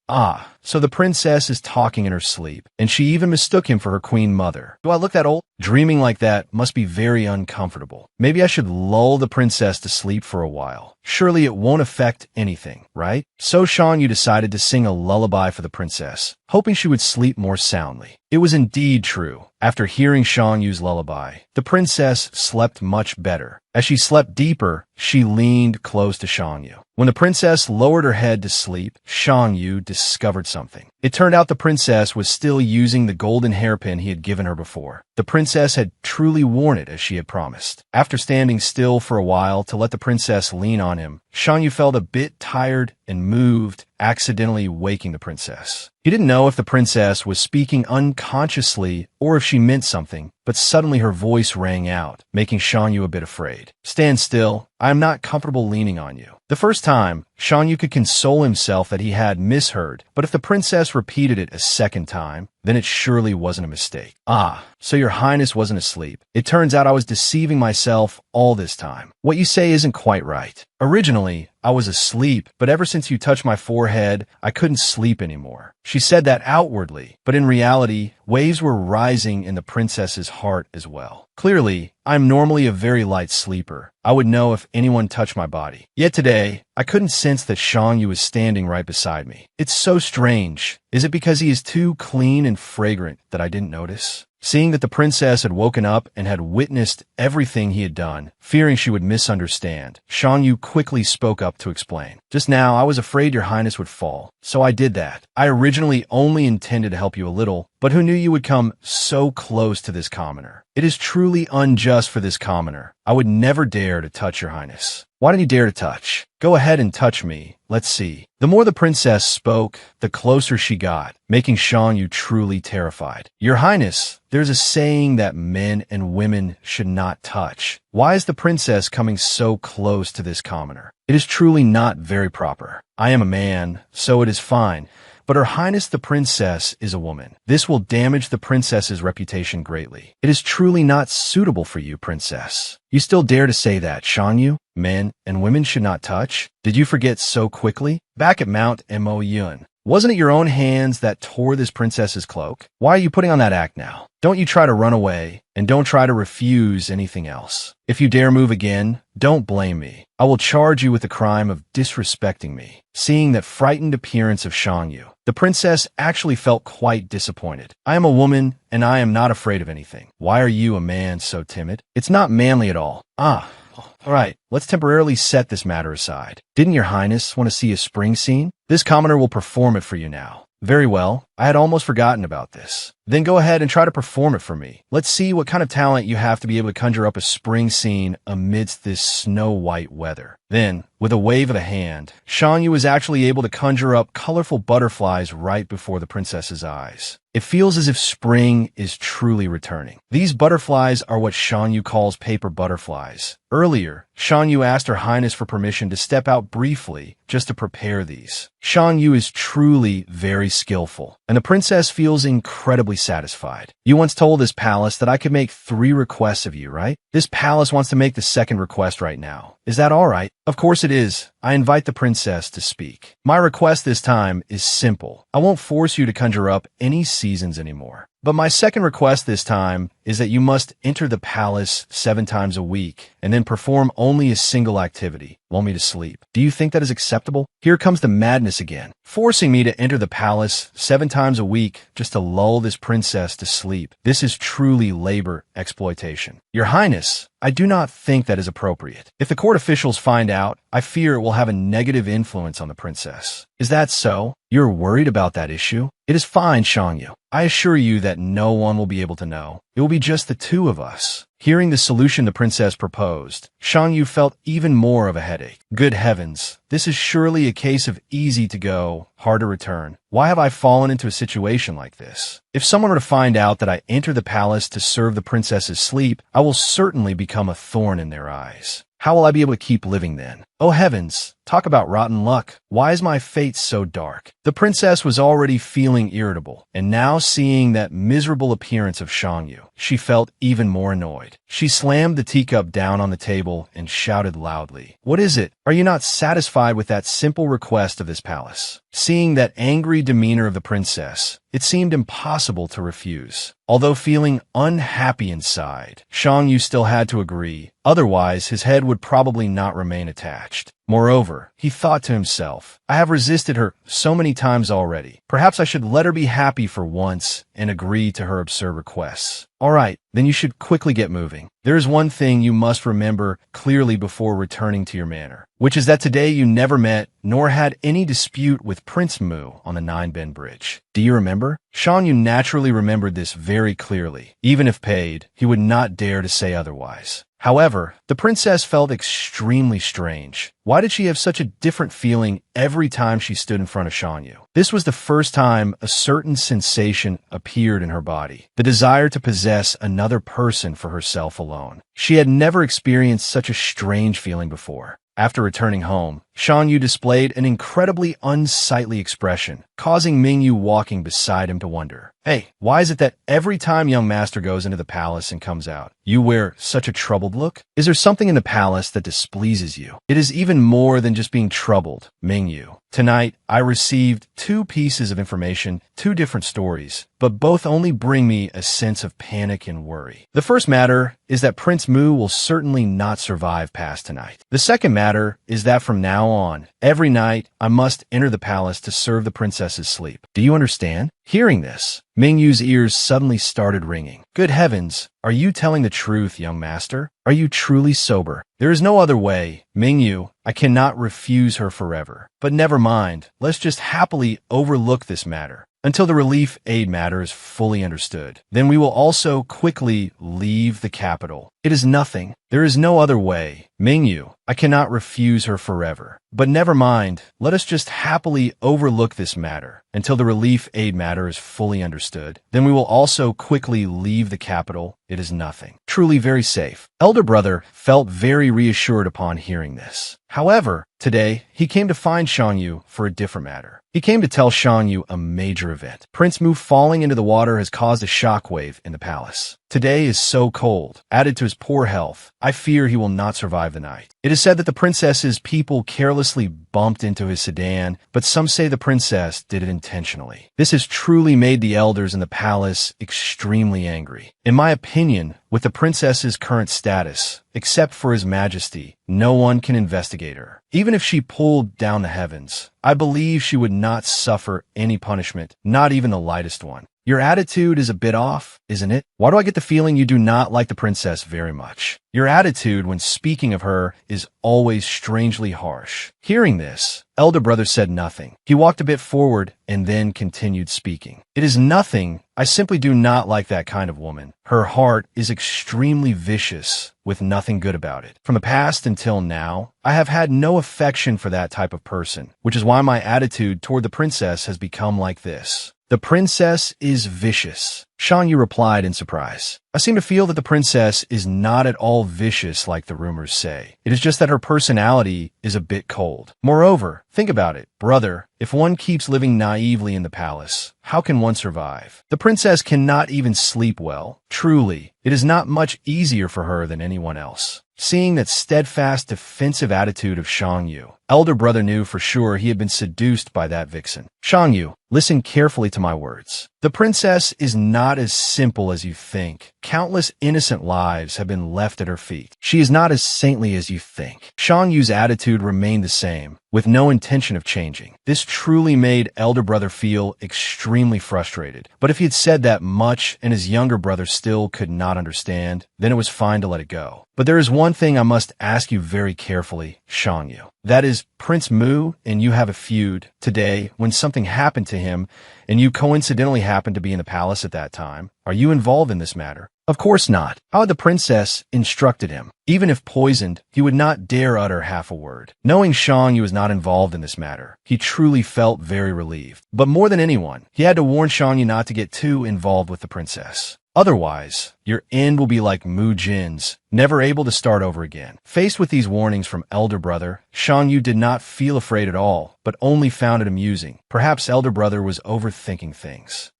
so the princess is talking in her sleep, and she even mistook him for her queen mother. Do I look that old? Dreaming like that must be very uncomfortable. Maybe I should lull the princess to sleep for a while. Surely it won't affect anything, right? So Shang Yu decided to sing a lullaby for the princess, hoping she would sleep more soundly. It was indeed true. After hearing Shang Yu's lullaby, the princess slept much better. As she slept deeper, she leaned close to Shang Yu. When the princess lowered her head to sleep, Shang Yu discovered something. It turned out the princess was still using the golden hairpin he had given her before. The princess had truly worn it as she had promised. After standing still for a while to let the princess lean on him, Shang Yu felt a bit tired and moved, accidentally waking the princess. He didn't know if the princess was speaking unconsciously or if she meant something, but suddenly her voice rang out, making Shang Yu a bit afraid. Stand still. I am not comfortable leaning on you. The first time, Shan Yu could console himself that he had misheard, but if the princess repeated it a second time, then it surely wasn't a mistake. Ah, so your highness wasn't asleep. It turns out I was deceiving myself all this time. What you say isn't quite right. Originally, I was asleep, but ever since you touched my forehead, I couldn't sleep anymore. She said that outwardly, but in reality, waves were rising in the princess's heart as well. Clearly, I'm normally a very light sleeper. I would know if anyone touched my body. Yet today, I couldn't sense that Shan Yu was standing right beside me. It's so strange. Is it because he is too clean and fragrant that I didn't notice? Seeing that the princess had woken up and had witnessed everything he had done, fearing she would misunderstand, Shan Yu quickly spoke up to explain. Just now, I was afraid your highness would fall, so I did that. I originally only intended to help you a little, but who knew you would come so close to this commoner? It is truly unjust for this commoner. I would never dare to touch your highness. Why didn't you dare to touch? Go ahead and touch me. Let's see. The more the princess spoke, the closer she got, making Shan Yu truly terrified. Your highness, there's a saying that men and women should not touch. Why is the princess coming so close to this commoner? It is truly not very proper. I am a man, so it is fine. But Her Highness the Princess is a woman. This will damage the princess's reputation greatly. It is truly not suitable for you, princess. You still dare to say that, Shan Yu? Men and women should not touch? Did you forget so quickly? Back at Mount Mo Yun, wasn't it your own hands that tore this princess's cloak? Why are you putting on that act now? Don't you try to run away, and don't try to refuse anything else. If you dare move again, don't blame me. I will charge you with the crime of disrespecting me. Seeing that frightened appearance of Shan Yu, the princess actually felt quite disappointed. I am a woman, and I am not afraid of anything. Why are you, a man, so timid? It's not manly at all. All right, let's temporarily set this matter aside. Didn't your highness want to see a spring scene? This commoner will perform it for you now. Very well, I had almost forgotten about this. Then go ahead and try to perform it for me. Let's see what kind of talent you have to be able to conjure up a spring scene amidst this snow-white weather. Then, with a wave of the hand, Shan Yu was actually able to conjure up colorful butterflies right before the princess's eyes. It feels as if spring is truly returning. These butterflies are what Shan Yu calls paper butterflies. Earlier, Shan Yu asked Her Highness for permission to step out briefly just to prepare these. Shan Yu is truly very skillful, and the princess feels incredibly satisfied. You once told this palace that I could make 3 requests of you, right? This palace wants to make the second request right now. Is that all right? Of course it is. I invite the princess to speak. My request this time is simple. I won't force you to conjure up any seasons anymore. But my second request this time is that you must enter the palace 7 times a week and then perform only a single activity, lull me to sleep. Do you think that is acceptable? Here comes the madness again, forcing me to enter the palace 7 times a week just to lull this princess to sleep. This is truly labor exploitation. Your Highness, I do not think that is appropriate. If the court officials find out, I fear it will have a negative influence on the princess. Is that so? You're worried about that issue? It is fine, Shan Yu. I assure you that no one will be able to know. It will be just the 2 of us. Hearing the solution the princess proposed, Shan Yu felt even more of a headache. Good heavens, this is surely a case of easy to go, hard to return. Why have I fallen into a situation like this? If someone were to find out that I enter the palace to serve the princess's sleep, I will certainly become a thorn in their eyes. How will I be able to keep living then? Oh heavens, talk about rotten luck. Why is my fate so dark? The princess was already feeling irritable, and now seeing that miserable appearance of Shan Yu, she felt even more annoyed. She slammed the teacup down on the table and shouted loudly, "What is it? Are you not satisfied with that simple request of this palace?" Seeing that angry demeanor of the princess, it seemed impossible to refuse. Although feeling unhappy inside, Shan Yu still had to agree, otherwise his head would probably not remain attached. Moreover, he thought to himself, I have resisted her so many times already. Perhaps I should let her be happy for once and agree to her absurd requests. All right, then you should quickly get moving. There is one thing you must remember clearly before returning to your manor, which is that today you never met nor had any dispute with Prince Mu on the Nine-Bend Bridge. Do you remember? Shan Yu naturally remembered this very clearly. Even if paid, he would not dare to say otherwise. However, the princess felt extremely strange. Why did she have such a different feeling every time she stood in front of Shan Yu? This was the first time a certain sensation appeared in her body, the desire to possess another person for herself alone. She had never experienced such a strange feeling before. After returning home, Shan Yu displayed an incredibly unsightly expression, causing Ming Yu walking beside him to wonder, "Hey, why is it that every time young master goes into the palace and comes out, you wear such a troubled look? Is there something in the palace that displeases you?" "It is even more than just being troubled, Ming Yu. Tonight, I received 2 pieces of information, 2 different stories, but both only bring me a sense of panic and worry. The first matter is that Prince Mu will certainly not survive past tonight. The second matter is that from now on, every night, I must enter the palace to serve the princess's sleep. Do you understand?" Hearing this, Ming Yu's ears suddenly started ringing. "Good heavens, are you telling the truth, young master? Are you truly sober?" "There is no other way, Ming Yu. I cannot refuse her forever. But never mind, let's just happily overlook this matter until the relief aid matter is fully understood. Then we will also quickly leave the capital. It is nothing. There is no other way, Ming Yu. I cannot refuse her forever. But never mind, let us just happily overlook this matter until the relief aid matter is fully understood. Then we will also quickly leave the capital. It is nothing. Truly very safe." Elder brother felt very reassured upon hearing this. However, today, he came to find Shan Yu for a different matter. He came to tell Shan Yu a major event. Prince Mu falling into the water has caused a shockwave in the palace. Today is so cold. Added to his poor health, I fear he will not survive the night. It is said that the princess's people carelessly bumped into his sedan, but some say the princess did it intentionally. This has truly made the elders in the palace extremely angry. In my opinion, with the princess's current status, except for His Majesty, no one can investigate her. Even if she pulled down the heavens, I believe she would not suffer any punishment, not even the lightest one. Your attitude is a bit off, isn't it? Why do I get the feeling you do not like the princess very much? Your attitude when speaking of her is always strangely harsh. Hearing this, elder brother said nothing. He walked a bit forward and then continued speaking. "It is nothing. I simply do not like that kind of woman. Her heart is extremely vicious, with nothing good about it. From the past until now, I have had no affection for that type of person, which is why my attitude toward the princess has become like this." "The princess is vicious," Shan Yu replied in surprise. "I seem to feel that the princess is not at all vicious like the rumors say. It is just that her personality is a bit cold. Moreover, think about it, brother. If one keeps living naively in the palace, how can one survive? The princess cannot even sleep well. Truly, it is not much easier for her than anyone else." Seeing that steadfast defensive attitude of Shan Yu, elder brother knew for sure he had been seduced by that vixen. "Shan Yu, listen carefully to my words. The princess is not as simple as you think. Countless innocent lives have been left at her feet. She is not as saintly as you think." Shan Yu's attitude remained the same, with no intention of changing. This truly made elder brother feel extremely frustrated. But if he had said that much and his younger brother still could not understand, then it was fine to let it go. But there is one thing I must ask you very carefully, Shan Yu. That is, Prince Mu and you have a feud. Today, when something happened to him, and you coincidentally happened to be in the palace at that time, are you involved in this matter? Of course not. How had the princess instructed him? Even if poisoned, he would not dare utter half a word. Knowing Shan Yu was not involved in this matter, he truly felt very relieved. But more than anyone, he had to warn Shan Yu not to get too involved with the princess. Otherwise, your end will be like Mu Jin's, never able to start over again. Faced with these warnings from elder brother, Shan Yu did not feel afraid at all, but only found it amusing. Perhaps elder brother was overthinking things.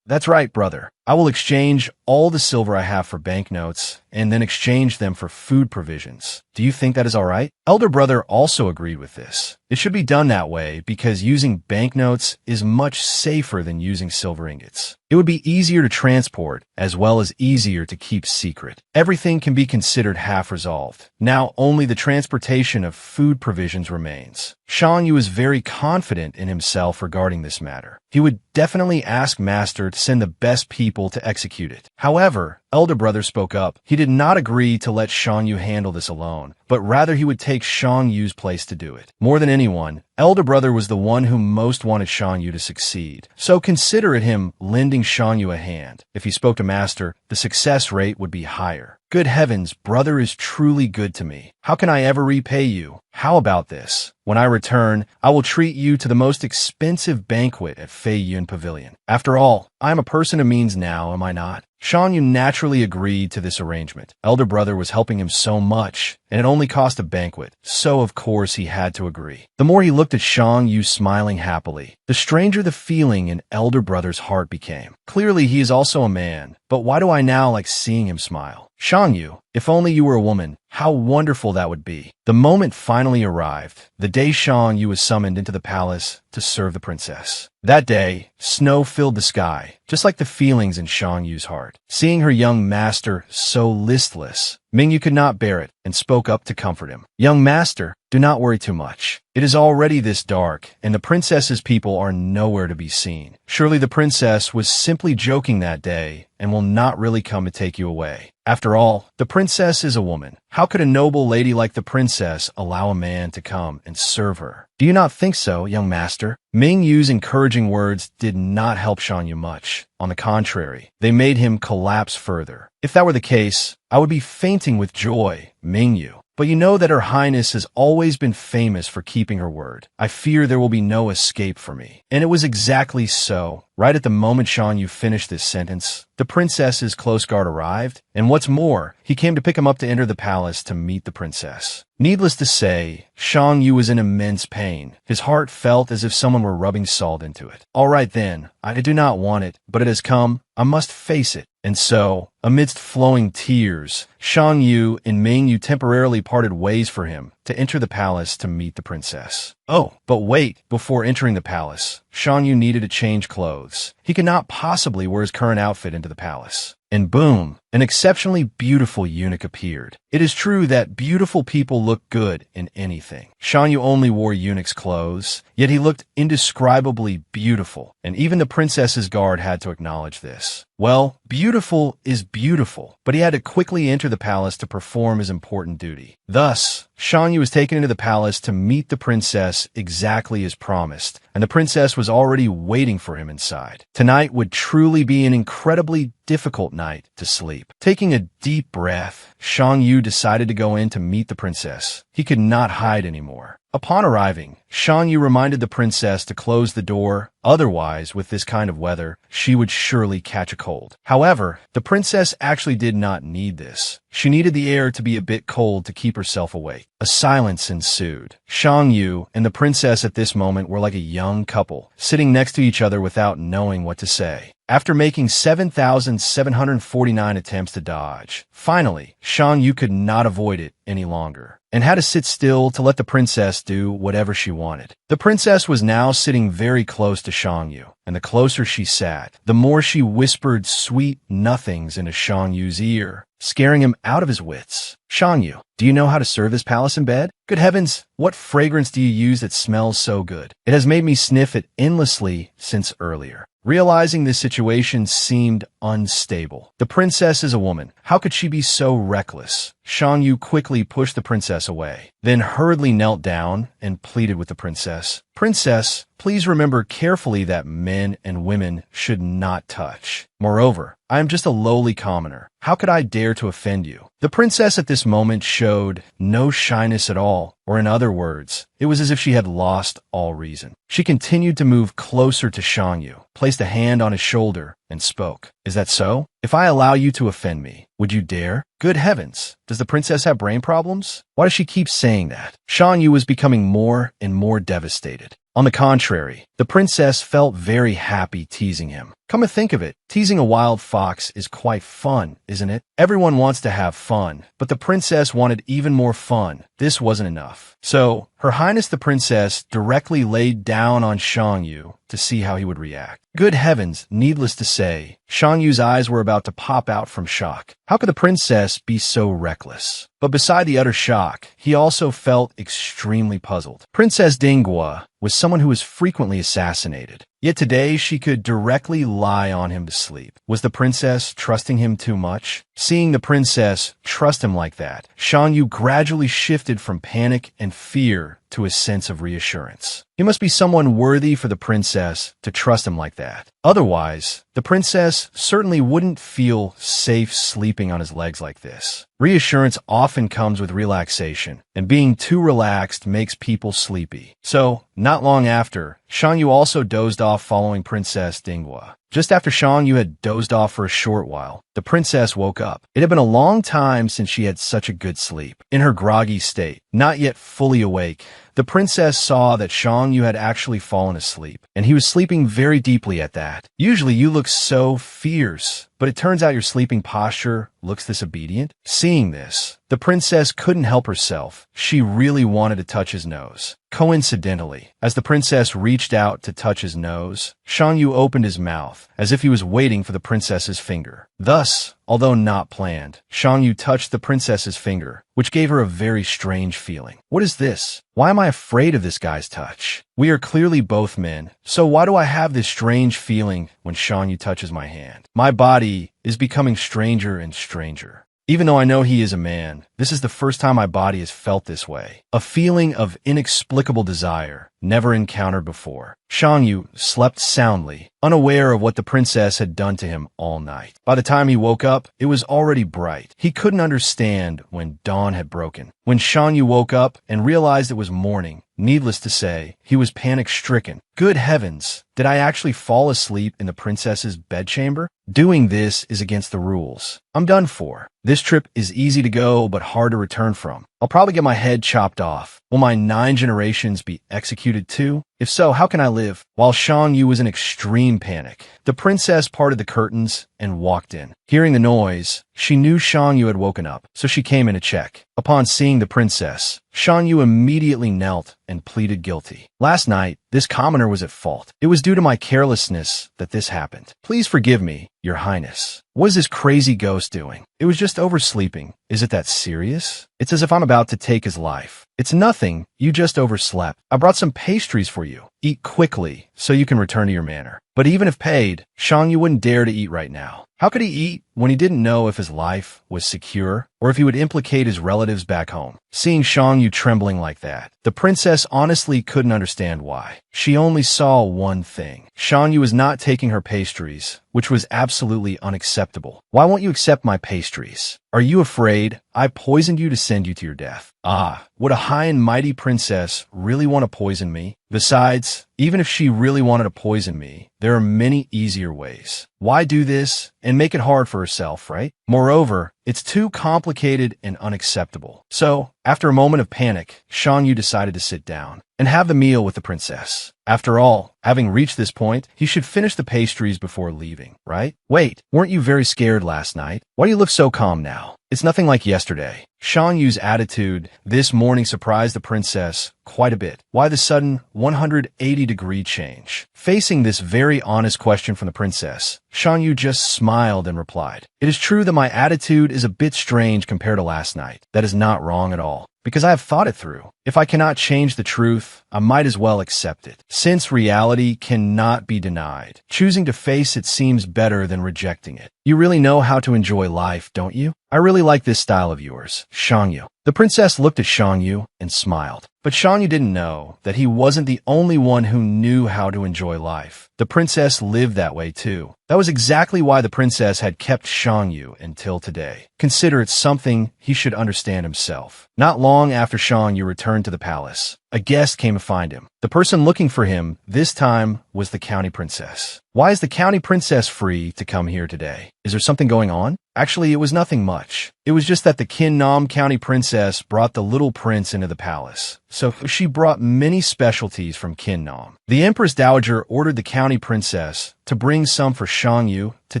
That's right, brother. I will exchange all the silver I have for banknotes and then exchange them for food provisions. Do you think that is all right? Elder brother also agreed with this. It should be done that way because using banknotes is much safer than using silver ingots. It would be easier to transport as well as easier to keep secret. Everything can be considered half resolved. Now only the transportation of food provisions remains. Shan Yu is very confident in himself regarding this matter. He would definitely ask Master to send the best people to execute it. However, elder brother spoke up. He did not agree to let Shan Yu handle this alone, but rather he would take Shan Yu's place to do it. More than anyone, elder brother was the one who most wanted Shan Yu to succeed. So consider it him lending Shan Yu a hand. If he spoke to Master, the success rate would be higher. Good heavens, brother is truly good to me. How can I ever repay you? How about this? When I return, I will treat you to the most expensive banquet at Fei Yun Pavilion. After all, I am a person of means now, am I not? Shang Yu naturally agreed to this arrangement. Elder brother was helping him so much, and it only cost a banquet, so of course he had to agree. The more he looked at Shang Yu smiling happily, the stranger the feeling in elder brother's heart became. Clearly he is also a man, but why do I now like seeing him smile? Shang Yu, if only you were a woman, how wonderful that would be. The moment finally arrived, the day Shang Yu was summoned into the palace to serve the princess. That day, snow filled the sky, just like the feelings in Shang Yu's heart. Seeing her young master so listless, Mingyu could not bear it and spoke up to comfort him. Young master, do not worry too much. It is already this dark, and the princess's people are nowhere to be seen. Surely the princess was simply joking that day and will not really come to take you away. After all, the princess is a woman. How could a noble lady like the princess allow a man to come and serve her? Do you not think so, young master? Ming Yu's encouraging words did not help Shang Yu much. On the contrary, they made him collapse further. If that were the case, I would be fainting with joy, Ming Yu. But you know that Her Highness has always been famous for keeping her word. I fear there will be no escape for me. And it was exactly so. Right at the moment Shang Yu finished this sentence, the princess's close guard arrived, and what's more, he came to pick him up to enter the palace to meet the princess. Needless to say, Shang Yu was in immense pain. His heart felt as if someone were rubbing salt into it. All right then, I do not want it, but it has come. I must face it. And so, amidst flowing tears, Shang Yu and Ming Yu temporarily parted ways for him to enter the palace to meet the princess. Oh, but wait, before entering the palace, Shang Yu needed to change clothes. He could not possibly wear his current outfit into the palace. And boom, an exceptionally beautiful eunuch appeared. It is true that beautiful people look good in anything. Shang Yu only wore eunuch's clothes, yet he looked indescribably beautiful, and even the princess's guard had to acknowledge this. Well, beautiful is beautiful, but he had to quickly enter the palace to perform his important duty. Thus, Shang Yu was taken into the palace to meet the princess exactly as promised, and the princess was already waiting for him inside. Tonight would truly be an incredibly difficult night to sleep. Taking a deep breath, Shang Yu decided to go in to meet the princess. He could not hide anymore. Upon arriving, Shang Yu reminded the princess to close the door, otherwise, with this kind of weather, she would surely catch a cold. However, the princess actually did not need this. She needed the air to be a bit cold to keep herself awake. A silence ensued. Shang Yu and the princess at this moment were like a young couple, sitting next to each other without knowing what to say. After making 7,749 attempts to dodge, finally, Shang Yu could not avoid it any longer, and had to sit still to let the princess do whatever she wanted. The princess was now sitting very close to Shang Yu, and the closer she sat, the more she whispered sweet nothings into Shang Yu's ear, scaring him out of his wits. Shang Yu, do you know how to serve this palace in bed? Good heavens, what fragrance do you use that smells so good? It has made me sniff it endlessly since earlier. Realizing this situation seemed unstable. The princess is a woman. How could she be so reckless? Shang Yu quickly pushed the princess away, then hurriedly knelt down and pleaded with the princess. Princess, please remember carefully that men and women should not touch. Moreover, I am just a lowly commoner. How could I dare to offend you? The princess at this moment showed no shyness at all, or in other words, it was as if she had lost all reason. She continued to move closer to Shang Yu, placed a hand on his shoulder, and spoke. Is that so? If I allow you to offend me, would you dare? Good heavens, does the princess have brain problems? Why does she keep saying that? Shang Yu was becoming more and more devastated. On the contrary, the princess felt very happy teasing him. Come to think of it, teasing a wild fox is quite fun, isn't it? Everyone wants to have fun, but the princess wanted even more fun. This wasn't enough. So, Her Highness the Princess directly laid down on Shang Yu to see how he would react. Good heavens, needless to say, Shang Yu's eyes were about to pop out from shock. How could the princess be so reckless? But beside the utter shock, he also felt extremely puzzled. Princess Dinghua was someone who was frequently assassinated. Yet today she could directly lie on him to sleep. Was the princess trusting him too much? Seeing the princess trust him like that, Shang Yu gradually shifted from panic and fear to a sense of reassurance. He must be someone worthy for the princess to trust him like that. Otherwise, the princess certainly wouldn't feel safe sleeping on his legs like this. Reassurance often comes with relaxation, and being too relaxed makes people sleepy. So, not long after, Shang Yu also dozed off following Princess Dinghua. Just after Xiangyu had dozed off for a short while, the princess woke up. It had been a long time since she had such a good sleep. In her groggy state, not yet fully awake, the princess saw that Xiangyu had actually fallen asleep, and he was sleeping very deeply at that. Usually you look so fierce, but it turns out your sleeping posture looks this obedient. Seeing this, the princess couldn't help herself. She really wanted to touch his nose. Coincidentally, as the princess reached out to touch his nose, Xiangyu opened his mouth, as if he was waiting for the princess's finger. Thus, although not planned, Xiangyu touched the princess's finger, which gave her a very strange feeling. What is this? Why am I afraid of this guy's touch? We are clearly both men, so why do I have this strange feeling when Xiangyu touches my hand? My body is becoming stranger and stranger. Even though I know he is a man, this is the first time my body has felt this way. A feeling of inexplicable desire, never encountered before. Xiangyu slept soundly, unaware of what the princess had done to him all night. By the time he woke up, it was already bright. He couldn't understand when dawn had broken. When Xiangyu woke up and realized it was morning, needless to say, he was panic-stricken. Good heavens, did I actually fall asleep in the princess's bedchamber? Doing this is against the rules. I'm done for. This trip is easy to go, but hard to return from. I'll probably get my head chopped off. Will my 9 generations be executed too? If so, how can I live? While Xiangyu was in extreme panic, the princess parted the curtains and walked in. Hearing the noise, she knew Xiangyu had woken up, so she came in to check. Upon seeing the princess, Xiangyu immediately knelt and pleaded guilty. Last night, this commoner was at fault. It was due to my carelessness that this happened. Please forgive me, Your Highness. What is this crazy ghost doing? It was just oversleeping. Is it that serious? It's as if I'm about to take his life. It's nothing. You just overslept. I brought some pastries for you. Eat quickly so you can return to your manor. But even if paid, Xiangyu wouldn't dare to eat right now. How could he eat when he didn't know if his life was secure or if he would implicate his relatives back home? Seeing Xiangyu trembling like that, the princess honestly couldn't understand why. She only saw one thing. Xiangyu was not taking her pastries, which was absolutely unacceptable. Why won't you accept my pastries? Are you afraid I poisoned you to send you to your death? Ah, would a high and mighty princess really want to poison me? Besides, even if she really wanted to poison me, there are many easier ways. Why do this and make it hard for herself, right? Moreover, it's too complicated and unacceptable. So, after a moment of panic, Xiangyu decided to sit down and have the meal with the princess. After all, having reached this point, he should finish the pastries before leaving, right? Wait, weren't you very scared last night? Why do you look so calm now? It's nothing like yesterday. Xiangyu's attitude this morning surprised the princess quite a bit. Why the sudden 180-degree change? Facing this very honest question from the princess, Xiangyu just smiled and replied, "It is true that my attitude is a bit strange compared to last night. That is not wrong at all, because I have thought it through. If I cannot change the truth, I might as well accept it. Since reality cannot be denied, choosing to face it seems better than rejecting it. You really know how to enjoy life, don't you? I really like this style of yours, Xiangyu." The princess looked at Xiangyu and smiled. But Xiangyu didn't know that he wasn't the only one who knew how to enjoy life. The princess lived that way too. That was exactly why the princess had kept Xiangyu until today. Consider it something he should understand himself. Not long after Xiangyu returned to the palace, a guest came to find him. The person looking for him this time was the county princess. Why is the county princess free to come here today? Is there something going on? Actually, it was nothing much. It was just that the Kin-Nam County princess brought the little prince into the palace. So she brought many specialties from Kin-Nam. The Empress Dowager ordered the county princess to bring some for Xiangyu to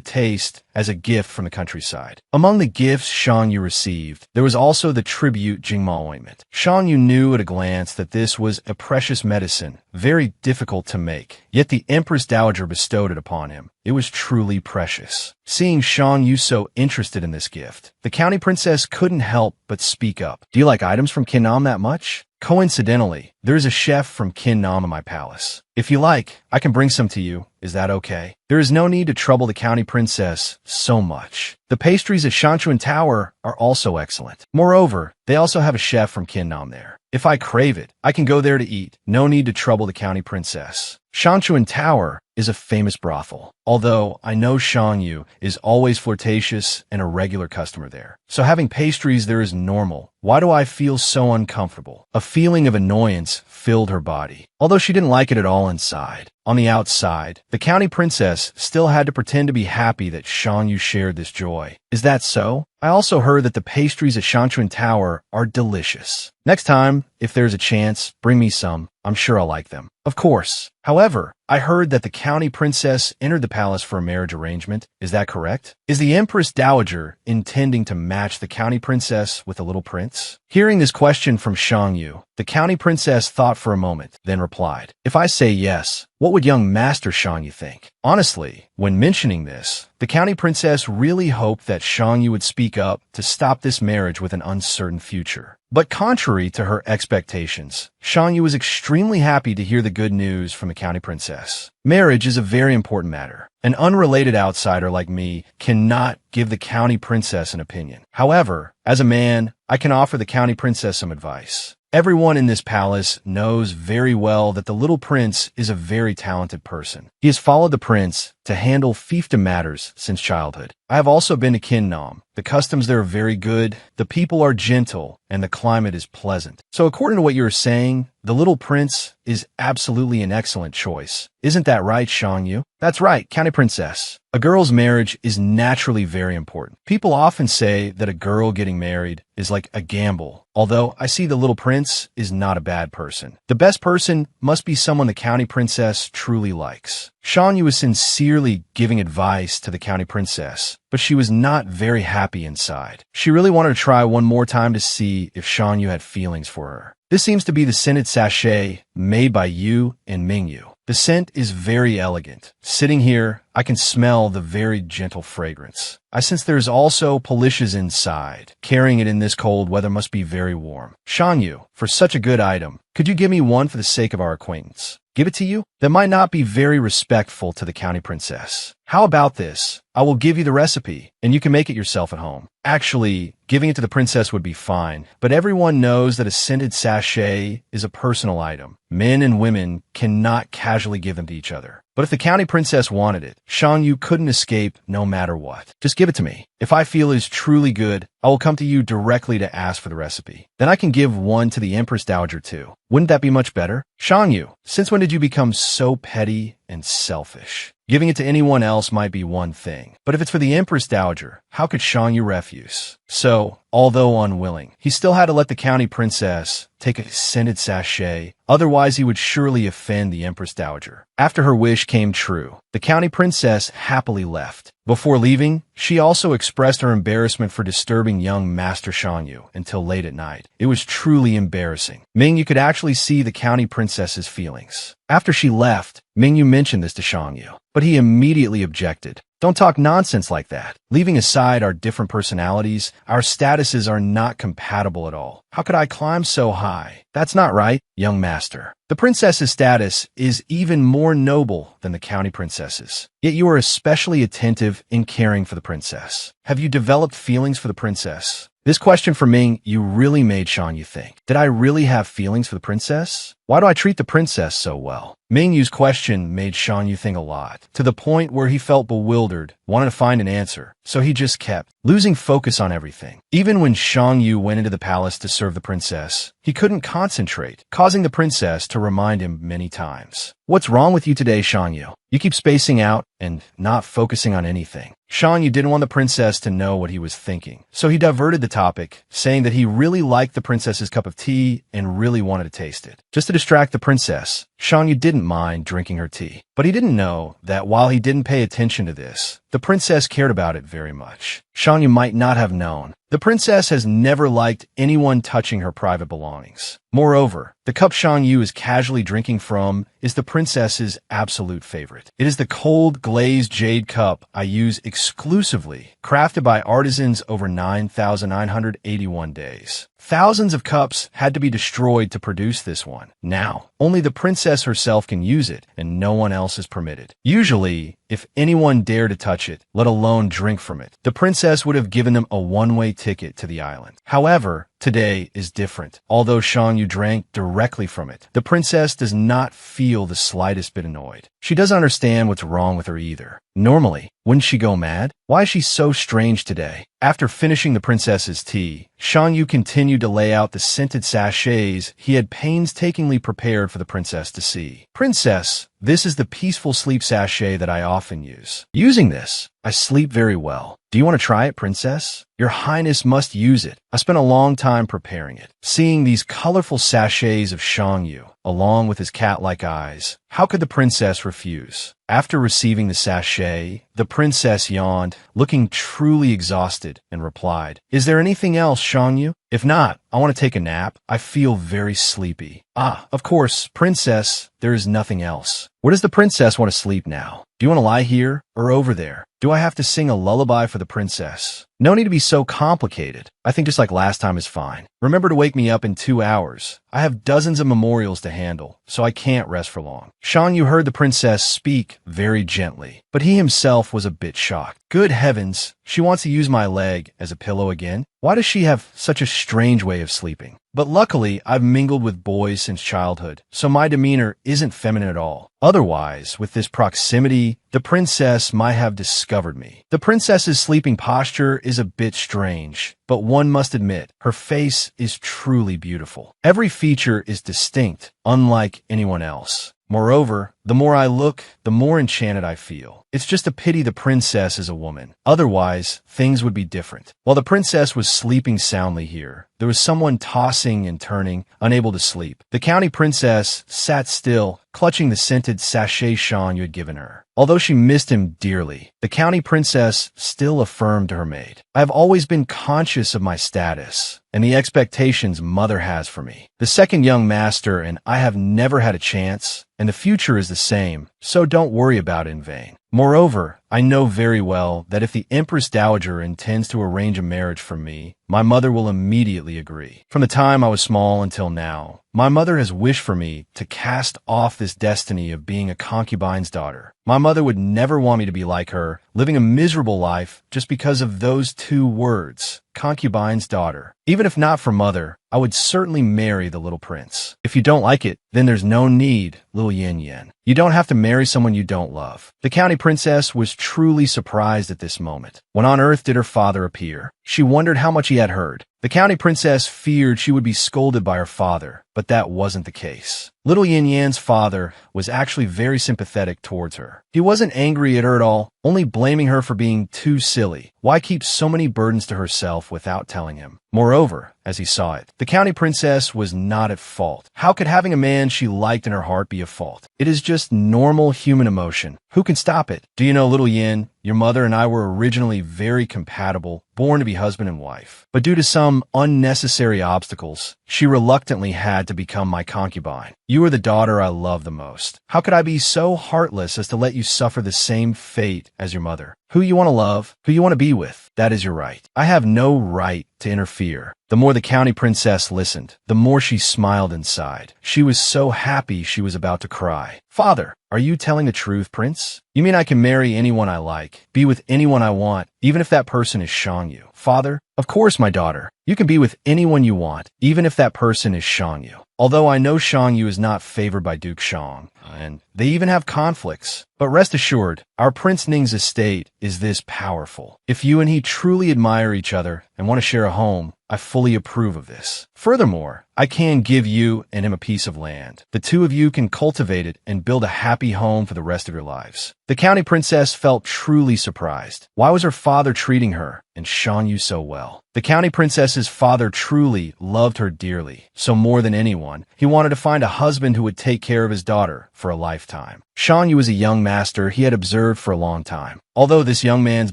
taste as a gift from the countryside. Among the gifts Xiangyu received, there was also the tribute Jingma ointment. Xiangyu knew at a glance that this was a precious medicine, very difficult to make, yet the Empress Dowager bestowed it upon him. It was truly precious. Seeing Xiangyu so interested in this gift, the county princess couldn't help but speak up. "Do you like items from Kin-Nam that much? Coincidentally, there's a chef from Kin-Nam in my palace. If you like, I can bring some to you. Is that okay?" There is no need to trouble the county princess so much. The pastries at Shanchuan Tower are also excellent. Moreover, they also have a chef from Kin-Nam there. If I crave it, I can go there to eat. No need to trouble the county princess. Shanchuan Tower, is a famous brothel, although I know Shangyu is always flirtatious and a regular customer there. So having pastries there is normal. Why do I feel so uncomfortable? A feeling of annoyance filled her body, although she didn't like it at all inside. On the outside, the county princess still had to pretend to be happy that Shangyu shared this joy. Is that so? I also heard that the pastries at Shanchuan Tower are delicious. Next time, if there's a chance, bring me some. I'm sure I'll like them. Of course. However, I heard that the county princess entered the palace for a marriage arrangement. Is that correct? Is the Empress Dowager intending to match the county princess with the little prince? Hearing this question from Shangyu, the county princess thought for a moment, then replied, "If I say yes, what would young Master Shangyu think?" Honestly, when mentioning this, the county princess really hoped that Shangyu would speak up to stop this marriage with an uncertain future. But contrary to her expectations, Shangyu was extremely happy to hear the good news from the county princess. Marriage is a very important matter. An unrelated outsider like me cannot give the county princess an opinion. However, as a man, I can offer the county princess some advice. Everyone in this palace knows very well that the little prince is a very talented person. He has followed the prince to handle fiefdom matters since childhood. I have also been to Kinnam. The customs there are very good, the people are gentle, and the climate is pleasant. So according to what you are saying, the little prince is absolutely an excellent choice. Isn't that right, Shangyu? That's right, county princess. A girl's marriage is naturally very important. People often say that a girl getting married is like a gamble, although I see the little prince is not a bad person. The best person must be someone the county princess truly likes. Shangyu was sincerely giving advice to the county princess, but she was not very happy inside. She really wanted to try one more time to see if Shangyu had feelings for her. This seems to be the scented sachet made by Yu and Mingyu. The scent is very elegant. Sitting here, I can smell the very gentle fragrance. I sense there's also polishes inside. Carrying it in this cold weather must be very warm. Shangyu, for such a good item, could you give me one for the sake of our acquaintance? Give it to you? That might not be very respectful to the county princess. How about this? I will give you the recipe, and you can make it yourself at home. Actually, giving it to the princess would be fine, but everyone knows that a scented sachet is a personal item. Men and women cannot casually give them to each other. But if the county princess wanted it, Shangyu couldn't escape no matter what. Just give it to me. If I feel it is truly good, I will come to you directly to ask for the recipe. Then I can give one to the Empress Dowager too. Wouldn't that be much better? Shangyu, since when did you become so petty and selfish? Giving it to anyone else might be one thing, but if it's for the Empress Dowager, how could Shangyu refuse? So, although unwilling, he still had to let the county princess take a scented sachet, otherwise he would surely offend the Empress Dowager. After her wish came true, the county princess happily left. Before leaving, she also expressed her embarrassment for disturbing young Master Shangyu until late at night. It was truly embarrassing. Mingyu could actually see the county princess's feelings. After she left, Mingyu mentioned this to Shangyu, but he immediately objected. Don't talk nonsense like that. Leaving aside our different personalities, our statuses are not compatible at all. How could I climb so high? That's not right, young master. The princess's status is even more noble than the county princess's. Yet you are especially attentive in caring for the princess. Have you developed feelings for the princess? This question from Ming, you really made Shangyu think. Did I really have feelings for the princess? Why do I treat the princess so well? Mingyu's question made Shangyu think a lot, to the point where he felt bewildered, wanted to find an answer, so he just kept losing focus on everything. Even when Shangyu went into the palace to serve the princess, he couldn't concentrate, causing the princess to remind him many times. What's wrong with you today, Shangyu? You keep spacing out and not focusing on anything. Shangyu didn't want the princess to know what he was thinking, so he diverted the topic, saying that he really liked the princess's cup of tea and really wanted to taste it. Just to distract the princess, Shangyu didn't mind drinking her tea. But he didn't know that while he didn't pay attention to this, the princess cared about it very much. Shangyu might not have known. The princess has never liked anyone touching her private belongings. Moreover, the cup Shangyu is casually drinking from is the princess's absolute favorite. It is the cold glazed jade cup I use exclusively, crafted by artisans over 9,981 days. Thousands of cups had to be destroyed to produce this one. Now, only the princess herself can use it, and no one else is permitted. Usually, if anyone dared to touch it, let alone drink from it, the princess would have given them a one-way ticket to the island. However, today is different. Although Xiangyu drank directly from it, the princess does not feel the slightest bit annoyed. She doesn't understand what's wrong with her either. Normally, wouldn't she go mad? Why is she so strange today? After finishing the princess's tea, Xiangyu continued to lay out the scented sachets he had painstakingly prepared for the princess to see. Princess, this is the peaceful sleep sachet that I often use. Using this, I sleep very well. Do you want to try it, princess? Your highness must use it. I spent a long time preparing it. Seeing these colorful sachets of Xiangyu, along with his cat-like eyes, how could the princess refuse? After receiving the sachet, the princess yawned, looking truly exhausted, and replied, "Is there anything else, Xiangyu? If not, I want to take a nap. I feel very sleepy." "Ah, of course, princess, there is nothing else." "Where does the princess want to sleep now? Do you want to lie here or over there? Do I have to sing a lullaby for the princess?" "No need to be so complicated. I think just like last time is fine. Remember to wake me up in 2 hours. I have dozens of memorials to handle, so I can't rest for long." Xiangyu heard the princess speak very gently, but he himself was a bit shocked. Good heavens, she wants to use my leg as a pillow again? Why does she have such a strange way of sleeping? But luckily, I've mingled with boys since childhood, so my demeanor isn't feminine at all. Otherwise, with this proximity, the princess might have discovered me. The princess's sleeping posture is a bit strange, but one must admit, her face is truly beautiful. Every feature is distinct, unlike anyone else. Moreover, the more I look, the more enchanted I feel. It's just a pity the princess is a woman. Otherwise, things would be different. While the princess was sleeping soundly here, there was someone tossing and turning, unable to sleep. The county princess sat still, clutching the scented sachet Xiangyu had given her. Although she missed him dearly, the county princess still affirmed to her maid, "I have always been conscious of my status and the expectations mother has for me. The second young master and I have never had a chance, and the future is the same, so don't worry about it in vain. Moreover, I know very well that if the Empress Dowager intends to arrange a marriage for me, my mother will immediately agree. From the time I was small until now, my mother has wished for me to cast off this destiny of being a concubine's daughter. My mother would never want me to be like her, living a miserable life just because of those 2 words, concubine's daughter. Even if not for mother, I would certainly marry the little prince. If you don't like it, then there's no need, little Yin Yin. You don't have to marry someone you don't love." The county princess was truly surprised at this moment. When on earth did her father appear? She wondered how much he had heard. The county princess feared she would be scolded by her father, but that wasn't the case. Little Yin Yan's father was actually very sympathetic towards her. He wasn't angry at her at all, only blaming her for being too silly. Why keep so many burdens to herself without telling him? Moreover, as he saw it, the county princess was not at fault. How could having a man she liked in her heart be a fault? It is just normal human emotion. Who can stop it? Do you know, little Yin, your mother and I were originally very compatible, born to be husband and wife. But due to some unnecessary obstacles, she reluctantly had to become my concubine. You are the daughter I love the most. How could I be so heartless as to let you suffer the same fate as your mother? Who you want to love, who you want to be with, that is your right. I have no right to interfere. The more the county princess listened, the more she smiled inside. She was so happy she was about to cry. "Father, are you telling the truth, Prince? You mean I can marry anyone I like, be with anyone I want, even if that person is Xiangyu?" "Father, of course, my daughter. You can be with anyone you want, even if that person is Xiangyu. Although I know Xiangyu is not favored by Duke Xiang, and they even have conflicts. But rest assured, our Prince Ning's estate is this powerful. If you and he truly admire each other and want to share a home, I fully approve of this. Furthermore, I can give you and him a piece of land. The 2 of you can cultivate it and build a happy home for the rest of your lives." The county princess felt truly surprised. Why was her father treating her and Xiangyu so well? The county princess's father truly loved her dearly, so more than anyone, he wanted to find a husband who would take care of his daughter for a lifetime. Xiangyu was a young master he had observed for a long time. Although this young man's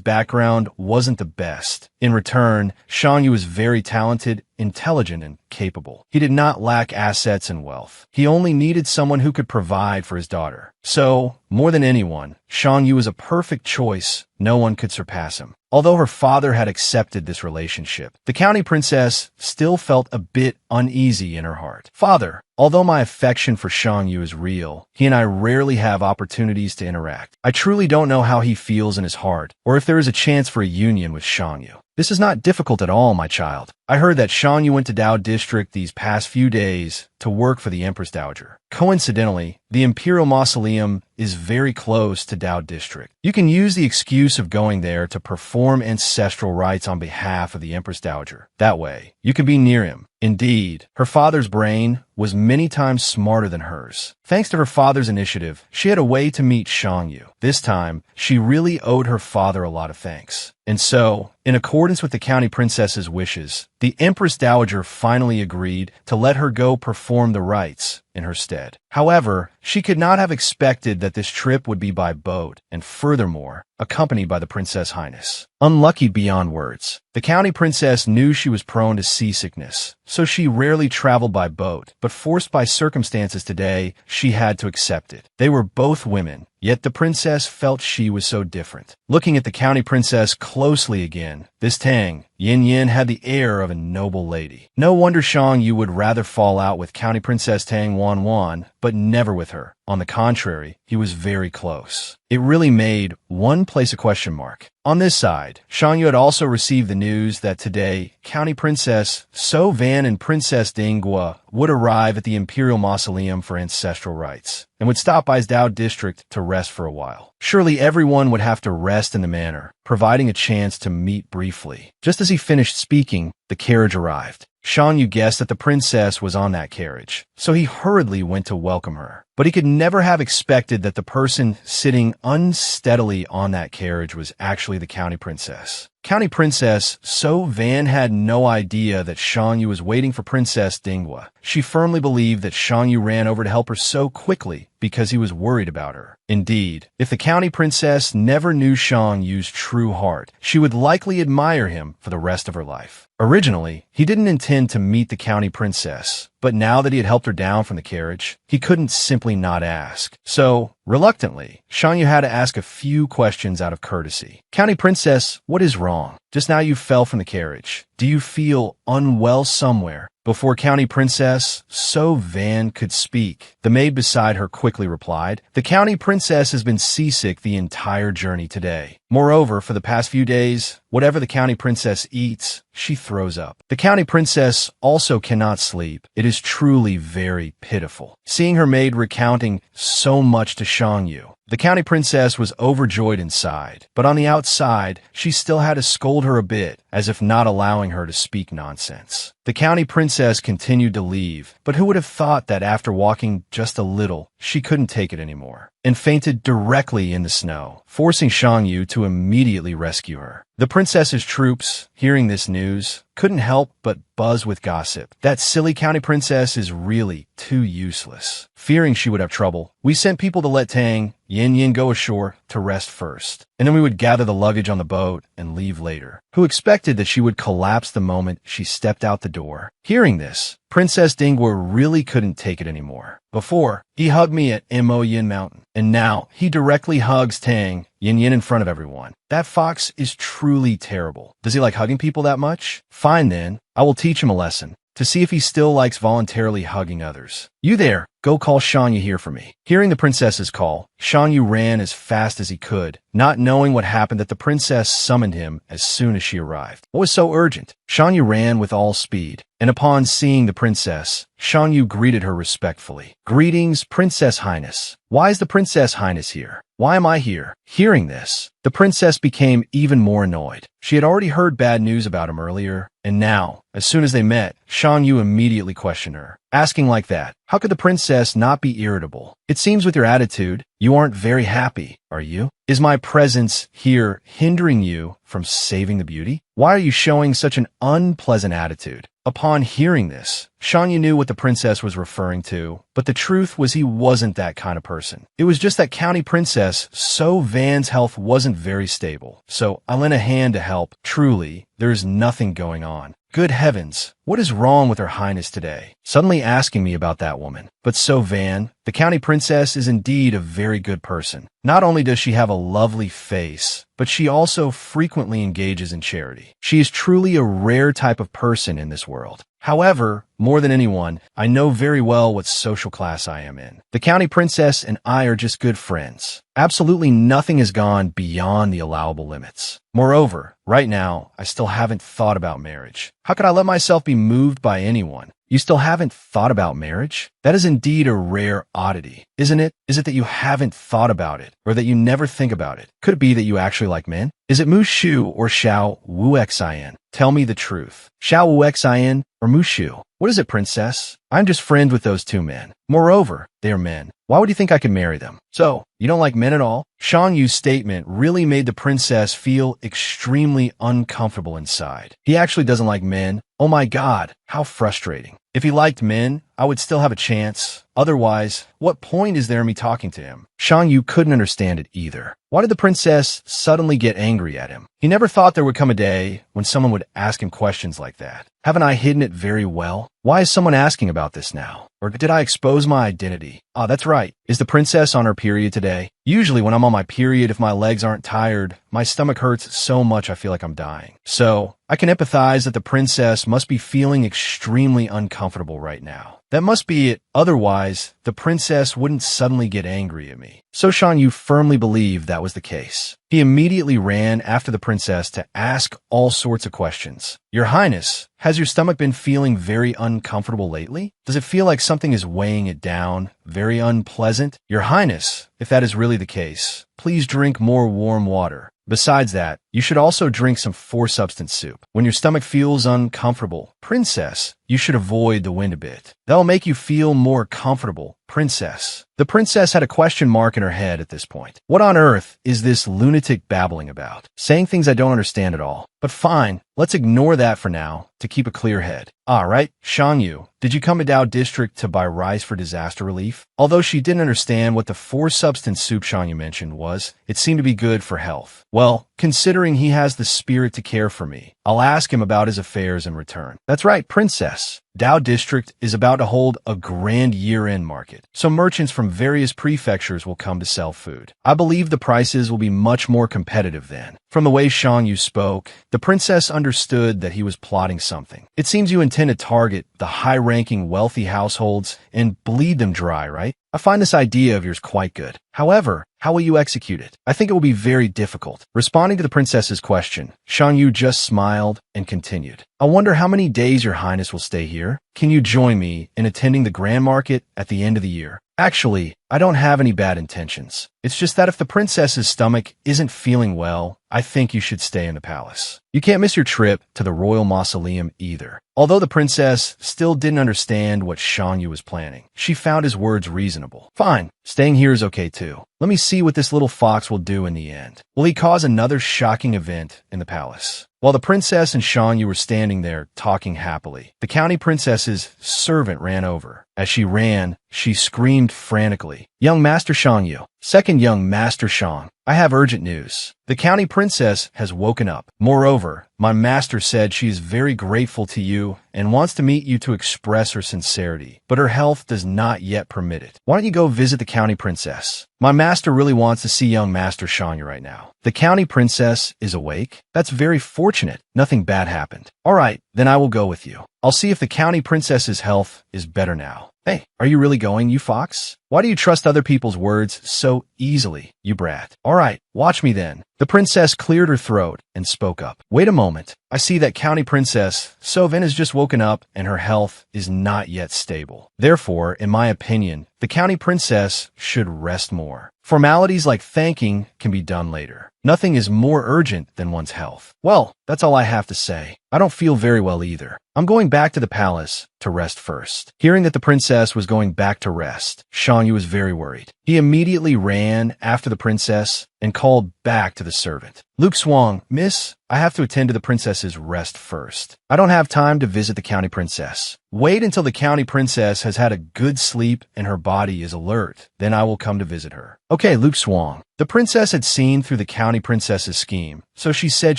background wasn't the best, in return, Xiangyu was very talented, intelligent, and capable. He did not lack assets and wealth. He only needed someone who could provide for his daughter. So, more than anyone, Xiangyu was a perfect choice. No one could surpass him. Although her father had accepted this relationship, the county princess still felt a bit uneasy in her heart. "Father, although my affection for Xiangyu is real, he and I rarely have opportunities to interact. I truly don't know how he feels in his heart, or if there is a chance for a union with Xiangyu. This is not difficult at all, my child. I heard that Shan Yu went to Dao District these past few days to work for the Empress Dowager. Coincidentally, the Imperial Mausoleum is very close to Dao District. You can use the excuse of going there to perform ancestral rites on behalf of the Empress Dowager. That way, you can be near him. Indeed, her father's brain was many times smarter than hers. Thanks to her father's initiative, she had a way to meet Shang Yu. This time, she really owed her father a lot of thanks. And so, in accordance with the county princess's wishes, the Empress Dowager finally agreed to let her go perform the rites in her stead. However, she could not have expected that this trip would be by boat, and furthermore, accompanied by the Princess Highness. Unlucky beyond words, the county princess knew she was prone to seasickness, so she rarely traveled by boat, but forced by circumstances today, she had to accept it. They were both women, yet the princess felt she was so different. Looking at the county princess closely again, this Tang, Yin Yin had the air of a noble lady. No wonder Shang Yu would rather fall out with County Princess Tang Wan Wan, but never with her. On the contrary, he was very close. It really made one place a question mark. On this side, Shang Yu had also received the news that today, County Princess So Van and Princess Dinggua would arrive at the Imperial Mausoleum for ancestral rites, and would stop by his Dao District to rest for a while. Surely everyone would have to rest in the manor, providing a chance to meet briefly. Just as he finished speaking, the carriage arrived. Shang Yu guessed that the princess was on that carriage, so he hurriedly went to welcome her. But he could never have expected that the person sitting unsteadily on that carriage was actually the county princess. County Princess So Van had no idea that Shang Yu was waiting for Princess Dinggua. She firmly believed that Shang Yu ran over to help her so quickly because he was worried about her. Indeed, if the county princess never knew Shang Yu's true heart, she would likely admire him for the rest of her life. Originally, he didn't intend to meet the county princess, but now that he had helped her down from the carriage, he couldn't simply not ask. So, reluctantly, Shang Yu had to ask a few questions out of courtesy. County Princess, what is wrong? Just now you fell from the carriage. Do you feel unwell somewhere? Before County Princess So Van could speak, the maid beside her quickly replied, "The County Princess has been seasick the entire journey today. Moreover, for the past few days, whatever the County Princess eats, she throws up. The County Princess also cannot sleep. It is truly very pitiful." Seeing her maid recounting so much to Shang Yu, the County Princess was overjoyed inside, but on the outside, she still had to scold her a bit, as if not allowing her to speak nonsense. The County Princess continued to leave, but who would have thought that after walking just a little, she couldn't take it anymore, and fainted directly in the snow, forcing Shang Yu to immediately rescue her. The princess's troops, hearing this news, couldn't help but buzz with gossip. That silly county princess is really too useless. Fearing she would have trouble, we sent people to let Tang, Yin Yin go ashore to rest first, and then we would gather the luggage on the boat and leave later. Who expected that she would collapse the moment she stepped out the door? Hearing this, Princess Dinggua really couldn't take it anymore. Before, he hugged me at Mo Yin Mountain, and now he directly hugs Tang, Yin Yin in front of everyone. That fox is truly terrible. Does he like hugging people that much? Fine then, I will teach him a lesson, to see if he still likes voluntarily hugging others. You there, go call Shang Yu here for me. Hearing the princess's call, Shang Yu ran as fast as he could, not knowing what happened that the princess summoned him as soon as she arrived. What was so urgent? Shang Yu ran with all speed, and upon seeing the princess, Shang Yu greeted her respectfully. "Greetings, Princess Highness. Why is the Princess Highness here? Why am I here?" Hearing this, the princess became even more annoyed. She had already heard bad news about him earlier, and now, as soon as they met, Shang Yu immediately questioned her. Asking like that, how could the princess not be irritable? "It seems with your attitude, you aren't very happy, are you? Is my presence here hindering you from saving the beauty? Why are you showing such an unpleasant attitude?" Upon hearing this, Shang Yu knew what the princess was referring to, but the truth was he wasn't that kind of person. It was just that County Princess So Van's health wasn't very stable, so I lent a hand to help. Truly, there's nothing going on. Good heavens, what is wrong with Her Highness today? Suddenly asking me about that woman. But so Van, the county princess is indeed a very good person. Not only does she have a lovely face, but she also frequently engages in charity. She is truly a rare type of person in this world. However, more than anyone, I know very well what social class I am in. The county princess and I are just good friends. Absolutely nothing has gone beyond the allowable limits. Moreover, right now, I still haven't thought about marriage. How could I let myself be moved by anyone? You still haven't thought about marriage? That is indeed a rare oddity, isn't it? Is it that you haven't thought about it, or that you never think about it? Could it be that you actually like men? Is it Mu Shu or Xiao Wu Xin? Tell me the truth. Xiao Wu Xin or Mu Shu? What is it, princess? I'm just friends with those two men. Moreover, they are men. Why would you think I could marry them? So, you don't like men at all? Shang Yu's statement really made the princess feel extremely uncomfortable inside. He actually doesn't like men. Oh my god, how frustrating. If he liked men, I would still have a chance. Otherwise, what point is there in me talking to him? Shang Yu couldn't understand it either. Why did the princess suddenly get angry at him? He never thought there would come a day when someone would ask him questions like that. Haven't I hidden it very well? Why is someone asking about this now? Or did I expose my identity? Ah, that's right. Is the princess on her period today? Usually when I'm on my period, if my legs aren't tired, my stomach hurts so much I feel like I'm dying. So, I can empathize that the princess must be feeling extremely uncomfortable right now. That must be it. Otherwise, the princess wouldn't suddenly get angry at me. So Shan Yu firmly believed that was the case. He immediately ran after the princess to ask all sorts of questions. Your Highness, has your stomach been feeling very uncomfortable lately? Does it feel like something is weighing it down? Very unpleasant? Your Highness, if that is really the case, please drink more warm water. Besides that, you should also drink some four-substance soup. When your stomach feels uncomfortable, princess, you should avoid the wind a bit. That'll make you feel more comfortable, princess. The princess had a question mark in her head at this point. What on earth is this lunatic babbling about? Saying things I don't understand at all. But fine, let's ignore that for now to keep a clear head. Right, Shang Yu, did you come to Dao District to buy rice for disaster relief? Although she didn't understand what the four-substance soup Shang Yu mentioned was, it seemed to be good for health. Well, considering he has the spirit to care for me, I'll ask him about his affairs in return. That's right, princess. Dao District is about to hold a grand year-end market, so merchants from various prefectures will come to sell food. I believe the prices will be much more competitive then. From the way Shang Yu spoke, the princess understood that he was plotting something. It seems you intend to target the high-ranking wealthy households and bleed them dry, right? I find this idea of yours quite good. However, how will you execute it? I think it will be very difficult. Responding to the princess's question, Shang Yu just smiled and continued. I wonder how many days your highness will stay here? Can you join me in attending the grand market at the end of the year? Actually, I don't have any bad intentions. It's just that if the princess's stomach isn't feeling well, I think you should stay in the palace. You can't miss your trip to the royal mausoleum either. Although the princess still didn't understand what Shang Yu was planning, she found his words reasonable. Fine, staying here is okay too. Let me see what this little fox will do in the end. Will he cause another shocking event in the palace? While the princess and Shang Yu were standing there talking happily, the county princess's servant ran over. As she ran, she screamed frantically, "Young Master Shang Yu, second young Master Shang, I have urgent news. The county princess has woken up. Moreover, my master said she is very grateful to you and wants to meet you to express her sincerity, but her health does not yet permit it. Why don't you go visit the county princess? My master really wants to see young Master Shang Yu right now." The county princess is awake? That's very fortunate. Nothing bad happened. All right, then I will go with you. I'll see if the county princess's health is better now. Hey, are you really going, you fox? Why do you trust other people's words so easily, you brat? All right, watch me then. The princess cleared her throat and spoke up. Wait a moment. I see that county princess Soven has just woken up and her health is not yet stable. Therefore, in my opinion, the county princess should rest more. Formalities like thanking can be done later. Nothing is more urgent than one's health. Well, that's all I have to say. I don't feel very well either. I'm going back to the palace to rest first. Hearing that the princess was going back to rest, Shang Yu was very worried. He immediately ran after the princess and called back to the servant. Luke Swang, miss, I have to attend to the princess's rest first. I don't have time to visit the county princess. Wait until the county princess has had a good sleep and her body is alert. Then I will come to visit her. Okay, Luke Swang. The princess had seen through the county princess's scheme, so she said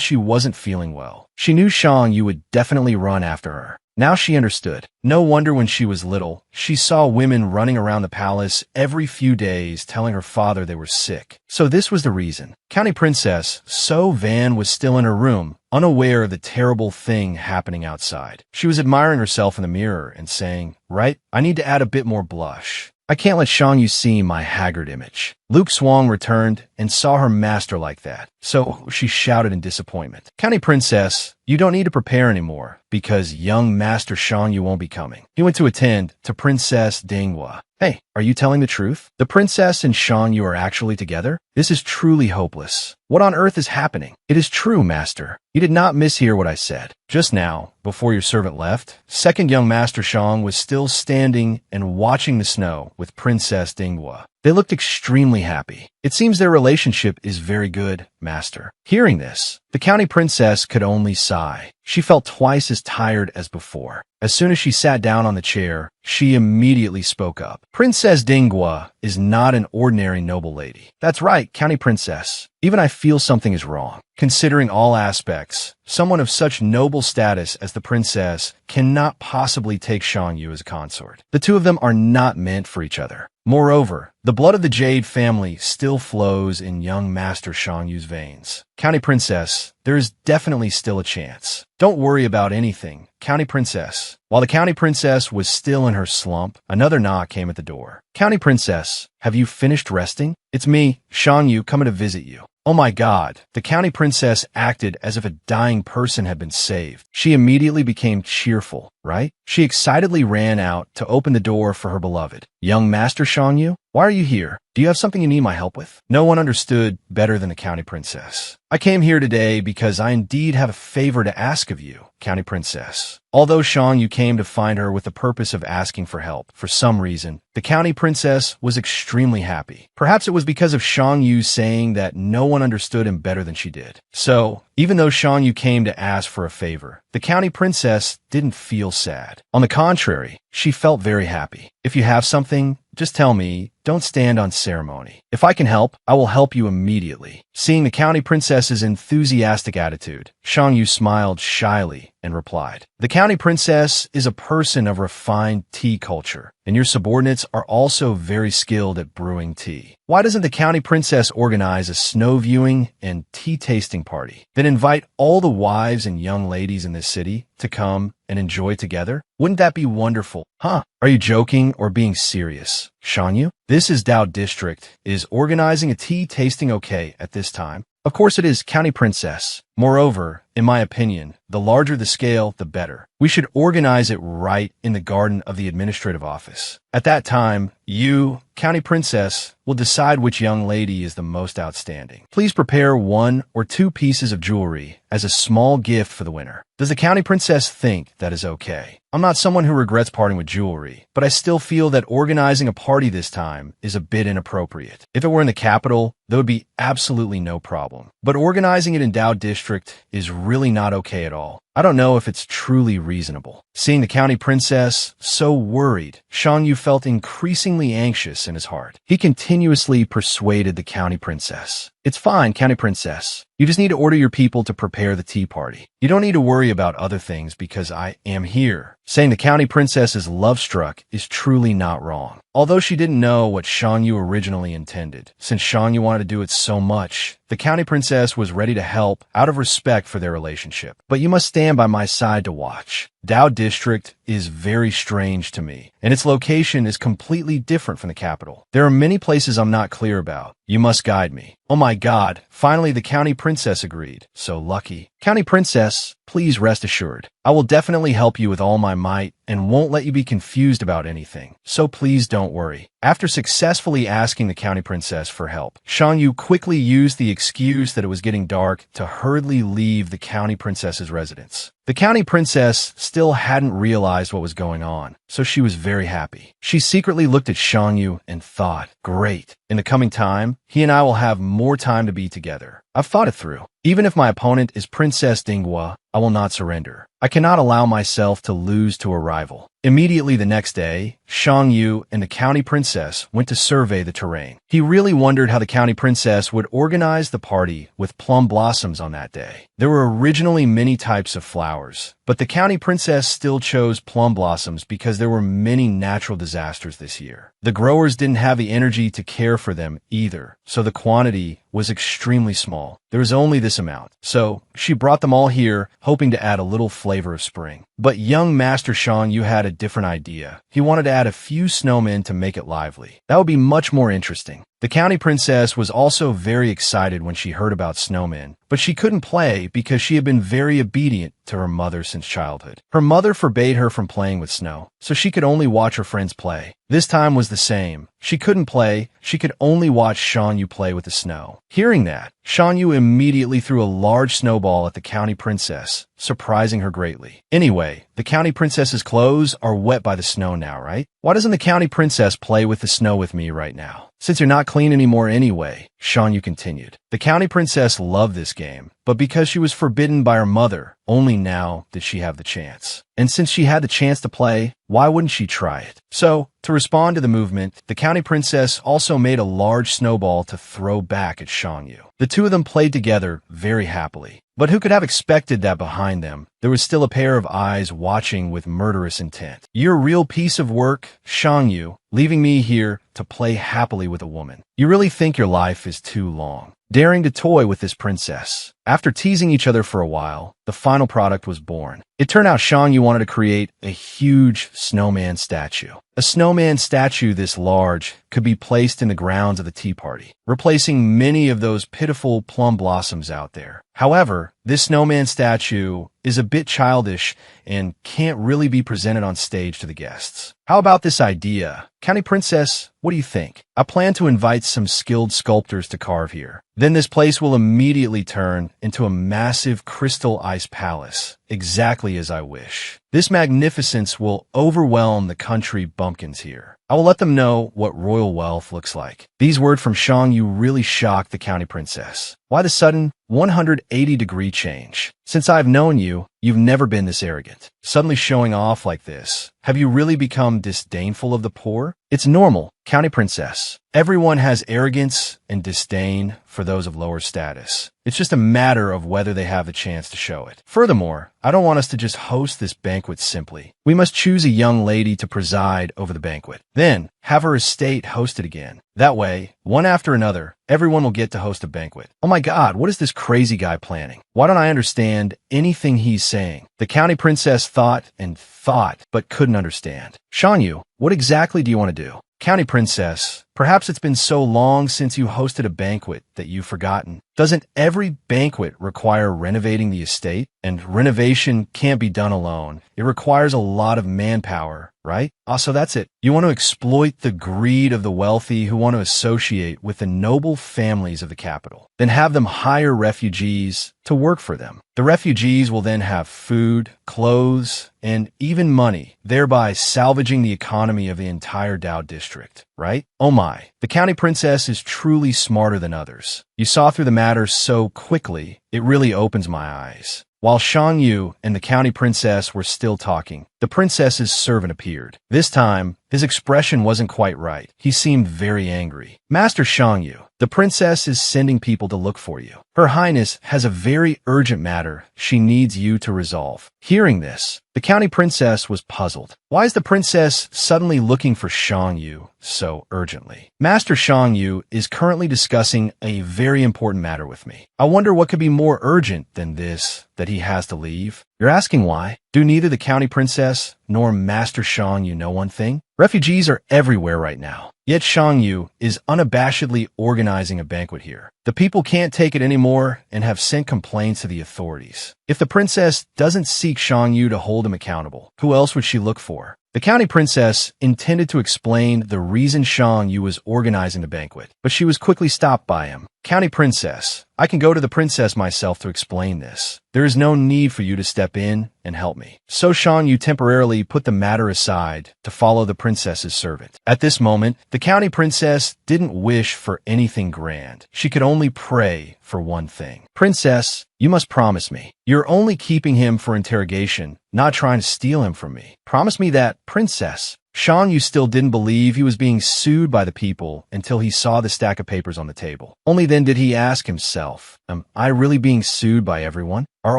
she wasn't feeling well. She knew Shang Yu would definitely run after her. Now she understood. No wonder when she was little, she saw women running around the palace every few days telling her father they were sick. So this was the reason. County Princess So Van was still in her room, unaware of the terrible thing happening outside. She was admiring herself in the mirror and saying, "Right, I need to add a bit more blush. I can't let Shang see my haggard image." Luke Swang returned and saw her master like that, so she shouted in disappointment. "County Princess, you don't need to prepare anymore, because young Master Shang Yu won't be coming." He went to attend to Princess Dinghua. "Hey, are you telling the truth? The princess and Shang Yu are actually together? This is truly hopeless. What on earth is happening?" "It is true, master. You did not mishear what I said. Just now, before your servant left, second young Master Shang was still standing and watching the snow with Princess Dinghua. They looked extremely happy. It seems their relationship is very good, master." Hearing this, the county princess could only sigh. She felt twice as tired as before. As soon as she sat down on the chair, she immediately spoke up. "Princess Dinghua is not an ordinary noble lady." "That's right, county princess. Even I feel something is wrong. Considering all aspects, someone of such noble status as the princess cannot possibly take Shang Yu as a consort. The two of them are not meant for each other. Moreover, the blood of the Jade family still flows in young Master Shang Yu's veins. County Princess, there is definitely still a chance. Don't worry about anything, County Princess." While the County Princess was still in her slump, another knock came at the door. "County Princess, have you finished resting? It's me, Shang Yu, coming to visit you." Oh my God, the County Princess acted as if a dying person had been saved. She immediately became cheerful, right? She excitedly ran out to open the door for her beloved. "Young Master Shang Yu, why are you here? Do you have something you need my help with?" No one understood better than the County Princess. "I came here today because I indeed have a favor to ask of you, County Princess." Although Shang Yu came to find her with the purpose of asking for help, for some reason, the County Princess was extremely happy. Perhaps it was because of Shang Yu saying that no one understood him better than she did. So, even though Shang Yu came to ask for a favor, the County Princess didn't feel sad. On the contrary, she felt very happy. "If you have something, just tell me. Don't stand on ceremony. If I can help, I will help you immediately." Seeing the County Princess's enthusiastic attitude, Shang Yu smiled shyly and replied, "The County Princess is a person of refined tea culture, and your subordinates are also very skilled at brewing tea. Why doesn't the County Princess organize a snow viewing and tea tasting party? Then invite all the wives and young ladies in this city to come and enjoy together? Wouldn't that be wonderful? Huh? Are you joking or being serious, Shang Yu? This is Dao District. Is organizing a tea tasting okay at this time?" "Of course it is, County Princess. Moreover, in my opinion, the larger the scale, the better. We should organize it right in the garden of the administrative office. At that time, you, County Princess, will decide which young lady is the most outstanding. Please prepare 1 or 2 pieces of jewelry as a small gift for the winner." Does the County Princess think that is okay? I'm not someone who regrets parting with jewelry, but I still feel that organizing a party this time is a bit inappropriate. If it were in the capital, there would be absolutely no problem. But organizing it in Dao District is really not okay at all. I don't know if it's truly reasonable. Seeing the County Princess so worried, Shang Yu felt increasingly anxious in his heart. He continuously persuaded the County Princess. "It's fine, County Princess. You just need to order your people to prepare the tea party. You don't need to worry about other things because I am here." Saying the County Princess is love-struck is truly not wrong. Although she didn't know what Shang Yu originally intended, since Shang Yu wanted to do it so much, the County Princess was ready to help out of respect for their relationship. "But you must stand by my side to watch. Dao District is very strange to me, and its location is completely different from the capital. There are many places I'm not clear about. You must guide me." Oh my God, finally the County Princess agreed. So lucky. "County Princess, please rest assured. I will definitely help you with all my might and won't let you be confused about anything. So please don't worry." After successfully asking the County Princess for help, Shang Yu quickly used the excuse that it was getting dark to hurriedly leave the County Princess's residence. The County Princess still hadn't realized what was going on, so she was very happy. She secretly looked at Shang Yu and thought, "Great. In the coming time, he and I will have more time to be together. I've thought it through. Even if my opponent is Princess Dinghua, I will not surrender. I cannot allow myself to lose to a rival. Immediately the next day, Shang Yu and the county princess went to survey the terrain. He really wondered how the county princess would organize the party with plum blossoms on that day. There were originally many types of flowers, but the county princess still chose plum blossoms because there were many natural disasters this year. The growers didn't have the energy to care for them either, so the quantity was extremely small. There was only this amount. So she brought them all here, hoping to add a little flavor of spring. But young Master Shang Yu had a different idea. He wanted to add a few snowmen to make it lively. That would be much more interesting. The county princess was also very excited when she heard about snowmen, but she couldn't play because she had been very obedient to her mother since childhood. Her mother forbade her from playing with snow, so she could only watch her friends play. This time was the same. She couldn't play, she could only watch Shang Yu play with the snow. Hearing that, Shang Yu immediately threw a large snowball at the county princess, surprising her greatly. Anyway, the county princess's clothes are wet by the snow now, right? Why doesn't the county princess play with the snow with me right now? Since you're not clean anymore anyway, Shang Yu continued. The county princess loved this game, but because she was forbidden by her mother, only now did she have the chance. And since she had the chance to play, why wouldn't she try it? So, to respond to the movement, the county princess also made a large snowball to throw back at Shang Yu. The two of them played together very happily. But who could have expected that behind them, there was still a pair of eyes watching with murderous intent? You're a real piece of work, Shang Yu, leaving me here to play happily with a woman. You really think your life is too long, daring to toy with this princess. After teasing each other for a while, the final product was born. It turned out Shang Yu wanted to create a huge snowman statue. A snowman statue this large could be placed in the grounds of the tea party, replacing many of those pitiful plum blossoms out there. However, this snowman statue is a bit childish and can't really be presented on stage to the guests. How about this idea? County Princess, what do you think? I plan to invite some skilled sculptors to carve here. Then this place will immediately turn into a massive crystal ice palace, exactly as I wish. This magnificence will overwhelm the country bumpkins here. I will let them know what royal wealth looks like. These words from Shang Yu really shocked the county princess. Why the sudden 180-degree change? Since I've known you, you've never been this arrogant. Suddenly showing off like this. Have you really become disdainful of the poor? It's normal, county princess. Everyone has arrogance and disdain for those of lower status. It's just a matter of whether they have the chance to show it. Furthermore, I don't want us to just host this banquet simply. We must choose a young lady to preside over the banquet. Then, have her estate hosted again. That way, one after another, everyone will get to host a banquet. Oh my God, what is this crazy guy planning? Why don't I understand anything he's saying? The county princess thought and thought, but couldn't understand. Shang Yu, what exactly do you want to do? County princess, perhaps it's been so long since you hosted a banquet that you've forgotten. Doesn't every banquet require renovating the estate? And renovation can't be done alone. It requires a lot of manpower, right? So that's it. You want to exploit the greed of the wealthy who want to associate with the noble families of the capital. Then have them hire refugees to work for them. The refugees will then have food, clothes, and even money, thereby salvaging the economy of the entire Dao district, right? Oh my, the county princess is truly smarter than others. You saw through the matter so quickly, it really opens my eyes. While Shang Yu and the county princess were still talking, the princess's servant appeared. This time, his expression wasn't quite right. He seemed very angry. Master Shang Yu, the princess is sending people to look for you. Her Highness has a very urgent matter she needs you to resolve. Hearing this, the county princess was puzzled. Why is the princess suddenly looking for Shang Yu so urgently? Master Shang Yu is currently discussing a very important matter with me. I wonder what could be more urgent than this, that he has to leave. You're asking why? Do neither the county princess nor Master Shang Yu know one thing? Refugees are everywhere right now. Yet Shang Yu is unabashedly organizing a banquet here. The people can't take it anymore and have sent complaints to the authorities. If the princess doesn't seek Shang Yu to hold him accountable, who else would she look for? The county princess intended to explain the reason Shang Yu was organizing the banquet, but she was quickly stopped by him. County princess, I can go to the princess myself to explain this. There is no need for you to step in and help me. So Shang Yu temporarily put the matter aside to follow the princess's servant. At this moment, the county princess didn't wish for anything grand. She could only pray for one thing. Princess, you must promise me. You're only keeping him for interrogation, not trying to steal him from me. Promise me that, princess. Shan Yu still didn't believe he was being sued by the people until he saw the stack of papers on the table. Only then did he ask himself, am I really being sued by everyone? Are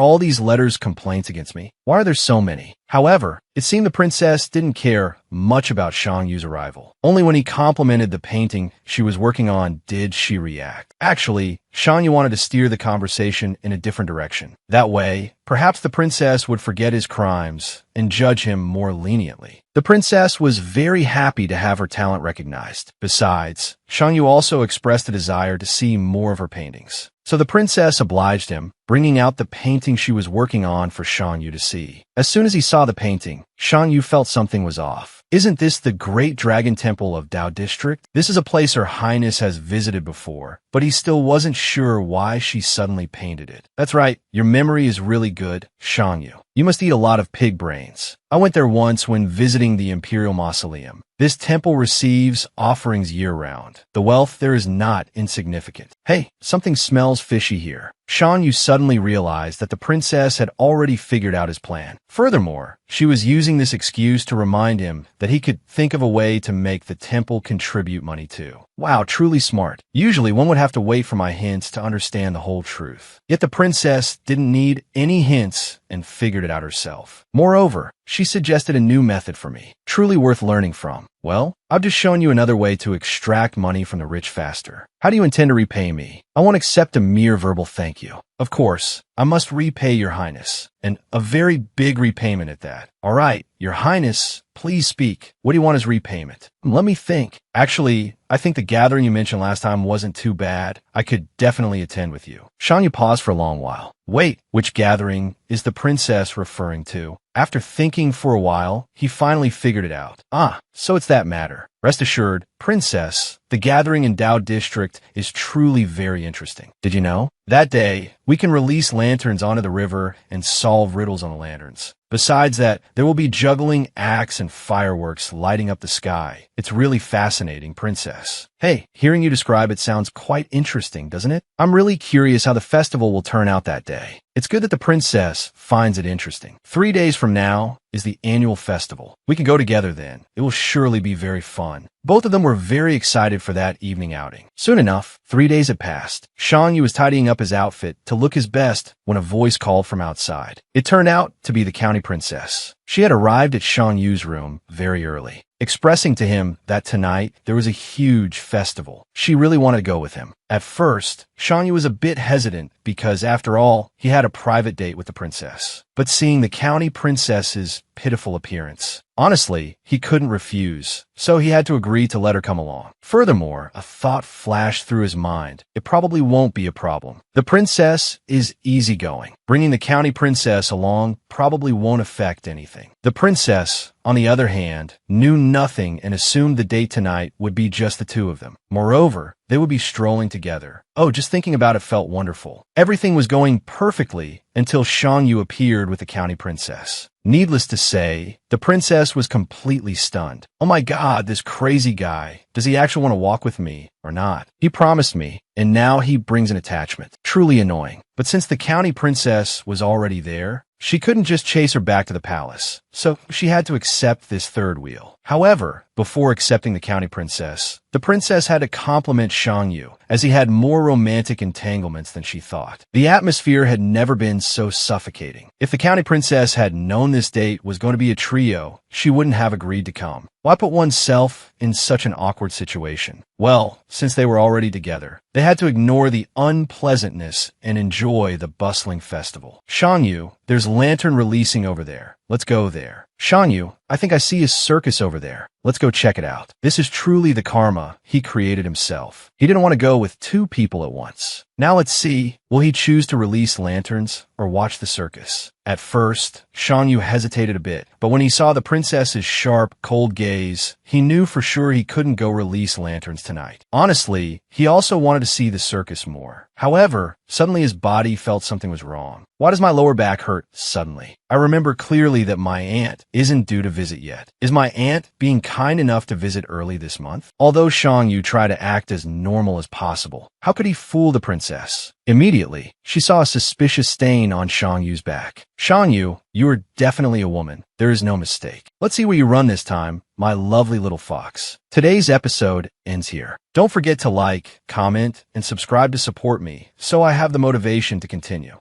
all these letters complaints against me? Why are there so many? However, it seemed the princess didn't care much about Shan Yu's arrival. Only when he complimented the painting she was working on did she react. Actually, Shan Yu wanted to steer the conversation in a different direction. That way, perhaps the princess would forget his crimes and judge him more leniently. The princess was very happy to have her talent recognized. Besides, Shan Yu also expressed a desire to see more of her paintings. So the princess obliged him, bringing out the painting she was working on for Shan Yu to see. As soon as he saw the painting, Shan Yu felt something was off. Isn't this the great dragon temple of Dao District? This is a place Her Highness has visited before, but he still wasn't sure why she suddenly painted it. That's right, your memory is really good, Shan Yu. You must eat a lot of pig brains. I went there once when visiting the Imperial Mausoleum. This temple receives offerings year-round. The wealth there is not insignificant. Hey, something smells fishy here. Shan Yu suddenly realized that the princess had already figured out his plan. Furthermore, she was using this excuse to remind him that he could think of a way to make the temple contribute money too. Wow, truly smart. Usually one would have to wait for my hints to understand the whole truth. Yet the princess didn't need any hints and figured it out herself. Moreover, she suggested a new method for me, truly worth learning from. Well, I've just shown you another way to extract money from the rich faster. How do you intend to repay me? I won't accept a mere verbal thank you. Of course, I must repay your highness, and a very big repayment at that. All right, your highness, please speak. What do you want as repayment? Let me think. Actually, I think the gathering you mentioned last time wasn't too bad. I could definitely attend with you. Shan Yu paused for a long while. Wait, which gathering is the princess referring to? After thinking for a while, he finally figured it out. Ah, so it's that matter. Rest assured, princess, the gathering in Dao District is truly very interesting. Did you know? That day, we can release lanterns onto the river and solve riddles on the lanterns. Besides that, there will be juggling acts and fireworks lighting up the sky. It's really fascinating, princess. Hey, hearing you describe it sounds quite interesting, doesn't it? I'm really curious how the festival will turn out that day. It's good that the princess finds it interesting. 3 days from now is the annual festival. We can go together then. It will surely be very fun. Both of them were very excited for that evening outing. Soon enough, 3 days had passed. Shan Yu was tidying up his outfit to look his best when a voice called from outside. It turned out to be the county princess. She had arrived at Shan Yu's room very early, expressing to him that tonight there was a huge festival. She really wanted to go with him. At first, Shan Yu was a bit hesitant because, after all, he had a private date with the princess. But seeing the county princess's pitiful appearance, honestly, he couldn't refuse, so he had to agree to let her come along. Furthermore, a thought flashed through his mind. It probably won't be a problem. The princess is easygoing. Bringing the county princess along probably won't affect anything. The princess, on the other hand, knew nothing and assumed the date tonight would be just the two of them. Moreover, they would be strolling together. Oh, just thinking about it felt wonderful. Everything was going perfectly until Shan Yu appeared with the county princess. Needless to say, the princess was completely stunned. Oh my God, this crazy guy. Does he actually want to walk with me or not? He promised me, and now he brings an attachment. Truly annoying. But since the county princess was already there, she couldn't just chase her back to the palace, so she had to accept this third wheel. However, before accepting the county princess, the princess had to compliment Shan Yu, as he had more romantic entanglements than she thought. The atmosphere had never been so suffocating. If the county princess had known this date was going to be a trio, she wouldn't have agreed to come. Why put oneself in such an awkward situation? Well, since they were already together, they had to ignore the unpleasantness and enjoy the bustling festival. Shan Yu, there's lantern releasing over there. Let's go there. Shan Yu, I think I see a circus over there. Let's go check it out. This is truly the karma he created himself. He didn't want to go with two people at once. Now let's see, will he choose to release lanterns or watch the circus? At first, Shan Yu hesitated a bit, but when he saw the princess's sharp, cold gaze, he knew for sure he couldn't go release lanterns tonight. Honestly, he also wanted to see the circus more. However, suddenly his body felt something was wrong. Why does my lower back hurt suddenly? I remember clearly that my aunt isn't due to visit yet. Is my aunt being kind enough to visit early this month? Although Shang Yu tried to act as normal as possible, how could he fool the princess? Immediately, she saw a suspicious stain on Shang Yu's back. Shang Yu, you are definitely a woman. There is no mistake. Let's see where you run this time, my lovely little fox. Today's episode ends here. Don't forget to like, comment, and subscribe to support me so I have the motivation to continue.